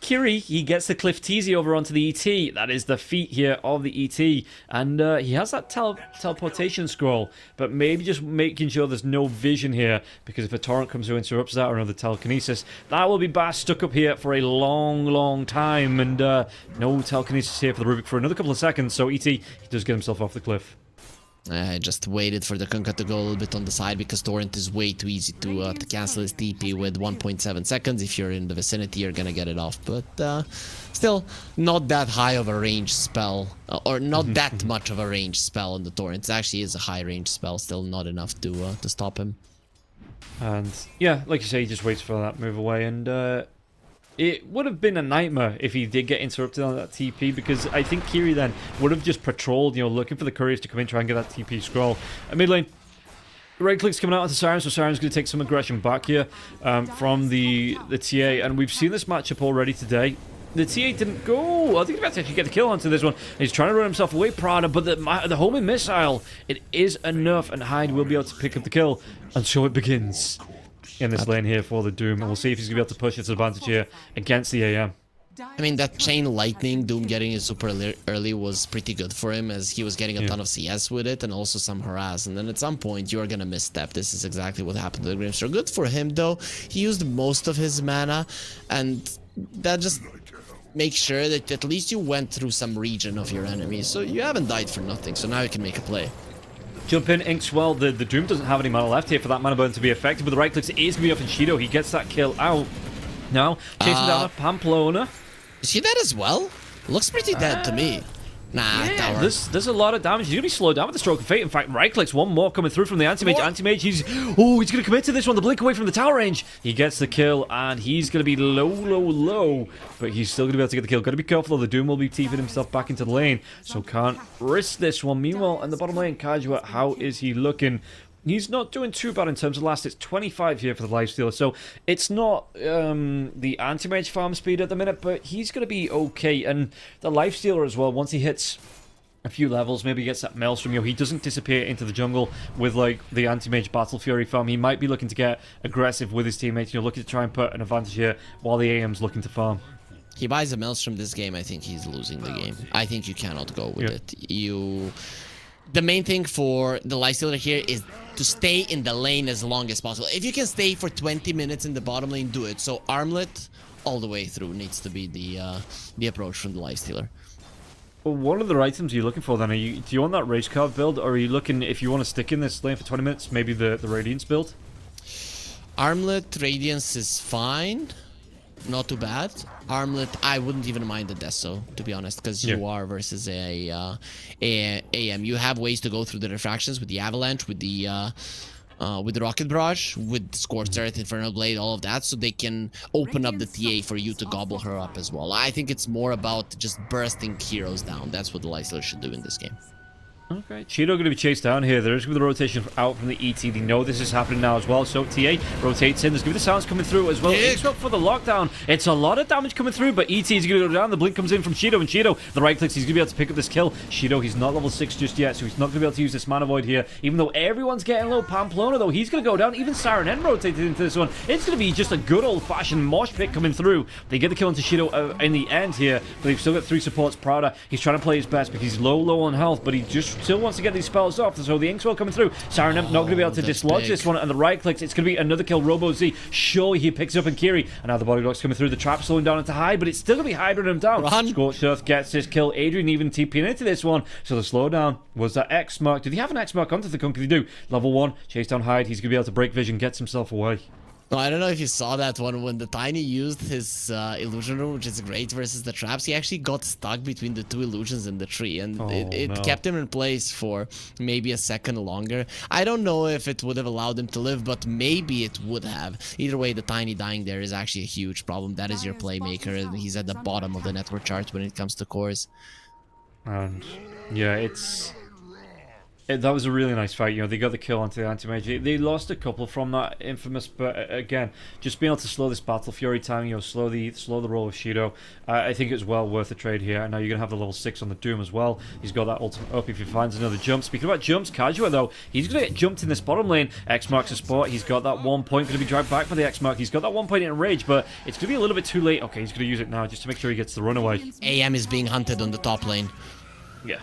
Kiri, he gets the Cliff Teasy over onto the ET. That is the feat here of the ET. And he has that teleportation scroll, but maybe just making sure there's no vision here, because if a torrent comes through and interrupts that, or another telekinesis, that will be Bass stuck up here for a long time. And no telekinesis here for the Rubik for another couple of seconds, so ET, he does get himself off the cliff. I just waited for the Kunkka to go a little bit on the side, because Torrent is way too easy to cancel his TP with 1.7 seconds. If you're in the vicinity, you're gonna get it off. But still, not that high of a range spell, or not that much of a range spell on the Torrent. It actually is a high range spell, still not enough to stop him. And yeah, like you say, he just waits for that move away, and it would have been a nightmare if he did get interrupted on that TP, because I think Kiri then would have just patrolled, looking for the couriers to come in, try and get that TP scroll. Mid lane, right click's coming out onto Siren, so Siren's going to take some aggression back here from the TA, and we've seen this matchup already today. The TA didn't go. I think he's about to actually get the kill onto this one. He's trying to run himself away, Prada, but the homing missile, it is enough, and Hyde will be able to pick up the kill, and so it begins in this lane here for the Doom, and we'll see if he's going to be able to push its advantage here against the AM. I mean, that chain lightning, Doom getting it super early was pretty good for him, as he was getting a ton of CS with it and also some harass, and then at some point you're gonna misstep. This is exactly what happened to the Grimster. Good for him though, he used most of his mana, and that just makes sure that at least you went through some region of your enemy, so you haven't died for nothing, so now you can make a play. Jump in, Inkswell. The Doom doesn't have any mana left here for that mana burn to be effective, but the right clicks is going to be off in Shido. He gets that kill out. Now, chasing down a Pamplona. Is he dead as well? Looks pretty dead to me. Nah, Yeah, tower. there's a lot of damage. He's going to be slowed down with the Stroke of Fate. In fact, right clicks, one more coming through from the Anti-Mage. Anti-Mage, he's going to commit to this one. The blink away from the tower range. He gets the kill, and he's going to be low. But he's still going to be able to get the kill. Got to be careful, though. The Doom will be TPing himself back into the lane, so can't risk this one. Meanwhile, in the bottom lane, Kajua, how is he looking? He's not doing too bad in terms of last. It's 25 here for the Lifestealer, so it's not the Anti-Mage farm speed at the minute, but he's going to be okay. And the Lifestealer as well, once he hits a few levels, maybe he gets that Maelstrom, he doesn't disappear into the jungle with like the Anti-Mage Battle Fury farm. He might be looking to get aggressive with his teammates, looking to try and put an advantage here while the AM's looking to farm. He buys a Maelstrom this game, I think he's losing the game. I think you cannot go with it. The main thing for the Lifestealer here is to stay in the lane as long as possible. If you can stay for 20 minutes in the bottom lane, do it. So Armlet all the way through needs to be the approach from the Lifestealer. Well, what other items are you looking for then? Do you want that Rage Card build, or are you looking, if you want to stick in this lane for 20 minutes, maybe the Radiance build? Armlet, Radiance is fine. Not too bad. Armlet, I wouldn't even mind the Deso, to be honest, because you are versus a AM. You have ways to go through the refractions with the Avalanche, with the Rocket Barrage, with Scorched Earth, Infernal Blade, all of that, so they can open up the TA for you to gobble her up as well. I think it's more about just bursting heroes down. That's what the Lifestealer should do in this game. Okay, Cheeto going to be chased down here. There is going to be the rotation out from the ET. They know this is happening now as well. So TA rotates in. There's going to be the sounds coming through as well. It's up for the lockdown. It's a lot of damage coming through, but ET is going to go down. The blink comes in from Cheeto, and Cheeto, the right clicks, he's going to be able to pick up this kill. Cheeto, he's not level 6 just yet, so he's not going to be able to use this Mana Void here. Even though everyone's getting low, Pamplona, though, he's going to go down. Even Siren N rotated into this one. It's going to be just a good old-fashioned mosh pit coming through. They get the kill into Cheeto in the end here, but they've still got 3 supports. Prowler, he's trying to play his best because he's low on health, but he just still wants to get these spells off. So the Inkswell coming through. Siren not going to be able to dislodge this one, and the right clicks. It's going to be another kill. Robo Z. Surely he picks up and Kiri. And now the body block's coming through. The trap slowing down into Hyde, but it's still going to be hybrid him down. Scorched Earth gets this kill. Adrian even TPing into this one. So the slowdown was that X mark. Did he have an X mark onto the Kunk? They do. Level 1. Chase down Hyde. He's going to be able to break vision. Gets himself away. No, I don't know if you saw that one when the Tiny used his illusion room, which is great versus the traps. He actually got stuck between the 2 illusions in the tree, and it kept him in place for maybe a second longer. I don't know if it would have allowed him to live, but maybe it would have. Either way, the Tiny dying there is actually a huge problem. That is your playmaker, and he's at the bottom of the network chart when it comes to cores. And yeah, that was a really nice fight. They got the kill onto the Anti-Mage. They lost a couple from that Infamous, but again, just being able to slow this Battle Fury time, slow the roll of Shido, I think it's well worth the trade here. And now you're going to have the level 6 on the Doom as well. He's got that ultimate up if he finds another jump. Speaking about jumps, Kajua, though, he's going to get jumped in this bottom lane. X marks a spot. He's got that 1 point. Going to be dragged back by the X mark. He's got that 1 point in Rage, but it's going to be a little bit too late. Okay, he's going to use it now just to make sure he gets the runaway. AM is being hunted on the top lane. Yeah,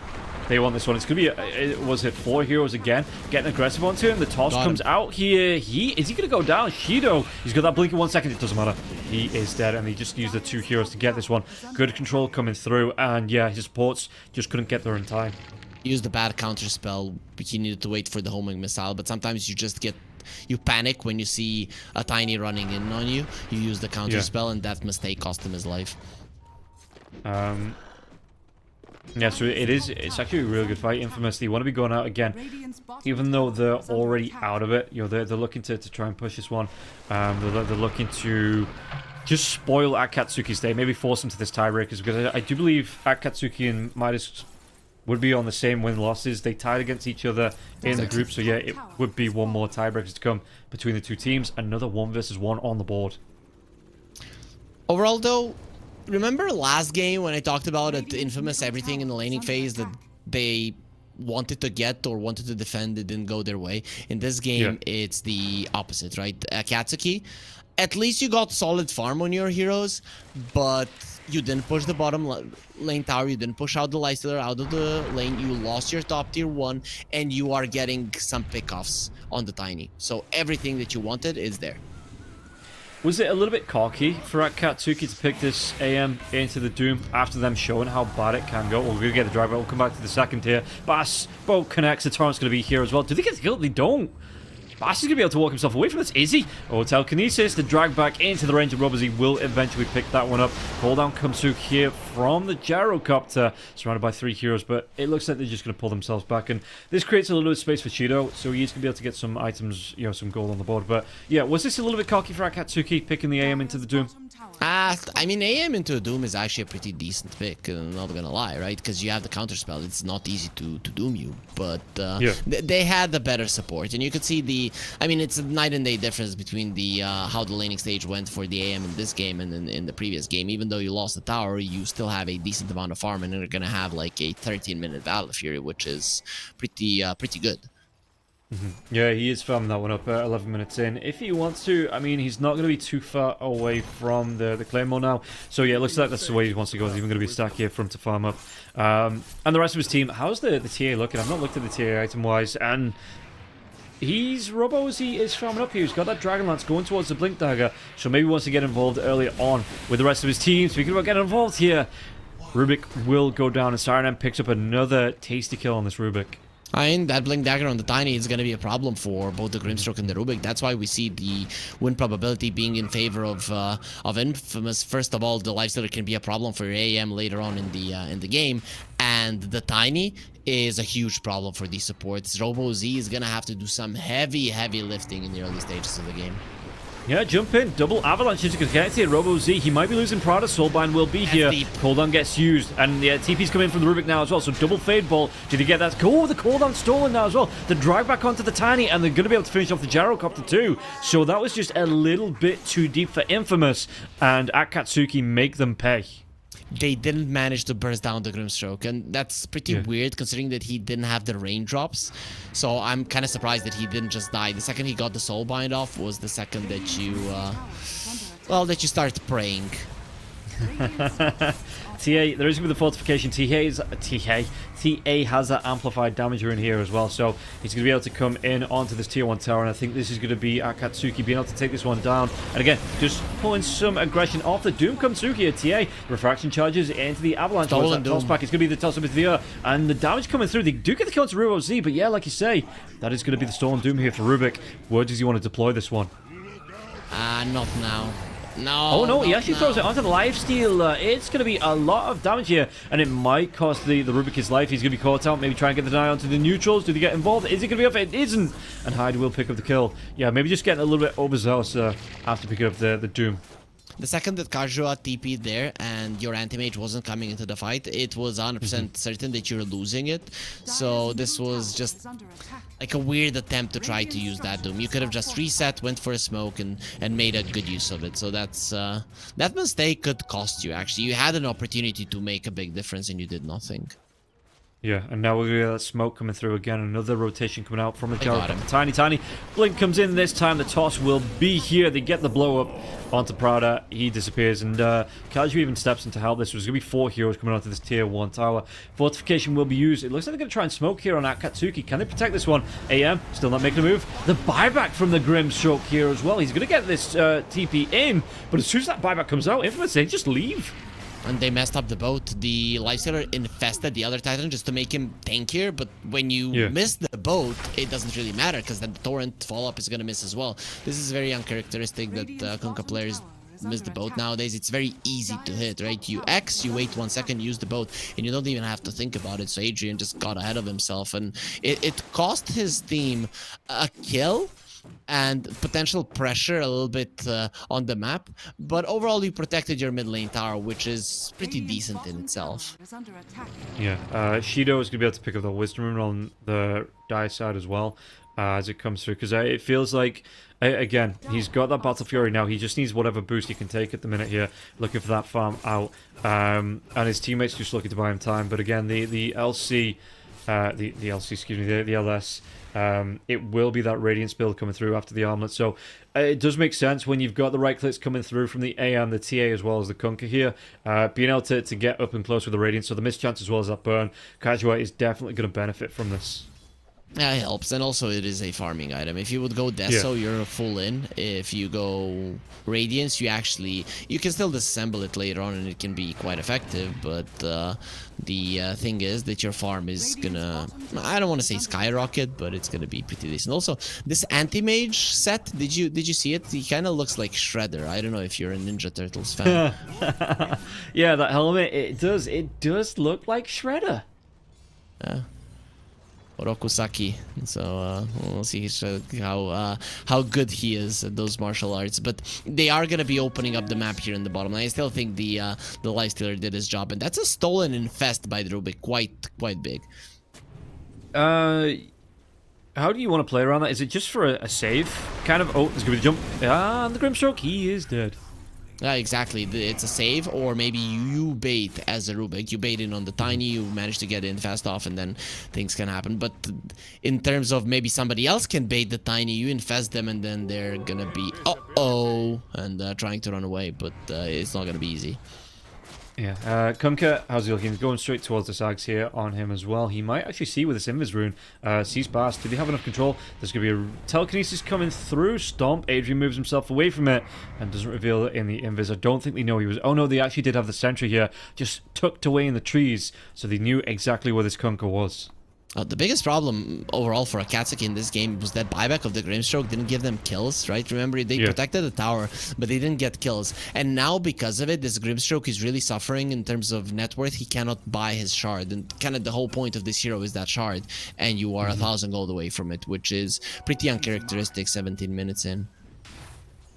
they want this one. It's going to be, was it 4 heroes again? Getting aggressive onto him. The toss comes out here. Is he going to go down? Shido, he's got that blink in 1 second. It doesn't matter. He is dead, and they just used the 2 heroes to get this one. Good control coming through, and yeah, his supports just couldn't get there in time. Use the bad counter spell. He needed to wait for the homing missile, but sometimes you panic when you see a Tiny running in on you. You use the counter spell, and that mistake cost him his life. Yeah, so it's actually a really good fight. Infamous, they want to be going out again, even though they're already out of it. They're looking to try and push this one. They're looking to just spoil Akatsuki's day, maybe force him to this tiebreakers, because I do believe Akatsuki and Midas would be on the same win-losses. They tied against each other in the group, so yeah, it would be one more tiebreakers to come between the 2 teams. Another 1 versus 1 on the board. Overall, though, remember last game when I talked about at Infamous everything in the laning phase that they wanted to get or wanted to defend, it didn't go their way? In this game, it's the opposite, right? Akatsuki, at least you got solid farm on your heroes, but you didn't push the bottom lane tower, you didn't push out the Lifestealer out of the lane, you lost your top tier 1, and you are getting some pickoffs on the Tiny. So everything that you wanted is there. Was it a little bit cocky for Akatsuki to pick this AM into the Doom after them showing how bad it can go? Well, we're going to get the driver. We'll come back to the second here. Bass, boat connects. The torrent's going to be here as well. Do they get the kill? They don't. Bash is going to be able to walk himself away from this. Is he? Oh, telekinesis. The drag back into the range of RoboZ will eventually pick that one up. Cooldown comes through here from the gyrocopter, surrounded by 3 heroes, but it looks like they're just going to pull themselves back, and this creates a little bit of space for Shido, so he's going to be able to get some items, you know, some gold on the board. But yeah, was this a little bit cocky for Akatsuki, picking the AM into the Doom? I mean, AM into a Doom is actually a pretty decent pick, I'm not gonna lie, right? Because you have the counterspell, it's not easy to Doom you, but they had the better support, and you could see I mean, it's a night and day difference between the how the laning stage went for the AM in this game and in the previous game. Even though you lost the tower, you still have a decent amount of farm, and you're gonna have like a 13-minute Battle Fury, which is pretty good. Yeah, he is farming that one up 11 minutes in. If he wants to, I mean, he's not going to be too far away from the Claymore now. So yeah, it looks like that's the way he wants to go. There's even going to be a stack here for him to farm up. And the rest of his team, how's the TA looking? I've not looked at the TA item-wise, and RoboZ is farming up here. He's got that Dragon Lance going towards the Blink Dagger, so maybe he wants to get involved early on with the rest of his team. Speaking about getting involved here, Rubik will go down, and Siren picks up another tasty kill on this Rubik. I mean, that Blink Dagger on the Tiny is going to be a problem for both the Grimstroke and the Rubik. That's why we see the win probability being in favor of Infamous. First of all, the Lifestealer can be a problem for your AM later on in the game, and the Tiny is a huge problem for these supports. RoboZ is going to have to do some heavy lifting in the early stages of the game. Yeah, jump in. Double avalanche into get here. RoboZ, he might be losing Prada. Soulbind will be here. Cooldown gets used. And yeah, TP's coming in from the Rubik now as well. So double Fade Ball. Did he get that? Oh, the cooldown stolen now as well. The drag back onto the Tiny, and they're going to be able to finish off the Gyrocopter too. So that was just a little bit too deep for Infamous. And Akatsuki make them pay. They didn't manage to burst down the Grimstroke, and that's pretty weird considering that he didn't have the raindrops. So I'm kind of surprised that he didn't just die. The second he got the Soulbind off was the second that you, that you start praying. TA, there is going to be the fortification. TA has that amplified damager in here as well, so he's going to be able to come in onto this tier 1 tower, and I think this is going to be Akatsuki being able to take this one down. And again, just pulling some aggression off. The Doom comes through here. TA, refraction charges into the avalanche. Stolen Doom. Toss back. It's going to be the toss up into the air, and the damage coming through. They do get the kill to RoboZ, but yeah, like you say, that is going to be the Stolen Doom here for Rubik. Where does he want to deploy this one? Not now. No. Oh no, he actually throws it onto the lifesteal. It's going to be a lot of damage here, and it might cost the Rubik his life. He's going to be caught out. Maybe try and get the deny onto the neutrals. Do they get involved? Is it going to be up? It isn't. And Hyde will pick up the kill. Yeah, maybe just getting a little bit overzealous after picking up the Doom. The second that Kajua TP'd there and your anti-mage wasn't coming into the fight, it was 100% certain that you're losing it. So this was just like a weird attempt to try to use that Doom. You could have just reset, went for a smoke, and made a good use of it. So that's that mistake could cost you, actually. You had an opportunity to make a big difference and you did nothing. Yeah, and now we're going to get that smoke coming through again. Another rotation coming out from the Jarrett. Tiny. Blink comes in this time. The toss will be here. They get the blow up onto Prada. He disappears, and Kaju even steps in to help this. There's going to be 4 heroes coming onto this tier 1 tower. Fortification will be used. It looks like they're going to try and smoke here on Akatsuki. Can they protect this one? AM still not making a move. The buyback from the Grimstroke here as well. He's going to get this TP in, but as soon as that buyback comes out, Infamous, they just leave. And they messed up the boat. The Lifestealer infested the other Titan just to make him tankier, but when you miss the boat, it doesn't really matter, because then the Torrent follow-up is going to miss as well. This is very uncharacteristic that Kunkka players miss the boat nowadays. It's very easy to hit, right? You X, you wait 1 second, use the boat, and you don't even have to think about it. So Adrian just got ahead of himself, and it cost his team a kill and potential pressure a little bit on the map, but overall you protected your mid lane tower, which is pretty decent in itself. Yeah, Shido is going to be able to pick up the Wisdom Rune on the die side as well as it comes through, because it feels like, again, he's got that Battle Fury now. He just needs whatever boost he can take at the minute here, looking for that farm out, and his teammates just looking to buy him time. But again, the LC, the LC, excuse me, the LS, it will be that Radiance build coming through after the armlet. So it does make sense when you've got the right clicks coming through from the AM, the TA, as well as the Kunkka here, being able to get up and close with the Radiance. So the mischance as well as that burn, Kajua is definitely going to benefit from this. Yeah, it helps, and also it is a farming item. If you would go Deso, you're full in. If you go Radiance, you can still disassemble it later on, and it can be quite effective. But the thing is that your farm is gonna, I don't want to say skyrocket, but it's gonna be pretty decent. Also, this anti-mage set, did you see it? He kind of looks like Shredder. I don't know if you're a Ninja Turtles fan. Yeah, that helmet, it does look like Shredder. Yeah. Orokusaki. So we'll see how good he is at those martial arts. But they are gonna be opening up the map here in the bottom. I still think the Lifestealer did his job, and that's a stolen infest by the Rubik, quite big. How do you want to play around that? Is it just for a save? Kind of. Oh, there's gonna be the jump. Ah, and the Grimstroke. He is dead. Exactly. It's a save, or maybe you bait as a Rubik. You bait in on the Tiny, you manage to get in fast off, and then things can happen. But in terms of maybe somebody else can bait the Tiny, you infest them, and then they're gonna be and trying to run away. But it's not gonna be easy. Yeah, Kunkka, how's he looking? He's going straight towards the Sags here on him as well. He might actually see with this Invis rune. Sees past. Did he have enough control? There's going to be a telekinesis coming through. Stomp. Adrian moves himself away from it and doesn't reveal it in the Invis. I don't think they know he was... Oh no, they actually did have the sentry here, just tucked away in the trees, so they knew exactly where this Kunkka was. The biggest problem overall for Akatsuki in this game was that buyback of the Grimstroke didn't give them kills, right? Remember, they protected the tower, but they didn't get kills. And now, because of it, this Grimstroke is really suffering in terms of net worth. He cannot buy his shard. And kind of the whole point of this hero is that shard. And you are 1,000 gold away from it, which is pretty uncharacteristic 17 minutes in.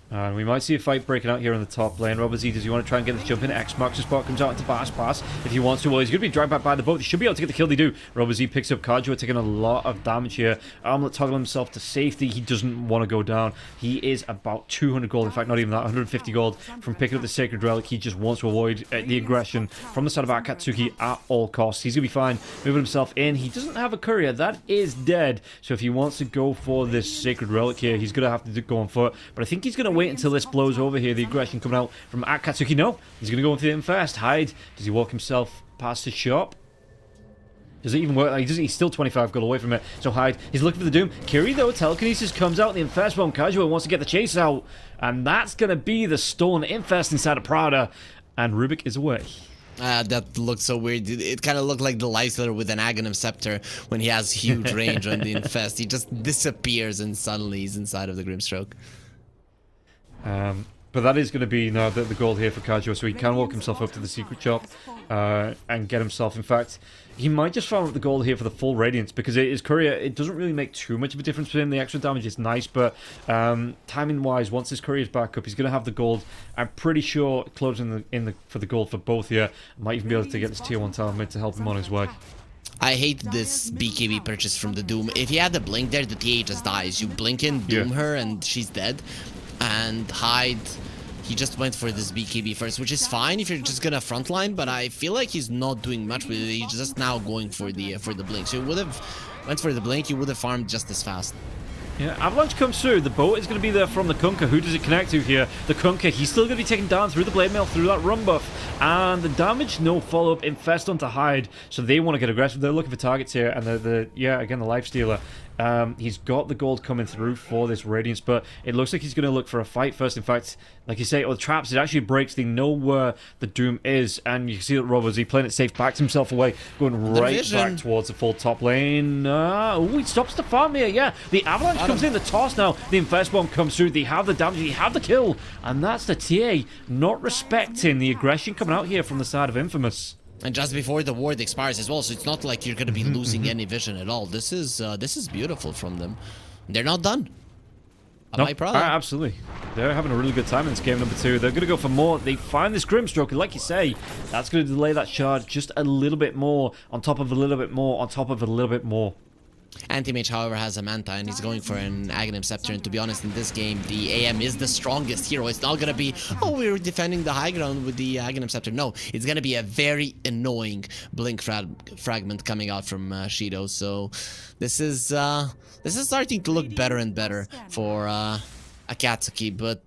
And we might see a fight breaking out here in the top lane. Robert Z, does he want to try and get this jump in? X marks the spot, comes out into pass if he wants to. Well, he's going to be dragged back by the boat. He should be able to get the kill. They do. Robert Z picks up Kajua, taking a lot of damage here. Armlet toggle himself to safety. He doesn't want to go down. He is about 200 gold. In fact, not even that. 150 gold from picking up the Sacred Relic. He just wants to avoid the aggression from the side of Akatsuki at all costs. He's going to be fine. Moving himself in. He doesn't have a courier. That is dead. So if he wants to go for this Sacred Relic here, he's going to have to go on foot. But I think he's going to wait until this blows over here. The aggression coming out from Akatsuki. No, he's going to go into the infest. Hide. Does he walk himself past his shop? Does it even work? Like, he's still 25 gold away from it. So Hide, he's looking for the Doom. Kiri, though, telekinesis comes out. The infest bomb. Kajua wants to get the chase out. And that's going to be the stolen infest inside of Prada. And Rubik is away. That looked so weird. It kind of looked like the Lifestealer with an Aghanim Scepter when he has huge range on the infest. He just disappears and suddenly he's inside of the Grimstroke. But that is going to be now the gold here for Kajua, so he can walk himself up to the secret shop and get himself. In fact, he might just farm up the gold here for the full Radiance, because his courier, it doesn't really make too much of a difference for him. The extra damage is nice, but timing-wise, once his courier's back up, he's going to have the gold. I'm pretty sure closing for the gold for both here. Might even be able to get this tier 1 tower mid to help him on his way. I hate this BKB purchase from the Doom. If you had the blink there, the TA just dies. You blink in, Doom her, and she's dead. And Hide, he just went for this BKB first, which is fine if you're just gonna frontline, but I feel like he's not doing much with it. He's just now going for the blink. So you would have went for the blink, you would have farmed just as fast. Yeah, Avalanche comes through. The boat is going to be there from the Kunkka. Who does it connect to here? The Kunkka. He's still going to be taken down through the blade mail, through that run buff. And the damage, no follow-up. Infest onto Hide. So they want to get aggressive. They're looking for targets here. And again, the Lifestealer. He's got the gold coming through for this Radiance, but it looks like he's going to look for a fight first. In fact, like you say, the traps, it actually breaks. They know where the Doom is, and you can see that Robo Z playing it safe, backs himself away, going right back towards the full top lane. He stops the farm here. Yeah, the Avalanche comes in, the toss now. The Infest Bomb comes through. They have the damage, they have the kill, and that's the TA not respecting the aggression coming out here from the side of Infamous. And just before the ward expires as well, so it's not like you're going to be losing any vision at all. This is beautiful from them. They're not done. Absolutely. They're having a really good time in this game number 2. They're going to go for more. They find this Grimstroke, and like you say, that's going to delay that shard just a little bit more, on top of a little bit more, on top of a little bit more. Anti-Mage, however, has a Manta, and he's going for an Aghanim Scepter, and to be honest, in this game, the AM is the strongest hero. It's not going to be, we're defending the high ground with the Aghanim Scepter. No, it's going to be a very annoying Blink fragment coming out from Shido, so this is starting to look better and better for Akatsuki, but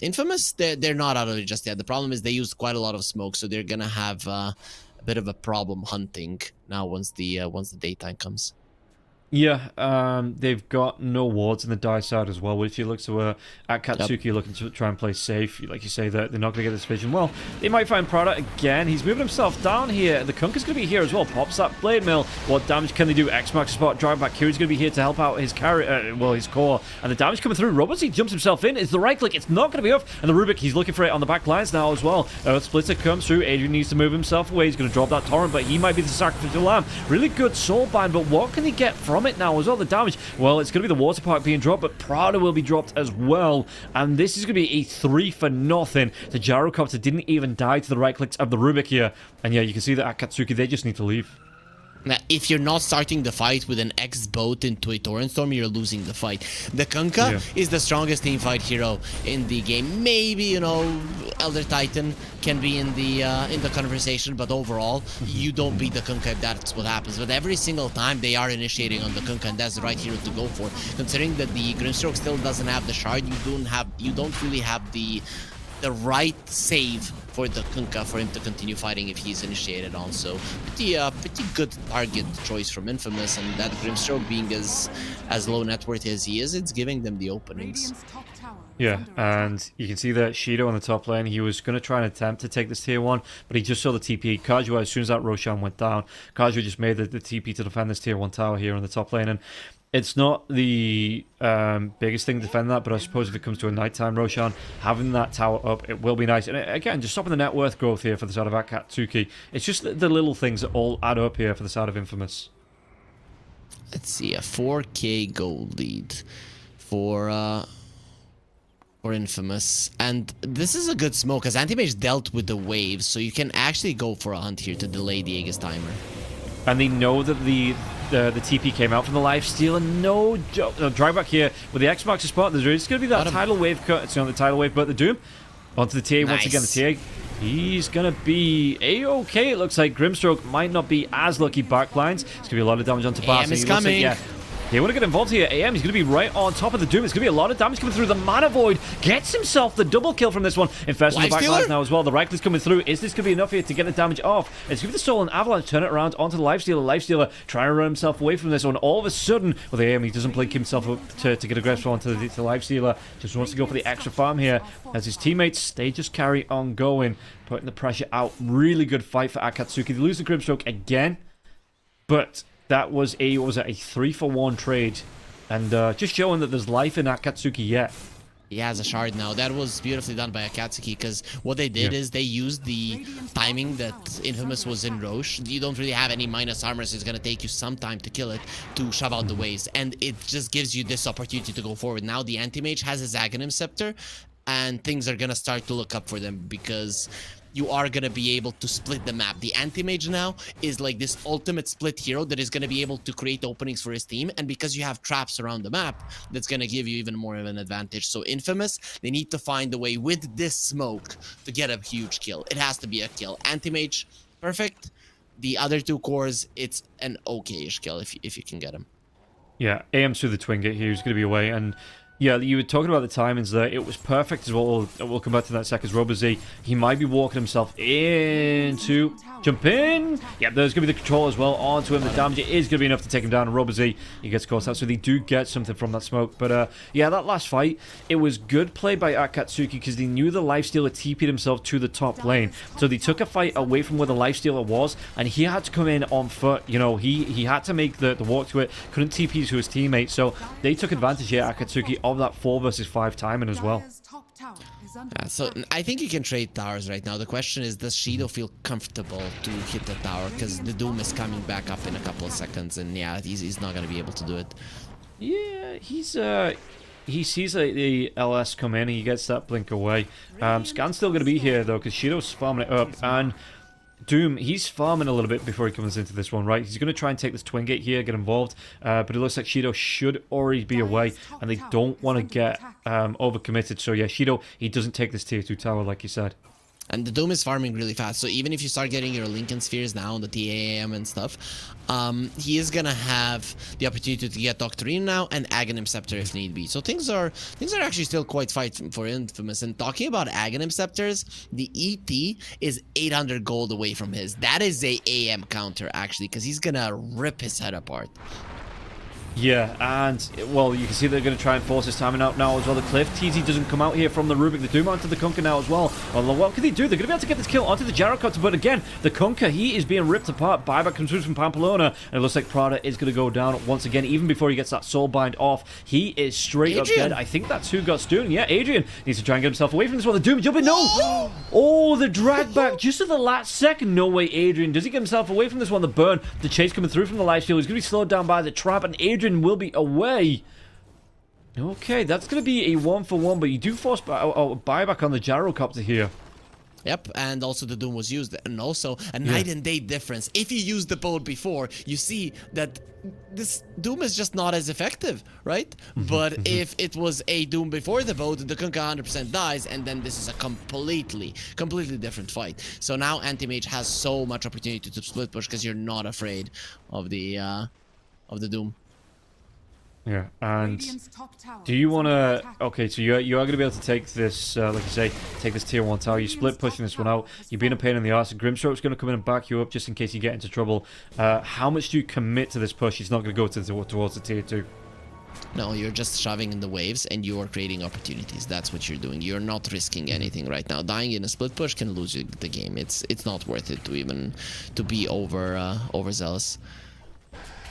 Infamous, they're not out of it just yet. The problem is they used quite a lot of smoke, so they're going to have a bit of a problem hunting now once the daytime comes. Yeah, they've got no wards in the die side as well, which he looks to at Katsuki looking to try and play safe. Like you say, that they're not going to get this vision. Well, they might find Prada again. He's moving himself down here. The Kunkka's going to be here as well. Pops that Blade Mill. What damage can they do? X-Max spot, drive back. Kiri's going to be here to help out his carry, his core. And the damage coming through. Robots, he jumps himself in. It's the right click. It's not going to be enough. And the Rubik, he's looking for it on the back lines now as well. Splitter comes through. Adrian needs to move himself away. He's going to drop that torrent, but he might be the sacrificial lamb. Really good soul bind, but what can he get from it now as well? The damage. Well, it's going to be the water park being dropped, but Prada will be dropped as well. And this is going to be a 3-for-0. The Gyrocopter didn't even die to the right clicks of the Rubik here. And yeah, you can see that Akatsuki, they just need to leave. Now, if you're not starting the fight with an X-Boat into a Torrent Storm, you're losing the fight. The Kunkka is the strongest teamfight hero in the game. Maybe, you know, Elder Titan can be in the conversation, but overall, you don't beat the Kunkka if that's what happens. But every single time, they are initiating on the Kunkka, and that's the right hero to go for. Considering that the Grimstroke still doesn't have the shard, you don't really have the right save for the Kunkka for him to continue fighting if he's initiated on. So pretty good target choice from Infamous, and that Grimstroke being as low net worth as he is, it's giving them the openings. Yeah, and you can see that Shido on the top lane, he was going to try and attempt to take this tier 1, but he just saw the TP. Kajua, as soon as that Roshan went down, Kajua just made the TP to defend this tier 1 tower here on the top lane, and it's not the biggest thing to defend that, but I suppose if it comes to a nighttime Roshan, having that tower up, it will be nice. And again, just stopping the net worth growth here for the side of Akatsuki. It's just the little things that all add up here for the side of Infamous. Let's see, a 4k gold lead for Infamous. And this is a good smoke, as Anti-Mage dealt with the waves, so you can actually go for a hunt here to delay the Aegis timer. And they know that the TP came out from the lifesteal, and no drag back here with the X-Marks spot. There's going to be that tidal wave cut. It's on the tidal wave, but the Doom onto the TA once again. The TA, he's going to be A-okay. It looks like Grimstroke might not be as lucky backlines. It's going to be a lot of damage onto Bass. AM is coming. They want to get involved here. AM, he's going to be right on top of the Doom. It's going to be a lot of damage coming through. The Mana Void gets himself the double kill from this one. Infest on the back lines now as well. The right click's coming through. Is this going to be enough here to get the damage off? It's going to be the Stolen Avalanche. Turn it around onto the Lifestealer. Lifestealer trying to run himself away from this one. All of a sudden, with AM, he doesn't blink himself up to get aggressive onto the Lifestealer. Just wants to go for the extra farm here. As his teammates, they just carry on going, putting the pressure out. Really good fight for Akatsuki. They lose the Grimstroke again, but that was a 3-for-1 trade. And just showing that there's life in Akatsuki yet. He has a shard now. That was beautifully done by Akatsuki, because what they did is they used the timing that Infamous was in Roche. You don't really have any minus armor, so it's going to take you some time to kill it, to shove out the waves. And it just gives you this opportunity to go forward. Now the Anti-Mage has his Aghanim Scepter, and things are going to start to look up for them, because you are going to be able to split the map. The Anti-Mage now is like this ultimate split hero that is going to be able to create openings for his team, and because you have traps around the map, that's going to give you even more of an advantage. So Infamous, they need to find a way with this smoke to get a huge kill. It has to be a kill. Anti-Mage, perfect. The other two cores, it's an okay-ish kill if you can get him. Yeah, AM through the twin gate here. He's going to be away, and yeah, you were talking about the timings there. It was perfect as well. We'll come back to that in a second. Robozy, he might be walking himself into... Jump in! Yep, there's going to be the control as well onto him. The damage is going to be enough to take him down. And Robozy, he gets caught out, so they do get something from that smoke. But yeah, that last fight, it was good play by Akatsuki, because they knew the Lifestealer TP'd himself to the top lane. So they took a fight away from where the Lifestealer was, and he had to come in on foot. You know, he had to make the walk to it. Couldn't TP to his teammate. So they took advantage here, Akatsuki, of that 4 versus 5 timing as well. Yeah, so I think you can trade towers right now. The question is, does Shido feel comfortable to hit the tower? Because the Doom is coming back up in a couple of seconds, and yeah, he's not going to be able to do it. Yeah, he sees the LS come in, and he gets that blink away. Scan's still going to be here, though, because Shido's farming it up, and Doom, he's farming a little bit before he comes into this one, right? He's going to try and take this twin gate here, get involved, but it looks like Shido should already be away, and they don't want to get overcommitted. So yeah, Shido, he doesn't take this tier 2 tower like you said. And the Doom is farming really fast, so even if you start getting your Lincoln Spheres now on the TAM and stuff, he is gonna have the opportunity to get Doctrine now and Aghanim Scepter if need be. So things are actually still quite fighting for Infamous. And talking about Aghanim Scepters, the ET is 800 gold away from his. That is a AM counter actually, because he's gonna rip his head apart. Yeah, and, well, you can see they're going to try and force his timing out now as well. The Cliff, TZ doesn't come out here from the Rubik. The Doom onto the Kunkka now as well. Although, what can they do? They're going to be able to get this kill onto the Gyrocopter, but again, the Kunkka, he is being ripped apart. Buyback comes through from Pamplona, and it looks like Prada is going to go down once again, even before he gets that soul bind off. He is straight up dead. I think that's who got Stun. Yeah, Adrian needs to try and get himself away from this one. The Doom jumping, no! Oh, the drag back just at the last second. No way, Adrian. Does he get himself away from this one? The burn, the chase coming through from the life steal. He's going to be slowed down by the trap, and Adrian will be away. Okay, that's going to be a 1-for-1, but you do force buyback on the Gyrocopter here. Yep, and also the Doom was used, and also a night and day difference. If you used the boat before, you see that this Doom is just not as effective, right? But if it was a Doom before the boat, the Kunkka 100% dies, and then this is a completely different fight. So now Anti-Mage has so much opportunity to split push because you're not afraid of the Doom. Yeah, and do you want to... Okay, so you are going to be able to take this, like you say, take this tier 1 tower. You split pushing this one out. You've been a pain in the arse. Grimstroke's going to come in and back you up just in case you get into trouble. How much do you commit to this push? He's not going to go towards the tier 2. No, you're just shoving in the waves and you are creating opportunities. That's what you're doing. You're not risking anything right now. Dying in a split push can lose you the game. It's not worth it to be overzealous.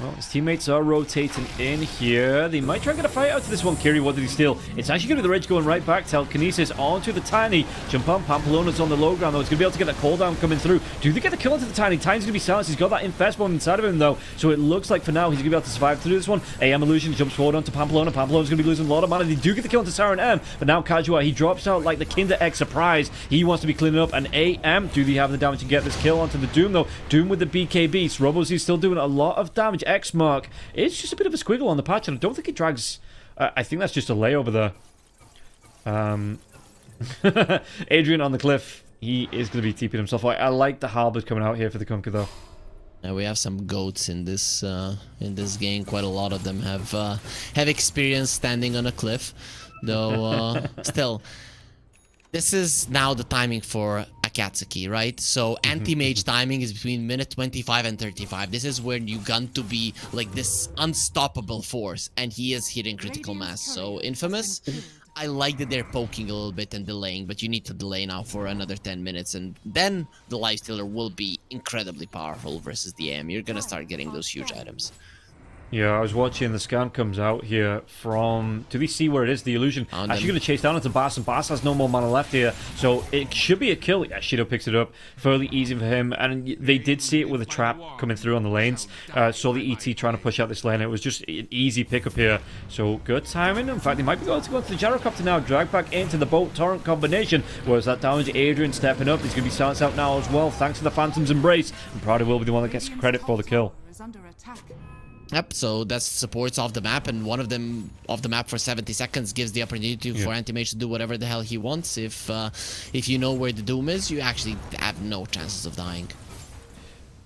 Well, his teammates are rotating in here. They might try and get a fight out to this one. Kiri, what did he steal? It's actually going to be the Rage going right back. Telekinesis onto the Tiny. Jump on. Pamplona's on the low ground, though. He's going to be able to get that cooldown coming through. Do they get the kill into the Tiny? Tiny's going to be silenced. He's got that Infest bomb inside of him, though. So it looks like for now he's going to be able to survive through this one. AM Illusion jumps forward onto Pamplona. Pamplona's going to be losing a lot of mana. They do get the kill into Siren M, but now Kajua, he drops out like the Kinder Egg surprise. He wants to be cleaning up. And AM, do they have the damage to get this kill onto the Doom, though? Doom with the BK Beast. Robos, he's still doing a lot of damage. X Mark. It's just a bit of a squiggle on the patch, and I don't think it drags... I think that's just a layover there. Adrian on the cliff. He is going to be TPing himself. I like the Halberd coming out here for the Kunkka, though. Now we have some goats in this game. Quite a lot of them have experience standing on a cliff, though. Still, this is now the timing for Akatsuki, right? So anti-mage timing is between minute 25 and 35. This is when you got to be like this unstoppable force, and he is hitting critical mass. So Infamous, I like that they're poking a little bit and delaying, but you need to delay now for another 10 minutes, and then the Lifestealer will be incredibly powerful versus the AM. You're gonna start getting those huge items. Yeah, I was watching, the scan comes out here from... Do we see where it is? The illusion. Actually going to chase down into Bass, and Bass has no more mana left here. So it should be a kill. Yeah, Shido picks it up. Fairly easy for him. And they did see it with a trap coming through on the lanes. Saw the ET trying to push out this lane. It was just an easy pickup here. So good timing. In fact, they might be going to go into the Gyrocopter now. Drag back into the boat torrent combination. Whereas that damage, Adrian stepping up. He's going to be silenced out now as well, thanks to the Phantom's Embrace. And Prada will be the one that gets credit for the kill. Yep, so that's supports off the map, and one of them off the map for 70 seconds gives the opportunity for Anti-Mage to do whatever the hell he wants. If you know where the Doom is, you actually have no chances of dying.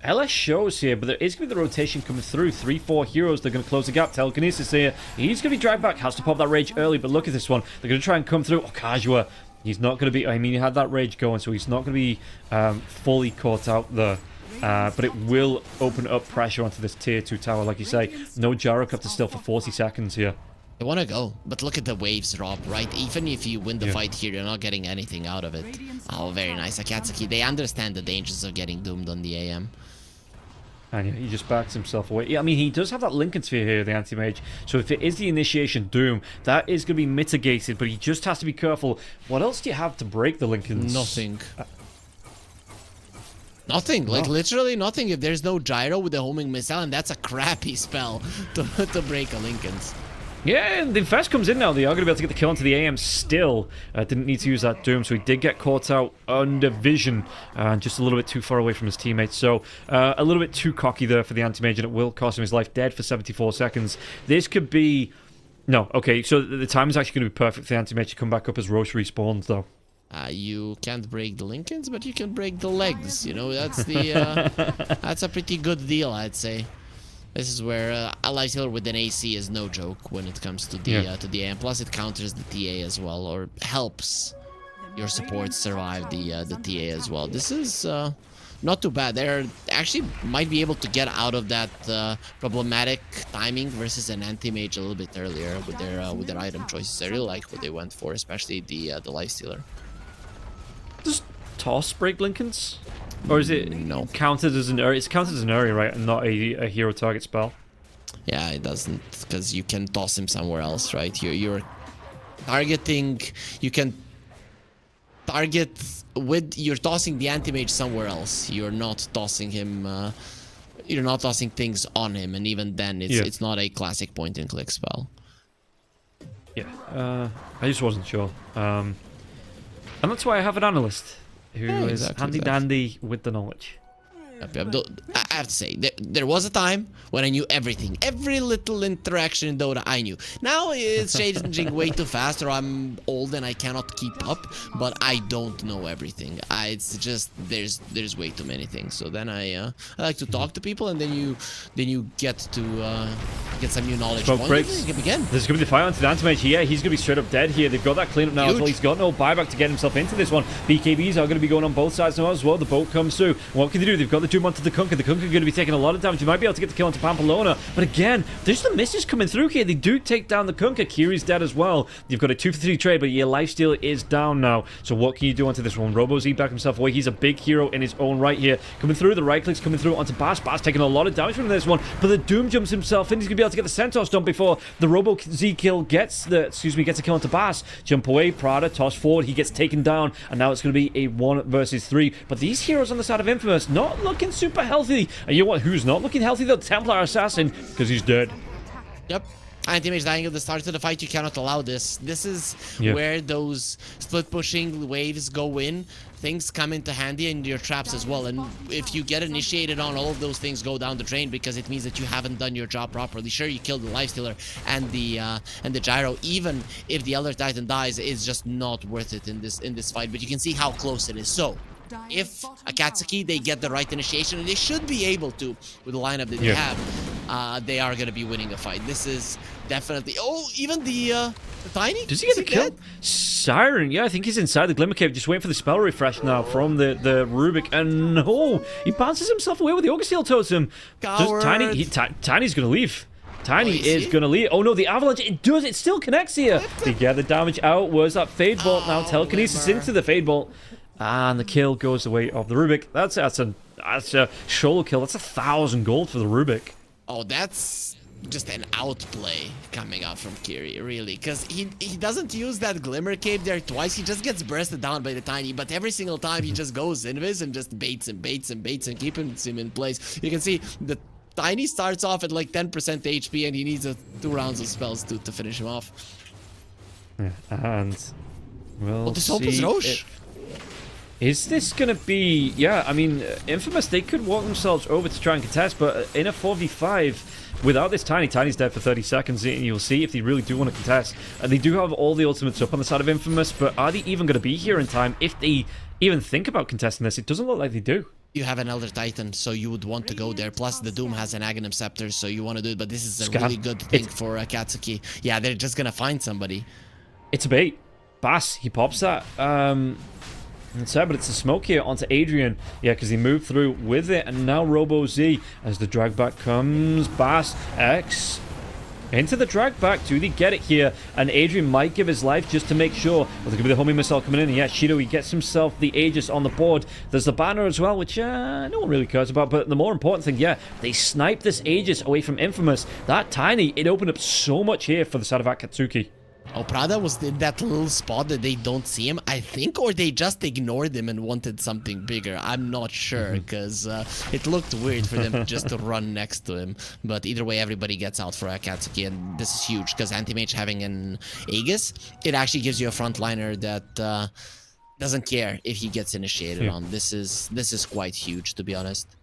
LS shows here, but there is going to be the rotation coming through. 3-4 heroes, they're going to close the gap. Telekinesis here. He's going to be dragged back, has to pop that rage early, but look at this one. They're going to try and come through. Oh, Kajua. He's not going to be... I mean, he had that rage going, so he's not going to be fully caught out there. But it will open up pressure onto this tier 2 tower, like you say. No Gyrocopter still for 40 seconds here. They want to go, but look at the waves, Rob, right? Even if you win the fight here, you're not getting anything out of it. Oh, very nice. Akatsuki, they understand the dangers of getting doomed on the AM. And yeah, he just backs himself away. Yeah, I mean, he does have that Lincoln Sphere here, the Anti-Mage. So if it is the Initiation Doom, that is going to be mitigated, but he just has to be careful. What else do you have to break the Lincolns? Nothing. Nothing, like literally nothing. If there's no gyro with the homing missile, and that's a crappy spell to break a Lincoln's. Yeah, and the Infest comes in now. They are going to be able to get the kill onto the AM still. Didn't need to use that Doom, so he did get caught out under vision. Just a little bit too far away from his teammates. So a little bit too cocky there for the Anti-Mage, and it will cost him his life. Dead for 74 seconds. This could be... No, okay, so the time is actually going to be perfect for the Anti-Mage to come back up as Roche respawns, though. You can't break the Lincolns, but you can break the legs. You know, that's the that's a pretty good deal, I'd say. This is where a Lifestealer with an AC is no joke when it comes to the AM. Plus, it counters the TA as well, or helps your support survive the TA as well. This is not too bad. They're actually might be able to get out of that problematic timing versus an anti-mage a little bit earlier with their item choices. I really like what they went for, especially the lifestealer. Does toss break Lincolns? Or is it counted as an area? It's counted as an area, right, and not a hero target spell. Yeah, it doesn't, because you can toss him somewhere else, right? You're targeting. You can target with. You're tossing the anti-mage somewhere else. You're not tossing him. You're not tossing things on him, and even then, it's not a classic point-and-click spell. Yeah, I just wasn't sure, and that's why I have an analyst who is handy-dandy with the knowledge. I have to say, there was a time when I knew everything. Every little interaction in Dota, I knew. Now it's changing way too fast, or I'm old and I cannot keep up, but I don't know everything. It's just, there's way too many things. So then I like to talk to people, and then you get to get some new knowledge. Again. There's going to be the fire onto the anti-mage here. He's going to be straight up dead here. They've got that cleanup now as well. He's got no buyback to get himself into this one. BKBs are going to be going on both sides now as well. The boat comes through. What can they do? They've got the Doom onto the Kunkka. The Kunkka going to be taking a lot of damage. You might be able to get the kill onto Pamplona. But again, there's the misses coming through here. They do take down the Kunkka. Kiri's dead as well. You've got a 2-for-3 trade, but your lifesteal is down now. So what can you do onto this one? RoboZ back himself away. He's a big hero in his own right here. Coming through, the right clicks coming through onto Bass. Bass taking a lot of damage from this one. But the Doom jumps himself in. He's going to be able to get the Centaurs done before the RoboZ kill gets a kill onto Bass. Jump away, Prada, toss forward. He gets taken down. And now it's going to be a 1 versus 3. But these heroes on the side of Infamous not looking super healthy. And you know what? Who's not looking healthy? The Templar Assassin, because he's dead. Yep. Anti-mage dying at the start of the fight. You cannot allow this. This is where those split pushing waves go in. Things come into handy in your traps as well. And if you get initiated on, all of those things go down the drain, because it means that you haven't done your job properly. Sure, you killed the lifestealer and the gyro. Even if the Elder Titan dies, it's just not worth it in this fight. But you can see how close it is. So if Akatsuki, they get the right initiation, and they should be able to with the lineup that they have, they are going to be winning a fight. This is definitely... Oh, even the Tiny? Does he get the kill? Siren, yeah, I think he's inside the Glimmer Cave, just waiting for the spell refresh now from the Rubik. And no, he bounces himself away with the Ogre Steel Totem. Tiny's going to leave. Tiny is going to leave. Oh no, the Avalanche, it still connects here. They get the damage out. Where's that Fade Bolt now? Telekinesis into the Fade Bolt. And the kill goes the way of the Rubik. That's a solo kill. That's 1,000 gold for the Rubik. Oh, that's just an outplay coming out from Kiri, really. Because he doesn't use that Glimmer Cape there twice. He just gets bursted down by the Tiny. But every single time he just goes invis and just baits and keeps him in place. You can see the Tiny starts off at like 10% HP, and he needs 2 rounds of spells to finish him off. Yeah, and we'll this opens Roche. Is this going to be... Yeah, I mean, Infamous, they could walk themselves over to try and contest, but in a 4v5, without this Tiny's dead for 30 seconds, and you'll see if they really do want to contest. And they do have all the ultimates up on the side of Infamous, but are they even going to be here in time if they even think about contesting this? It doesn't look like they do. You have an Elder Titan, so you would want to go there. Plus, the Doom has an Aghanim Scepter, so you want to do it. But this is a really good thing for Akatsuki. Yeah, they're just going to find somebody. It's a bait. Bass, he pops that. It's sad, but it's a smoke here onto Adrian. Yeah, because he moved through with it. And now RoboZ, as the drag back comes. Bass, X, into the drag back. Do they get it here? And Adrian might give his life just to make sure. Well, there's going to be the homing missile coming in. And yeah, Shido, he gets himself the Aegis on the board. There's the banner as well, which no one really cares about. But the more important thing, yeah, they sniped this Aegis away from Infamous. That Tiny, it opened up so much here for the side of Akatsuki. Oh, Prada was in that little spot that they don't see him, I think, or they just ignored him and wanted something bigger. I'm not sure, because it looked weird for them just to run next to him. But either way, everybody gets out for Akatsuki, and this is huge, because Anti-Mage having an Aegis, it actually gives you a frontliner that doesn't care if he gets initiated on. This is quite huge, to be honest.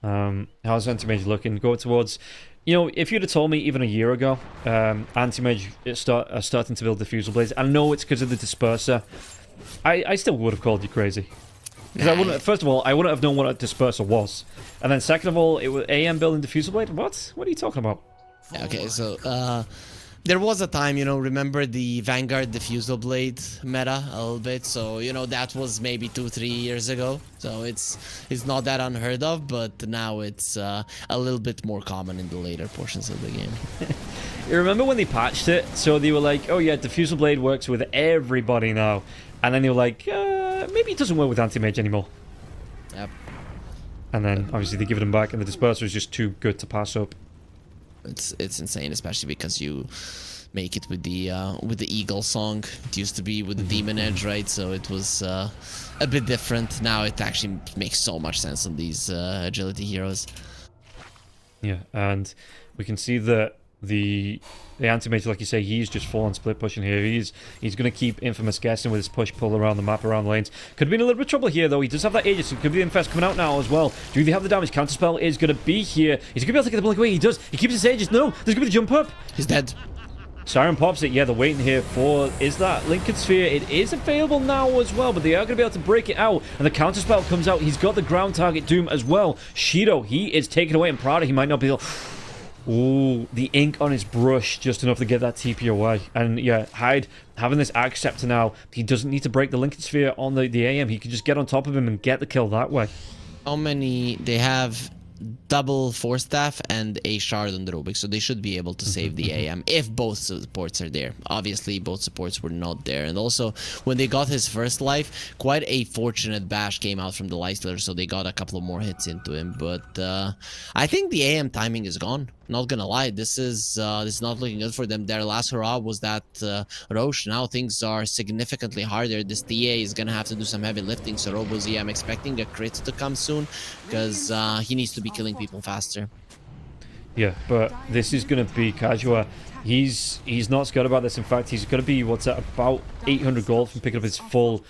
How's Anti-Mage looking? Go towards... You know, if you'd have told me even a year ago, Anti-Mage are starting to build Diffusal Blades, I know it's because of the Disperser, I still would have called you crazy. Because I wouldn't. First of all, I wouldn't have known what a Disperser was. And then second of all, it was AM building Diffusal Blade? What? What are you talking about? Okay, so, There was a time, you know, remember the Vanguard Diffusal Blade meta a little bit, so, you know, that was maybe 2-3 years ago, so it's not that unheard of, but now it's a little bit more common in the later portions of the game. You remember when they patched it? So they were like, oh yeah, Diffusal Blade works with everybody now, and then they were like, maybe it doesn't work with Anti-Mage anymore. Yep. And then, obviously, they give them back, and the Disperser is just too good to pass up. It's insane, especially because you make it with the Eagle song. It used to be with the Demon Edge, right? So it was a bit different. Now it actually makes so much sense on these agility heroes. Yeah, and we can see that the Anti-Mage, like you say, he's just full on split pushing here. He's going to keep Infamous guessing with his push-pull around the map, around lanes. Could be in a little bit of trouble here, though. He does have that Aegis. It could be the Infest coming out now as well. Do they have the damage? Counterspell is going to be here. He's going to be able to get the blink away. He does. He keeps his Aegis. No, there's going to be the jump up. He's dead. Siren pops it. Yeah, they're waiting here for... Is that Lincoln Sphere? It is available now as well, but they are going to be able to break it out. And the Counterspell comes out. He's got the ground target Doom as well. Shido, he is taken away. And Prada, he might not be able... Ooh, the ink on his brush, just enough to get that TP away. And yeah, Hyde having this Axe Scepter now, he doesn't need to break the Lincoln Sphere on the AM. He can just get on top of him and get the kill that way. How many... They have double Force Staff and a Shard on the Rubik, so they should be able to save the AM if both supports are there. Obviously, both supports were not there. And also, when they got his first life, quite a fortunate bash came out from the Lifestealer, so they got a couple of more hits into him. But I think the AM timing is gone. Not gonna lie, this is not looking good for them. Their last hurrah was that Roche. Now things are significantly harder. This TA is gonna have to do some heavy lifting. So RoboZ, I'm expecting a crit to come soon because he needs to be killing people faster. Yeah, but this is gonna be Kajua. He's not scared about this. In fact, he's gonna be what's at about 800 gold from picking up his full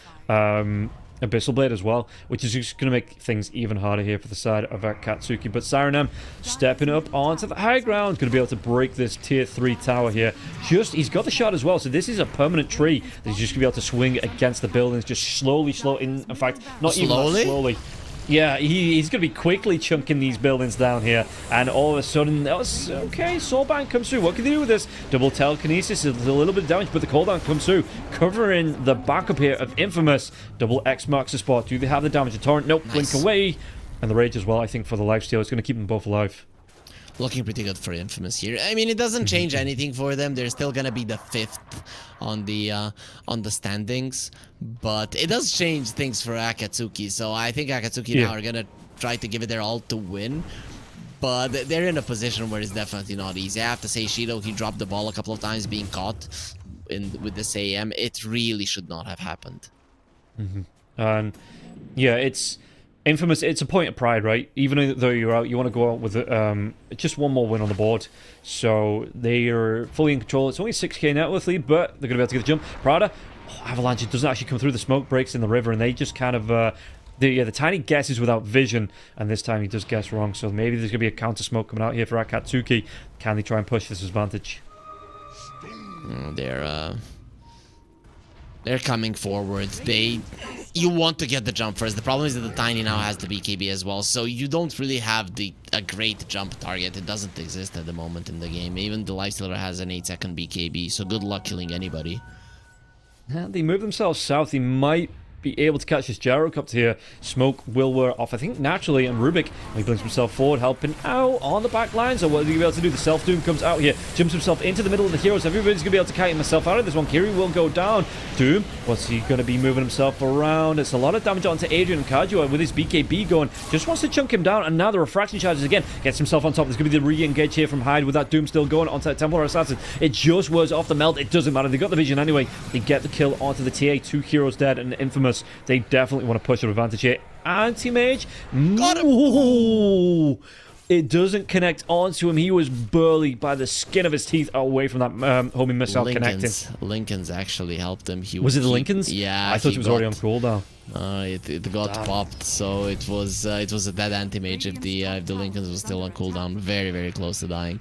Abyssal Blade as well, which is just going to make things even harder here for the side of Akatsuki. But Siren M stepping up onto the high ground, going to be able to break this tier 3 tower here. He's got the shot as well, so this is a permanent tree that he's just going to be able to swing against the buildings, just slowly, in fact, not even that slowly. Yeah, he's going to be quickly chunking these buildings down here. And all of a sudden, okay, Soulband comes through. What can they do with this? Double telekinesis is a little bit of damage, but the cooldown comes through, covering the backup here of Infamous. Double X marks the spot. Do they have the damage? The Torrent? Nope, nice. Blink away. And the Rage as well, I think, for the lifesteal. It's going to keep them both alive. Looking pretty good for Infamous here. I mean, it doesn't change anything for them. They're still gonna be the 5th on the standings, but it does change things for Akatsuki. So I think Akatsuki now are gonna try to give it their all to win, but they're in a position where it's definitely not easy. I have to say, Shido, he dropped the ball a couple of times, being caught with this AM. It really should not have happened. And yeah, it's Infamous, it's a point of pride, right? Even though you're out, you want to go out with just one more win on the board. So they are fully in control. It's only 6k net worth lead, but they're going to be able to get the jump. Prada, Avalanche doesn't actually come through. The smoke breaks in the river, and they just kind of... the tiny guesses without vision, and this time he does guess wrong. So maybe there's going to be a counter smoke coming out here for Akatsuki. Can they try and push this advantage? They're coming forward. You want to get the jump first. The problem is that the Tiny now has the BKB as well, so you don't really have a great jump target. It doesn't exist at the moment in the game. Even the Lifestealer has an 8-second BKB, so good luck killing anybody. They move themselves south. He might be able to catch this Gyrocopter here. Smoke will wear off, I think, naturally, and Rubik, he brings himself forward, helping out on the back line. So what is he able to do? The Self-Doom comes out here, jumps himself into the middle of the heroes. Everybody's going to be able to kite himself out of this one. Kiri will go down. Doom, what's he going to be moving himself around? It's a lot of damage onto Adrian and Kajua with his BKB going. Just wants to chunk him down, and now the refraction charges again. Gets himself on top. There's going to be the re-engage here from Hyde with that Doom still going onto that Templar Assassin. It just was off the melt. It doesn't matter. They got the vision anyway. They get the kill onto the TA. 2 heroes dead, and Infamous, they definitely want to push an advantage here. Anti-Mage. Ooh, it doesn't connect onto him. He was barely by the skin of his teeth away from that homing missile connecting. Lincoln's actually helped him. Was it the Lincolns? Yeah. I thought it was already on cooldown. It got popped, so it was a dead Anti-Mage if the Lincolns was still on cooldown. Very, very close to dying.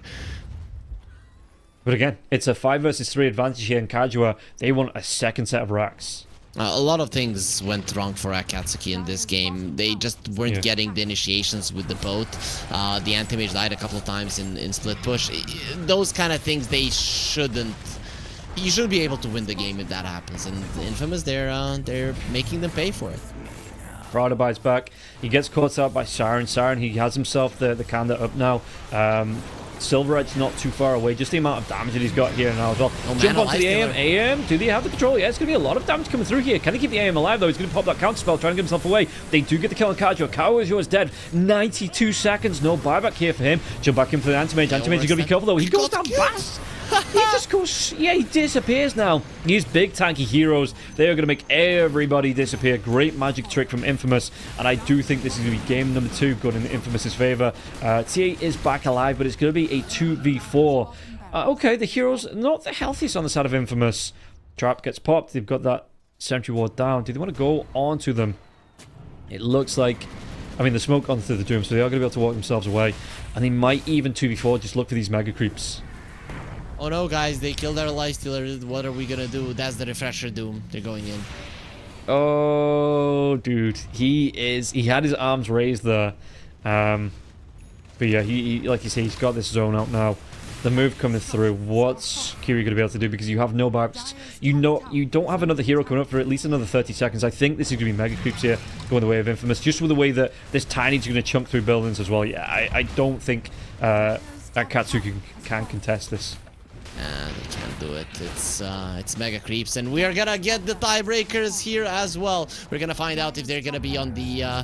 But again, it's a 5 versus 3 advantage here in Kajua. They want a second set of racks. A lot of things went wrong for Akatsuki in this game. They just weren't getting the initiations with the boat. The anti-mage died a couple of times in split push. Those kind of things they shouldn't. You should be able to win the game if that happens. And the Infamous, they're making them pay for it. Prada buys back. He gets caught out by Siren. Siren, he has himself the Kanda up now. Silver Edge not too far away. Just the amount of damage that he's got here now as well. Jump onto the AM. AM, do they have the control? Yeah, it's going to be a lot of damage coming through here. Can he keep the AM alive, though? He's going to pop that counter spell, trying to get himself away. They do get the kill on Kajo. Kajo is dead. 92 seconds. No buyback here for him. Jump back in for the Anti-Mage. Anti-Mage is going to be careful, though. He goes down fast. He just goes... Yeah, he disappears now. These big tanky heroes, they are going to make everybody disappear. Great magic trick from Infamous. And I do think this is going to be game number 2 going in Infamous's favor. TA is back alive, but it's going to be a 2v4. Okay, the heroes not the healthiest on the side of Infamous. Trap gets popped. They've got that sentry ward down. Do they want to go onto them? It looks like... I mean, the smoke onto the Doom, so they are going to be able to walk themselves away. And they might even 2v4 just look for these mega creeps. Oh no, guys, they killed our Lifestealer. What are we gonna do? That's the refresher Doom. They're going in. Oh, dude. He had his arms raised there. But yeah, he like you say, he's got this zone out now. The move coming through. What's Kiri gonna be able to do? Because you have no buybacks. You don't have another hero coming up for at least another 30 seconds. I think this is gonna be mega creeps here going the way of Infamous. Just with the way that this Tiny's gonna chunk through buildings as well. Yeah, I don't think that Katsuki can contest this. They can't do it. It's mega creeps, and we are gonna get the tiebreakers here as well. We're gonna find out if they're gonna be on the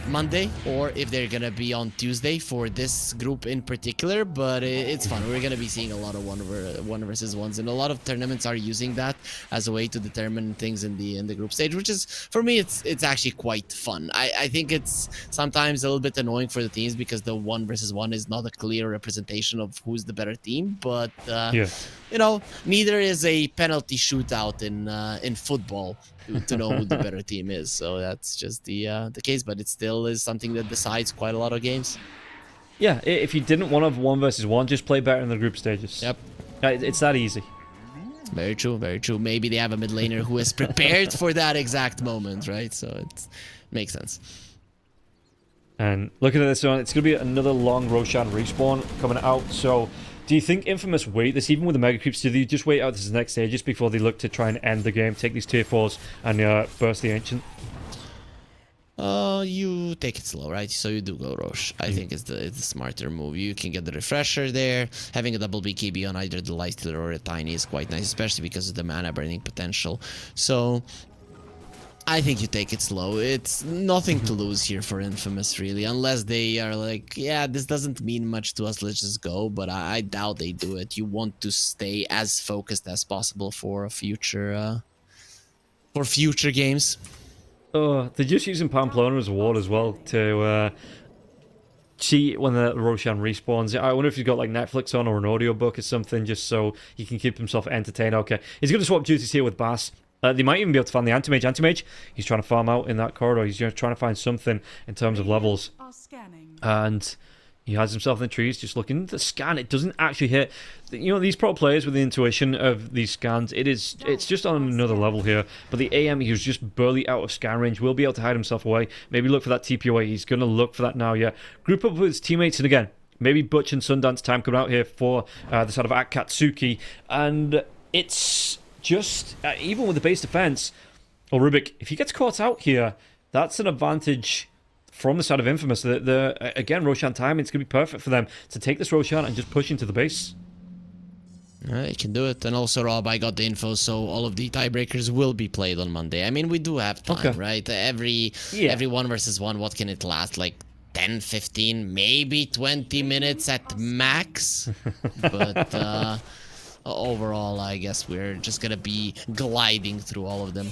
Monday or if they're gonna be on Tuesday for this group in particular. But it's fun. We're gonna be seeing a lot of one versus ones, and a lot of tournaments are using that as a way to determine things in the group stage, which is, for me, it's actually quite fun. I think it's sometimes a little bit annoying for the teams because the 1 versus 1 is not a clear representation of who's the better team. But you know, neither is a penalty shootout in football to know who the better team is. So that's just the case, but it still is something that decides quite a lot of games. Yeah, if you didn't want to have 1 versus 1, just play better in the group stages. Yep. It's that easy. Very true, very true. Maybe they have a mid laner who is prepared for that exact moment, right? So it makes sense. And looking at this one, it's going to be another long Roshan respawn coming out. So do you think Infamous wait this, even with the mega creeps? Do they just wait out this next stages before they look to try and end the game, take these tier 4s and burst the Ancient? You take it slow, right? So you do go Rosh. I think it's the smarter move. You can get the refresher there. Having a double BKB on either the Lifestealer or a Tiny is quite nice, especially because of the mana burning potential. So I think you take it slow. It's nothing to lose here for Infamous, really, unless they are like, yeah, this doesn't mean much to us, let's just go. But I doubt they do it. You want to stay as focused as possible for future games. Oh, they're just using Pamplona as a ward as well to cheat when the Roshan respawns. I wonder if he's got like Netflix on or an audiobook or something, just so he can keep himself entertained. Okay, he's going to swap duties here with Bass. They might even be able to find the Anti-Mage. Anti-Mage, he's trying to farm out in that corridor. He's trying to find something in terms of levels. And he has himself in the trees, just looking at the scan. It doesn't actually hit. You know, these pro players with the intuition of these scans, it's just on another level here. But the AM, he was just barely out of scan range, will be able to hide himself away. Maybe look for that TP away. He's going to look for that now, yeah. Group up with his teammates, and again, maybe Butch and Sundance time coming out here for the side of Akatsuki. And it's just, even with the base defense, Rubik, if he gets caught out here, that's an advantage from the side of Infamous. Again, Roshan time, it's going to be perfect for them to take this Roshan and just push into the base. You can do it. And also, Rob, I got the info, so all of the tiebreakers will be played on Monday. I mean, we do have time, right? Every 1 versus 1, what can it last? Like 10, 15, maybe 20 minutes at max? But overall, I guess we're just going to be gliding through all of them.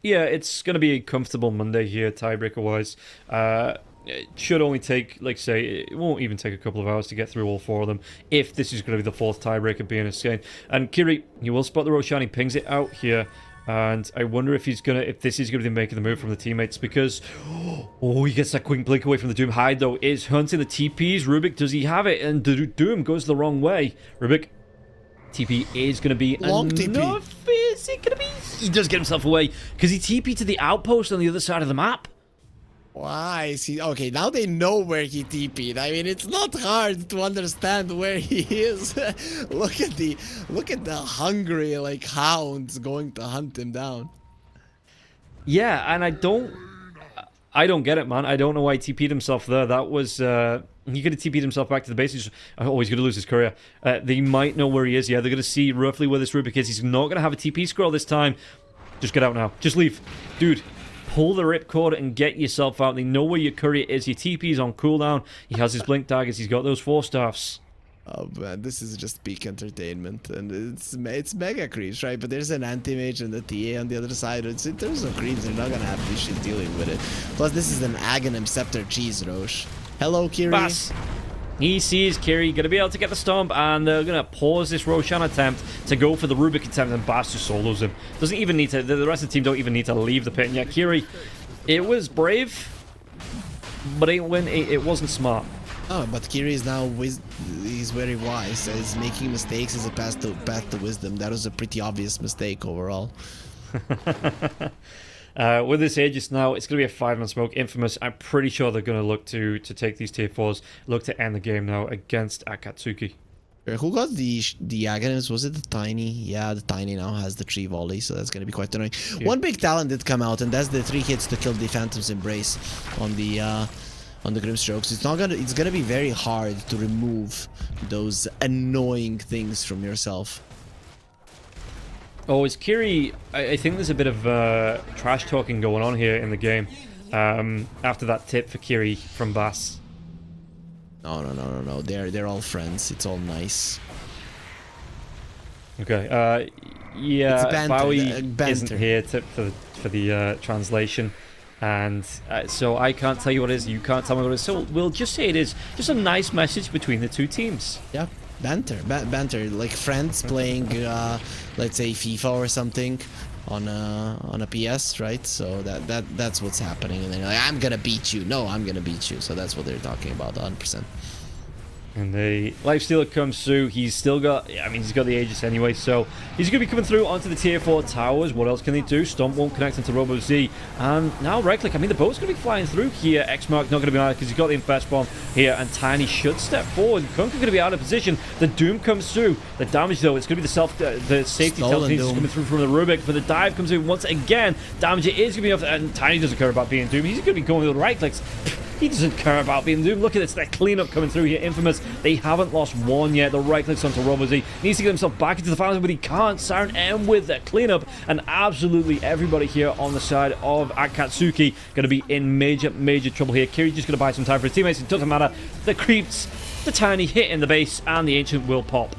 Yeah, it's going to be a comfortable Monday here, tiebreaker-wise. It should only take, like say, it won't even take a couple of hours to get through all 4 of them, if this is going to be the 4th tiebreaker being a scan. And Kiri, you will spot the Roshan, he pings it out here, and I wonder if this is going to be making the move from the teammates, because, oh, he gets that quick blink away from the Doom. Hyde, though, is hunting the TPs. Rubik, does he have it? And the Doom goes the wrong way. Rubik, TP is going to be Long enough. TP. Is it going to be? He does get himself away because he TP'd to the outpost on the other side of the map. Why is he... Okay, now they know where he TP'd. I mean, it's not hard to understand where he is. Look at the hungry, like, hounds going to hunt him down. Yeah, and I don't get it, man. I don't know why he TP'd himself there. That was... he could have TP'd himself back to the base. He's going to lose his courier. They might know where he is. Yeah, they're going to see roughly where this Rubik is. He's not going to have a TP scroll this time. Just get out now. Just leave. Dude, pull the ripcord and get yourself out. They know where your courier is. Your TP's on cooldown. He has his blink daggers. He's got those 4-staffs. Oh man, this is just peak entertainment, and it's mega creeps, right? But there's an anti-mage and the TA on the other side. In terms of creeps, they're not gonna have issues dealing with it. Plus, this is an Aghanim Scepter cheese, Roche. Hello, Kiri. Bass. He sees Kiri going to be able to get the stomp, and they're going to pause this Roshan attempt to go for the Rubik attempt, and Bass just solos him. Doesn't even need to, the rest of the team don't even need to leave the pit. And yet Kiri, it was brave, but it wasn't smart. Oh, but Kiri is now he's very wise. He's making mistakes as a path to wisdom. That was a pretty obvious mistake overall. With this Aegis now, it's going to be a 5-man smoke. Infamous, I'm pretty sure they're going to look to take these tier 4s, look to end the game now against Akatsuki. Who got the Aghanims? Was it the Tiny? Yeah, the Tiny now has the 3 volley, so that's going to be quite annoying. Yeah. One big talent did come out, and that's the 3 hits to kill the Phantom's Embrace on the Grimstrokes. It's gonna be very hard to remove those annoying things from yourself. Oh, it's Kiri. I think there's a bit of trash talking going on here in the game after that tip for Kiri from Bass. No. They're all friends. It's all nice. Okay. Yeah. It's banter, Bowie isn't here for the translation. And so I can't tell you what it is, you can't tell me what it is. So we'll just say it is just a nice message between the two teams. Yeah, banter, like friends playing, let's say FIFA or something on a PS, right? So that's what's happening. And they're like, I'm gonna beat you. No, I'm gonna beat you. So that's what they're talking about, 100%. And the Lifestealer comes through. He's still got, he's got the Aegis anyway, so he's going to be coming through onto the tier 4 towers. What else can they do? Stomp won't connect into Robo Z. And now right click. The boat's going to be flying through here. X-Mark not going to be out because he's got the Infest Bomb here, and Tiny should step forward. Kunkka going to be out of position. The Doom comes through. The damage, though, it's going to be the safety telekinesis coming through from the Rubik, but the dive comes in once again. Damage is going to be off, and Tiny doesn't care about being Doom. He's going to be going with the right clicks. He doesn't care about being Doom. Look at this, that cleanup coming through here. Infamous, they haven't lost one yet. The right clicks onto RoboZ. Needs to get himself back into the finals, but he can't. Siren M with the cleanup. And absolutely everybody here on the side of Akatsuki going to be in major trouble here. Kiri's just going to buy some time for his teammates. It doesn't matter. The creeps, the Tiny hit in the base, and the Ancient will pop.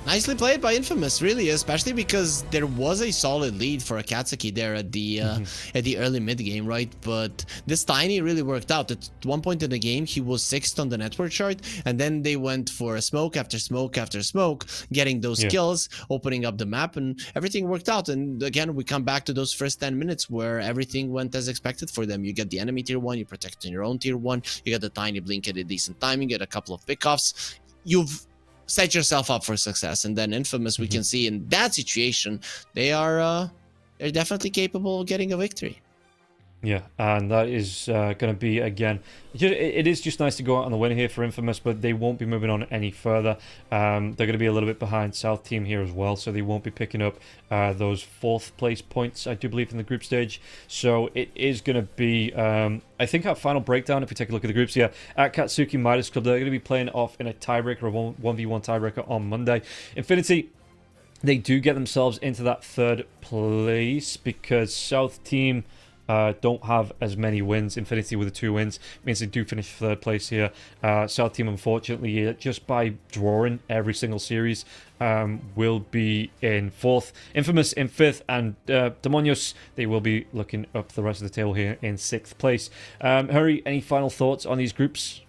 Nicely played by Infamous, really, especially because there was a solid lead for Akatsuki there at the early mid game, right? But this Tiny really worked out. At one point in the game, he was 6th on the network chart, and then they went for smoke after smoke after smoke, getting those kills, opening up the map, and everything worked out. And again, we come back to those first 10 minutes where everything went as expected for them. You get the enemy tier 1, you protect your own tier 1, you get the Tiny blink at a decent time, you get a couple of pickoffs. You've set yourself up for success. And then Infamous, we can see in that situation, they're definitely capable of getting a victory. Yeah, and that is going to be, again, it is just nice to go out on the win here for Infamous, but they won't be moving on any further. They're going to be a little bit behind South Team here as well, so they won't be picking up those 4th place points, I do believe, in the group stage. So it is going to be, I think, our final breakdown, if we take a look at the groups here, at Katsuki Midas Club, they're going to be playing off in a tiebreaker, a 1v1 tiebreaker on Monday. Infinity, they do get themselves into that 3rd place because South Team don't have as many wins. Infinity with the 2 wins means they do finish 3rd place here. South Team, unfortunately, just by drawing every single series, will be in 4th. Infamous in 5th, and Demonios, they will be looking up the rest of the table here in 6th place. Hurry, any final thoughts on these groups?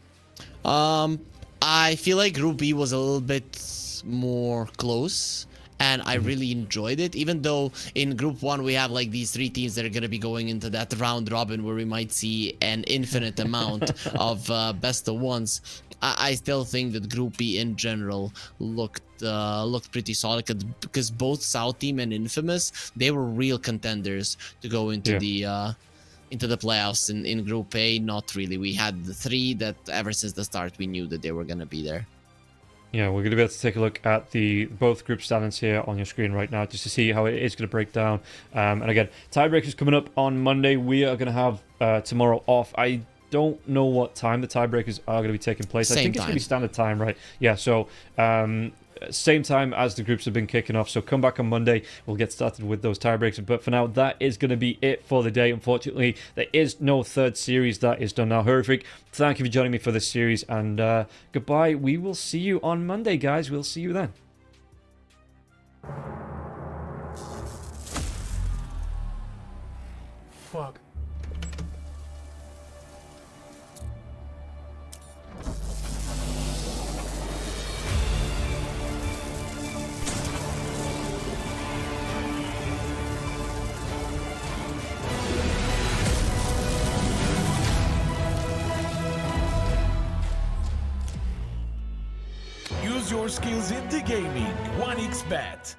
I feel like Group B was a little bit more close. and I really enjoyed it. Even though in Group 1 we have like these 3 teams that are gonna be going into that round robin where we might see an infinite amount of best of ones. I still think that Group B in general looked pretty solid, because both South Team and Infamous, they were real contenders to go into the playoffs. In Group A, not really. We had the 3 that ever since the start we knew that they were gonna be there. Yeah, we're going to be able to take a look at both group standings here on your screen right now, just to see how it is going to break down. And again, tiebreakers coming up on Monday. We are going to have tomorrow off. I don't know what time the tiebreakers are going to be taking place. I think it's going to be standard time, right? Yeah, so same time as the groups have been kicking off. So come back on Monday. We'll get started with those tiebreakers. But for now, that is going to be it for the day. Unfortunately, there is no third series that is done now. Horrific, thank you for joining me for this series. And goodbye. We will see you on Monday, guys. We'll see you then. Fuck. Use your skills in the gaming. 1xBet.